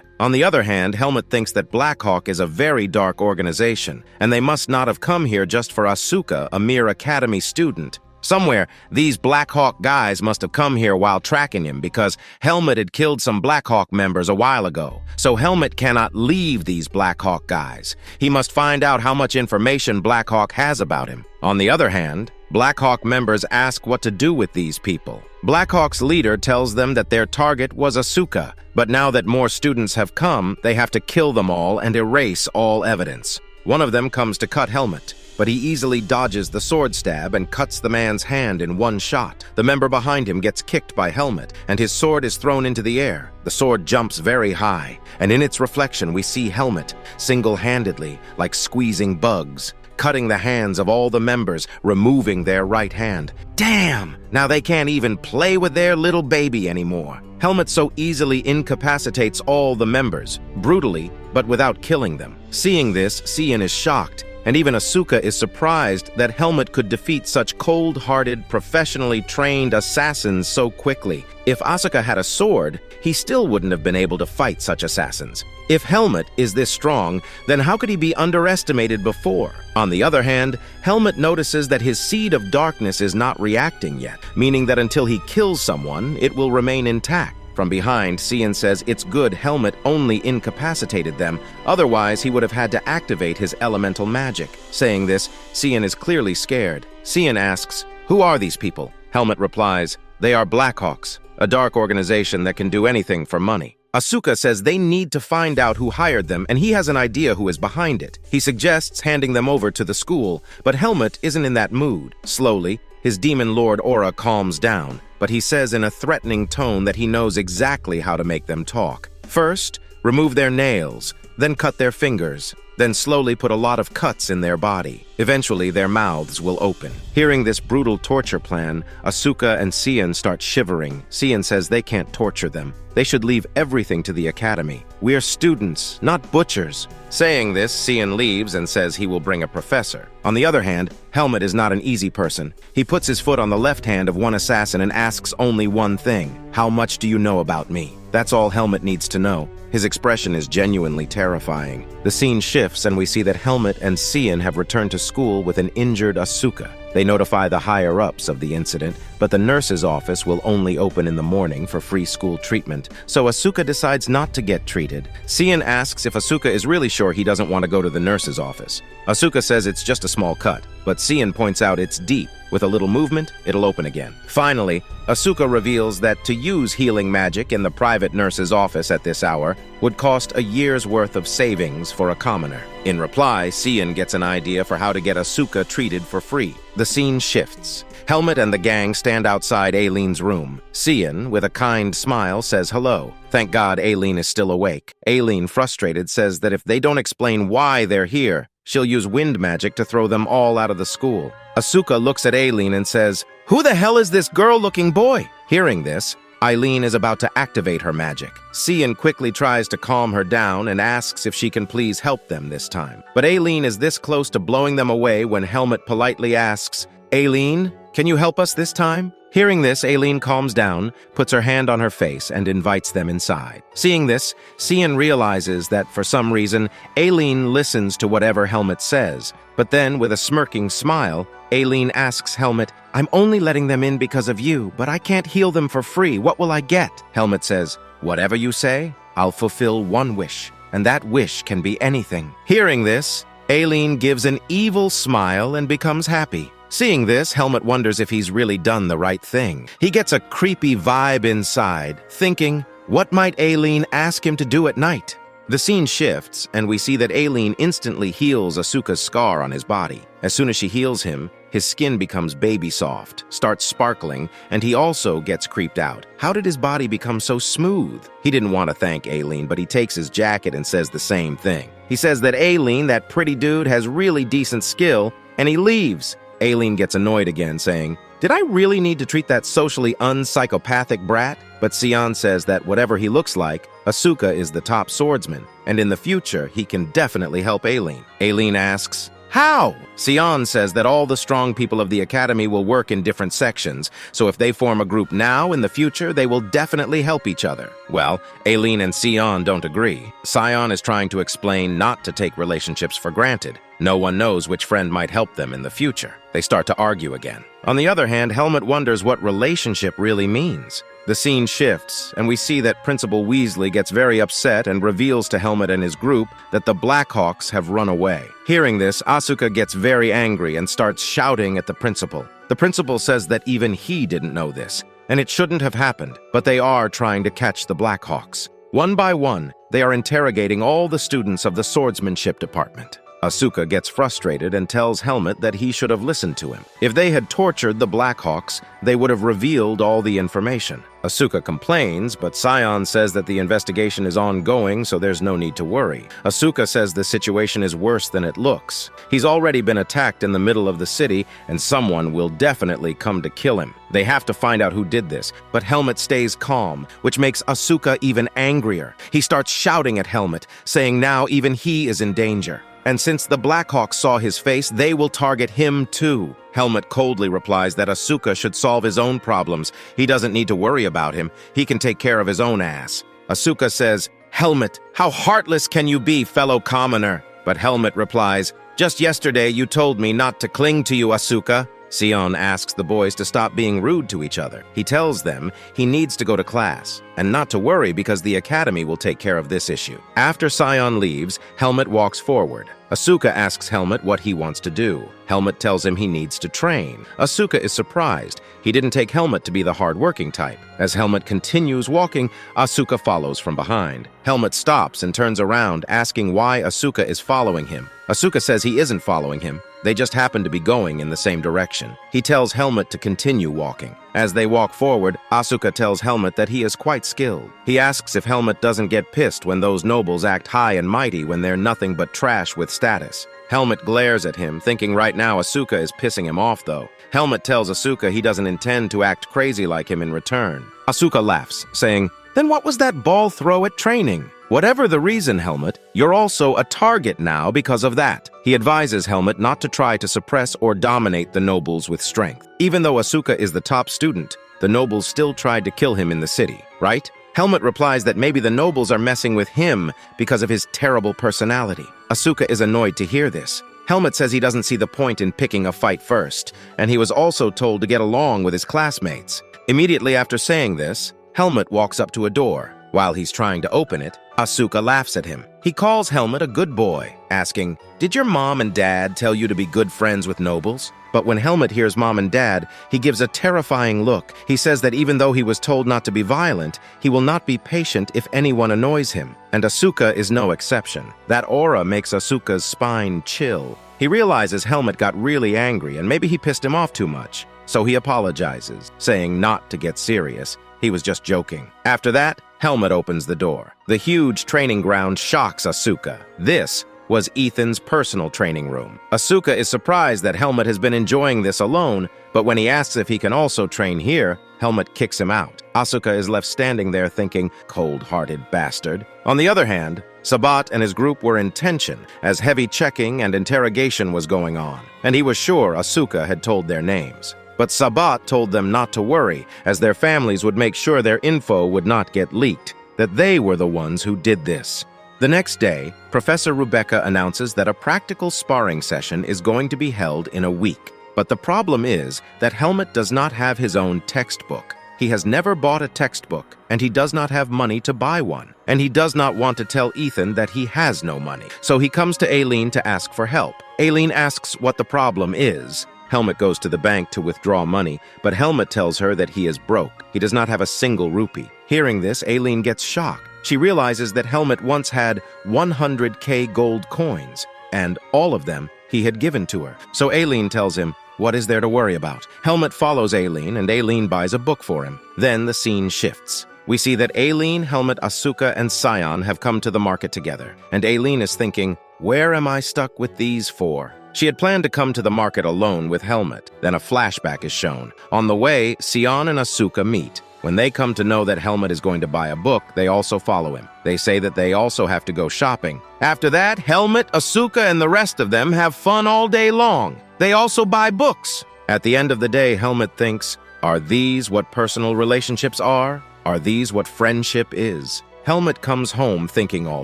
On the other hand, Helmut thinks that Black Hawk is a very dark organization, and they must not have come here just for Asuka, a mere academy student. Somewhere, these Black Hawk guys must have come here while tracking him because Helmut had killed some Black Hawk members a while ago. So Helmut cannot leave these Black Hawk guys. He must find out how much information Black Hawk has about him. On the other hand, Black Hawk members ask what to do with these people. Black Hawk's leader tells them that their target was Asuka, but now that more students have come, they have to kill them all and erase all evidence. One of them comes to cut Helmut, but he easily dodges the sword stab and cuts the man's hand in one shot. The member behind him gets kicked by Helmut, and his sword is thrown into the air. The sword jumps very high, and in its reflection we see Helmut, single-handedly, like squeezing bugs, cutting the hands of all the members, removing their right hand. Damn! Now they can't even play with their little baby anymore. Helmut so easily incapacitates all the members, brutally, but without killing them. Seeing this, Cian is shocked, and even Asuka is surprised that Helmut could defeat such cold-hearted, professionally trained assassins so quickly. If Asuka had a sword, he still wouldn't have been able to fight such assassins. If Helmut is this strong, then how could he be underestimated before? On the other hand, Helmut notices that his seed of darkness is not reacting yet, meaning that until he kills someone, it will remain intact. From behind, Cian says it's good Helmut only incapacitated them, otherwise he would have had to activate his elemental magic. Saying this, Cian is clearly scared. Cian asks, "Who are these people?" Helmut replies, "They are Blackhawks, a dark organization that can do anything for money." Asuka says they need to find out who hired them, and he has an idea who is behind it. He suggests handing them over to the school, but Helmut isn't in that mood. Slowly, his demon lord aura calms down, but he says in a threatening tone that he knows exactly how to make them talk. First, remove their nails, then cut their fingers, then slowly put a lot of cuts in their body. Eventually, their mouths will open. Hearing this brutal torture plan, Asuka and Cian start shivering. Cian says they can't torture them. They should leave everything to the academy. We are students, not butchers. Saying this, Cian leaves and says he will bring a professor. On the other hand, Helmut is not an easy person. He puts his foot on the left hand of one assassin and asks only one thing: "How much do you know about me?" That's all Helmut needs to know. His expression is genuinely terrifying. The scene shifts shifts and we see that Helmet and Cian have returned to school with an injured Asuka. They notify the higher-ups of the incident, but the nurse's office will only open in the morning for free school treatment, so Asuka decides not to get treated. Cian asks if Asuka is really sure he doesn't want to go to the nurse's office. Asuka says it's just a small cut, but Cian points out it's deep. With a little movement, it'll open again. Finally, Asuka reveals that to use healing magic in the private nurse's office at this hour would cost a year's worth of savings for a commoner. In reply, Cian gets an idea for how to get Asuka treated for free. The scene shifts. Helmet and the gang stand outside Aileen's room. Cian, with a kind smile, says hello. Thank God Aileen is still awake. Aileen, frustrated, says that if they don't explain why they're here, she'll use wind magic to throw them all out of the school. Asuka looks at Aileen and says, "Who the hell is this girl-looking boy?" Hearing this, Aileen is about to activate her magic. Cian quickly tries to calm her down and asks if she can please help them this time. But Aileen is this close to blowing them away when Helmet politely asks, "Aileen, can you help us this time?" Hearing this, Aileen calms down, puts her hand on her face, and invites them inside. Seeing this, Cian realizes that, for some reason, Aileen listens to whatever Helmet says. But then, with a smirking smile, Aileen asks Helmet, "I'm only letting them in because of you, but I can't heal them for free. What will I get?" Helmet says, "Whatever you say, I'll fulfill one wish, and that wish can be anything." Hearing this, Aileen gives an evil smile and becomes happy. Seeing this, Helmet wonders if he's really done the right thing. He gets a creepy vibe inside, thinking, what might Aileen ask him to do at night? The scene shifts, and we see that Aileen instantly heals Asuka's scar on his body. As soon as she heals him, his skin becomes baby soft, starts sparkling, and he also gets creeped out. How did his body become so smooth? He didn't want to thank Aileen, but he takes his jacket and says the same thing. He says that Aileen, that pretty dude, has really decent skill, and he leaves. Aileen gets annoyed again, saying, "Did I really need to treat that socially unpsychopathic brat?" But Cian says that whatever he looks like, Asuka is the top swordsman, and in the future, he can definitely help Aileen. Aileen asks, "How?" Cian says that all the strong people of the academy will work in different sections, so if they form a group now, in the future, they will definitely help each other. Well, Aileen and Cian don't agree. Cian is trying to explain not to take relationships for granted. No one knows which friend might help them in the future. They start to argue again. On the other hand, Helmet wonders what relationship really means. The scene shifts, and we see that Principal Weasley gets very upset and reveals to Helmet and his group that the Blackhawks have run away. Hearing this, Asuka gets very angry and starts shouting at the principal. The principal says that even he didn't know this, and it shouldn't have happened, but they are trying to catch the Blackhawks. One by one, they are interrogating all the students of the swordsmanship department. Asuka gets frustrated and tells Helmet that he should have listened to him. If they had tortured the Blackhawks, they would have revealed all the information. Asuka complains, but Cian says that the investigation is ongoing, so there's no need to worry. Asuka says the situation is worse than it looks. He's already been attacked in the middle of the city, and someone will definitely come to kill him. They have to find out who did this, but Helmet stays calm, which makes Asuka even angrier. He starts shouting at Helmet, saying now even he is in danger. And since the Blackhawks saw his face, they will target him too. Helmet coldly replies that Asuka should solve his own problems. He doesn't need to worry about him. He can take care of his own ass. Asuka says, "Helmet, how heartless can you be, fellow commoner?" But Helmet replies, "Just yesterday you told me not to cling to you, Asuka." Cian asks the boys to stop being rude to each other. He tells them he needs to go to class, and not to worry because the academy will take care of this issue. After Cian leaves, Helmet walks forward. Asuka asks Helmet what he wants to do. Helmet tells him he needs to train. Asuka is surprised. He didn't take Helmet to be the hard-working type. As Helmet continues walking, Asuka follows from behind. Helmet stops and turns around, asking why Asuka is following him. Asuka says he isn't following him. They just happen to be going in the same direction. He tells Helmet to continue walking. As they walk forward, Asuka tells Helmet that he is quite skilled. He asks if Helmet doesn't get pissed when those nobles act high and mighty when they're nothing but trash with status. Helmet glares at him, thinking right now Asuka is pissing him off though. Helmet tells Asuka he doesn't intend to act crazy like him in return. Asuka laughs, saying, "Then what was that ball throw at training?" Whatever the reason, Helmet, you're also a target now because of that. He advises Helmet not to try to suppress or dominate the nobles with strength. Even though Asuka is the top student, the nobles still tried to kill him in the city, right? Helmet replies that maybe the nobles are messing with him because of his terrible personality. Asuka is annoyed to hear this. Helmet says he doesn't see the point in picking a fight first, and he was also told to get along with his classmates. Immediately after saying this, Helmet walks up to a door. While he's trying to open it, Asuka laughs at him. He calls Helmet a good boy, asking, "Did your mom and dad tell you to be good friends with nobles?" But when Helmet hears mom and dad, he gives a terrifying look. He says that even though he was told not to be violent, he will not be patient if anyone annoys him. And Asuka is no exception. That aura makes Asuka's spine chill. He realizes Helmet got really angry and maybe he pissed him off too much. So he apologizes, saying not to get serious. He was just joking. After that, Helmet opens the door. The huge training ground shocks Asuka. This was Ethan's personal training room. Asuka is surprised that Helmet has been enjoying this alone, but when he asks if he can also train here, Helmet kicks him out. Asuka is left standing there thinking, cold-hearted bastard. On the other hand, Sabat and his group were in tension as heavy checking and interrogation was going on, and he was sure Asuka had told their names. But Sabat told them not to worry, as their families would make sure their info would not get leaked, that they were the ones who did this. The next day, Professor Rebecca announces that a practical sparring session is going to be held in a week. But the problem is that Helmet does not have his own textbook. He has never bought a textbook, and he does not have money to buy one. And he does not want to tell Ethan that he has no money. So he comes to Aileen to ask for help. Aileen asks what the problem is. Helmet goes to the bank to withdraw money, but Helmet tells her that he is broke. He does not have a single rupee. Hearing this, Aileen gets shocked. She realizes that Helmet once had 100k gold coins, and all of them he had given to her. So Aileen tells him, what is there to worry about? Helmet follows Aileen, and Aileen buys a book for him. Then the scene shifts. We see that Aileen, Helmet, Asuka, and Sion have come to the market together, and Aileen is thinking, where am I stuck with these four? She had planned to come to the market alone with Helmet. Then a flashback is shown. On the way, Sion and Asuka meet. When they come to know that Helmet is going to buy a book, they also follow him. They say that they also have to go shopping. After that, Helmet, Asuka, and the rest of them have fun all day long. They also buy books. At the end of the day, Helmet thinks, are these what personal relationships are? Are these what friendship is? Helmet comes home thinking all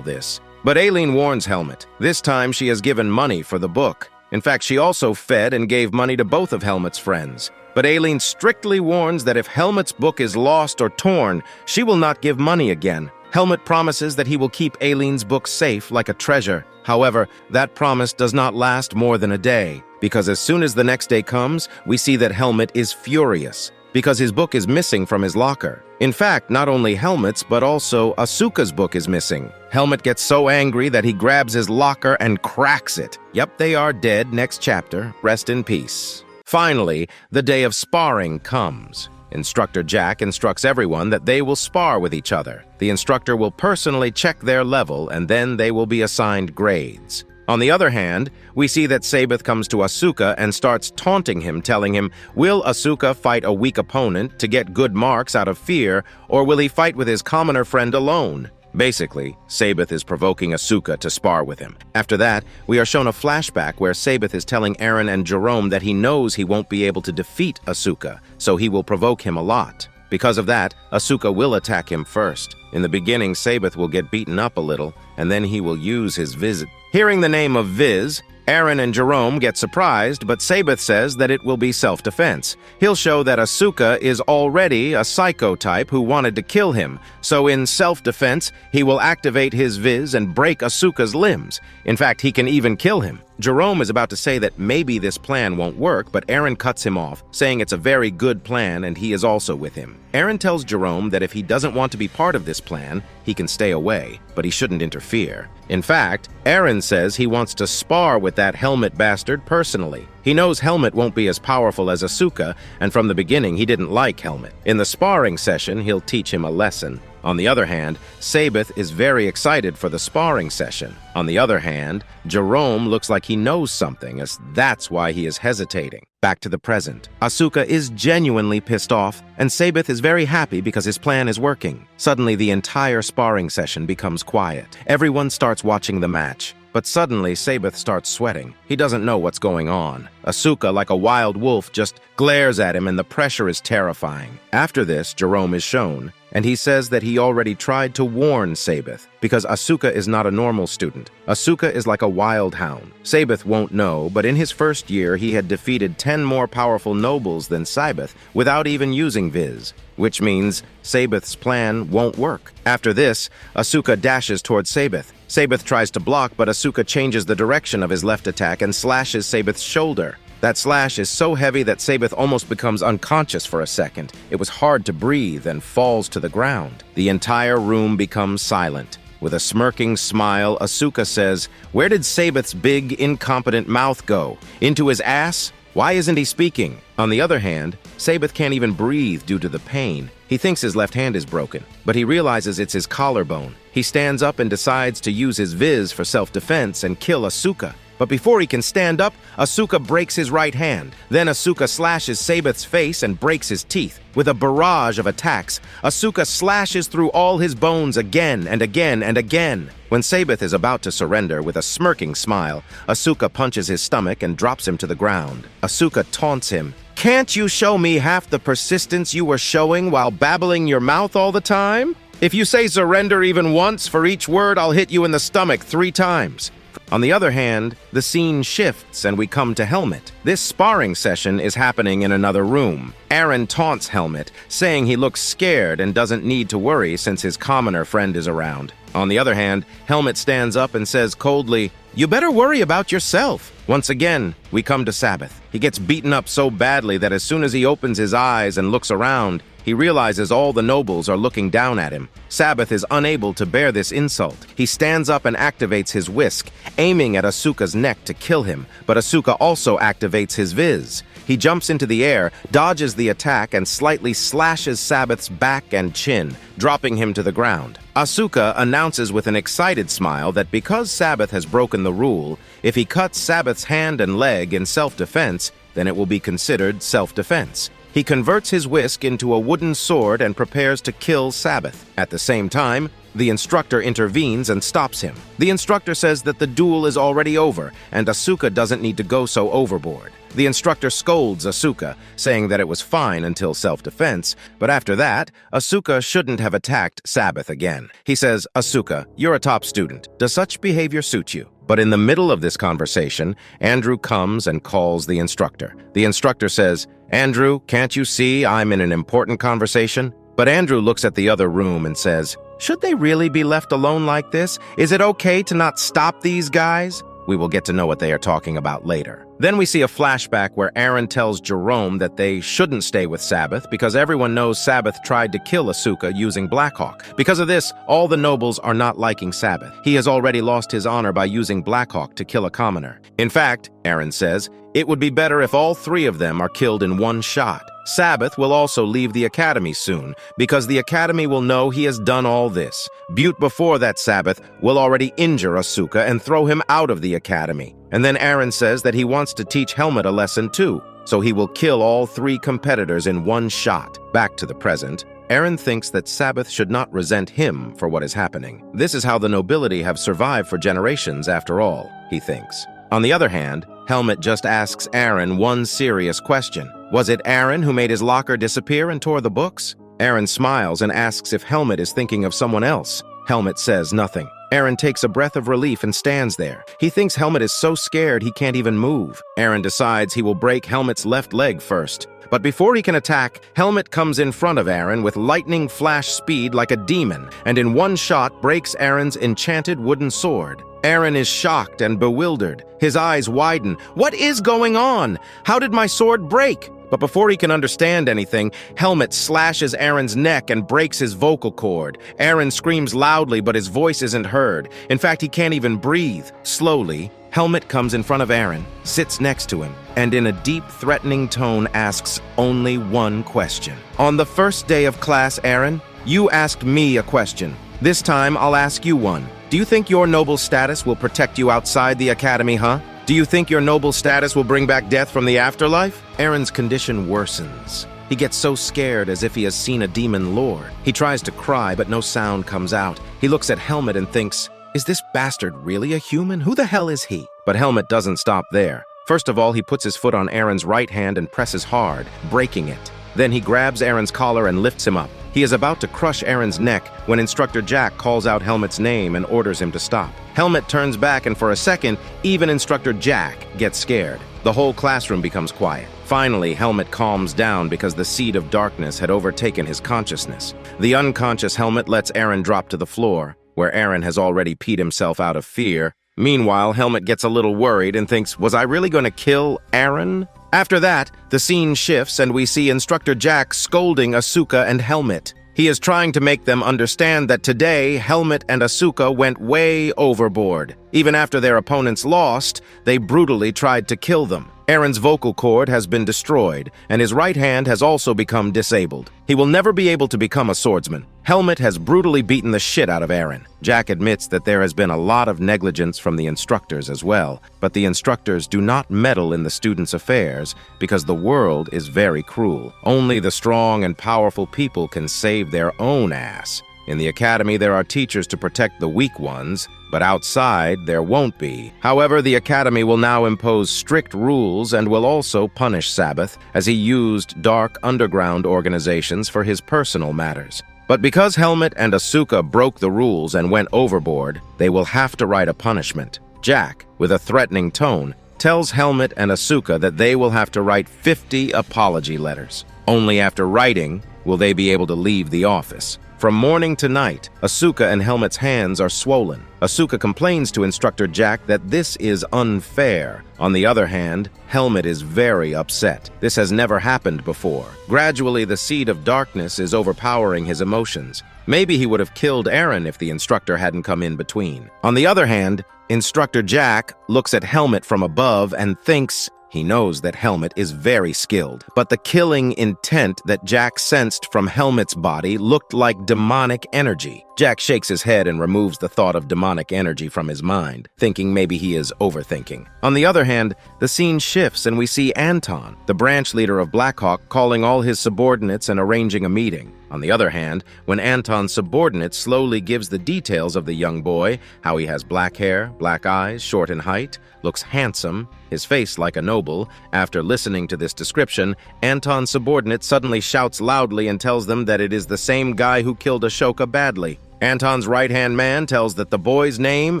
this. But Aileen warns Helmet. This time she has given money for the book. In fact, she also fed and gave money to both of Helmet's friends. But Aileen strictly warns that if Helmet's book is lost or torn, she will not give money again. Helmet promises that he will keep Aileen's book safe like a treasure. However, that promise does not last more than a day, because as soon as the next day comes, we see that Helmet is furious, because his book is missing from his locker. In fact, not only Helmet's, but also Asuka's book is missing. Helmet gets so angry that he grabs his locker and cracks it. Yep, they are dead. Next chapter. Rest in peace. Finally, the day of sparring comes. Instructor Jack instructs everyone that they will spar with each other. The instructor will personally check their level, and then they will be assigned grades. On the other hand, we see that Sabeth comes to Asuka and starts taunting him, telling him, will Asuka fight a weak opponent to get good marks out of fear, or will he fight with his commoner friend alone? Basically, Sabeth is provoking Asuka to spar with him. After that, we are shown a flashback where Sabeth is telling Aaron and Jerome that he knows he won't be able to defeat Asuka, so he will provoke him a lot. Because of that, Asuka will attack him first. In the beginning, Sabeth will get beaten up a little, and then he will use his Viz. Hearing the name of Viz, Aaron and Jerome get surprised, but Sabeth says that it will be self-defense. He'll show that Asuka is already a psycho type who wanted to kill him, so in self-defense, he will activate his Viz and break Asuka's limbs. In fact, he can even kill him. Jerome is about to say that maybe this plan won't work, but Aaron cuts him off, saying it's a very good plan and he is also with him. Aaron tells Jerome that if he doesn't want to be part of this plan, he can stay away, but he shouldn't interfere. In fact, Aaron says he wants to spar with that Helmet bastard personally. He knows Helmet won't be as powerful as Asuka, and from the beginning he didn't like Helmet. In the sparring session, he'll teach him a lesson. On the other hand, Sabeth is very excited for the sparring session. On the other hand, Jerome looks like he knows something, as that's why he is hesitating. Back to the present. Asuka is genuinely pissed off, and Sabeth is very happy because his plan is working. Suddenly, the entire sparring session becomes quiet. Everyone starts watching the match. But suddenly, Sabeth starts sweating. He doesn't know what's going on. Asuka, like a wild wolf, just glares at him and the pressure is terrifying. After this, Jerome is shown. and he says that he already tried to warn Sabeth, because Asuka is not a normal student. Asuka is like a wild hound. Sabeth won't know, but in his first year he had defeated 10 more powerful nobles than Sabeth without even using Viz, which means Sabeth's plan won't work. After this, Asuka dashes towards Sabeth. Sabeth tries to block, but Asuka changes the direction of his left attack and slashes Sabeth's shoulder. That slash is so heavy that Sabeth almost becomes unconscious for a second. It was hard to breathe and falls to the ground. The entire room becomes silent. With a smirking smile, Asuka says, "Where did Sabeth's big, incompetent mouth go? Into his ass? Why isn't he speaking?" On the other hand, Sabeth can't even breathe due to the pain. He thinks his left hand is broken, but he realizes it's his collarbone. He stands up and decides to use his Viz for self-defense and kill Asuka. But before he can stand up, Asuka breaks his right hand. Then Asuka slashes Sabeth's face and breaks his teeth. With a barrage of attacks, Asuka slashes through all his bones again and again and again. When Sabeth is about to surrender with a smirking smile, Asuka punches his stomach and drops him to the ground. Asuka taunts him. "Can't you show me half the persistence you were showing while babbling your mouth all the time? If you say surrender even once, for each word I'll hit you in the stomach 3 times. On the other hand, the scene shifts and we come to Helmet. This sparring session is happening in another room. Aaron taunts Helmet, saying he looks scared and doesn't need to worry since his commoner friend is around. On the other hand, Helmet stands up and says coldly, "You better worry about yourself." Once again, we come to Sabeth. He gets beaten up so badly that as soon as he opens his eyes and looks around, he realizes all the nobles are looking down at him. Sabeth is unable to bear this insult. He stands up and activates his whisk, aiming at Asuka's neck to kill him, but Asuka also activates his Viz. He jumps into the air, dodges the attack, and slightly slashes Sabeth's back and chin, dropping him to the ground. Asuka announces with an excited smile that because Sabeth has broken the rule, if he cuts Sabeth's hand and leg in self-defense, then it will be considered self-defense. He converts his whisk into a wooden sword and prepares to kill Sabeth. At the same time, the instructor intervenes and stops him. The instructor says that the duel is already over, and Asuka doesn't need to go so overboard. The instructor scolds Asuka, saying that it was fine until self-defense, but after that, Asuka shouldn't have attacked Sabeth again. He says, "Asuka, you're a top student. Does such behavior suit you?" But in the middle of this conversation, Andrew comes and calls the instructor. The instructor says, "Andrew, can't you see I'm in an important conversation?" But Andrew looks at the other room and says, "Should they really be left alone like this? Is it okay to not stop these guys?" We will get to know what they are talking about later. Then we see a flashback where Aaron tells Jerome that they shouldn't stay with Sabeth because everyone knows Sabeth tried to kill Asuka using Blackhawk. Because of this, all the nobles are not liking Sabeth. He has already lost his honor by using Blackhawk to kill a commoner. In fact, Aaron says, it would be better if all 3 of them are killed in one shot. Sabeth will also leave the academy soon, because the academy will know he has done all this. Butte before that Sabeth will already injure Asuka and throw him out of the academy. And then Aaron says that he wants to teach Helmet a lesson too, so he will kill all 3 competitors in one shot. Back to the present, Aaron thinks that Sabeth should not resent him for what is happening. This is how the nobility have survived for generations after all, he thinks. On the other hand, Helmet just asks Aaron one serious question. Was it Aaron who made his locker disappear and tore the books? Aaron smiles and asks if Helmet is thinking of someone else. Helmet says nothing. Aaron takes a breath of relief and stands there. He thinks Helmet is so scared he can't even move. Aaron decides he will break Helmet's left leg first. But before he can attack, Helmet comes in front of Aaron with lightning flash speed like a demon, and in one shot breaks Aaron's enchanted wooden sword. Aaron is shocked and bewildered. His eyes widen. What is going on? How did my sword break? But before he can understand anything, Helmet slashes Aaron's neck and breaks his vocal cord. Aaron screams loudly, but his voice isn't heard. In fact, he can't even breathe. Slowly, Helmet comes in front of Aaron, sits next to him, and in a deep, threatening tone asks only one question. On the first day of class, Aaron, you asked me a question. This time, I'll ask you one. Do you think your noble status will protect you outside the academy, huh? Do you think your noble status will bring back death from the afterlife? Aaron's condition worsens. He gets so scared as if he has seen a demon lord. He tries to cry, but no sound comes out. He looks at Helmet and thinks, is this bastard really a human? Who the hell is he? But Helmet doesn't stop there. First of all, he puts his foot on Aaron's right hand and presses hard, breaking it. Then he grabs Aaron's collar and lifts him up. He is about to crush Aaron's neck when Instructor Jack calls out Helmet's name and orders him to stop. Helmet turns back, and for a second, even Instructor Jack gets scared. The whole classroom becomes quiet. Finally, Helmet calms down because the seed of darkness had overtaken his consciousness. The unconscious Helmet lets Aaron drop to the floor, where Aaron has already peed himself out of fear. Meanwhile, Helmet gets a little worried and thinks, was I really going to kill Aaron? After that, the scene shifts and we see Instructor Jack scolding Asuka and Helmet. He is trying to make them understand that today, Helmet and Asuka went way overboard. Even after their opponents lost, they brutally tried to kill them. Aaron's vocal cord has been destroyed, and his right hand has also become disabled. He will never be able to become a swordsman. Helmet has brutally beaten the shit out of Aaron. Jack admits that there has been a lot of negligence from the instructors as well, but the instructors do not meddle in the students' affairs because the world is very cruel. Only the strong and powerful people can save their own ass. In the academy, there are teachers to protect the weak ones, but outside, there won't be. However, the academy will now impose strict rules and will also punish Sabbath, as he used dark underground organizations for his personal matters. But because Helmet and Asuka broke the rules and went overboard, they will have to write a punishment. Jack, with a threatening tone, tells Helmet and Asuka that they will have to write 50 apology letters. Only after writing will they be able to leave the office. From morning to night, Asuka and Helmet's hands are swollen. Asuka complains to Instructor Jack that this is unfair. On the other hand, Helmet is very upset. This has never happened before. Gradually, the seed of darkness is overpowering his emotions. Maybe he would have killed Aaron if the instructor hadn't come in between. On the other hand, Instructor Jack looks at Helmet from above and thinks he knows that Helmet is very skilled, but the killing intent that Jack sensed from Helmet's body looked like demonic energy. Jack shakes his head and removes the thought of demonic energy from his mind, thinking maybe he is overthinking. On the other hand, the scene shifts and we see Anton, the branch leader of Blackhawk, calling all his subordinates and arranging a meeting. On the other hand, when Anton's subordinate slowly gives the details of the young boy, how he has black hair, black eyes, short in height, looks handsome, his face like a noble, after listening to this description, Anton's subordinate suddenly shouts loudly and tells them that it is the same guy who killed Ashoka badly. Anton's right-hand man tells that the boy's name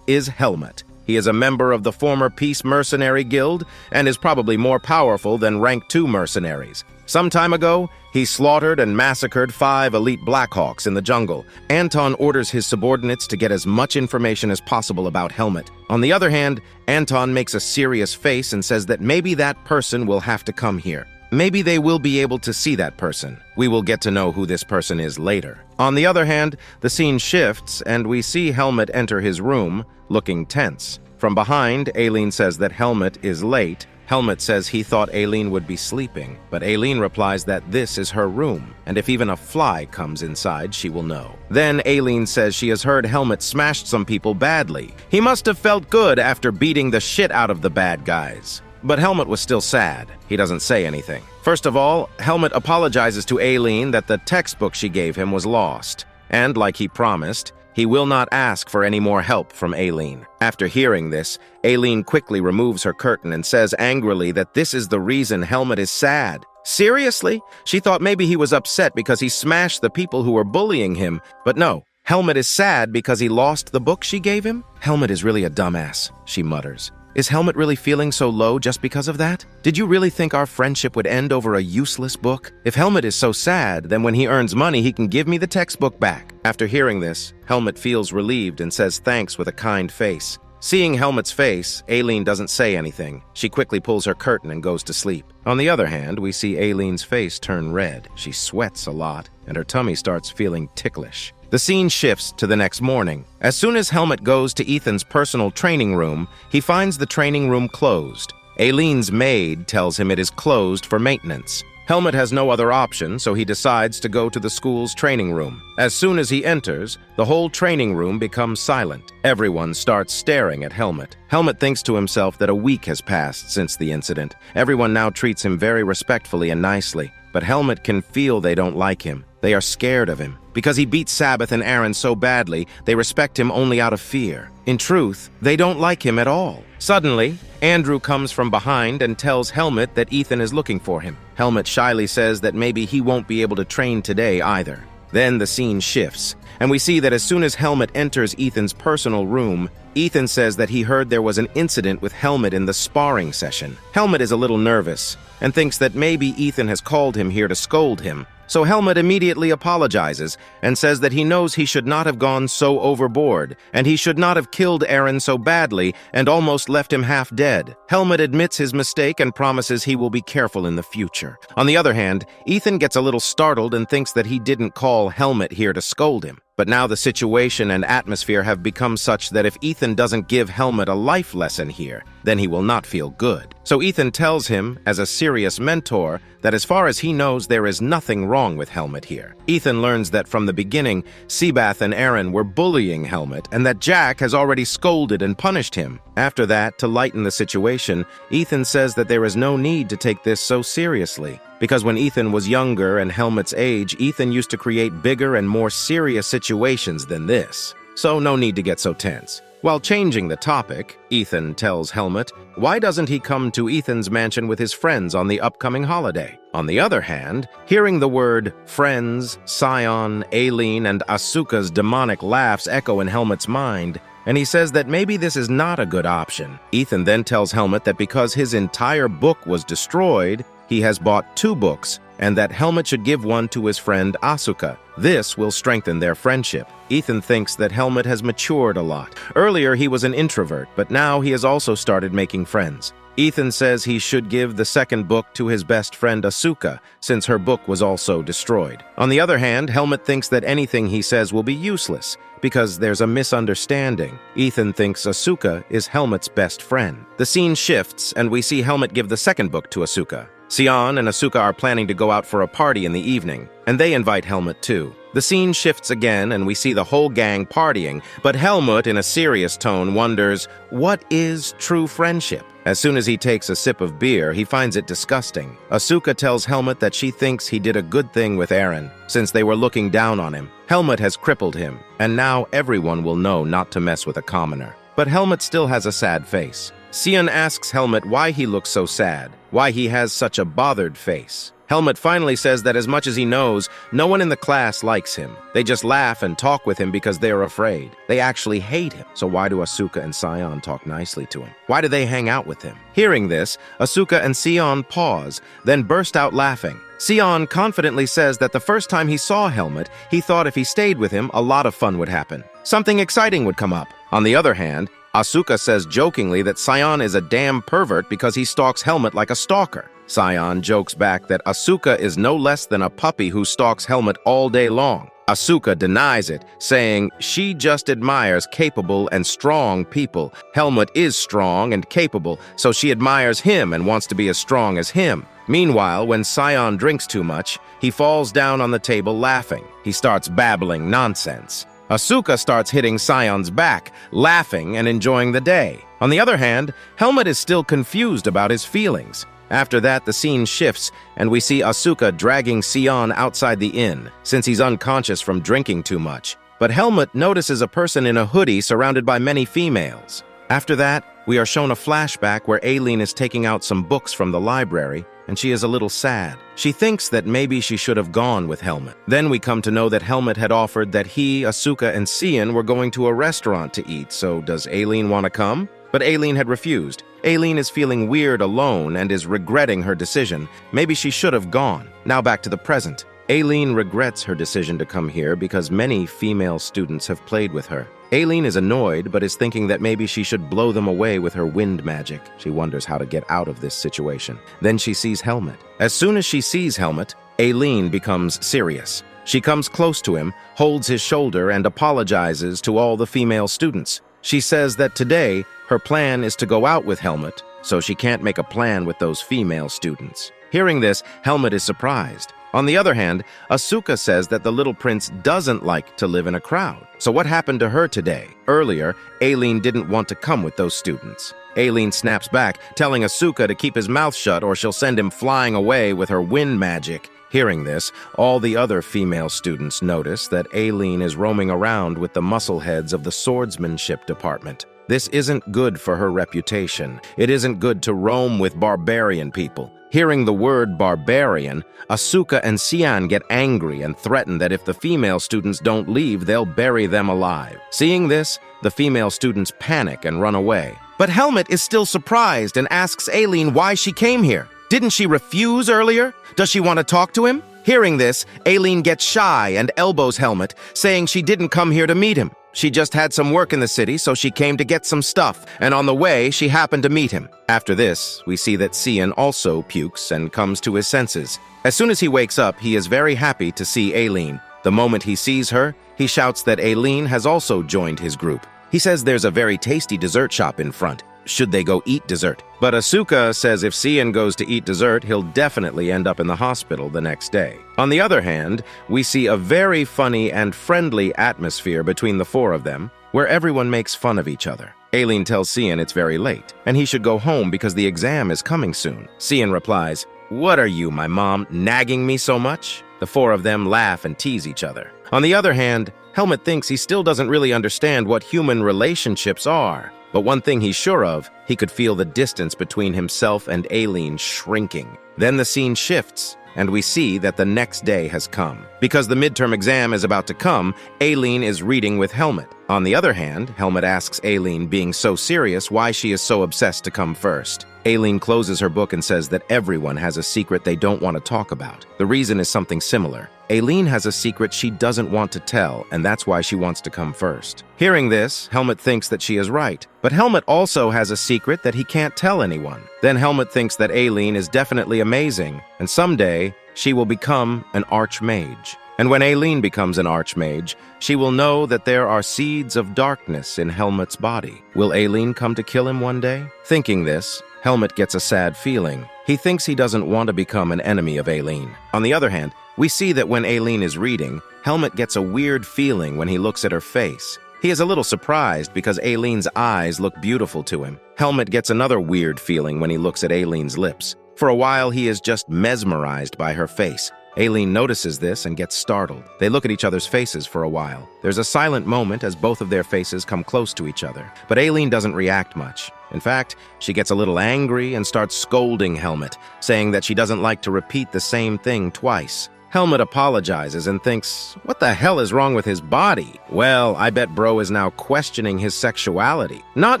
is Helmet. He is a member of the former Peace Mercenary Guild and is probably more powerful than Rank 2 mercenaries. Some time ago, he slaughtered and massacred 5 elite Blackhawks in the jungle. Anton orders his subordinates to get as much information as possible about Helmet. On the other hand, Anton makes a serious face and says that maybe that person will have to come here. Maybe they will be able to see that person. We will get to know who this person is later. On the other hand, the scene shifts and we see Helmet enter his room, looking tense. From behind, Aileen says that Helmet is late. Helmet says he thought Aileen would be sleeping, but Aileen replies that this is her room, and if even a fly comes inside, she will know. Then Aileen says she has heard Helmet smashed some people badly. He must have felt good after beating the shit out of the bad guys. But Helmet was still sad. He doesn't say anything. First of all, Helmet apologizes to Aileen that the textbook she gave him was lost. And like he promised, he will not ask for any more help from Aileen. After hearing this, Aileen quickly removes her curtain and says angrily that this is the reason Helmet is sad. Seriously? She thought maybe he was upset because he smashed the people who were bullying him. But no, Helmet is sad because he lost the book she gave him? Helmet is really a dumbass, she mutters. Is Helmet really feeling so low just because of that? Did you really think our friendship would end over a useless book? If Helmet is so sad, then when he earns money, he can give me the textbook back. After hearing this, Helmet feels relieved and says thanks with a kind face. Seeing Helmet's face, Aileen doesn't say anything. She quickly pulls her curtain and goes to sleep. On the other hand, we see Aileen's face turn red. She sweats a lot, and her tummy starts feeling ticklish. The scene shifts to the next morning. As soon as Helmet goes to Ethan's personal training room, he finds the training room closed. Aileen's maid tells him it is closed for maintenance. Helmet has no other option, so he decides to go to the school's training room. As soon as he enters, the whole training room becomes silent. Everyone starts staring at Helmet. Helmet thinks to himself that a week has passed since the incident. Everyone now treats him very respectfully and nicely, but Helmet can feel they don't like him. They are scared of him. Because he beat Sabbath and Aaron so badly, they respect him only out of fear. In truth, they don't like him at all. Suddenly, Andrew comes from behind and tells Helmet that Ethan is looking for him. Helmet shyly says that maybe he won't be able to train today either. Then the scene shifts, and we see that as soon as Helmet enters Ethan's personal room, Ethan says that he heard there was an incident with Helmet in the sparring session. Helmet is a little nervous and thinks that maybe Ethan has called him here to scold him. So Helmet immediately apologizes and says that he knows he should not have gone so overboard, and he should not have killed Eren so badly and almost left him half dead. Helmet admits his mistake and promises he will be careful in the future. On the other hand, Ethan gets a little startled and thinks that he didn't call Helmet here to scold him. But now the situation and atmosphere have become such that if Ethan doesn't give Helmet a life lesson here, then he will not feel good. So Ethan tells him, as a serious mentor, that as far as he knows, there is nothing wrong with Helmet here. Ethan learns that from the beginning, Seabath and Eren were bullying Helmet, and that Jack has already scolded and punished him. After that, to lighten the situation, Ethan says that there is no need to take this so seriously. Because when Ethan was younger and Helmet's age, Ethan used to create bigger and more serious situations than this. So no need to get so tense. While changing the topic, Ethan tells Helmet, why doesn't he come to Ethan's mansion with his friends on the upcoming holiday? On the other hand, hearing the word friends, Sion, Aileen, and Asuka's demonic laughs echo in Helmet's mind, and he says that maybe this is not a good option. Ethan then tells Helmet that because his entire book was destroyed, he has bought 2 books, and that Helmet should give one to his friend Asuka. This will strengthen their friendship. Ethan thinks that Helmet has matured a lot. Earlier, he was an introvert, but now he has also started making friends. Ethan says he should give the second book to his best friend Asuka, since her book was also destroyed. On the other hand, Helmet thinks that anything he says will be useless, because there's a misunderstanding. Ethan thinks Asuka is Helmet's best friend. The scene shifts, and we see Helmet give the second book to Asuka. Sion and Asuka are planning to go out for a party in the evening, and they invite Helmet too. The scene shifts again, and we see the whole gang partying, but Helmet, in a serious tone, wonders, what is true friendship? As soon as he takes a sip of beer, he finds it disgusting. Asuka tells Helmet that she thinks he did a good thing with Eren, since they were looking down on him. Helmet has crippled him, and now everyone will know not to mess with a commoner. But Helmet still has a sad face. Sion asks Helmet why he looks so sad, why he has such a bothered face. Helmet finally says that as much as he knows, no one in the class likes him. They just laugh and talk with him because they are afraid. They actually hate him. So why do Asuka and Sion talk nicely to him? Why do they hang out with him? Hearing this, Asuka and Sion pause, then burst out laughing. Sion confidently says that the first time he saw Helmet, he thought if he stayed with him, a lot of fun would happen. Something exciting would come up. On the other hand, Asuka says jokingly that Sion is a damn pervert because he stalks Helmet like a stalker. Sion jokes back that Asuka is no less than a puppy who stalks Helmet all day long. Asuka denies it, saying she just admires capable and strong people. Helmet is strong and capable, so she admires him and wants to be as strong as him. Meanwhile, when Sion drinks too much, he falls down on the table laughing. He starts babbling nonsense. Asuka starts hitting Sion's back, laughing and enjoying the day. On the other hand, Helmet is still confused about his feelings. After that, the scene shifts, and we see Asuka dragging Sion outside the inn, since he's unconscious from drinking too much. But Helmet notices a person in a hoodie surrounded by many females. After that, we are shown a flashback where Aileen is taking out some books from the library, and she is a little sad. She thinks that maybe she should have gone with Helmet. Then we come to know that Helmet had offered that he, Asuka, and Sion were going to a restaurant to eat, so does Aileen want to come? But Aileen had refused. Aileen is feeling weird alone and is regretting her decision. Maybe she should have gone. Now back to the present. Aileen regrets her decision to come here because many female students have played with her. Aileen is annoyed, but is thinking that maybe she should blow them away with her wind magic. She wonders how to get out of this situation. Then she sees Helmet. As soon as she sees Helmet, Aileen becomes serious. She comes close to him, holds his shoulder, and apologizes to all the female students. She says that today, her plan is to go out with Helmet, so she can't make a plan with those female students. Hearing this, Helmet is surprised. On the other hand, Asuka says that the little prince doesn't like to live in a crowd. So what happened to her today? Earlier, Aileen didn't want to come with those students. Aileen snaps back, telling Asuka to keep his mouth shut or she'll send him flying away with her wind magic. Hearing this, all the other female students notice that Aileen is roaming around with the muscleheads of the swordsmanship department. This isn't good for her reputation. It isn't good to roam with barbarian people. Hearing the word barbarian, Asuka and Cian get angry and threaten that if the female students don't leave, they'll bury them alive. Seeing this, the female students panic and run away. But Helmet is still surprised and asks Aileen why she came here. Didn't she refuse earlier? Does she want to talk to him? Hearing this, Aileen gets shy and elbows Helmet, saying she didn't come here to meet him. She just had some work in the city, so she came to get some stuff, and on the way, she happened to meet him. After this, we see that Cian also pukes and comes to his senses. As soon as he wakes up, he is very happy to see Aileen. The moment he sees her, he shouts that Aileen has also joined his group. He says there's a very tasty dessert shop in front. Should they go eat dessert? But Asuka says if Cian goes to eat dessert, he'll definitely end up in the hospital the next day. On the other hand, we see a very funny and friendly atmosphere between the four of them, where everyone makes fun of each other. Aileen tells Cian it's very late, and he should go home because the exam is coming soon. Cian replies, "What are you, my mom, nagging me so much?" The four of them laugh and tease each other. On the other hand, Helmet thinks he still doesn't really understand what human relationships are. But one thing he's sure of, he could feel the distance between himself and Aileen shrinking. Then the scene shifts, and we see that the next day has come. Because the midterm exam is about to come, Aileen is reading with Helmet. On the other hand, Helmet asks Aileen, being so serious, why she is so obsessed to come first. Aileen closes her book and says that everyone has a secret they don't want to talk about. The reason is something similar. Aileen has a secret she doesn't want to tell, and that's why she wants to come first. Hearing this, Helmet thinks that she is right. But Helmet also has a secret that he can't tell anyone. Then Helmet thinks that Aileen is definitely amazing, and someday she will become an archmage. And when Aileen becomes an archmage, she will know that there are seeds of darkness in Helmet's body. Will Aileen come to kill him one day? Thinking this, Helmet gets a sad feeling. He thinks he doesn't want to become an enemy of Aileen. On the other hand, we see that when Aileen is reading, Helmet gets a weird feeling when he looks at her face. He is a little surprised because Aileen's eyes look beautiful to him. Helmet gets another weird feeling when he looks at Aileen's lips. For a while, he is just mesmerized by her face. Aileen notices this and gets startled. They look at each other's faces for a while. There's a silent moment as both of their faces come close to each other. But Aileen doesn't react much. In fact, she gets a little angry and starts scolding Helmet, saying that she doesn't like to repeat the same thing twice. Helmet apologizes and thinks, what the hell is wrong with his body? Well, I bet bro is now questioning his sexuality, not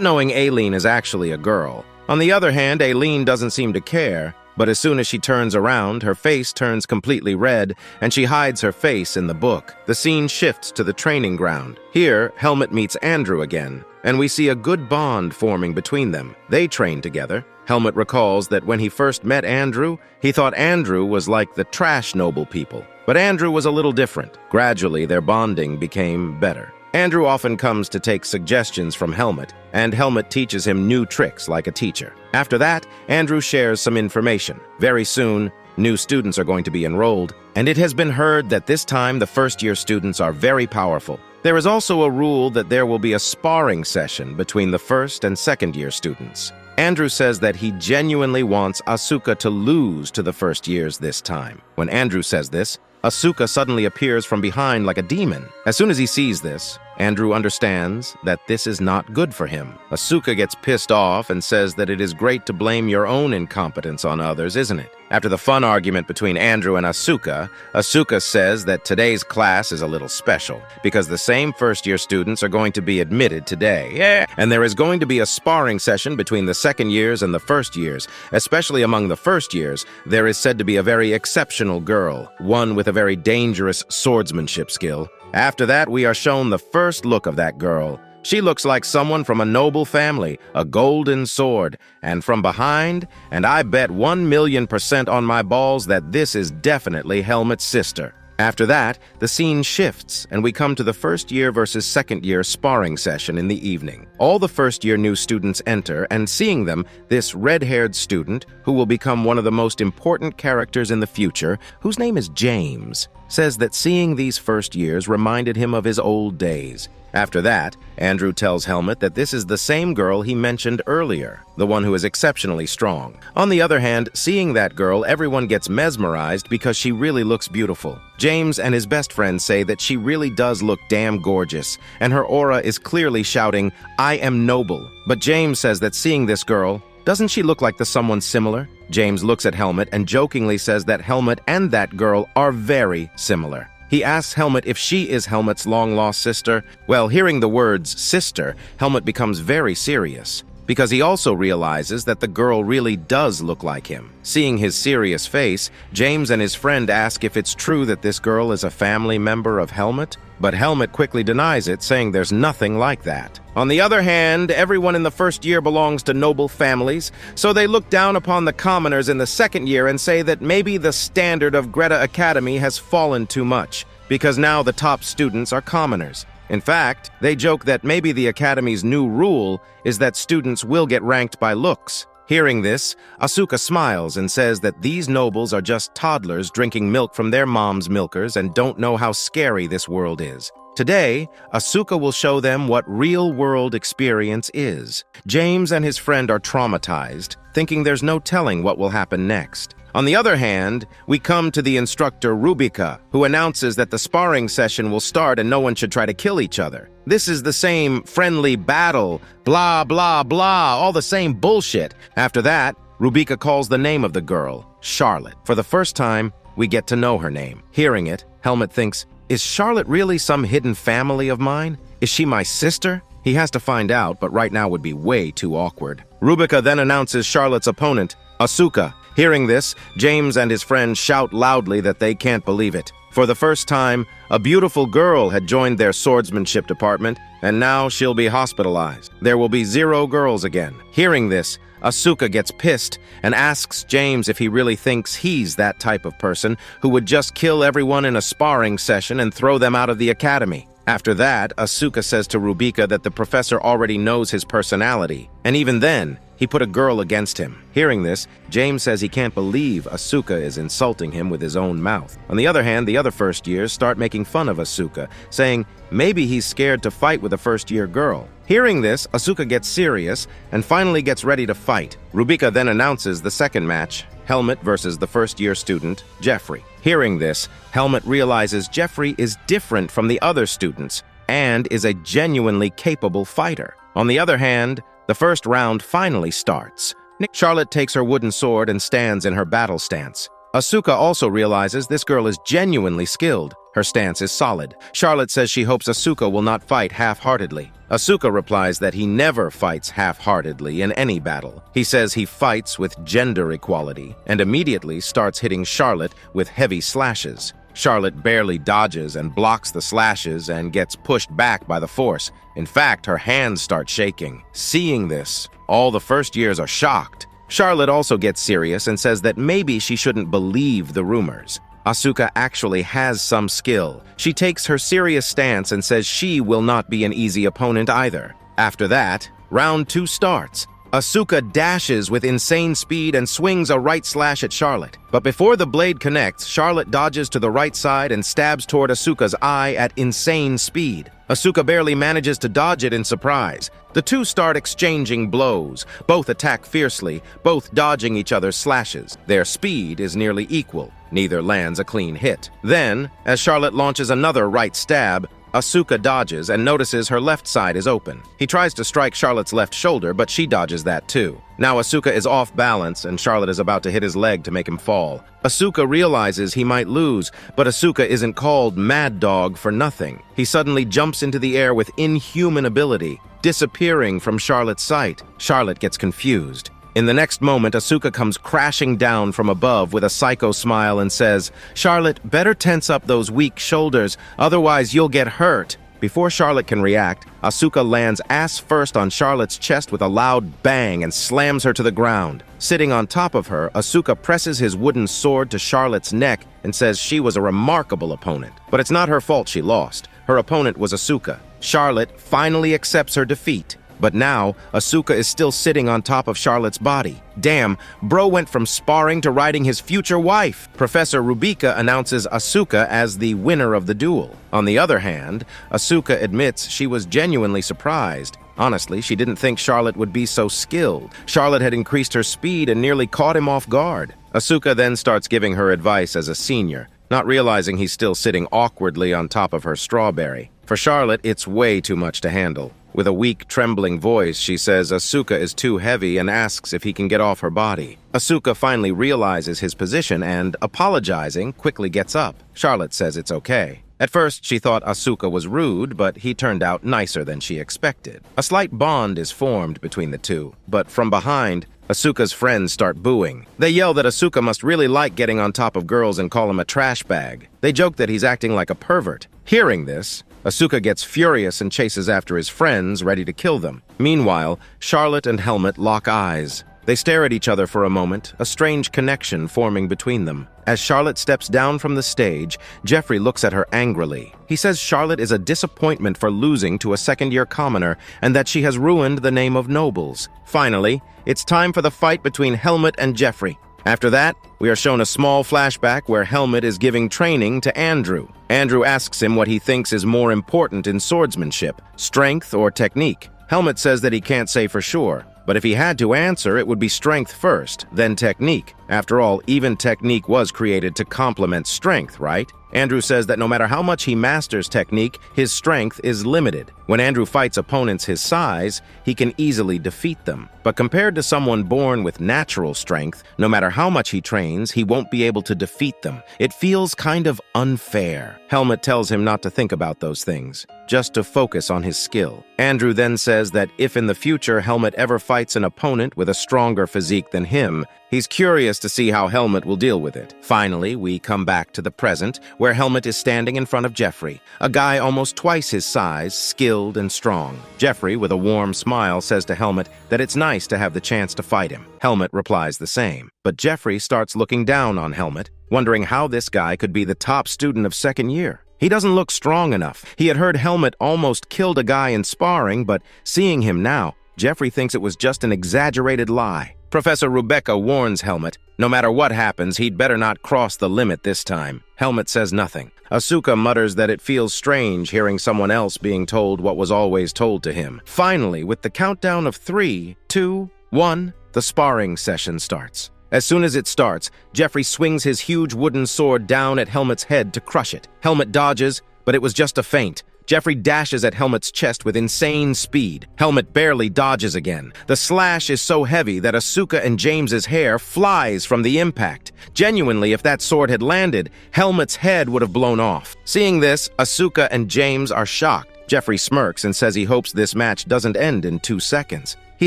knowing Aileen is actually a girl. On the other hand, Aileen doesn't seem to care. But as soon as she turns around, her face turns completely red, and she hides her face in the book. The scene shifts to the training ground. Here, Helmet meets Andrew again, and we see a good bond forming between them. They train together. Helmet recalls that when he first met Andrew, he thought Andrew was like the trash noble people. But Andrew was a little different. Gradually, their bonding became better. Andrew often comes to take suggestions from Helmet, and Helmet teaches him new tricks like a teacher. After that, Andrew shares some information. Very soon, new students are going to be enrolled, and it has been heard that this time the first-year students are very powerful. There is also a rule that there will be a sparring session between the first and second-year students. Andrew says that he genuinely wants Asuka to lose to the first years this time. When Andrew says this, Asuka suddenly appears from behind like a demon. As soon as he sees this, Andrew understands that this is not good for him. Asuka gets pissed off and says that it is great to blame your own incompetence on others, isn't it? After the fun argument between Andrew and Asuka, Asuka says that today's class is a little special because the same first-year students are going to be admitted today. Yeah. And there is going to be a sparring session between the second years and the first years. Especially among the first years, there is said to be a very exceptional girl, one with a very dangerous swordsmanship skill. After that, we are shown the first look of that girl. She looks like someone from a noble family, a golden sword, and from behind, and I bet 1,000,000% on my balls that this is definitely Helmet's sister. After that, the scene shifts, and we come to the first-year versus second-year sparring session in the evening. All the first-year new students enter, and seeing them, this red-haired student, who will become one of the most important characters in the future, whose name is James, says that seeing these first years reminded him of his old days. After that, Andrew tells Helmet that this is the same girl he mentioned earlier, the one who is exceptionally strong. On the other hand, seeing that girl, everyone gets mesmerized because she really looks beautiful. James and his best friend say that she really does look damn gorgeous, and her aura is clearly shouting, "I am noble." But James says that seeing this girl, doesn't she look like the someone similar? James looks at Helmet and jokingly says that Helmet and that girl are very similar. He asks Helmet if she is Helmet's long-lost sister. Well, hearing the words sister, Helmet becomes very serious, because he also realizes that the girl really does look like him. Seeing his serious face, James and his friend ask if it's true that this girl is a family member of Helmet, but Helmet quickly denies it, saying there's nothing like that. On the other hand, everyone in the first year belongs to noble families, so they look down upon the commoners in the second year and say that maybe the standard of Greta Academy has fallen too much, because now the top students are commoners. In fact, they joke that maybe the Academy's new rule is that students will get ranked by looks. Hearing this, Asuka smiles and says that these nobles are just toddlers drinking milk from their mom's milkers and don't know how scary this world is. Today, Asuka will show them what real-world experience is. James and his friend are traumatized, thinking there's no telling what will happen next. On the other hand, we come to the instructor Rubika, who announces that the sparring session will start and no one should try to kill each other. This is the same friendly battle, blah, blah, blah, all the same bullshit. After that, Rubika calls the name of the girl, Charlotte. For the first time, we get to know her name. Hearing it, Helmet thinks, is Charlotte really some hidden family of mine? Is she my sister? He has to find out, but right now would be way too awkward. Rubika then announces Charlotte's opponent, Asuka. Hearing this, James and his friends shout loudly that they can't believe it. For the first time, a beautiful girl had joined their swordsmanship department, and now she'll be hospitalized. There will be 0 girls again. Hearing this, Asuka gets pissed and asks James if he really thinks he's that type of person who would just kill everyone in a sparring session and throw them out of the academy. After that, Asuka says to Rubika that the professor already knows his personality, and even then, he put a girl against him. Hearing this, James says he can't believe Asuka is insulting him with his own mouth. On the other hand, the other first years start making fun of Asuka, saying maybe he's scared to fight with a first-year girl. Hearing this, Asuka gets serious and finally gets ready to fight. Rubika then announces the second match, Helmet versus the first-year student, Jeffrey. Hearing this, Helmet realizes Jeffrey is different from the other students and is a genuinely capable fighter. On the other hand, the first round finally starts. Charlotte takes her wooden sword and stands in her battle stance. Asuka also realizes this girl is genuinely skilled. Her stance is solid. Charlotte says she hopes Asuka will not fight half-heartedly. Asuka replies that he never fights half-heartedly in any battle. He says he fights with gender equality and immediately starts hitting Charlotte with heavy slashes. Charlotte barely dodges and blocks the slashes and gets pushed back by the force. In fact, her hands start shaking. Seeing this, all the first years are shocked. Charlotte also gets serious and says that maybe she shouldn't believe the rumors. Asuka actually has some skill. She takes her serious stance and says she will not be an easy opponent either. After that, round 2 starts. Asuka dashes with insane speed and swings a right slash at Charlotte. But before the blade connects, Charlotte dodges to the right side and stabs toward Asuka's eye at insane speed. Asuka barely manages to dodge it in surprise. The two start exchanging blows. Both attack fiercely, both dodging each other's slashes. Their speed is nearly equal. Neither lands a clean hit. Then, as Charlotte launches another right stab, Asuka dodges and notices her left side is open. He tries to strike Charlotte's left shoulder, but she dodges that too. Now Asuka is off balance and Charlotte is about to hit his leg to make him fall. Asuka realizes he might lose, but Asuka isn't called Mad Dog for nothing. He suddenly jumps into the air with inhuman ability, disappearing from Charlotte's sight. Charlotte gets confused. In the next moment, Asuka comes crashing down from above with a psycho smile and says, "Charlotte, better tense up those weak shoulders, otherwise you'll get hurt." Before Charlotte can react, Asuka lands ass first on Charlotte's chest with a loud bang and slams her to the ground. Sitting on top of her, Asuka presses his wooden sword to Charlotte's neck and says she was a remarkable opponent. But it's not her fault she lost. Her opponent was Asuka. Charlotte finally accepts her defeat. But now, Asuka is still sitting on top of Charlotte's body. Damn, bro went from sparring to riding his future wife. Professor Rubika announces Asuka as the winner of the duel. On the other hand, Asuka admits she was genuinely surprised. Honestly, she didn't think Charlotte would be so skilled. Charlotte had increased her speed and nearly caught him off guard. Asuka then starts giving her advice as a senior, not realizing he's still sitting awkwardly on top of her strawberry. For Charlotte, it's way too much to handle. With a weak, trembling voice, she says Asuka is too heavy and asks if he can get off her body. Asuka finally realizes his position and, apologizing, quickly gets up. Charlotte says it's okay. At first, she thought Asuka was rude, but he turned out nicer than she expected. A slight bond is formed between the two, but from behind, Asuka's friends start booing. They yell that Asuka must really like getting on top of girls and call him a trash bag. They joke that he's acting like a pervert. Hearing this, Asuka gets furious and chases after his friends, ready to kill them. Meanwhile, Charlotte and Helmut lock eyes. They stare at each other for a moment, a strange connection forming between them. As Charlotte steps down from the stage, Jeffrey looks at her angrily. He says Charlotte is a disappointment for losing to a second-year commoner and that she has ruined the name of nobles. Finally, it's time for the fight between Helmut and Jeffrey. After that, we are shown a small flashback where Helmut is giving training to Andrew. Andrew asks him what he thinks is more important in swordsmanship, strength or technique. Helmut says that he can't say for sure, but if he had to answer, it would be strength first, then technique. After all, even technique was created to complement strength, right? Andrew says that no matter how much he masters technique, his strength is limited. When Andrew fights opponents his size, he can easily defeat them. But compared to someone born with natural strength, no matter how much he trains, he won't be able to defeat them. It feels kind of unfair. Helmut tells him not to think about those things, just to focus on his skill. Andrew then says that if in the future Helmut ever fights an opponent with a stronger physique than him, he's curious to see how Helmut will deal with it. Finally, we come back to the present, where Helmut is standing in front of Jeffrey, a guy almost twice his size, skilled and strong. Jeffrey, with a warm smile, says to Helmut that it's nice to have the chance to fight him. Helmut replies the same. But Jeffrey starts looking down on Helmut, wondering how this guy could be the top student of second year. He doesn't look strong enough. He had heard Helmut almost killed a guy in sparring, but seeing him now, Jeffrey thinks it was just an exaggerated lie. Professor Rebecca warns Helmut, no matter what happens, he'd better not cross the limit this time. Helmut says nothing. Asuka mutters that it feels strange hearing someone else being told what was always told to him. Finally, with the countdown of 3, 2, 1, the sparring session starts. As soon as it starts, Jeffrey swings his huge wooden sword down at Helmut's head to crush it. Helmut dodges, but it was just a feint. Jeffrey dashes at Helmut's chest with insane speed. Helmut barely dodges again. The slash is so heavy that Asuka and James's hair flies from the impact. Genuinely, if that sword had landed, Helmut's head would have blown off. Seeing this, Asuka and James are shocked. Jeffrey smirks and says he hopes this match doesn't end in 2 seconds. He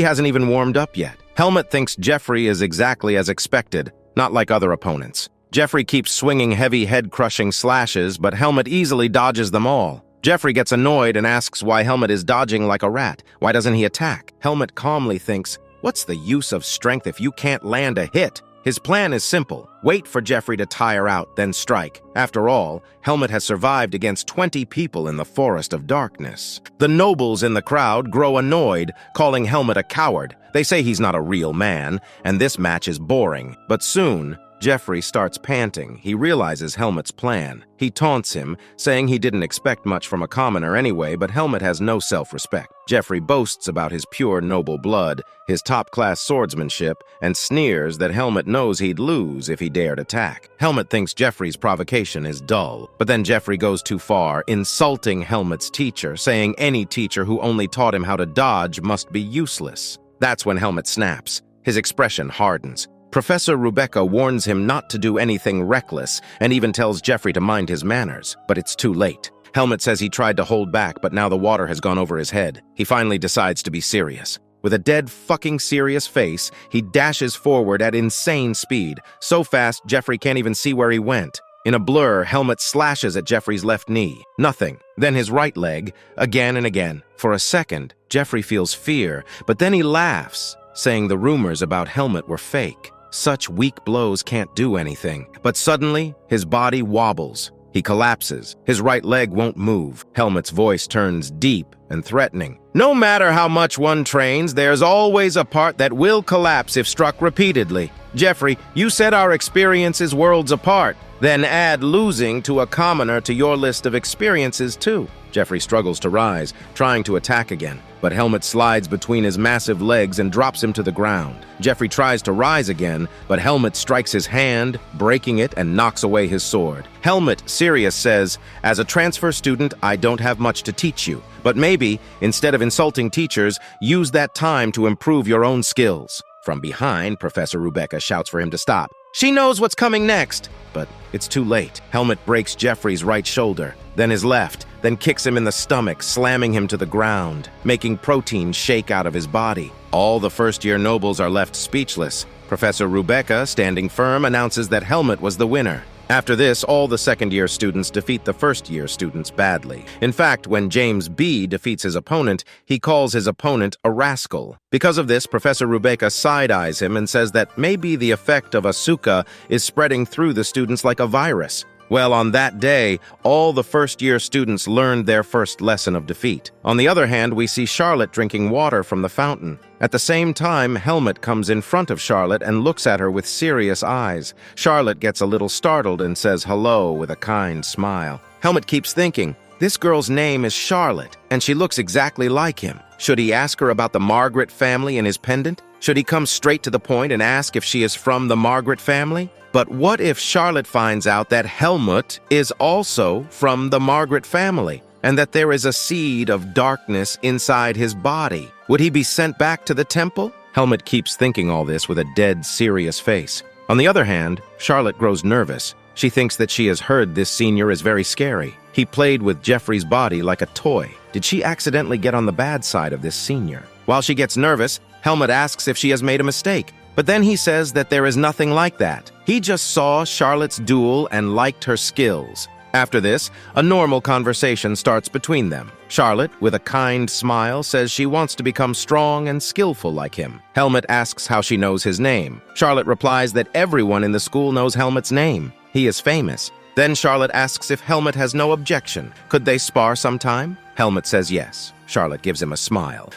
hasn't even warmed up yet. Helmut thinks Jeffrey is exactly as expected, not like other opponents. Jeffrey keeps swinging heavy head-crushing slashes, but Helmut easily dodges them all. Jeffrey gets annoyed and asks why Helmut is dodging like a rat. Why doesn't he attack? Helmut calmly thinks, what's the use of strength if you can't land a hit? His plan is simple. Wait for Jeffrey to tire out, then strike. After all, Helmut has survived against 20 people in the Forest of Darkness. The nobles in the crowd grow annoyed, calling Helmut a coward. They say he's not a real man, and this match is boring. But soon, Jeffrey starts panting. He realizes Helmut's plan. He taunts him, saying he didn't expect much from a commoner anyway, but Helmut has no self-respect. Jeffrey boasts about his pure noble blood, his top-class swordsmanship, and sneers that Helmut knows he'd lose if he dared attack. Helmut thinks Jeffrey's provocation is dull, but then Jeffrey goes too far, insulting Helmut's teacher, saying any teacher who only taught him how to dodge must be useless. That's when Helmut snaps. His expression hardens. Professor Rebecca warns him not to do anything reckless and even tells Jeffrey to mind his manners, but it's too late. Helmut says he tried to hold back, but now the water has gone over his head. He finally decides to be serious. With a dead fucking serious face, he dashes forward at insane speed, so fast Jeffrey can't even see where he went. In a blur, Helmut slashes at Jeffrey's left knee. Nothing. Then his right leg, again and again. For a second, Jeffrey feels fear, but then he laughs, saying the rumors about Helmut were fake. Such weak blows can't do anything. But suddenly, his body wobbles. He collapses. His right leg won't move. Helmut's voice turns deep and threatening. No matter how much one trains, there's always a part that will collapse if struck repeatedly. Jeffrey, you said our experience is worlds apart. Then add losing to a commoner to your list of experiences, too. Jeffrey struggles to rise, trying to attack again, but Helmet slides between his massive legs and drops him to the ground. Jeffrey tries to rise again, but Helmet strikes his hand, breaking it, and knocks away his sword. Helmet, serious, says, "As a transfer student, I don't have much to teach you, but maybe, instead of insulting teachers, use that time to improve your own skills." From behind, Professor Rebecca shouts for him to stop. She knows what's coming next, but it's too late. Helmet breaks Jeffrey's right shoulder, then his left, then kicks him in the stomach, slamming him to the ground, making protein shake out of his body. All the first-year nobles are left speechless. Professor Rebecca, standing firm, announces that Helmet was the winner. After this, all the second-year students defeat the first-year students badly. In fact, when James B. defeats his opponent, he calls his opponent a rascal. Because of this, Professor Rebecca side-eyes him and says that maybe the effect of Asuka is spreading through the students like a virus. Well, on that day, all the first-year students learned their first lesson of defeat. On the other hand, we see Charlotte drinking water from the fountain. At the same time, Helmet comes in front of Charlotte and looks at her with serious eyes. Charlotte gets a little startled and says hello with a kind smile. Helmet keeps thinking, this girl's name is Charlotte, and she looks exactly like him. Should he ask her about the Margaret family and his pendant? Should he come straight to the point and ask if she is from the Margaret family? But what if Charlotte finds out that Helmut is also from the Margaret family, and that there is a seed of darkness inside his body? Would he be sent back to the temple? Helmut keeps thinking all this with a dead, serious face. On the other hand, Charlotte grows nervous. She thinks that she has heard this senior is very scary. He played with Jeffrey's body like a toy. Did she accidentally get on the bad side of this senior? While she gets nervous, Helmut asks if she has made a mistake. But then he says that there is nothing like that. He just saw Charlotte's duel and liked her skills. After this, a normal conversation starts between them. Charlotte, with a kind smile, says she wants to become strong and skillful like him. Helmet asks how she knows his name. Charlotte replies that everyone in the school knows Helmet's name. He is famous. Then Charlotte asks if Helmet has no objection. Could they spar sometime? Helmet says yes. Charlotte gives him a smile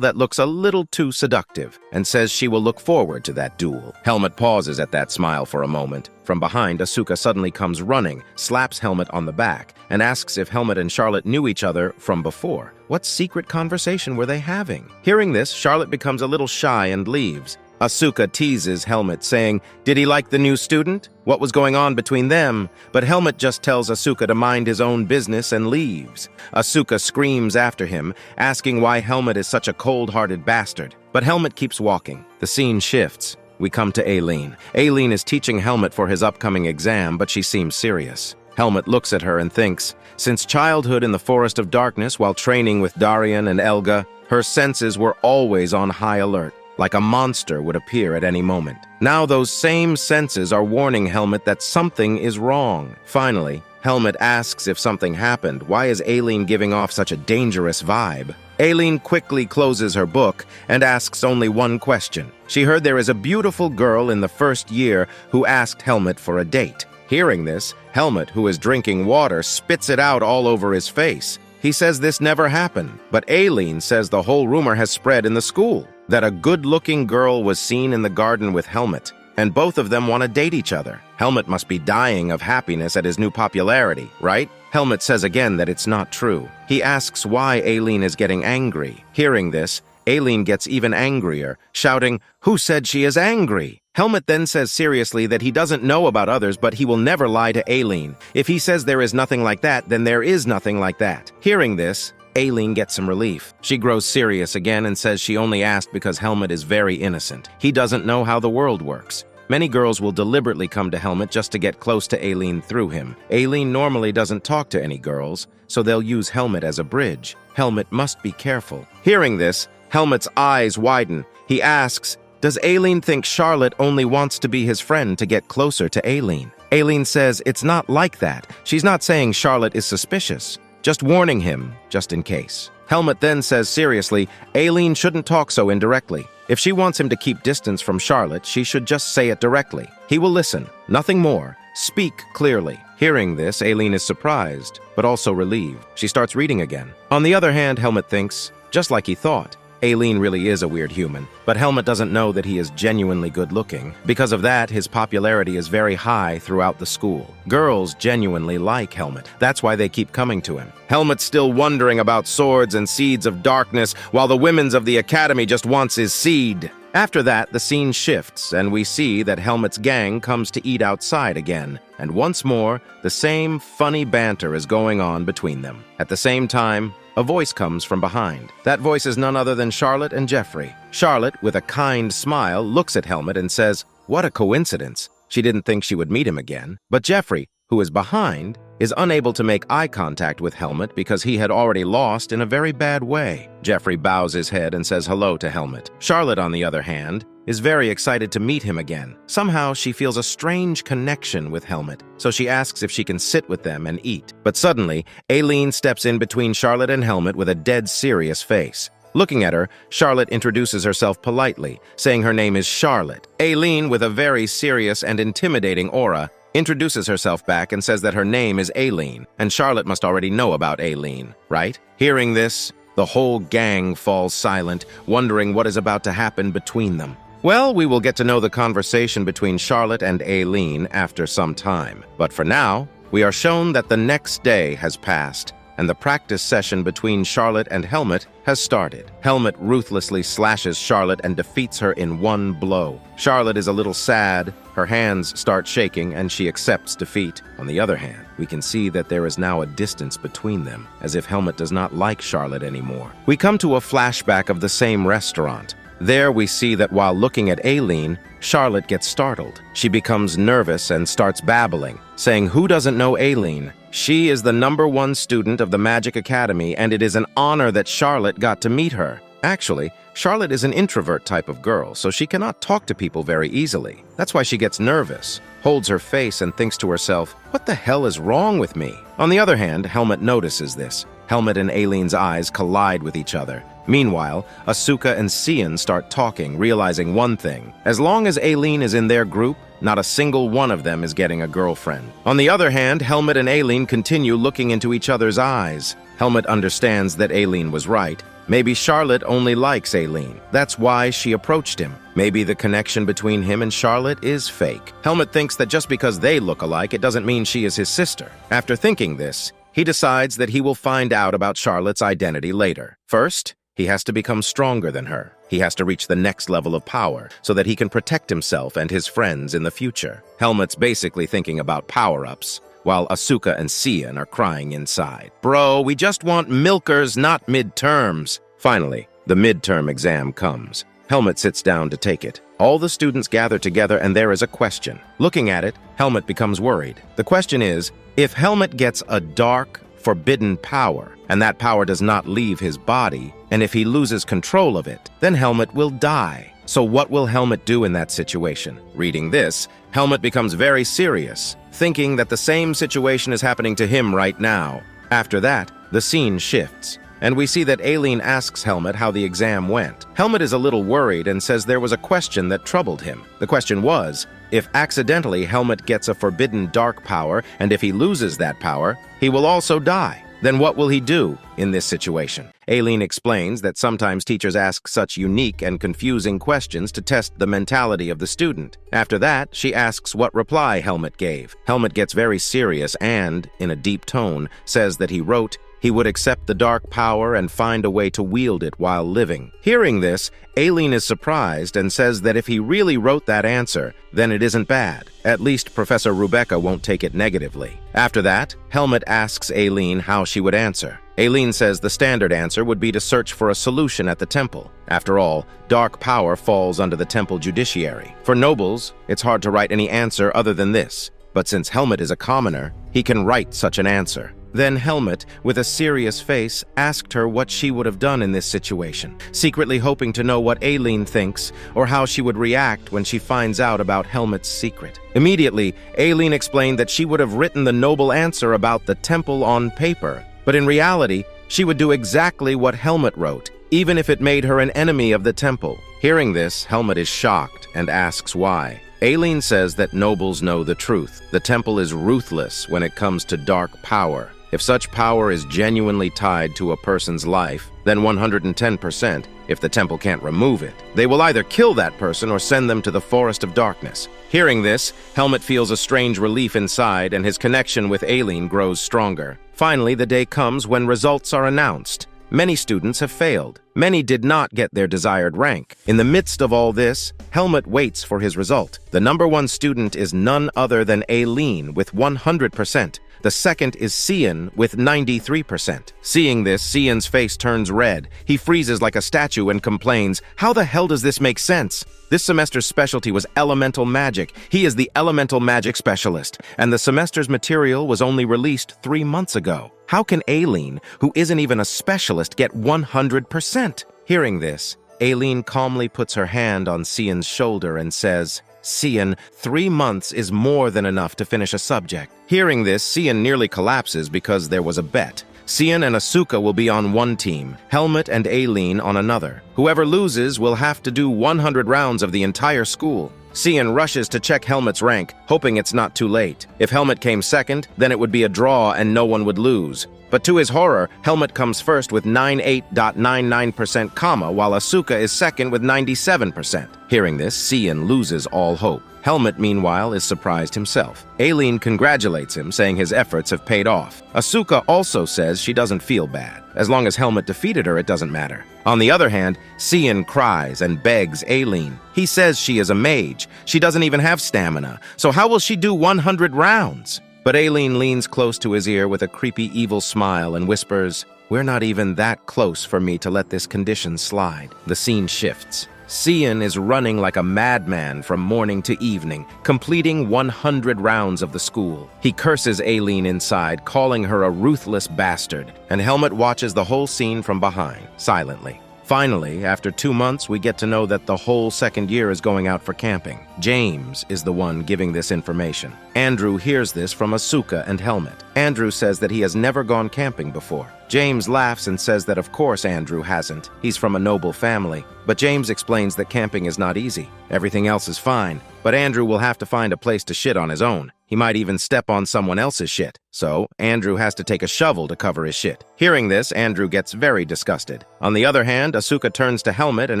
that looks a little too seductive, and says she will look forward to that duel. Helmet pauses at that smile for a moment. From behind, Asuka suddenly comes running, slaps Helmet on the back, and asks if Helmet and Charlotte knew each other from before. What secret conversation were they having? Hearing this, Charlotte becomes a little shy and leaves. Asuka teases Helmet, saying, did he like the new student? What was going on between them? But Helmet just tells Asuka to mind his own business and leaves. Asuka screams after him, asking why Helmet is such a cold-hearted bastard. But Helmet keeps walking. The scene shifts. We come to Aileen. Aileen is teaching Helmet for his upcoming exam, but she seems serious. Helmet looks at her and thinks, since childhood in the Forest of Darkness while training with Darian and Elga, her senses were always on high alert, like a monster would appear at any moment. Now those same senses are warning Helmet that something is wrong. Finally, Helmet asks if something happened. Why is Aileen giving off such a dangerous vibe? Aileen quickly closes her book and asks only one question. She heard there is a beautiful girl in the first year who asked Helmet for a date. Hearing this, Helmet, who is drinking water, spits it out all over his face. He says this never happened, but Aileen says the whole rumor has spread in the school, that a good-looking girl was seen in the garden with Helmet, and both of them want to date each other. Helmet must be dying of happiness at his new popularity, right? Helmet says again that it's not true. He asks why Aileen is getting angry. Hearing this, Aileen gets even angrier, shouting, who said she is angry? Helmet then says seriously that he doesn't know about others, but he will never lie to Aileen. If he says there is nothing like that, then there is nothing like that. Hearing this, Aileen gets some relief. She grows serious again and says she only asked because Helmet is very innocent. He doesn't know how the world works. Many girls will deliberately come to Helmet just to get close to Aileen through him. Aileen normally doesn't talk to any girls, so they'll use Helmet as a bridge. Helmet must be careful. Hearing this, Helmet's eyes widen. He asks, does Aileen think Charlotte only wants to be his friend to get closer to Aileen? Aileen says it's not like that. She's not saying Charlotte is suspicious, just warning him, just in case. Helmet then says seriously, Aileen shouldn't talk so indirectly. If she wants him to keep distance from Charlotte, she should just say it directly. He will listen, nothing more. Speak clearly. Hearing this, Aileen is surprised, but also relieved. She starts reading again. On the other hand, Helmet thinks, just like he thought, Aileen really is a weird human, but Helmut doesn't know that he is genuinely good-looking. Because of that, his popularity is very high throughout the school. Girls genuinely like Helmut. That's why they keep coming to him. Helmut's still wondering about swords and seeds of darkness, while the women's of the academy just wants his seed. After that, the scene shifts, and we see that Helmut's gang comes to eat outside again. And once more, the same funny banter is going on between them. At the same time, a voice comes from behind. That voice is none other than Charlotte and Jeffrey. Charlotte, with a kind smile, looks at Helmut and says, "What a coincidence." She didn't think she would meet him again. But Jeffrey, who is behind, is unable to make eye contact with Helmut because he had already lost in a very bad way. Jeffrey bows his head and says hello to Helmut. Charlotte, on the other hand, is very excited to meet him again. Somehow, she feels a strange connection with Helmut, so she asks if she can sit with them and eat. But suddenly, Aileen steps in between Charlotte and Helmut with a dead serious face. Looking at her, Charlotte introduces herself politely, saying her name is Charlotte. Aileen, with a very serious and intimidating aura, introduces herself back and says that her name is Aileen, and Charlotte must already know about Aileen, right? Hearing this, the whole gang falls silent, wondering what is about to happen between them. Well, we will get to know the conversation between Charlotte and Aileen after some time. But for now, we are shown that the next day has passed, and the practice session between Charlotte and Helmut has started. Helmut ruthlessly slashes Charlotte and defeats her in one blow. Charlotte is a little sad, her hands start shaking, and she accepts defeat. On the other hand, we can see that there is now a distance between them, as if Helmut does not like Charlotte anymore. We come to a flashback of the same restaurant. There we see that while looking at Aileen, Charlotte gets startled. She becomes nervous and starts babbling, saying, "Who doesn't know Aileen? She is the #1 student of the Magic Academy, and it is an honor that Charlotte got to meet her." Actually, Charlotte is an introvert type of girl, so she cannot talk to people very easily. That's why she gets nervous, holds her face, and thinks to herself, "What the hell is wrong with me?" On the other hand, Helmut notices this. Helmut and Aileen's eyes collide with each other. Meanwhile, Asuka and Cian start talking, realizing one thing. As long as Aileen is in their group, not a single one of them is getting a girlfriend. On the other hand, Helmut and Aileen continue looking into each other's eyes. Helmut understands that Aileen was right. Maybe Charlotte only likes Aileen. That's why she approached him. Maybe the connection between him and Charlotte is fake. Helmut thinks that just because they look alike, it doesn't mean she is his sister. After thinking this, he decides that he will find out about Charlotte's identity later. First, he has to become stronger than her. He has to reach the next level of power so that he can protect himself and his friends in the future. Helmut's basically thinking about power-ups, while Asuka and Cian are crying inside. "Bro, we just want milkers, not midterms." Finally, the midterm exam comes. Helmut sits down to take it. All the students gather together and there is a question. Looking at it, Helmut becomes worried. The question is, if Helmut gets a dark, forbidden power, and that power does not leave his body, and if he loses control of it, then Helmut will die. So what will Helmut do in that situation? Reading this, Helmut becomes very serious, thinking that the same situation is happening to him right now. After that, the scene shifts, and we see that Aileen asks Helmut how the exam went. Helmut is a little worried and says there was a question that troubled him. The question was, if accidentally Helmut gets a forbidden dark power, and if he loses that power, he will also die. Then what will he do in this situation? Aileen explains that sometimes teachers ask such unique and confusing questions to test the mentality of the student. After that, she asks what reply Helmut gave. Helmut gets very serious and, in a deep tone, says that he wrote, he would accept the dark power and find a way to wield it while living. Hearing this, Aileen is surprised and says that if he really wrote that answer, then it isn't bad. At least Professor Rebecca won't take it negatively. After that, Helmut asks Aileen how she would answer. Aileen says the standard answer would be to search for a solution at the temple. After all, dark power falls under the temple judiciary. For nobles, it's hard to write any answer other than this. But since Helmut is a commoner, he can write such an answer. Then Helmut, with a serious face, asked her what she would have done in this situation, secretly hoping to know what Aileen thinks or how she would react when she finds out about Helmut's secret. Immediately, Aileen explained that she would have written the noble answer about the temple on paper, but in reality, she would do exactly what Helmut wrote, even if it made her an enemy of the temple. Hearing this, Helmut is shocked and asks why. Aileen says that nobles know the truth. The temple is ruthless when it comes to dark power. If such power is genuinely tied to a person's life, then 110% if the temple can't remove it. They will either kill that person or send them to the forest of darkness. Hearing this, Helmet feels a strange relief inside and his connection with Aileen grows stronger. Finally, the day comes when results are announced. Many students have failed. Many did not get their desired rank. In the midst of all this, Helmet waits for his result. The number one student is none other than Aileen with 100%. The second is Cian with 93%. Seeing this, Cian's face turns red. He freezes like a statue and complains, "How the hell does this make sense?" This semester's specialty was elemental magic. He is the elemental magic specialist, and the semester's material was only released 3 months ago. How can Aileen, who isn't even a specialist, get 100%? Hearing this, Aileen calmly puts her hand on Cian's shoulder and says, "Cian, 3 months is more than enough to finish a subject." Hearing this, Cian nearly collapses because there was a bet. Cian and Asuka will be on one team, Helmet and Aileen on another. Whoever loses will have to do 100 rounds of the entire school. Cian rushes to check Helmet's rank, hoping it's not too late. If Helmet came second, then it would be a draw and no one would lose. But to his horror, Helmet comes first with 98.99%, while Asuka is second with 97%. Hearing this, Cian loses all hope. Helmet, meanwhile, is surprised himself. Aileen congratulates him, saying his efforts have paid off. Asuka also says she doesn't feel bad. As long as Helmet defeated her, it doesn't matter. On the other hand, Cian cries and begs Aileen. He says she is a mage. She doesn't even have stamina, so how will she do 100 rounds? But Aileen leans close to his ear with a creepy, evil smile and whispers, "We're not even that close for me to let this condition slide." The scene shifts. Cian is running like a madman from morning to evening, completing 100 rounds of the school. He curses Aileen inside, calling her a ruthless bastard, and Helmet watches the whole scene from behind, silently. Finally, after 2 months, we get to know that the whole second year is going out for camping. James is the one giving this information. Andrew hears this from Asuka and Helmet. Andrew says that he has never gone camping before. James laughs and says that of course Andrew hasn't. He's from a noble family. But James explains that camping is not easy. Everything else is fine, but Andrew will have to find a place to shit on his own. He might even step on someone else's shit. So, Andrew has to take a shovel to cover his shit. Hearing this, Andrew gets very disgusted. On the other hand, Asuka turns to Helmet and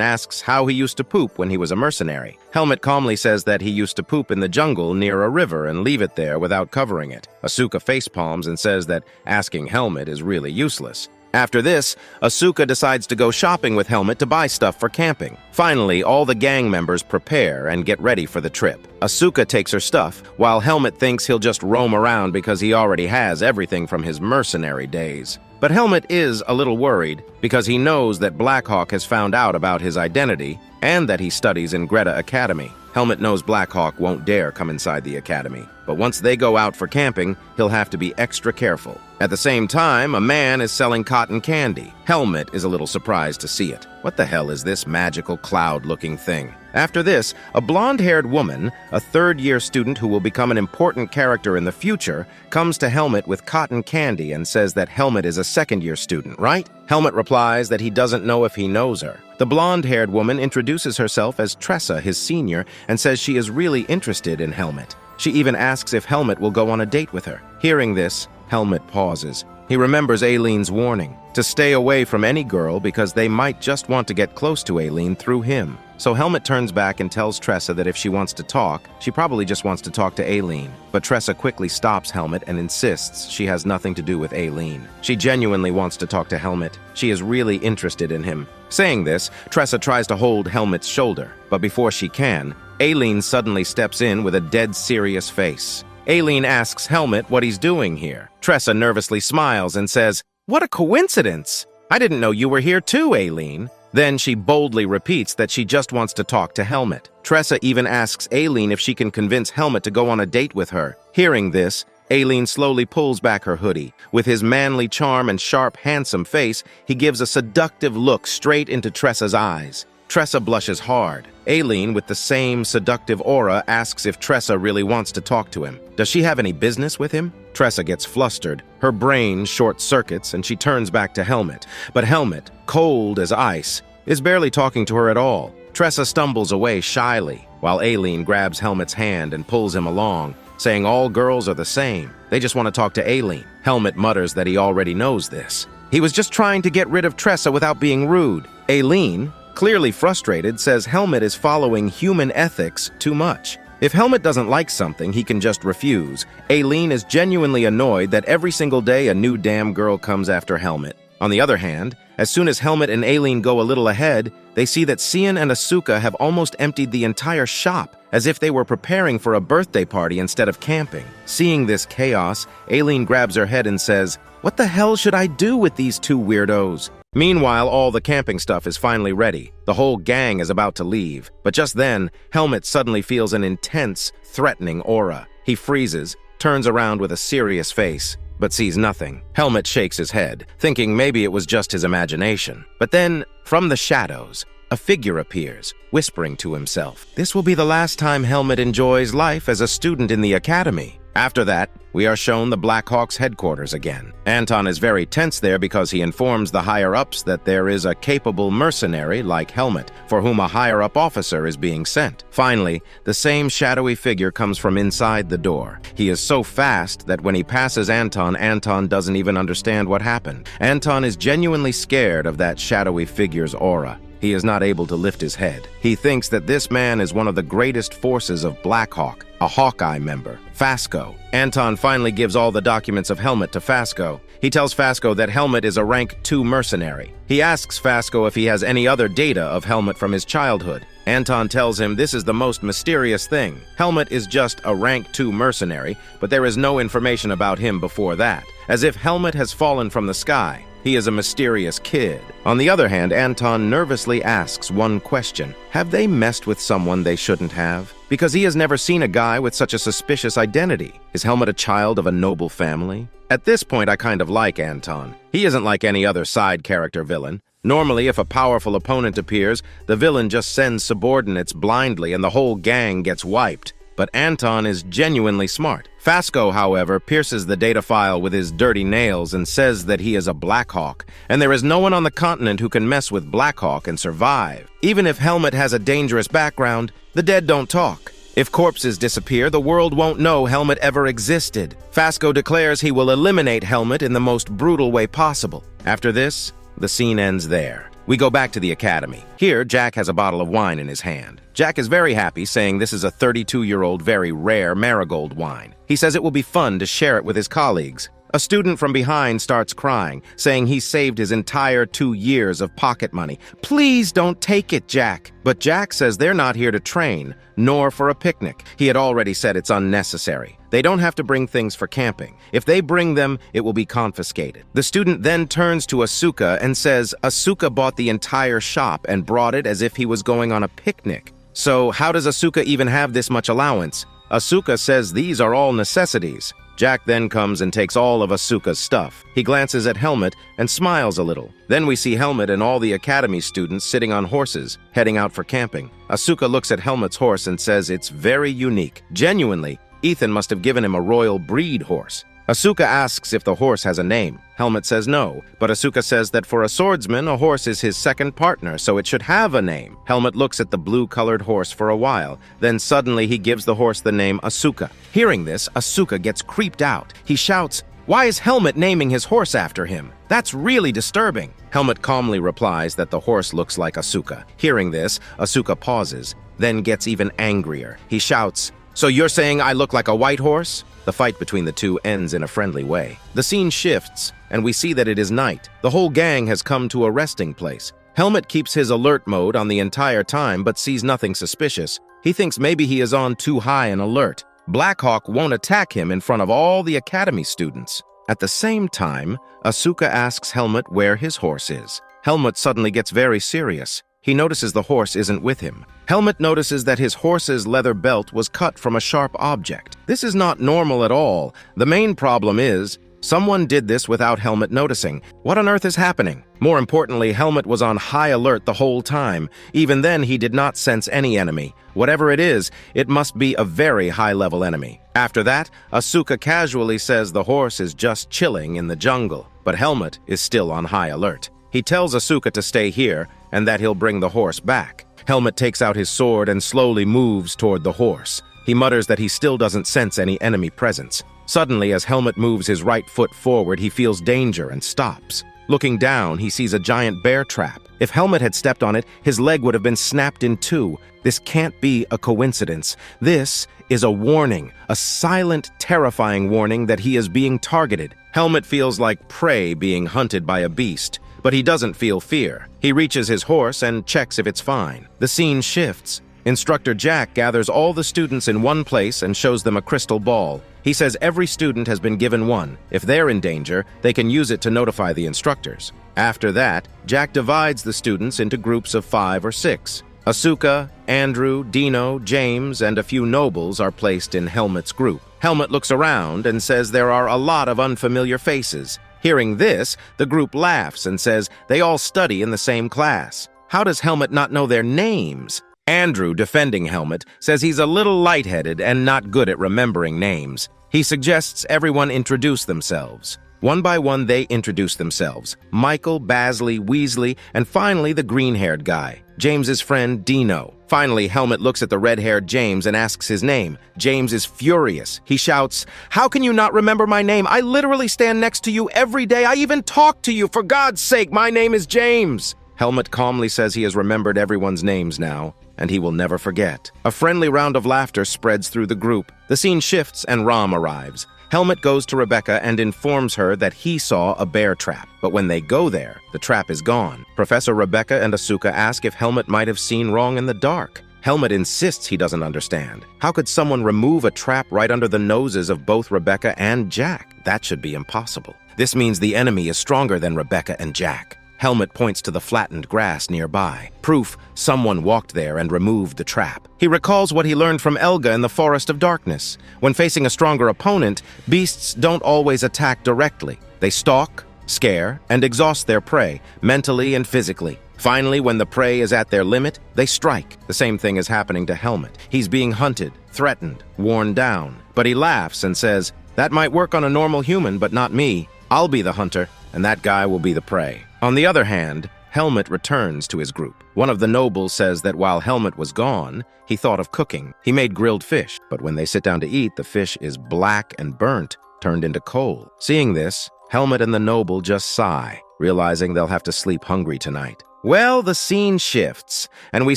asks how he used to poop when he was a mercenary. Helmet calmly says that he used to poop in the jungle near a river and leave it there without covering it. Asuka facepalms and says that asking Helmet is really useless. After this, Asuka decides to go shopping with Helmet to buy stuff for camping. Finally, all the gang members prepare and get ready for the trip. Asuka takes her stuff, while Helmet thinks he'll just roam around because he already has everything from his mercenary days. But Helmet is a little worried because he knows that Blackhawk has found out about his identity and that he studies in Greta Academy. Helmet knows Blackhawk won't dare come inside the academy, but once they go out for camping, he'll have to be extra careful. At the same time, a man is selling cotton candy. Helmet is a little surprised to see it. What the hell is this magical cloud-looking thing? After this, a blonde-haired woman, a third-year student who will become an important character in the future, comes to Helmet with cotton candy and says that Helmet is a second-year student, right? Helmet replies that he doesn't know if he knows her. The blonde-haired woman introduces herself as Tressa, his senior, and says she is really interested in Helmet. She even asks if Helmet will go on a date with her. Hearing this, Helmet pauses. He remembers Aileen's warning to stay away from any girl because they might just want to get close to Aileen through him. So Helmet turns back and tells Tressa that if she wants to talk, she probably just wants to talk to Aileen. But Tressa quickly stops Helmet and insists she has nothing to do with Aileen. She genuinely wants to talk to Helmet. She is really interested in him. Saying this, Tressa tries to hold Helmet's shoulder, but before she can, Aileen suddenly steps in with a dead serious face. Aileen asks Helmet what he's doing here. Tressa nervously smiles and says, "What a coincidence! I didn't know you were here too, Aileen." Then she boldly repeats that she just wants to talk to Helmet. Tressa even asks Aileen if she can convince Helmet to go on a date with her. Hearing this, Aileen slowly pulls back her hoodie. With his manly charm and sharp, handsome face, he gives a seductive look straight into Tressa's eyes. Tressa blushes hard. Aileen, with the same seductive aura, asks if Tressa really wants to talk to him. Does she have any business with him? Tressa gets flustered. Her brain short-circuits and she turns back to Helmet. But Helmet, cold as ice, is barely talking to her at all. Tressa stumbles away shyly, while Aileen grabs Helmet's hand and pulls him along, saying all girls are the same. They just want to talk to Aileen. Helmet mutters that he already knows this. He was just trying to get rid of Tressa without being rude. Aileen, clearly frustrated, says Helmet is following human ethics too much. If Helmet doesn't like something, he can just refuse. Aileen is genuinely annoyed that every single day a new damn girl comes after Helmet. On the other hand, as soon as Helmet and Aileen go a little ahead, they see that Cian and Asuka have almost emptied the entire shop, as if they were preparing for a birthday party instead of camping. Seeing this chaos, Aileen grabs her head and says, "What the hell should I do with these two weirdos?" Meanwhile, all the camping stuff is finally ready. The whole gang is about to leave. But just then, Helmet suddenly feels an intense, threatening aura. He freezes, turns around with a serious face, but sees nothing. Helmet shakes his head, thinking maybe it was just his imagination. But then, from the shadows, a figure appears, whispering to himself. This will be the last time Helmet enjoys life as a student in the academy. After that, we are shown the Blackhawks headquarters again. Anton is very tense there because he informs the higher-ups that there is a capable mercenary like Helmet, for whom a higher-up officer is being sent. Finally, the same shadowy figure comes from inside the door. He is so fast that when he passes Anton, Anton doesn't even understand what happened. Anton is genuinely scared of that shadowy figure's aura. He is not able to lift his head. He thinks that this man is one of the greatest forces of Blackhawk, a Hawkeye member, Fasco. Anton finally gives all the documents of Helmet to Fasco. He tells Fasco that Helmet is a rank 2 mercenary. He asks Fasco if he has any other data of Helmet from his childhood. Anton tells him this is the most mysterious thing. Helmet is just a rank 2 mercenary, but there is no information about him before that, as if Helmet has fallen from the sky. He is a mysterious kid. On the other hand, Anton nervously asks one question. Have they messed with someone they shouldn't have? Because he has never seen a guy with such a suspicious identity. Is Helmet a child of a noble family? At this point, I kind of like Anton. He isn't like any other side character villain. Normally, if a powerful opponent appears, the villain just sends subordinates blindly and the whole gang gets wiped. But Anton is genuinely smart. Fasco, however, pierces the data file with his dirty nails and says that he is a Blackhawk, and there is no one on the continent who can mess with Blackhawk and survive. Even if Helmet has a dangerous background, the dead don't talk. If corpses disappear, the world won't know Helmet ever existed. Fasco declares he will eliminate Helmet in the most brutal way possible. After this, the scene ends there. We go back to the academy. Here, Jack has a bottle of wine in his hand. Jack is very happy, saying this is a 32-year-old very rare marigold wine. He says it will be fun to share it with his colleagues. A student from behind starts crying, saying he saved his entire 2 years of pocket money. Please don't take it, Jack. But Jack says they're not here to train, nor for a picnic. He had already said it's unnecessary. They don't have to bring things for camping. If they bring them, it will be confiscated. The student then turns to Asuka and says Asuka bought the entire shop and brought it as if he was going on a picnic. So how does Asuka even have this much allowance? Asuka says these are all necessities. Jack then comes and takes all of Asuka's stuff. He glances at Helmet and smiles a little. Then we see Helmet and all the academy students sitting on horses, heading out for camping. Asuka looks at Helmet's horse and says it's very unique. Genuinely, Ethan must have given him a royal breed horse. Asuka asks if the horse has a name. Helmet says no, but Asuka says that for a swordsman, a horse is his second partner, so it should have a name. Helmet looks at the blue-colored horse for a while. Then suddenly he gives the horse the name Asuka. Hearing this, Asuka gets creeped out. He shouts, "Why is Helmet naming his horse after him? That's really disturbing." Helmet calmly replies that the horse looks like Asuka. Hearing this, Asuka pauses, then gets even angrier. He shouts, "So you're saying I look like a white horse?" The fight between the two ends in a friendly way. The scene shifts, and we see that it is night. The whole gang has come to a resting place. Helmet keeps his alert mode on the entire time but sees nothing suspicious. He thinks maybe he is on too high an alert. Blackhawk won't attack him in front of all the academy students. At the same time, Asuka asks Helmet where his horse is. Helmet suddenly gets very serious. He notices the horse isn't with him. Helmet notices that his horse's leather belt was cut from a sharp object. This is not normal at all. The main problem is, someone did this without Helmet noticing. What on earth is happening? More importantly, Helmet was on high alert the whole time. Even then, he did not sense any enemy. Whatever it is, it must be a very high-level enemy. After that, Asuka casually says the horse is just chilling in the jungle, but Helmet is still on high alert. He tells Asuka to stay here, and that he'll bring the horse back. Helmet takes out his sword and slowly moves toward the horse. He mutters that he still doesn't sense any enemy presence. Suddenly, as Helmet moves his right foot forward, he feels danger and stops. Looking down, he sees a giant bear trap. If Helmet had stepped on it, his leg would have been snapped in two. This can't be a coincidence. This is a warning, a silent, terrifying warning that he is being targeted. Helmet feels like prey being hunted by a beast, but he doesn't feel fear. He reaches his horse and checks if it's fine. The scene shifts. Instructor Jack gathers all the students in one place and shows them a crystal ball. He says every student has been given one. If they're in danger, they can use it to notify the instructors. After that, Jack divides the students into groups of 5 or 6. Asuka, Andrew, Dino, James, and a few nobles are placed in Helmet's group. Helmet looks around and says there are a lot of unfamiliar faces. Hearing this, the group laughs and says they all study in the same class. How does Helmet not know their names? Andrew, defending Helmet, says he's a little lightheaded and not good at remembering names. He suggests everyone introduce themselves. One by one, they introduce themselves. Michael, Basley, Weasley, and finally the green-haired guy, James's friend Dino. Finally, Helmet looks at the red-haired James and asks his name. James is furious. He shouts, "How can you not remember my name? I literally stand next to you every day. I even talk to you. For God's sake, my name is James." Helmet calmly says he has remembered everyone's names now, and he will never forget. A friendly round of laughter spreads through the group. The scene shifts and Rom arrives. Helmet goes to Rebecca and informs her that he saw a bear trap. But when they go there, the trap is gone. Professor Rebecca and Asuka ask if Helmet might have seen wrong in the dark. Helmet insists he doesn't understand. How could someone remove a trap right under the noses of both Rebecca and Jack? That should be impossible. This means the enemy is stronger than Rebecca and Jack. Helmet points to the flattened grass nearby. Proof someone walked there and removed the trap. He recalls what he learned from Elga in the Forest of Darkness. When facing a stronger opponent, beasts don't always attack directly. They stalk, scare, and exhaust their prey, mentally and physically. Finally, when the prey is at their limit, they strike. The same thing is happening to Helmet. He's being hunted, threatened, worn down. But he laughs and says, "That might work on a normal human, but not me. I'll be the hunter, and that guy will be the prey." On the other hand, Helmet returns to his group. One of the nobles says that while Helmet was gone, he thought of cooking. He made grilled fish, but when they sit down to eat, the fish is black and burnt, turned into coal. Seeing this, Helmet and the noble just sigh, realizing they'll have to sleep hungry tonight. Well, the scene shifts, and we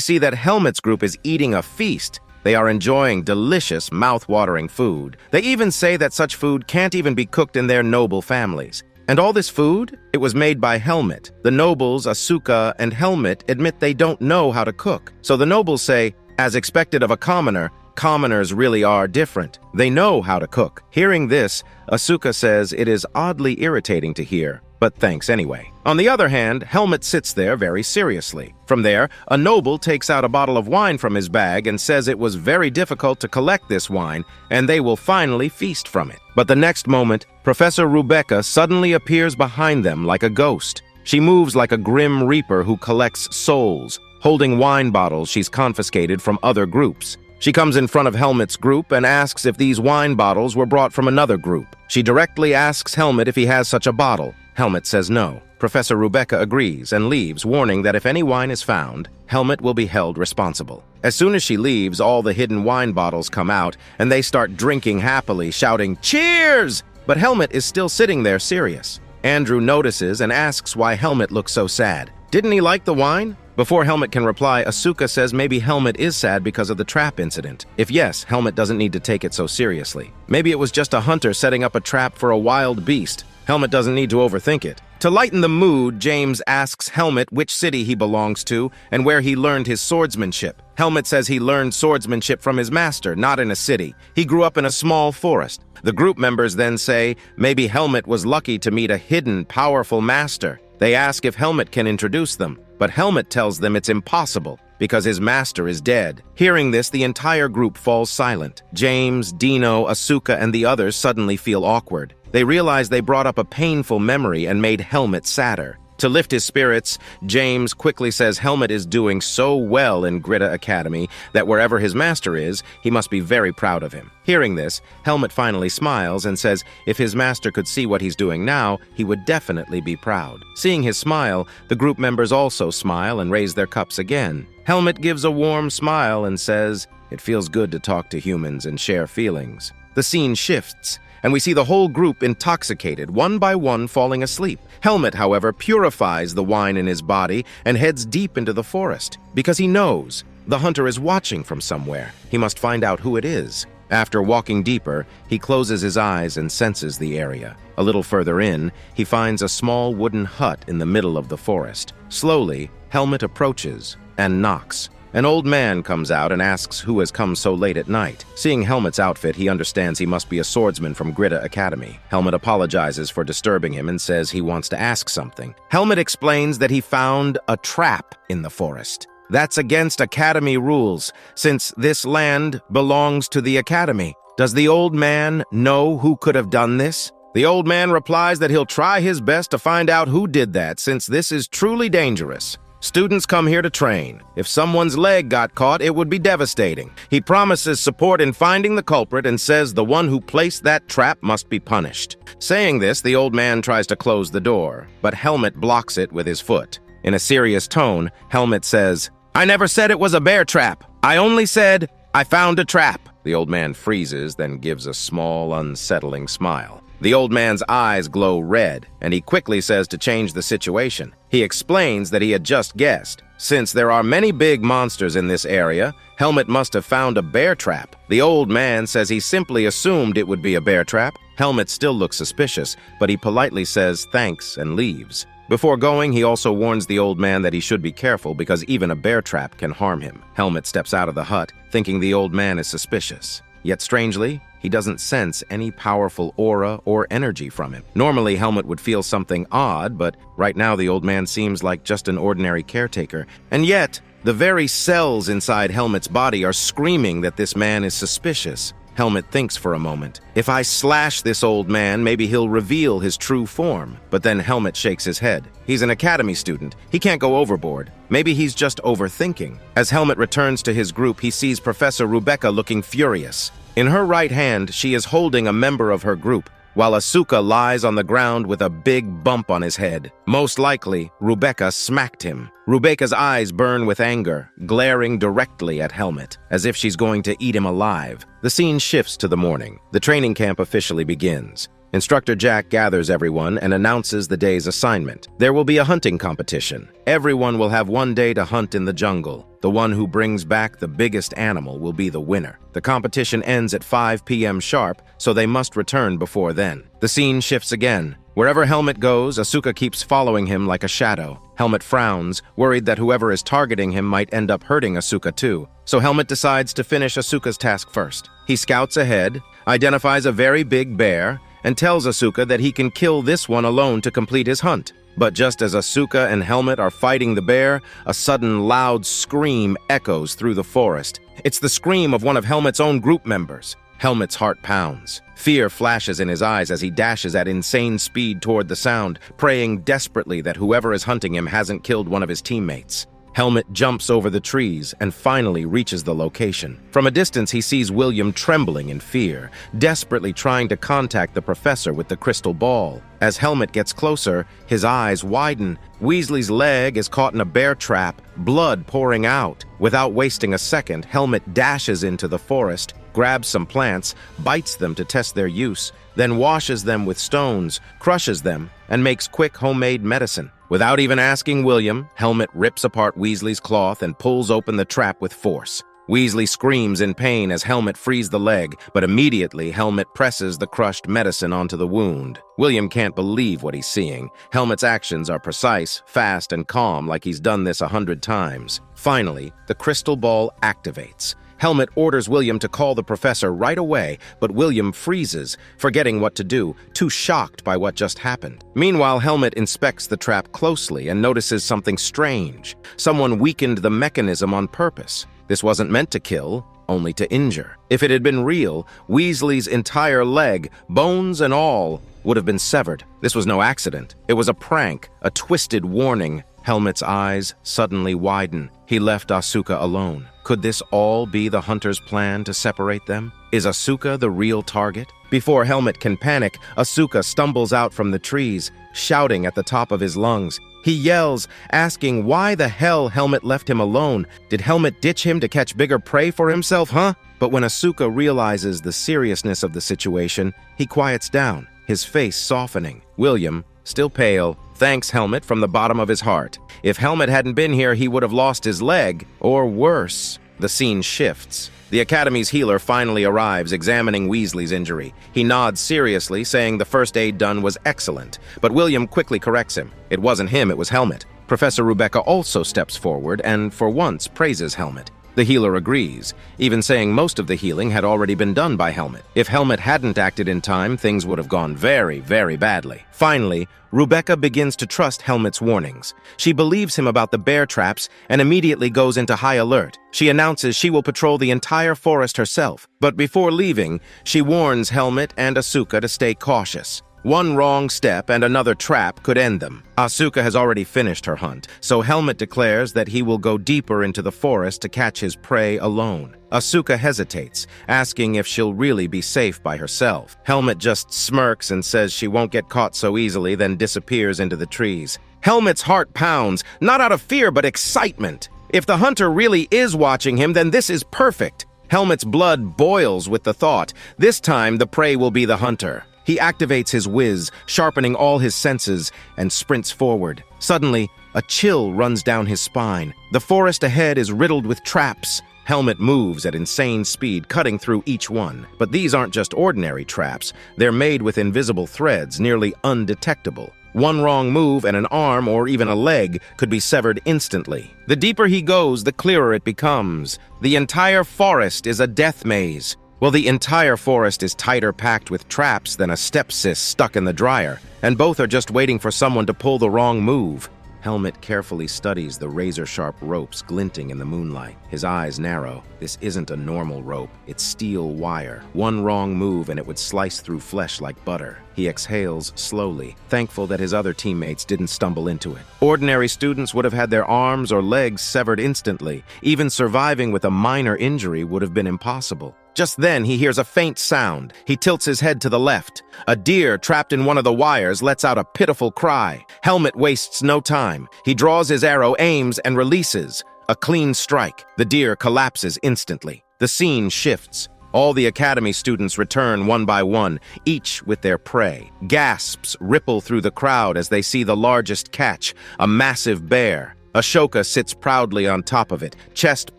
see that Helmet's group is eating a feast. They are enjoying delicious, mouth-watering food. They even say that such food can't even be cooked in their noble families. And all this food? It was made by Helmet. The nobles, Asuka and Helmet, admit they don't know how to cook. So the nobles say, as expected of a commoner, commoners really are different. They know how to cook. Hearing this, Asuka says it is oddly irritating to hear, but thanks anyway. On the other hand, Helmet sits there very seriously. From there, a noble takes out a bottle of wine from his bag and says it was very difficult to collect this wine, and they will finally feast from it. But the next moment, Professor Rebecca suddenly appears behind them like a ghost. She moves like a grim reaper who collects souls, holding wine bottles she's confiscated from other groups. She comes in front of Helmet's group and asks if these wine bottles were brought from another group. She directly asks Helmet if he has such a bottle. Helmet says no. Professor Rebecca agrees and leaves, warning that if any wine is found, Helmet will be held responsible. As soon as she leaves, all the hidden wine bottles come out, and they start drinking happily, shouting, "Cheers!" But Helmet is still sitting there serious. Andrew notices and asks why Helmet looks so sad. Didn't he like the wine? Before Helmet can reply, Asuka says maybe Helmet is sad because of the trap incident. If yes, Helmet doesn't need to take it so seriously. Maybe it was just a hunter setting up a trap for a wild beast. Helmet doesn't need to overthink it. To lighten the mood, James asks Helmet which city he belongs to and where he learned his swordsmanship. Helmet says he learned swordsmanship from his master, not in a city. He grew up in a small forest. The group members then say maybe Helmet was lucky to meet a hidden, powerful master. They ask if Helmet can introduce them, but Helmet tells them it's impossible because his master is dead. Hearing this, the entire group falls silent. James, Dino, Asuka, and the others suddenly feel awkward. They realize they brought up a painful memory and made Helmet sadder. To lift his spirits, James quickly says Helmet is doing so well in Gritta Academy that wherever his master is, he must be very proud of him. Hearing this, Helmet finally smiles and says if his master could see what he's doing now, he would definitely be proud. Seeing his smile, the group members also smile and raise their cups again. Helmet gives a warm smile and says, It feels good to talk to humans and share feelings. The scene shifts, and we see the whole group intoxicated, one by one falling asleep. Helmet, however, purifies the wine in his body and heads deep into the forest, because he knows the hunter is watching from somewhere. He must find out who it is. After walking deeper, he closes his eyes and senses the area. A little further in, he finds a small wooden hut in the middle of the forest. Slowly, Helmet approaches and knocks. An old man comes out and asks who has come so late at night. Seeing Helmet's outfit, he understands he must be a swordsman from Gritta Academy. Helmet apologizes for disturbing him and says he wants to ask something. Helmet explains that he found a trap in the forest. That's against Academy rules, since this land belongs to the Academy. Does the old man know who could have done this? The old man replies that he'll try his best to find out who did that, since this is truly dangerous. Students come here to train. If someone's leg got caught, it would be devastating. He promises support in finding the culprit and says the one who placed that trap must be punished. Saying this, the old man tries to close the door, but Helmet blocks it with his foot. In a serious tone, Helmet says, "I never said it was a bear trap. I only said I found a trap." The old man freezes, then gives a small, unsettling smile. The old man's eyes glow red, and he quickly says to change the situation. He explains that he had just guessed. Since there are many big monsters in this area, Helmet must have found a bear trap. The old man says he simply assumed it would be a bear trap. Helmet still looks suspicious, but he politely says thanks and leaves. Before going, he also warns the old man that he should be careful because even a bear trap can harm him. Helmet steps out of the hut, thinking the old man is suspicious. Yet strangely, he doesn't sense any powerful aura or energy from him. Normally, Helmet would feel something odd, but right now the old man seems like just an ordinary caretaker. And yet, the very cells inside Helmet's body are screaming that this man is suspicious. Helmet thinks for a moment. If I slash this old man, maybe he'll reveal his true form. But then Helmet shakes his head. He's an academy student. He can't go overboard. Maybe he's just overthinking. As Helmet returns to his group, he sees Professor Rebecca looking furious. In her right hand, she is holding a member of her group, while Asuka lies on the ground with a big bump on his head. Most likely, Rebecca smacked him. Rebecca's eyes burn with anger, glaring directly at Helmet, as if she's going to eat him alive. The scene shifts to the morning. The training camp officially begins. Instructor Jack gathers everyone and announces the day's assignment. There will be a hunting competition. Everyone will have one day to hunt in the jungle. The one who brings back the biggest animal will be the winner. The competition ends at 5 p.m. sharp, so they must return before then. The scene shifts again. Wherever Helmet goes, Asuka keeps following him like a shadow. Helmet frowns, worried that whoever is targeting him might end up hurting Asuka too. So Helmet decides to finish Asuka's task first. He scouts ahead, identifies a very big bear, and tells Asuka that he can kill this one alone to complete his hunt. But just as Asuka and Helmet are fighting the bear, a sudden loud scream echoes through the forest. It's the scream of one of Helmet's own group members. Helmet's heart pounds. Fear flashes in his eyes as he dashes at insane speed toward the sound, praying desperately that whoever is hunting him hasn't killed one of his teammates. Helmet jumps over the trees and finally reaches the location. From a distance, he sees William trembling in fear, desperately trying to contact the professor with the crystal ball. As Helmet gets closer, his eyes widen. Weasley's leg is caught in a bear trap, blood pouring out. Without wasting a second, Helmet dashes into the forest, grabs some plants, bites them to test their use, then washes them with stones, crushes them, and makes quick homemade medicine. Without even asking William, Helmet rips apart Weasley's cloth and pulls open the trap with force. Weasley screams in pain as Helmet frees the leg, but immediately Helmet presses the crushed medicine onto the wound. William can't believe what he's seeing. Helmet's actions are precise, fast, and calm like he's done this 100 times. Finally, the crystal ball activates. Helmet orders William to call the professor right away, but William freezes, forgetting what to do, too shocked by what just happened. Meanwhile, Helmet inspects the trap closely and notices something strange. Someone weakened the mechanism on purpose. This wasn't meant to kill, only to injure. If it had been real, Weasley's entire leg, bones and all, would have been severed. This was no accident. It was a prank, a twisted warning. Helmet's eyes suddenly widen. He left Asuka alone. Could this all be the hunter's plan to separate them? Is Asuka the real target? Before Helmet can panic, Asuka stumbles out from the trees, shouting at the top of his lungs. He yells, asking why the hell Helmet left him alone. Did Helmet ditch him to catch bigger prey for himself, huh? But when Asuka realizes the seriousness of the situation, he quiets down, his face softening. William, still pale, thanks Helmet from the bottom of his heart. If Helmet hadn't been here, he would have lost his leg, or worse. The scene shifts. The Academy's healer finally arrives, examining Weasley's injury. He nods seriously, saying the first aid done was excellent, but William quickly corrects him. It wasn't him, it was Helmet. Professor Rebecca also steps forward and, for once, praises Helmet. The healer agrees, even saying most of the healing had already been done by Helmet. If Helmet hadn't acted in time, things would have gone very, very badly. Finally, Rebecca begins to trust Helmet's warnings. She believes him about the bear traps and immediately goes into high alert. She announces she will patrol the entire forest herself, but before leaving, she warns Helmet and Asuka to stay cautious. One wrong step and another trap could end them. Asuka has already finished her hunt, so Helmet declares that he will go deeper into the forest to catch his prey alone. Asuka hesitates, asking if she'll really be safe by herself. Helmet just smirks and says she won't get caught so easily, then disappears into the trees. Helmet's heart pounds, not out of fear but excitement. If the hunter really is watching him, then this is perfect. Helmet's blood boils with the thought. This time, the prey will be the hunter. He activates his whiz, sharpening all his senses, and sprints forward. Suddenly, a chill runs down his spine. The forest ahead is riddled with traps. Helmet moves at insane speed, cutting through each one. But these aren't just ordinary traps. They're made with invisible threads, nearly undetectable. One wrong move and an arm or even a leg could be severed instantly. The deeper he goes, the clearer it becomes. The entire forest is a death maze. Well, the entire forest is tighter packed with traps than a stepsis stuck in the dryer, and both are just waiting for someone to pull the wrong move. Helmet carefully studies the razor-sharp ropes glinting in the moonlight. His eyes narrow. This isn't a normal rope, it's steel wire. One wrong move and it would slice through flesh like butter. He exhales slowly, thankful that his other teammates didn't stumble into it. Ordinary students would have had their arms or legs severed instantly. Even surviving with a minor injury would have been impossible. Just then, he hears a faint sound. He tilts his head to the left. A deer trapped in one of the wires lets out a pitiful cry. Helmet wastes no time. He draws his arrow, aims, and releases. A clean strike. The deer collapses instantly. The scene shifts. All the Academy students return one by one, each with their prey. Gasps ripple through the crowd as they see the largest catch, a massive bear. Ashoka sits proudly on top of it, chest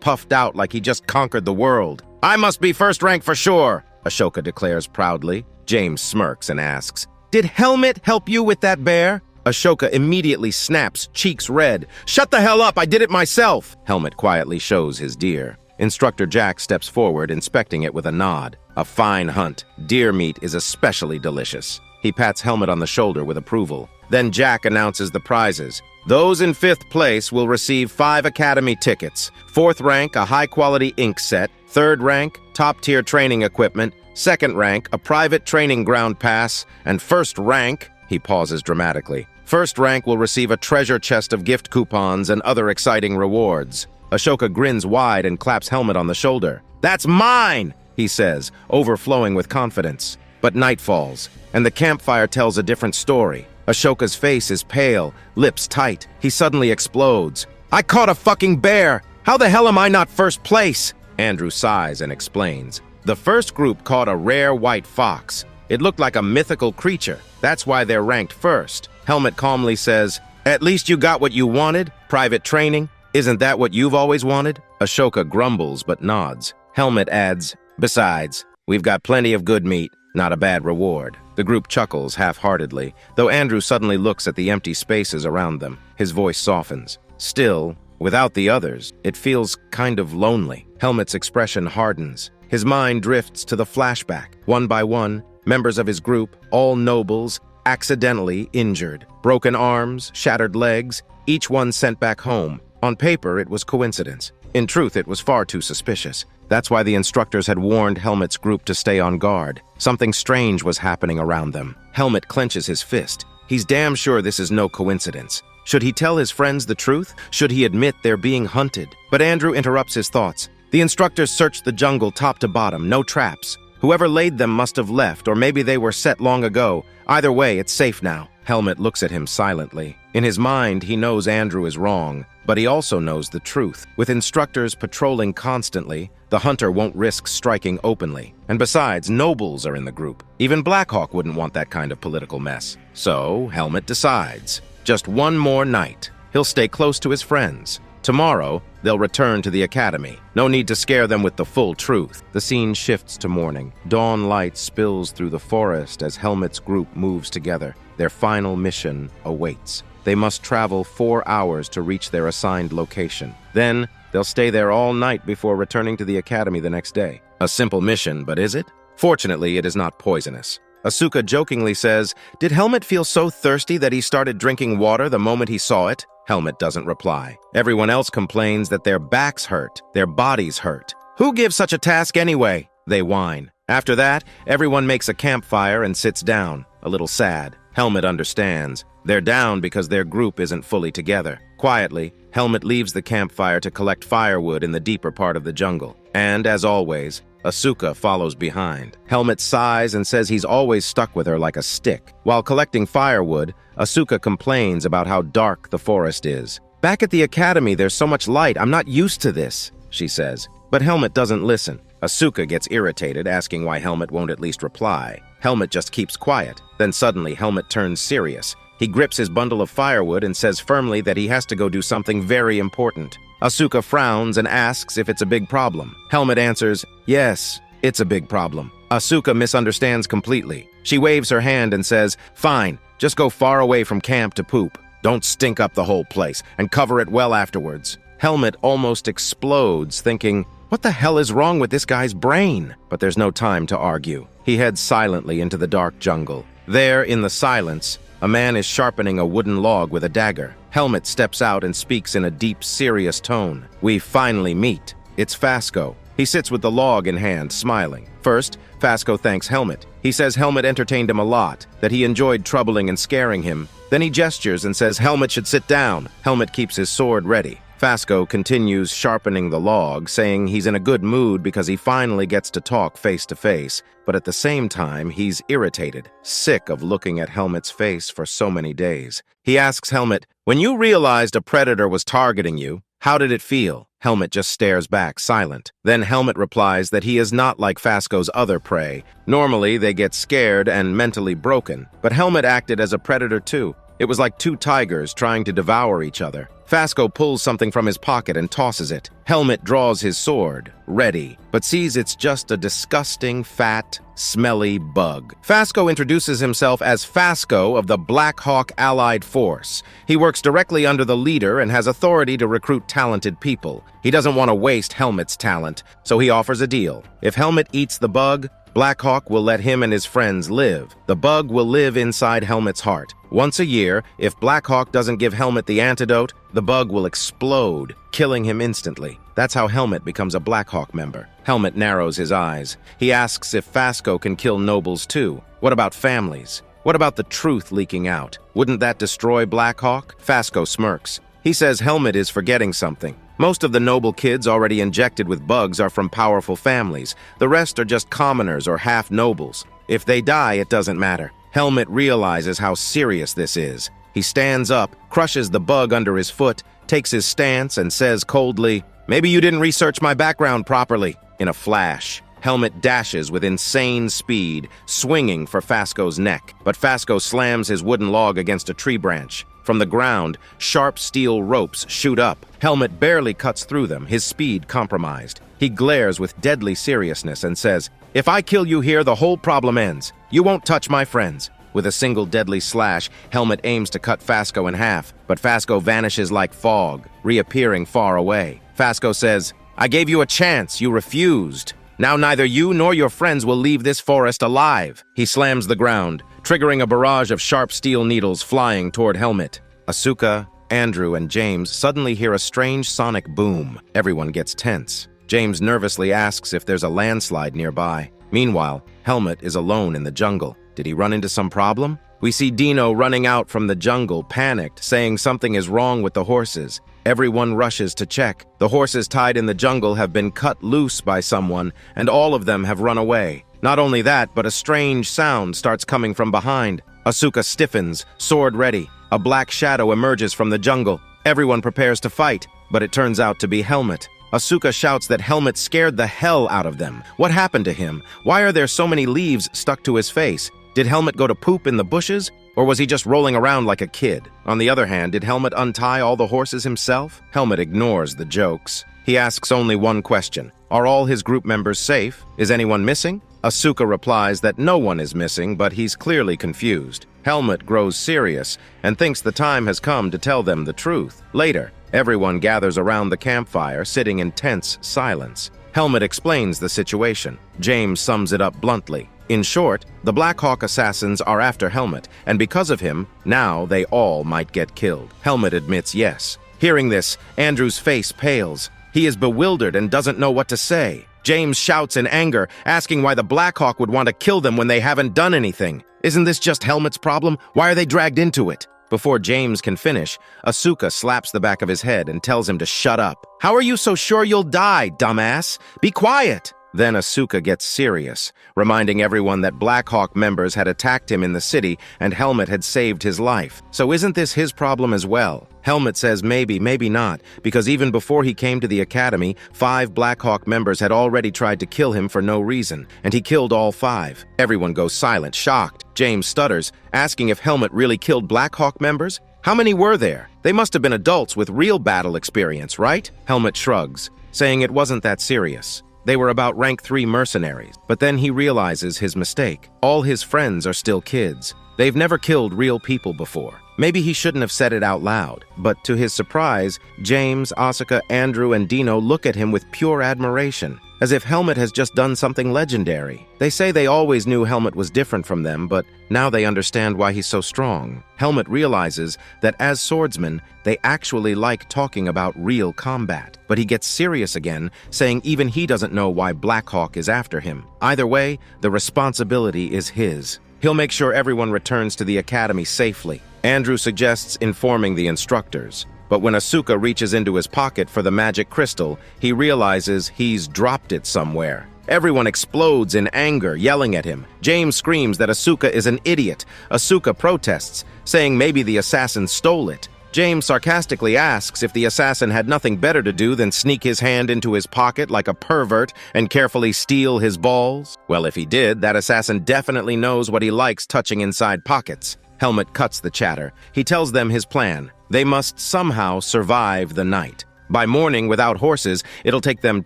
puffed out like he just conquered the world. "I must be first rank for sure," Ashoka declares proudly. James smirks and asks, "Did Helmet help you with that bear?" Ashoka immediately snaps, cheeks red. "Shut the hell up, I did it myself!" Helmet quietly shows his deer. Instructor Jack steps forward, inspecting it with a nod. A fine hunt. Deer meat is especially delicious. He pats Helmet on the shoulder with approval. Then Jack announces the prizes. Those in 5th place will receive 5 Academy tickets. 4th rank, a high-quality ink set. 3rd rank, top-tier training equipment. 2nd rank, a private training ground pass. And 1st rank, he pauses dramatically. 1st rank will receive a treasure chest of gift coupons and other exciting rewards. Ashoka grins wide and claps Helmet on the shoulder. "That's mine!" he says, overflowing with confidence. But night falls, and the campfire tells a different story. Ashoka's face is pale, lips tight. He suddenly explodes. "I caught a fucking bear! How the hell am I not 1st place?" Andrew sighs and explains. The first group caught a rare white fox. It looked like a mythical creature. That's why they're ranked 1st. Helmet calmly says, "At least you got what you wanted? Private training? Isn't that what you've always wanted?" Ashoka grumbles but nods. Helmet adds, "Besides, we've got plenty of good meat. Not a bad reward." The group chuckles half-heartedly, though Andrew suddenly looks at the empty spaces around them. His voice softens. Still, without the others, it feels kind of lonely. Helmet's expression hardens. His mind drifts to the flashback. One by one, members of his group, all nobles, accidentally injured. Broken arms, shattered legs, each one sent back home. On paper, it was coincidence. In truth, it was far too suspicious. That's why the instructors had warned Helmet's group to stay on guard. Something strange was happening around them. Helmet clenches his fist. He's damn sure this is no coincidence. Should he tell his friends the truth? Should he admit they're being hunted? But Andrew interrupts his thoughts. The instructors searched the jungle top to bottom, no traps. Whoever laid them must have left, or maybe they were set long ago. Either way, it's safe now. Helmet looks at him silently. In his mind, he knows Andrew is wrong, but he also knows the truth. With instructors patrolling constantly, the hunter won't risk striking openly. And besides, nobles are in the group. Even Blackhawk wouldn't want that kind of political mess. So, Helmet decides. Just one more night. He'll stay close to his friends. Tomorrow, they'll return to the academy. No need to scare them with the full truth. The scene shifts to morning. Dawn light spills through the forest as Helmet's group moves together. Their final mission awaits. They must travel 4 hours to reach their assigned location. Then, they'll stay there all night before returning to the academy the next day. A simple mission, but is it? Fortunately, it is not poisonous. Asuka jokingly says, "Did Helmet feel so thirsty that he started drinking water the moment he saw it?" Helmet doesn't reply. Everyone else complains that their backs hurt, their bodies hurt. "Who gives such a task anyway?" they whine. After that, everyone makes a campfire and sits down, a little sad. Helmet understands. They're down because their group isn't fully together. Quietly, Helmet leaves the campfire to collect firewood in the deeper part of the jungle. And, as always, Asuka follows behind. Helmet sighs and says he's always stuck with her like a stick. While collecting firewood, Asuka complains about how dark the forest is. "Back at the academy, there's so much light. I'm not used to this," she says. But Helmet doesn't listen. Asuka gets irritated, asking why Helmet won't at least reply. Helmet just keeps quiet. Then suddenly, Helmet turns serious. He grips his bundle of firewood and says firmly that he has to go do something very important. Asuka frowns and asks if it's a big problem. Helmet answers, "Yes, it's a big problem." Asuka misunderstands completely. She waves her hand and says, "Fine, just go far away from camp to poop. Don't stink up the whole place, and cover it well afterwards." Helmet almost explodes, thinking, what the hell is wrong with this guy's brain? But there's no time to argue. He heads silently into the dark jungle. There, in the silence, a man is sharpening a wooden log with a dagger. Helmet steps out and speaks in a deep, serious tone. We finally meet. It's Fasco. He sits with the log in hand, smiling. First, Fasco thanks Helmet. He says Helmet entertained him a lot, that he enjoyed troubling and scaring him. Then he gestures and says Helmet should sit down. Helmet keeps his sword ready. Fasco continues sharpening the log, saying he's in a good mood because he finally gets to talk face to face, but at the same time, he's irritated, sick of looking at Helmet's face for so many days. He asks Helmet, "When you realized a predator was targeting you, how did it feel?" Helmet just stares back, silent. Then Helmet replies that he is not like Fasco's other prey. Normally, they get scared and mentally broken, but Helmet acted as a predator too. It was like two tigers trying to devour each other. Fasco pulls something from his pocket and tosses it. Helmet draws his sword, ready, but sees it's just a disgusting, fat, smelly bug. Fasco introduces himself as Fasco of the Black Hawk Allied Force. He works directly under the leader and has authority to recruit talented people. He doesn't want to waste Helmet's talent, so he offers a deal. If Helmet eats the bug, Blackhawk will let him and his friends live. The bug will live inside Helmet's heart. Once a year, if Blackhawk doesn't give Helmet the antidote, the bug will explode, killing him instantly. That's how Helmet becomes a Blackhawk member. Helmet narrows his eyes. He asks if Fasco can kill nobles too. What about families? What about the truth leaking out? Wouldn't that destroy Blackhawk? Fasco smirks. He says Helmet is forgetting something. Most of the noble kids already injected with bugs are from powerful families. The rest are just commoners or half-nobles. If they die, it doesn't matter. Helmet realizes how serious this is. He stands up, crushes the bug under his foot, takes his stance, and says coldly, "Maybe you didn't research my background properly." In a flash, Helmet dashes with insane speed, swinging for Fasco's neck. But Fasco slams his wooden log against a tree branch. From the ground, sharp steel ropes shoot up. Helmet barely cuts through them, his speed compromised. He glares with deadly seriousness and says, "If I kill you here, the whole problem ends. You won't touch my friends." With a single deadly slash, Helmet aims to cut Fasco in half, but Fasco vanishes like fog, reappearing far away. Fasco says, "I gave you a chance, you refused. Now neither you nor your friends will leave this forest alive." He slams the ground, triggering a barrage of sharp steel needles flying toward Helmet. Asuka, Andrew, and James suddenly hear a strange sonic boom. Everyone gets tense. James nervously asks if there's a landslide nearby. Meanwhile, Helmet is alone in the jungle. Did he run into some problem? We see Dino running out from the jungle, panicked, saying something is wrong with the horses. Everyone rushes to check. The horses tied in the jungle have been cut loose by someone, and all of them have run away. Not only that, but a strange sound starts coming from behind. Asuka stiffens, sword ready. A black shadow emerges from the jungle. Everyone prepares to fight, but it turns out to be Helmet. Asuka shouts that Helmet scared the hell out of them. What happened to him? Why are there so many leaves stuck to his face? Did Helmet go to poop in the bushes? Or was he just rolling around like a kid? On the other hand, did Helmet untie all the horses himself? Helmet ignores the jokes. He asks only one question. Are all his group members safe? Is anyone missing? Asuka replies that no one is missing, but he's clearly confused. Helmet grows serious and thinks the time has come to tell them the truth. Later, everyone gathers around the campfire, sitting in tense silence. Helmet explains the situation. James sums it up bluntly. In short, the Black Hawk assassins are after Helmet, and because of him, now they all might get killed. Helmet admits yes. Hearing this, Andrew's face pales. He is bewildered and doesn't know what to say. James shouts in anger, asking why the Black Hawk would want to kill them when they haven't done anything. Isn't this just Helmet's problem? Why are they dragged into it? Before James can finish, Asuka slaps the back of his head and tells him to shut up. How are you so sure you'll die, dumbass? Be quiet! Then Asuka gets serious, reminding everyone that Black Hawk members had attacked him in the city and Helmet had saved his life. So isn't this his problem as well? Helmet says maybe not, because even before he came to the academy, 5 Black Hawk members had already tried to kill him for no reason, and he killed all 5. Everyone goes silent, shocked. James stutters, asking if Helmet really killed Black Hawk members. How many were there? They must have been adults with real battle experience, right? Helmet shrugs, saying it wasn't that serious. They were about rank 3 mercenaries, but then he realizes his mistake. All his friends are still kids. They've never killed real people before. Maybe he shouldn't have said it out loud, but to his surprise, James, Asuka, Andrew, and Dino look at him with pure admiration, as if Helmet has just done something legendary. They say they always knew Helmet was different from them, but now they understand why he's so strong. Helmet realizes that as swordsmen, they actually like talking about real combat. But he gets serious again, saying even he doesn't know why Black Hawk is after him. Either way, the responsibility is his. He'll make sure everyone returns to the academy safely. Andrew suggests informing the instructors. But when Asuka reaches into his pocket for the magic crystal, he realizes he's dropped it somewhere. Everyone explodes in anger, yelling at him. James screams that Asuka is an idiot. Asuka protests, saying maybe the assassin stole it. James sarcastically asks if the assassin had nothing better to do than sneak his hand into his pocket like a pervert and carefully steal his balls. Well, if he did, that assassin definitely knows what he likes touching inside pockets. Helmet cuts the chatter. He tells them his plan. They must somehow survive the night. By morning, without horses, it'll take them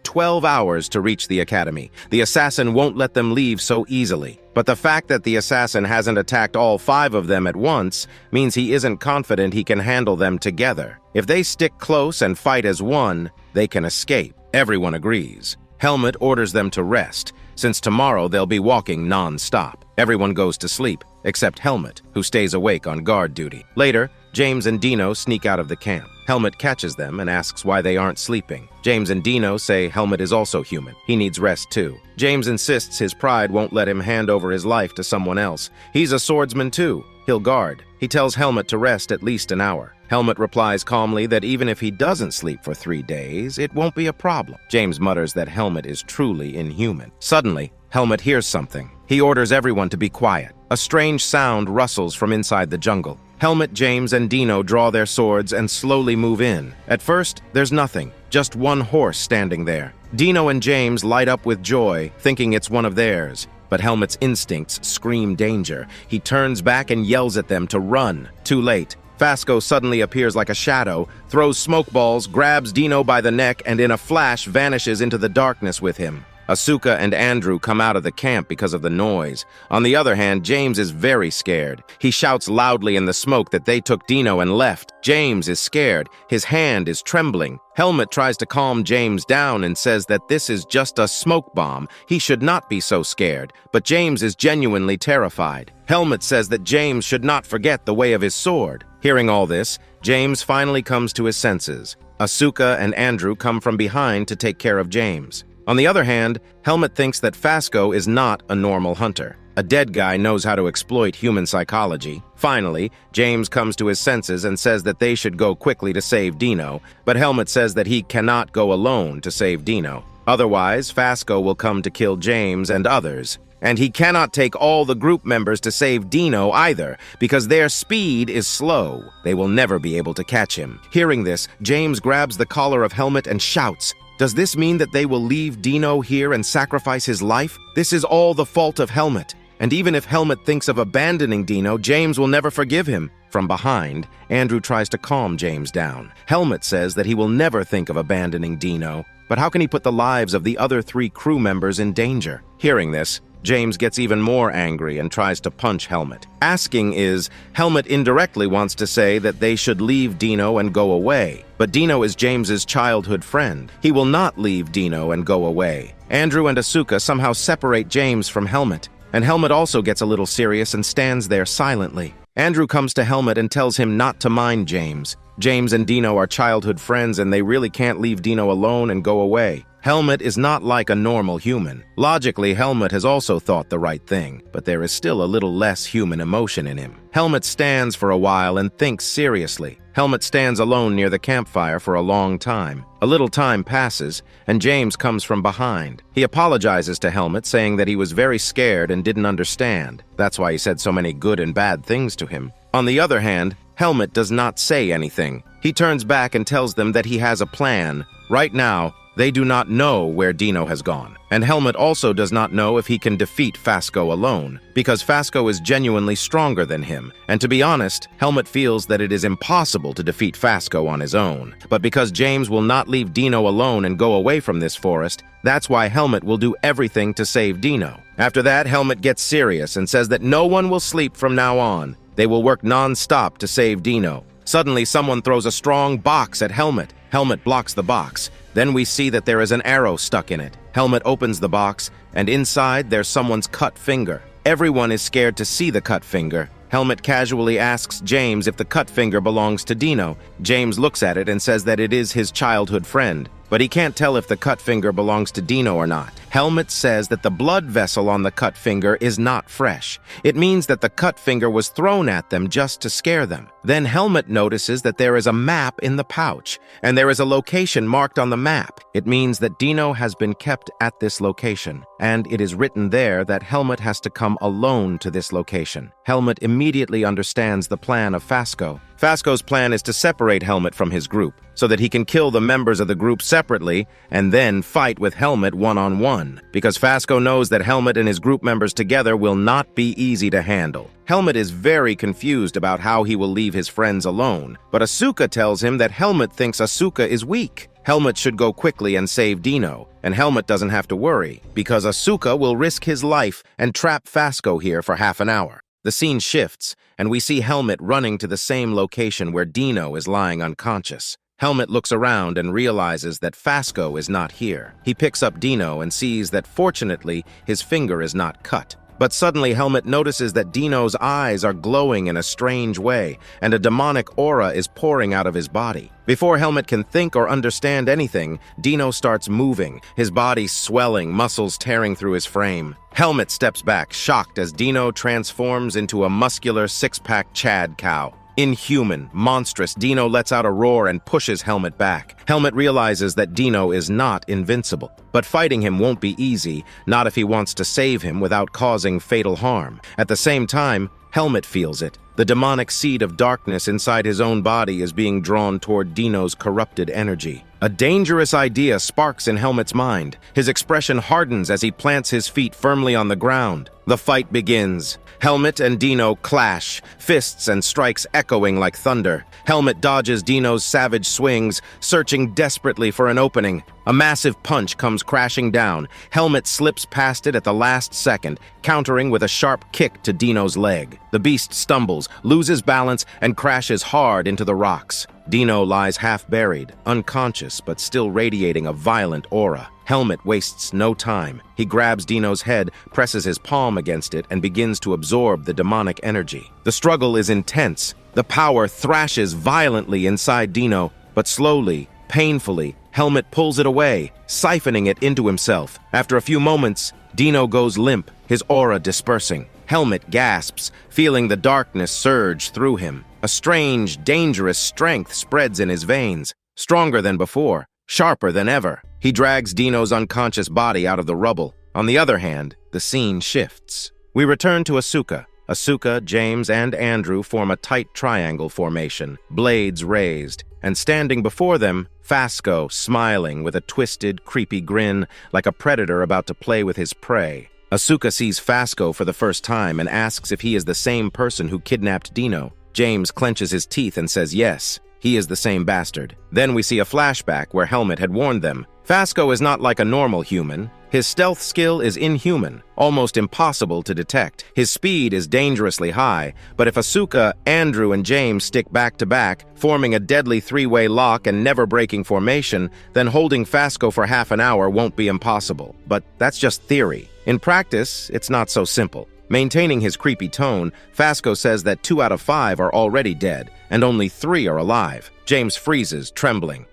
12 hours to reach the academy. The assassin won't let them leave so easily. But the fact that the assassin hasn't attacked all 5 of them at once means he isn't confident he can handle them together. If they stick close and fight as one, they can escape. Everyone agrees. Helmet orders them to rest, since tomorrow they'll be walking non-stop. Everyone goes to sleep, except Helmet, who stays awake on guard duty. Later, James and Dino sneak out of the camp. Helmet catches them and asks why they aren't sleeping. James and Dino say Helmet is also human. He needs rest too. James insists his pride won't let him hand over his life to someone else. He's a swordsman too. He'll guard. He tells Helmet to rest at least an hour. Helmet replies calmly that even if he doesn't sleep for 3 days, it won't be a problem. James mutters that Helmet is truly inhuman. Suddenly, Helmet hears something. He orders everyone to be quiet. A strange sound rustles from inside the jungle. Helmet, James, and Dino draw their swords and slowly move in. At first, there's nothing, just one horse standing there. Dino and James light up with joy, thinking it's one of theirs. But Helmet's instincts scream danger. He turns back and yells at them to run. Too late. Fasco suddenly appears like a shadow, throws smoke balls, grabs Dino by the neck, and in a flash vanishes into the darkness with him. Asuka and Andrew come out of the camp because of the noise. On the other hand, James is very scared. He shouts loudly in the smoke that they took Dino and left. James is scared. His hand is trembling. Helmet tries to calm James down and says that this is just a smoke bomb. He should not be so scared, but James is genuinely terrified. Helmet says that James should not forget the way of his sword. Hearing all this, James finally comes to his senses. Asuka and Andrew come from behind to take care of James. On the other hand, Helmet thinks that Fasco is not a normal hunter. A dead guy knows how to exploit human psychology. Finally, James comes to his senses and says that they should go quickly to save Dino, but Helmet says that he cannot go alone to save Dino. Otherwise, Fasco will come to kill James and others. And he cannot take all the group members to save Dino either, because their speed is slow. They will never be able to catch him. Hearing this, James grabs the collar of Helmet and shouts, "Does this mean that they will leave Dino here and sacrifice his life? This is all the fault of Helmet. And even if Helmet thinks of abandoning Dino, James will never forgive him." From behind, Andrew tries to calm James down. Helmet says that he will never think of abandoning Dino, but how can he put the lives of the other 3 crew members in danger? Hearing this, James gets even more angry and tries to punch Helmet. Asking is, Helmet indirectly wants to say that they should leave Dino and go away. But Dino is James's childhood friend. He will not leave Dino and go away. Andrew and Asuka somehow separate James from Helmet, and Helmet also gets a little serious and stands there silently. Andrew comes to Helmet and tells him not to mind James. James and Dino are childhood friends and they really can't leave Dino alone and go away. Helmet is not like a normal human. Logically, Helmet has also thought the right thing, but there is still a little less human emotion in him. Helmet stands for a while and thinks seriously. Helmet stands alone near the campfire for a long time. A little time passes, and James comes from behind. He apologizes to Helmet, saying that he was very scared and didn't understand. That's why he said so many good and bad things to him. On the other hand, Helmet does not say anything. He turns back and tells them that he has a plan. Right now, they do not know where Dino has gone. And Helmet also does not know if he can defeat Fasco alone, because Fasco is genuinely stronger than him. And to be honest, Helmet feels that it is impossible to defeat Fasco on his own. But because James will not leave Dino alone and go away from this forest, that's why Helmet will do everything to save Dino. After that, Helmet gets serious and says that no one will sleep from now on. They will work non-stop to save Dino. Suddenly, someone throws a strong box at Helmet. Helmet blocks the box. Then we see that there is an arrow stuck in it. Helmet opens the box, and inside there's someone's cut finger. Everyone is scared to see the cut finger. Helmet casually asks James if the cut finger belongs to Dino. James looks at it and says that it is his childhood friend, but he can't tell if the cut finger belongs to Dino or not. Helmet says that the blood vessel on the cut finger is not fresh. It means that the cut finger was thrown at them just to scare them. Then Helmet notices that there is a map in the pouch, and there is a location marked on the map. It means that Dino has been kept at this location, and it is written there that Helmet has to come alone to this location. Helmet immediately understands the plan of Fasco. Fasco's plan is to separate Helmet from his group, so that he can kill the members of the group separately and then fight with Helmet one-on-one, because Fasco knows that Helmet and his group members together will not be easy to handle. Helmet is very confused about how he will leave his friends alone, but Asuka tells him that Helmet thinks Asuka is weak. Helmet should go quickly and save Dino, and Helmet doesn't have to worry, because Asuka will risk his life and trap Fasco here for half an hour. The scene shifts, and we see Helmet running to the same location where Dino is lying unconscious. Helmet looks around and realizes that Fasco is not here. He picks up Dino and sees that fortunately his finger is not cut. But suddenly Helmet notices that Dino's eyes are glowing in a strange way, and a demonic aura is pouring out of his body. Before Helmet can think or understand anything, Dino starts moving, his body swelling, muscles tearing through his frame. Helmet steps back, shocked as Dino transforms into a muscular six-pack Chad cow. Inhuman, monstrous, Dino lets out a roar and pushes Helmet back. Helmet realizes that Dino is not invincible, but fighting him won't be easy, not if he wants to save him without causing fatal harm. At the same time, Helmet feels it. The demonic seed of darkness inside his own body is being drawn toward Dino's corrupted energy. A dangerous idea sparks in Helmet's mind. His expression hardens as he plants his feet firmly on the ground. The fight begins. Helmet and Dino clash, fists and strikes echoing like thunder. Helmet dodges Dino's savage swings, searching desperately for an opening. A massive punch comes crashing down. Helmet slips past it at the last second, countering with a sharp kick to Dino's leg. The beast stumbles, loses balance, and crashes hard into the rocks. Dino lies half-buried, unconscious, but still radiating a violent aura. Helmet wastes no time. He grabs Dino's head, presses his palm against it, and begins to absorb the demonic energy. The struggle is intense. The power thrashes violently inside Dino, but slowly, painfully, Helmet pulls it away, siphoning it into himself. After a few moments, Dino goes limp, his aura dispersing. Helmet gasps, feeling the darkness surge through him. A strange, dangerous strength spreads in his veins, stronger than before, sharper than ever. He drags Dino's unconscious body out of the rubble. On the other hand, the scene shifts. We return to Asuka. Asuka, James, and Andrew form a tight triangle formation, blades raised, and standing before them, Fasco, smiling with a twisted, creepy grin like a predator about to play with his prey. Asuka sees Fasco for the first time and asks if he is the same person who kidnapped Dino. James clenches his teeth and says yes, he is the same bastard. Then we see a flashback where Helmet had warned them. Fasco is not like a normal human. His stealth skill is inhuman, almost impossible to detect. His speed is dangerously high, but if Asuka, Andrew, and James stick back to back, forming a deadly three-way lock and never breaking formation, then holding Fasco for half an hour won't be impossible. But that's just theory. In practice, it's not so simple. Maintaining his creepy tone, Fasco says that 2 out of 5 are already dead, and only 3 are alive. James freezes, trembling.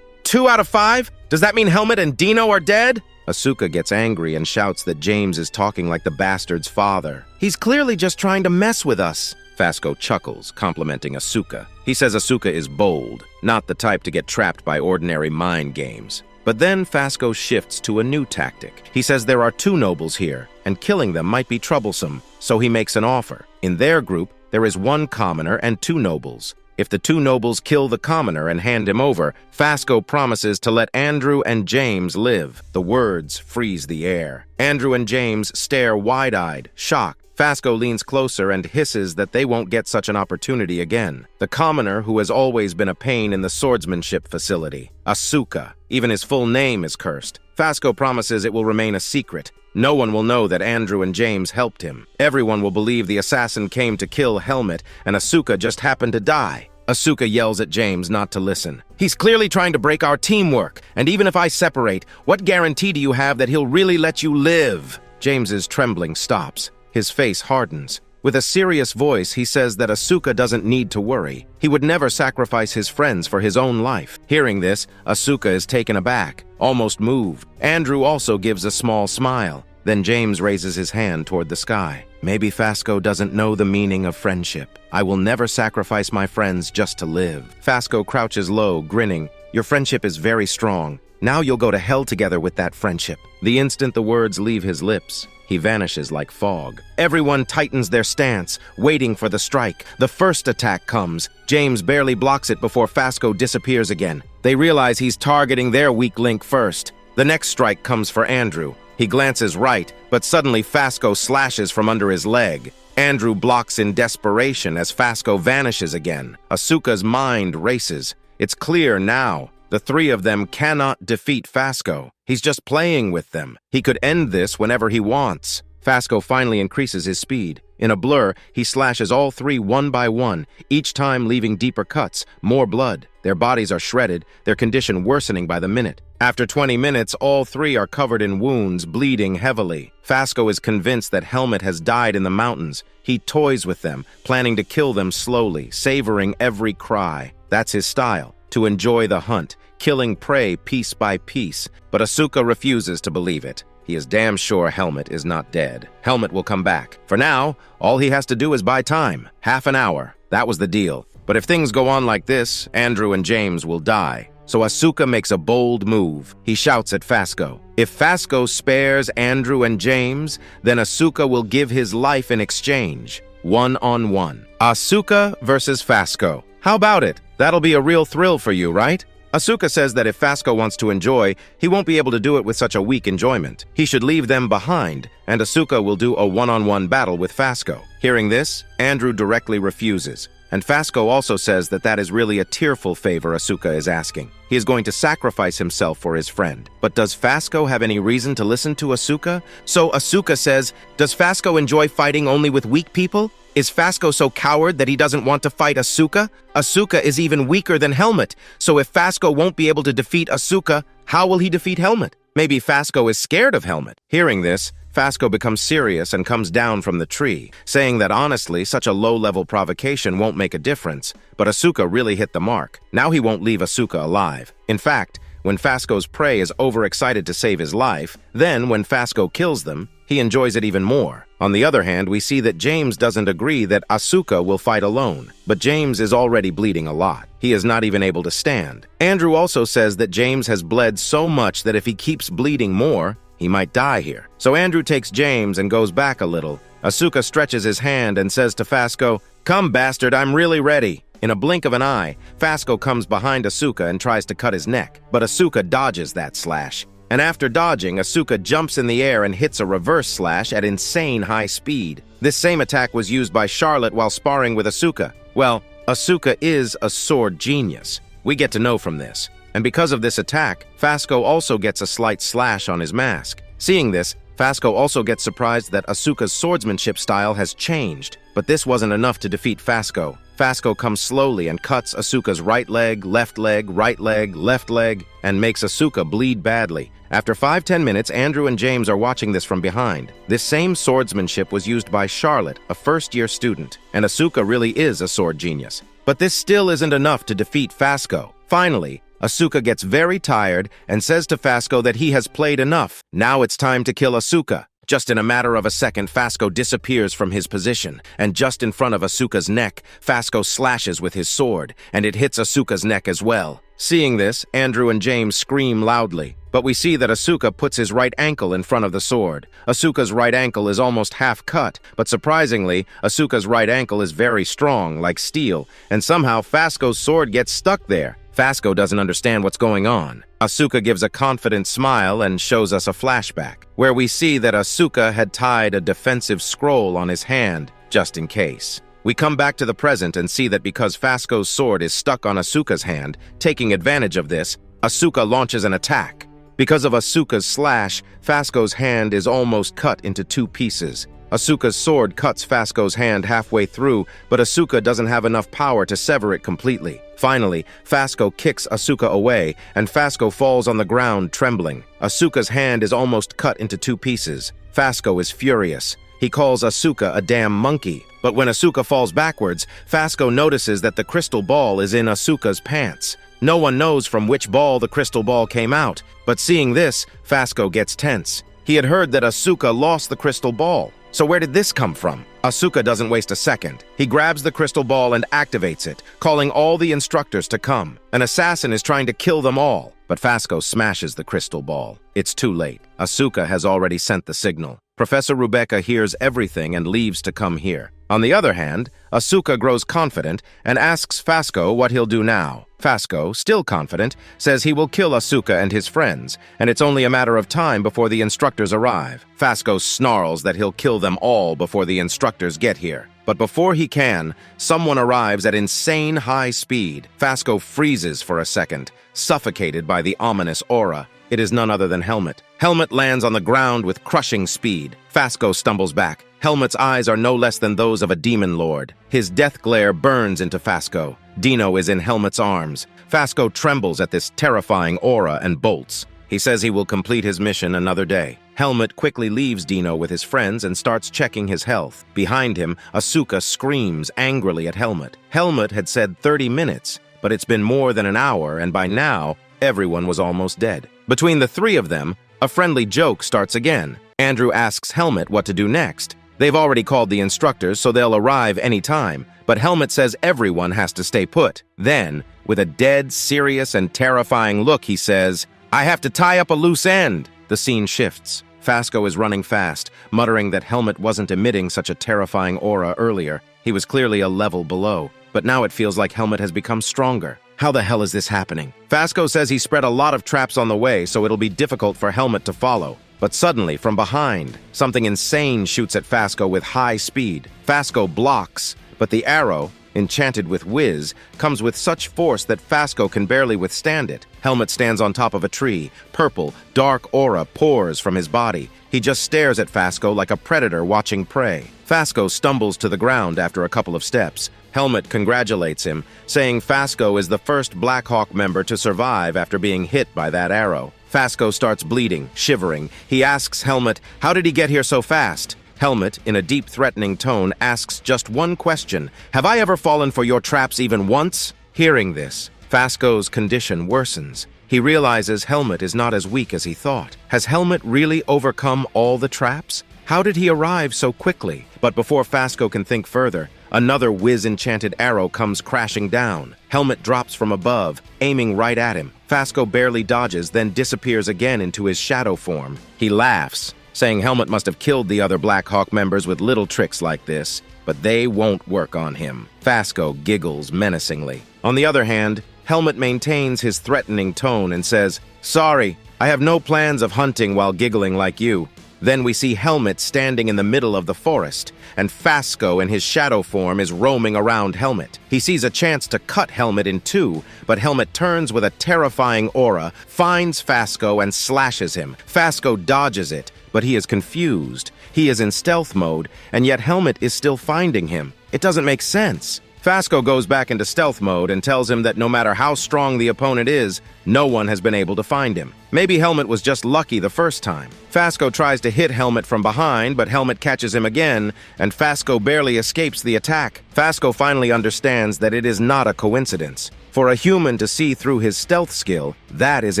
2 out of 5? Does that mean Helmet and Dino are dead? Asuka gets angry and shouts that James is talking like the bastard's father. He's clearly just trying to mess with us. Fasco chuckles, complimenting Asuka. He says Asuka is bold, not the type to get trapped by ordinary mind games. But then Fasco shifts to a new tactic. He says there are 2 nobles here, and killing them might be troublesome, so he makes an offer. In their group, there is 1 commoner and 2 nobles. If the 2 nobles kill the commoner and hand him over, Fasco promises to let Andrew and James live. The words freeze the air. Andrew and James stare wide-eyed, shocked. Fasco leans closer and hisses that they won't get such an opportunity again. The commoner who has always been a pain in the swordsmanship facility. Asuka. Even his full name is cursed. Fasco promises it will remain a secret. No one will know that Andrew and James helped him. Everyone will believe the assassin came to kill Helmet and Asuka just happened to die. Asuka yells at James not to listen. He's clearly trying to break our teamwork, and even if I separate, what guarantee do you have that he'll really let you live? James's trembling stops. His face hardens. With a serious voice, he says that Asuka doesn't need to worry. He would never sacrifice his friends for his own life. Hearing this, Asuka is taken aback, almost moved. Andrew also gives a small smile. Then James raises his hand toward the sky. Maybe Fasco doesn't know the meaning of friendship. I will never sacrifice my friends just to live. Fasco crouches low, grinning. Your friendship is very strong. Now you'll go to hell together with that friendship. The instant the words leave his lips, he vanishes like fog. Everyone tightens their stance, waiting for the strike. The first attack comes. James barely blocks it before Fasco disappears again. They realize he's targeting their weak link first. The next strike comes for Andrew. He glances right, but suddenly Fasco slashes from under his leg. Andrew blocks in desperation as Fasco vanishes again. Asuka's mind races. It's clear now. The 3 of them cannot defeat Fasco. He's just playing with them. He could end this whenever he wants. Fasco finally increases his speed. In a blur, he slashes all 3 one by one, each time leaving deeper cuts, more blood. Their bodies are shredded, their condition worsening by the minute. After 20 minutes, all 3 are covered in wounds, bleeding heavily. Fasco is convinced that Helmet has died in the mountains. He toys with them, planning to kill them slowly, savoring every cry. That's his style, to enjoy the hunt, killing prey piece by piece. But Asuka refuses to believe it. He is damn sure Helmet is not dead. Helmet will come back. For now, all he has to do is buy time. Half an hour. That was the deal. But if things go on like this, Andrew and James will die. So Asuka makes a bold move. He shouts at Fasco. If Fasco spares Andrew and James, then Asuka will give his life in exchange. 1-on-1. Asuka versus Fasco. How about it? That'll be a real thrill for you, right? Asuka says that if Fasco wants to enjoy, he won't be able to do it with such a weak enjoyment. He should leave them behind, and Asuka will do a 1-on-1 battle with Fasco. Hearing this, Andrew directly refuses. And Fasco also says that that is really a tearful favor Asuka is asking. He is going to sacrifice himself for his friend. But does Fasco have any reason to listen to Asuka? So Asuka says, does Fasco enjoy fighting only with weak people? Is Fasco so coward that he doesn't want to fight Asuka? Asuka is even weaker than Helmet, so if Fasco won't be able to defeat Asuka, how will he defeat Helmet? Maybe Fasco is scared of Helmet. Hearing this, Fasco becomes serious and comes down from the tree, saying that honestly, such a low-level provocation won't make a difference, but Asuka really hit the mark. Now he won't leave Asuka alive. In fact, when Fasco's prey is overexcited to save his life, then when Fasco kills them, he enjoys it even more. On the other hand, we see that James doesn't agree that Asuka will fight alone, but James is already bleeding a lot. He is not even able to stand. Andrew also says that James has bled so much that if he keeps bleeding more, He might die here. So Andrew takes James and goes back a little. Asuka stretches his hand and says to Fasco, "Come, bastard, I'm really ready." In a blink of an eye, Fasco comes behind Asuka and tries to cut his neck, but Asuka dodges that slash. And after dodging, Asuka jumps in the air and hits a reverse slash at insane high speed. This same attack was used by Charlotte while sparring with Asuka. Well, Asuka is a sword genius. We get to know from this. And because of this attack, Fasco also gets a slight slash on his mask. Seeing this, Fasco also gets surprised that Asuka's swordsmanship style has changed. But this wasn't enough to defeat Fasco. Fasco comes slowly and cuts Asuka's right leg, left leg, left leg, and makes Asuka bleed badly. After 5-10 minutes, Andrew and James are watching this from behind. This same swordsmanship was used by Charlotte, a first-year student, and Asuka really is a sword genius. But this still isn't enough to defeat Fasco. Finally, Asuka gets very tired and says to Fasco that he has played enough. Now it's time to kill Asuka. Just in a matter of a second, Fasco disappears from his position, and just in front of Asuka's neck, Fasco slashes with his sword, and it hits Asuka's neck as well. Seeing this, Andrew and James scream loudly, but we see that Asuka puts his right ankle in front of the sword. Asuka's right ankle is almost half cut, but surprisingly, Asuka's right ankle is very strong, like steel, and somehow Fasco's sword gets stuck there. Fasco doesn't understand what's going on. Asuka gives a confident smile and shows us a flashback, where we see that Asuka had tied a defensive scroll on his hand, just in case. We come back to the present and see that because Fasco's sword is stuck on Asuka's hand, taking advantage of this, Asuka launches an attack. Because of Asuka's slash, Fasco's hand is almost cut into 2 pieces. Asuka's sword cuts Fasco's hand halfway through, but Asuka doesn't have enough power to sever it completely. Finally, Fasco kicks Asuka away, and Fasco falls on the ground trembling. Asuka's hand is almost cut into 2 pieces. Fasco is furious. He calls Asuka a damn monkey. But when Asuka falls backwards, Fasco notices that the crystal ball is in Asuka's pants. No one knows from which ball the crystal ball came out, but seeing this, Fasco gets tense. He had heard that Asuka lost the crystal ball. So where did this come from? Asuka doesn't waste a second. He grabs the crystal ball and activates it, calling all the instructors to come. An assassin is trying to kill them all, but Fasco smashes the crystal ball. It's too late. Asuka has already sent the signal. Professor Rebecca hears everything and leaves to come here. On the other hand, Asuka grows confident and asks Fasco what he'll do now. Fasco, still confident, says he will kill Asuka and his friends, and it's only a matter of time before the instructors arrive. Fasco snarls that he'll kill them all before the instructors get here. But before he can, someone arrives at insane high speed. Fasco freezes for a second, suffocated by the ominous aura. It is none other than Helmet. Helmet lands on the ground with crushing speed. Fasco stumbles back. Helmet's eyes are no less than those of a demon lord. His death glare burns into Fasco. Dino is in Helmet's arms. Fasco trembles at this terrifying aura and bolts. He says he will complete his mission another day. Helmet quickly leaves Dino with his friends and starts checking his health. Behind him, Asuka screams angrily at Helmet. Helmet had said 30 minutes, but it's been more than an hour, and by now, everyone was almost dead. Between the 3 of them, a friendly joke starts again. Andrew asks Helmet what to do next. They've already called the instructors, so they'll arrive any time, but Helmet says everyone has to stay put. Then, with a dead, serious, and terrifying look, he says, "I have to tie up a loose end." The scene shifts. Fasco is running fast, muttering that Helmet wasn't emitting such a terrifying aura earlier. He was clearly a level below, but now it feels like Helmet has become stronger. How the hell is this happening? Fasco says he spread a lot of traps on the way, so it'll be difficult for Helmet to follow. But suddenly, from behind, something insane shoots at Fasco with high speed. Fasco blocks, but the arrow, enchanted with whiz, comes with such force that Fasco can barely withstand it. Helmet stands on top of a tree. Purple, dark aura pours from his body. He just stares at Fasco like a predator watching prey. Fasco stumbles to the ground after a couple of steps. Helmet congratulates him, saying Fasco is the first Black Hawk member to survive after being hit by that arrow. Fasco starts bleeding, shivering. He asks Helmet, how did he get here so fast? Helmet, in a deep, threatening tone, asks just one question. Have I ever fallen for your traps even once? Hearing this, Fasco's condition worsens. He realizes Helmet is not as weak as he thought. Has Helmet really overcome all the traps? How did he arrive so quickly? But before Fasco can think further, Another whiz-enchanted arrow comes crashing down. Helmet drops from above, aiming right at him. Fasco barely dodges, then disappears again into his shadow form. He laughs, saying Helmet must have killed the other Black Hawk members with little tricks like this, but they won't work on him. Fasco giggles menacingly. On the other hand, Helmet maintains his threatening tone and says, "Sorry, I have no plans of hunting while giggling like you." Then we see Helmet standing in the middle of the forest, and Fasco in his shadow form is roaming around Helmet. He sees a chance to cut Helmet in two, but Helmet turns with a terrifying aura, finds Fasco and slashes him. Fasco dodges it, but he is confused. He is in stealth mode, and yet Helmet is still finding him. It doesn't make sense. Fasco goes back into stealth mode and tells him that no matter how strong the opponent is, no one has been able to find him. Maybe Helmet was just lucky the first time. Fasco tries to hit Helmet from behind, but Helmet catches him again, and Fasco barely escapes the attack. Fasco finally understands that it is not a coincidence. For a human to see through his stealth skill, that is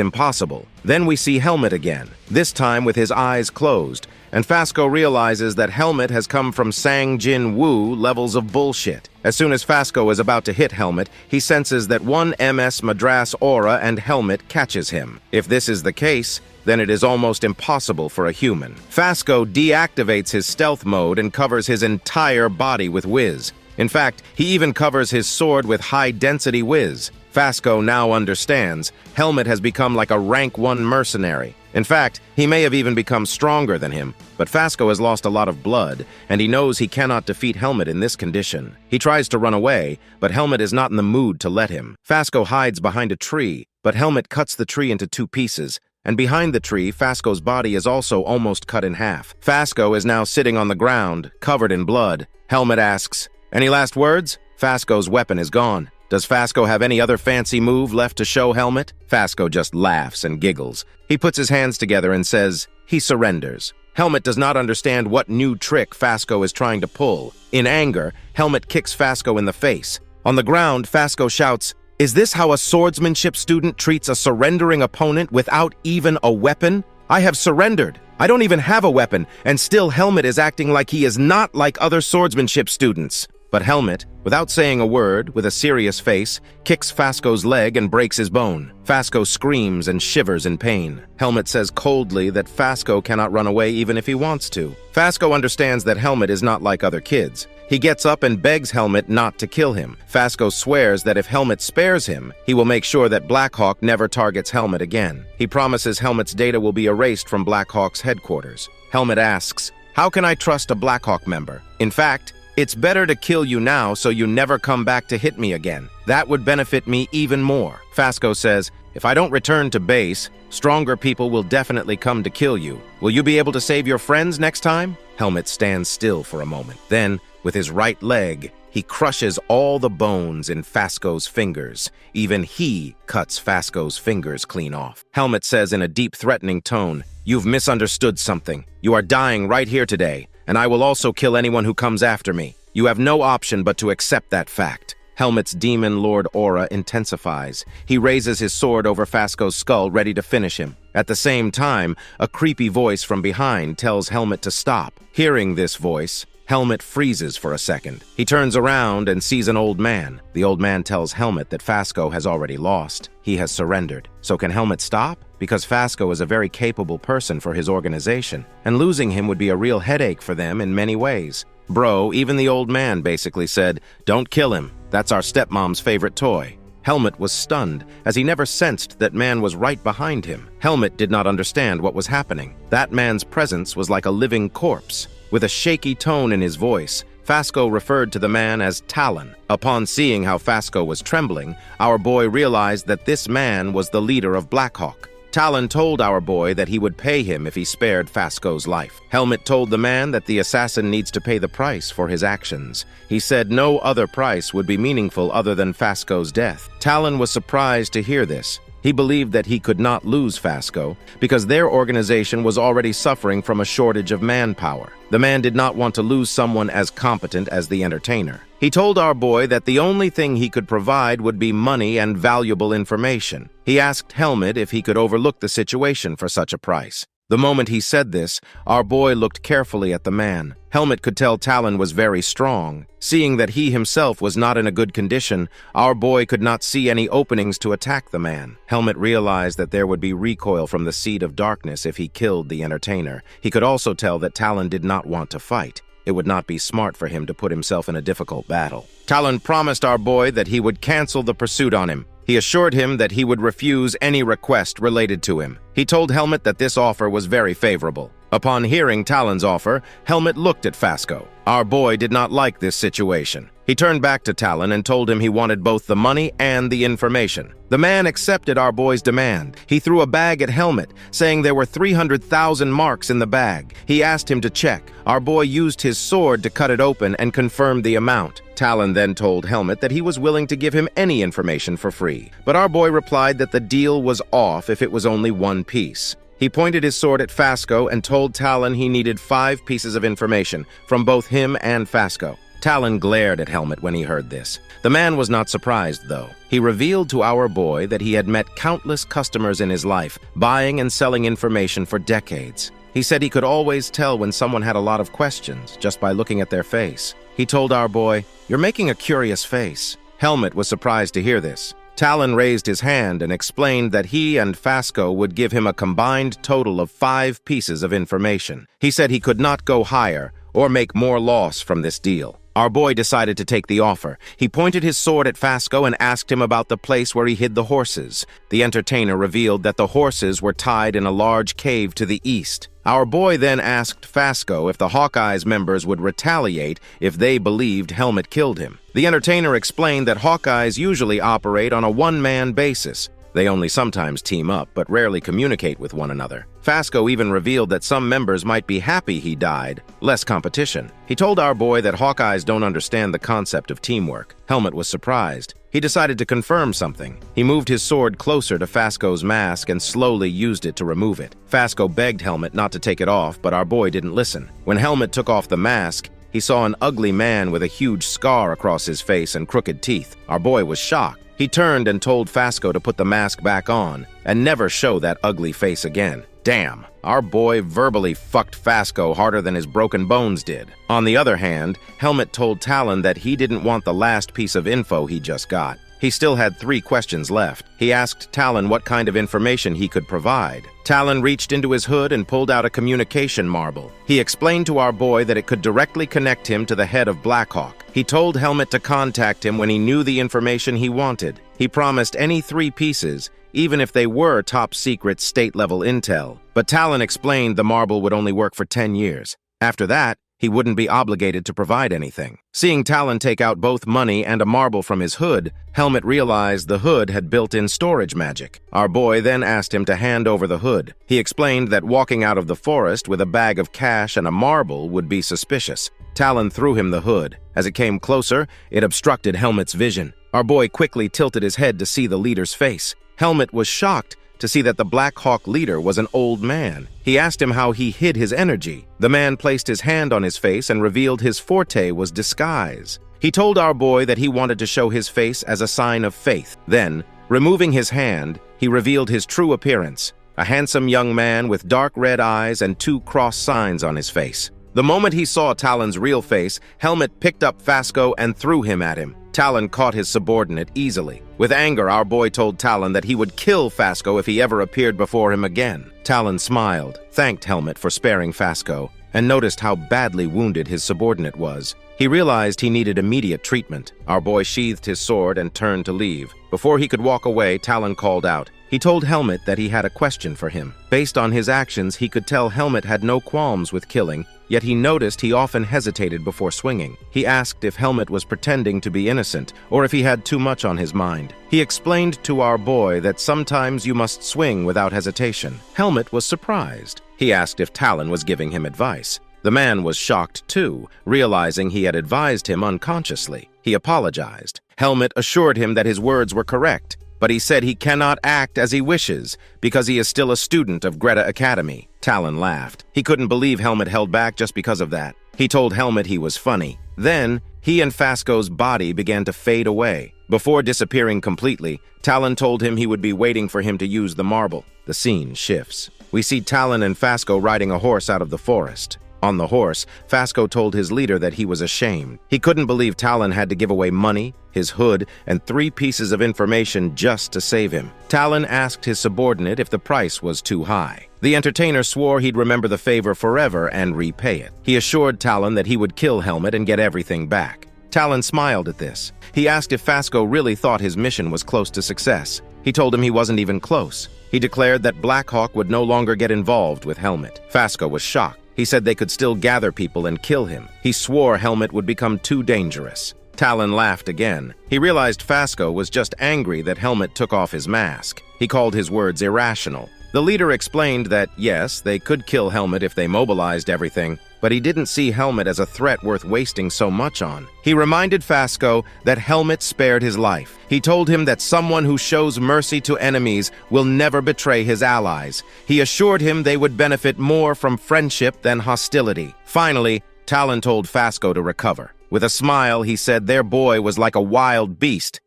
impossible. Then we see Helmet again, this time with his eyes closed, and Fasco realizes that Helmet has come from Sang Jin Woo levels of bullshit. As soon as Fasco is about to hit Helmet, he senses that one MS Madras aura and Helmet catches him. If this is the case, then it is almost impossible for a human. Fasco deactivates his stealth mode and covers his entire body with whiz. In fact, he even covers his sword with high-density whiz. Fasco now understands Helmet has become like a rank 1 mercenary. In fact, he may have even become stronger than him, but Fasco has lost a lot of blood, and he knows he cannot defeat Helmet in this condition. He tries to run away, but Helmet is not in the mood to let him. Fasco hides behind a tree, but Helmet cuts the tree into two pieces, and behind the tree, Fasco's body is also almost cut in half. Fasco is now sitting on the ground, covered in blood. Helmet asks, "Any last words?" Fasco's weapon is gone. Does Fasco have any other fancy move left to show Helmet? Fasco just laughs and giggles. He puts his hands together and says he surrenders. Helmet does not understand what new trick Fasco is trying to pull. In anger, Helmet kicks Fasco in the face. On the ground, Fasco shouts, "Is this how a swordsmanship student treats a surrendering opponent without even a weapon? I have surrendered. I don't even have a weapon, and still Helmet is acting like he is not like other swordsmanship students." But Helmet, without saying a word, with a serious face, kicks Fasco's leg and breaks his bone. Fasco screams and shivers in pain. Helmet says coldly that Fasco cannot run away even if he wants to. Fasco understands that Helmet is not like other kids. He gets up and begs Helmet not to kill him. Fasco swears that if Helmet spares him, he will make sure that Blackhawk never targets Helmet again. He promises Helmet's data will be erased from Blackhawk's headquarters. Helmet asks, "How can I trust a Blackhawk member? In fact, it's better to kill you now so you never come back to hit me again. That would benefit me even more." Fasco says, "If I don't return to base, stronger people will definitely come to kill you. Will you be able to save your friends next time?" Helmet stands still for a moment. Then, with his right leg, he crushes all the bones in Fasco's fingers. Even he cuts Fasco's fingers clean off. Helmet says in a deep, threatening tone, "You've misunderstood something. You are dying right here today, and I will also kill anyone who comes after me. You have no option but to accept that fact." Helmet's Demon Lord aura intensifies. He raises his sword over Fasco's skull, ready to finish him. At the same time, a creepy voice from behind tells Helmet to stop. Hearing this voice, Helmet freezes for a second. He turns around and sees an old man. The old man tells Helmet that Fasco has already lost. He has surrendered. So can Helmet stop? Because Fasco is a very capable person for his organization, and losing him would be a real headache for them in many ways. Bro, even the old man basically said, "Don't kill him. That's our stepmom's favorite toy." Helmet was stunned, as he never sensed that man was right behind him. Helmet did not understand what was happening. That man's presence was like a living corpse. With a shaky tone in his voice, Fasco referred to the man as Talon. Upon seeing how Fasco was trembling, our boy realized that this man was the leader of Blackhawk. Talon told our boy that he would pay him if he spared Fasco's life. Helmet told the man that the assassin needs to pay the price for his actions. He said no other price would be meaningful other than Fasco's death. Talon was surprised to hear this. He believed that he could not lose Fasco because their organization was already suffering from a shortage of manpower. The man did not want to lose someone as competent as the entertainer. He told our boy that the only thing he could provide would be money and valuable information. He asked Helmet if he could overlook the situation for such a price. The moment he said this, our boy looked carefully at the man. Helmet could tell Talon was very strong. Seeing that he himself was not in a good condition, our boy could not see any openings to attack the man. Helmet realized that there would be recoil from the Seed of Darkness if he killed the entertainer. He could also tell that Talon did not want to fight. It would not be smart for him to put himself in a difficult battle. Talon promised our boy that he would cancel the pursuit on him. He assured him that he would refuse any request related to him. He told Helmet that this offer was very favorable. Upon hearing Talon's offer, Helmet looked at Fasco. Our boy did not like this situation. He turned back to Talon and told him he wanted both the money and the information. The man accepted our boy's demand. He threw a bag at Helmet, saying there were 300,000 marks in the bag. He asked him to check. Our boy used his sword to cut it open and confirmed the amount. Talon then told Helmet that he was willing to give him any information for free, but our boy replied that the deal was off if it was only one piece. He pointed his sword at Fasco and told Talon he needed 5 pieces of information from both him and Fasco. Talon glared at Helmet when he heard this. The man was not surprised, though. He revealed to our boy that he had met countless customers in his life, buying and selling information for decades. He said he could always tell when someone had a lot of questions just by looking at their face. He told our boy, "You're making a curious face." Helmet was surprised to hear this. Talon raised his hand and explained that he and Fasco would give him a combined total of 5 pieces of information. He said he could not go higher or make more loss from this deal. Our boy decided to take the offer. He pointed his sword at Fasco and asked him about the place where he hid the horses. The entertainer revealed that the horses were tied in a large cave to the east. Our boy then asked Fasco if the Hawkeye's members would retaliate if they believed Helmet killed him. The entertainer explained that Hawkeyes usually operate on a one-man basis. They only sometimes team up, but rarely communicate with one another. Fasco even revealed that some members might be happy he died, less competition. He told our boy that Hawkeyes don't understand the concept of teamwork. Helmet was surprised. He decided to confirm something. He moved his sword closer to Fasco's mask and slowly used it to remove it. Fasco begged Helmet not to take it off, but our boy didn't listen. When Helmet took off the mask, he saw an ugly man with a huge scar across his face and crooked teeth. Our boy was shocked. He turned and told Fasco to put the mask back on and never show that ugly face again. Damn, our boy verbally fucked Fasco harder than his broken bones did. On the other hand, Helmet told Talon that he didn't want the last piece of info he just got. He still had 3 questions left. He asked Talon what kind of information he could provide. Talon reached into his hood and pulled out a communication marble. He explained to our boy that it could directly connect him to the head of Blackhawk. He told Helmet to contact him when he knew the information he wanted. He promised any 3 pieces, even if they were top-secret state-level intel. But Talon explained the marble would only work for 10 years. After that, he wouldn't be obligated to provide anything. Seeing Talon take out both money and a marble from his hood, Helmet realized the hood had built-in storage magic. Our boy then asked him to hand over the hood. He explained that walking out of the forest with a bag of cash and a marble would be suspicious. Talon threw him the hood. As it came closer, it obstructed Helmet's vision. Our boy quickly tilted his head to see the leader's face. Helmet was shocked to see that the Black Hawk leader was an old man. He asked him how he hid his energy. The man placed his hand on his face and revealed his forte was disguise. He told our boy that he wanted to show his face as a sign of faith. Then, removing his hand, he revealed his true appearance, a handsome young man with dark red eyes and 2 cross signs on his face. The moment he saw Talon's real face, Helmet picked up Fasco and threw him at him. Talon caught his subordinate easily. With anger, our boy told Talon that he would kill Fasco if he ever appeared before him again. Talon smiled, thanked Helmet for sparing Fasco, and noticed how badly wounded his subordinate was. He realized he needed immediate treatment. Our boy sheathed his sword and turned to leave. Before he could walk away, Talon called out. He told Helmet that he had a question for him. Based on his actions, he could tell Helmet had no qualms with killing, yet he noticed he often hesitated before swinging. He asked if Helmet was pretending to be innocent, or if he had too much on his mind. He explained to our boy that sometimes you must swing without hesitation. Helmet was surprised. He asked if Talon was giving him advice. The man was shocked too, realizing he had advised him unconsciously. He apologized. Helmet assured him that his words were correct, but he said he cannot act as he wishes because he is still a student of Greta Academy. Talon laughed. He couldn't believe Helmet held back just because of that. He told Helmet he was funny. Then, he and Fasco's body began to fade away. Before disappearing completely, Talon told him he would be waiting for him to use the marble. The scene shifts. we see Talon and Fasco riding a horse out of the forest. On the horse, Fasco told his leader that he was ashamed. He couldn't believe Talon had to give away money, his hood, and 3 pieces of information just to save him. Talon asked his subordinate if the price was too high. The entertainer swore he'd remember the favor forever and repay it. He assured Talon that he would kill Helmet and get everything back. Talon smiled at this. He asked if Fasco really thought his mission was close to success. He told him he wasn't even close. He declared that Blackhawk would no longer get involved with Helmet. Fasco was shocked. He said they could still gather people and kill him. He swore Helmet would become too dangerous. Talon laughed again. He realized Fasco was just angry that Helmet took off his mask. He called his words irrational. The leader explained that, yes, they could kill Helmet if they mobilized everything, but he didn't see Helmet as a threat worth wasting so much on. He reminded Fasco that Helmet spared his life. He told him that someone who shows mercy to enemies will never betray his allies. He assured him they would benefit more from friendship than hostility. Finally, Talon told Fasco to recover. With a smile, he said their boy was like a wild beast.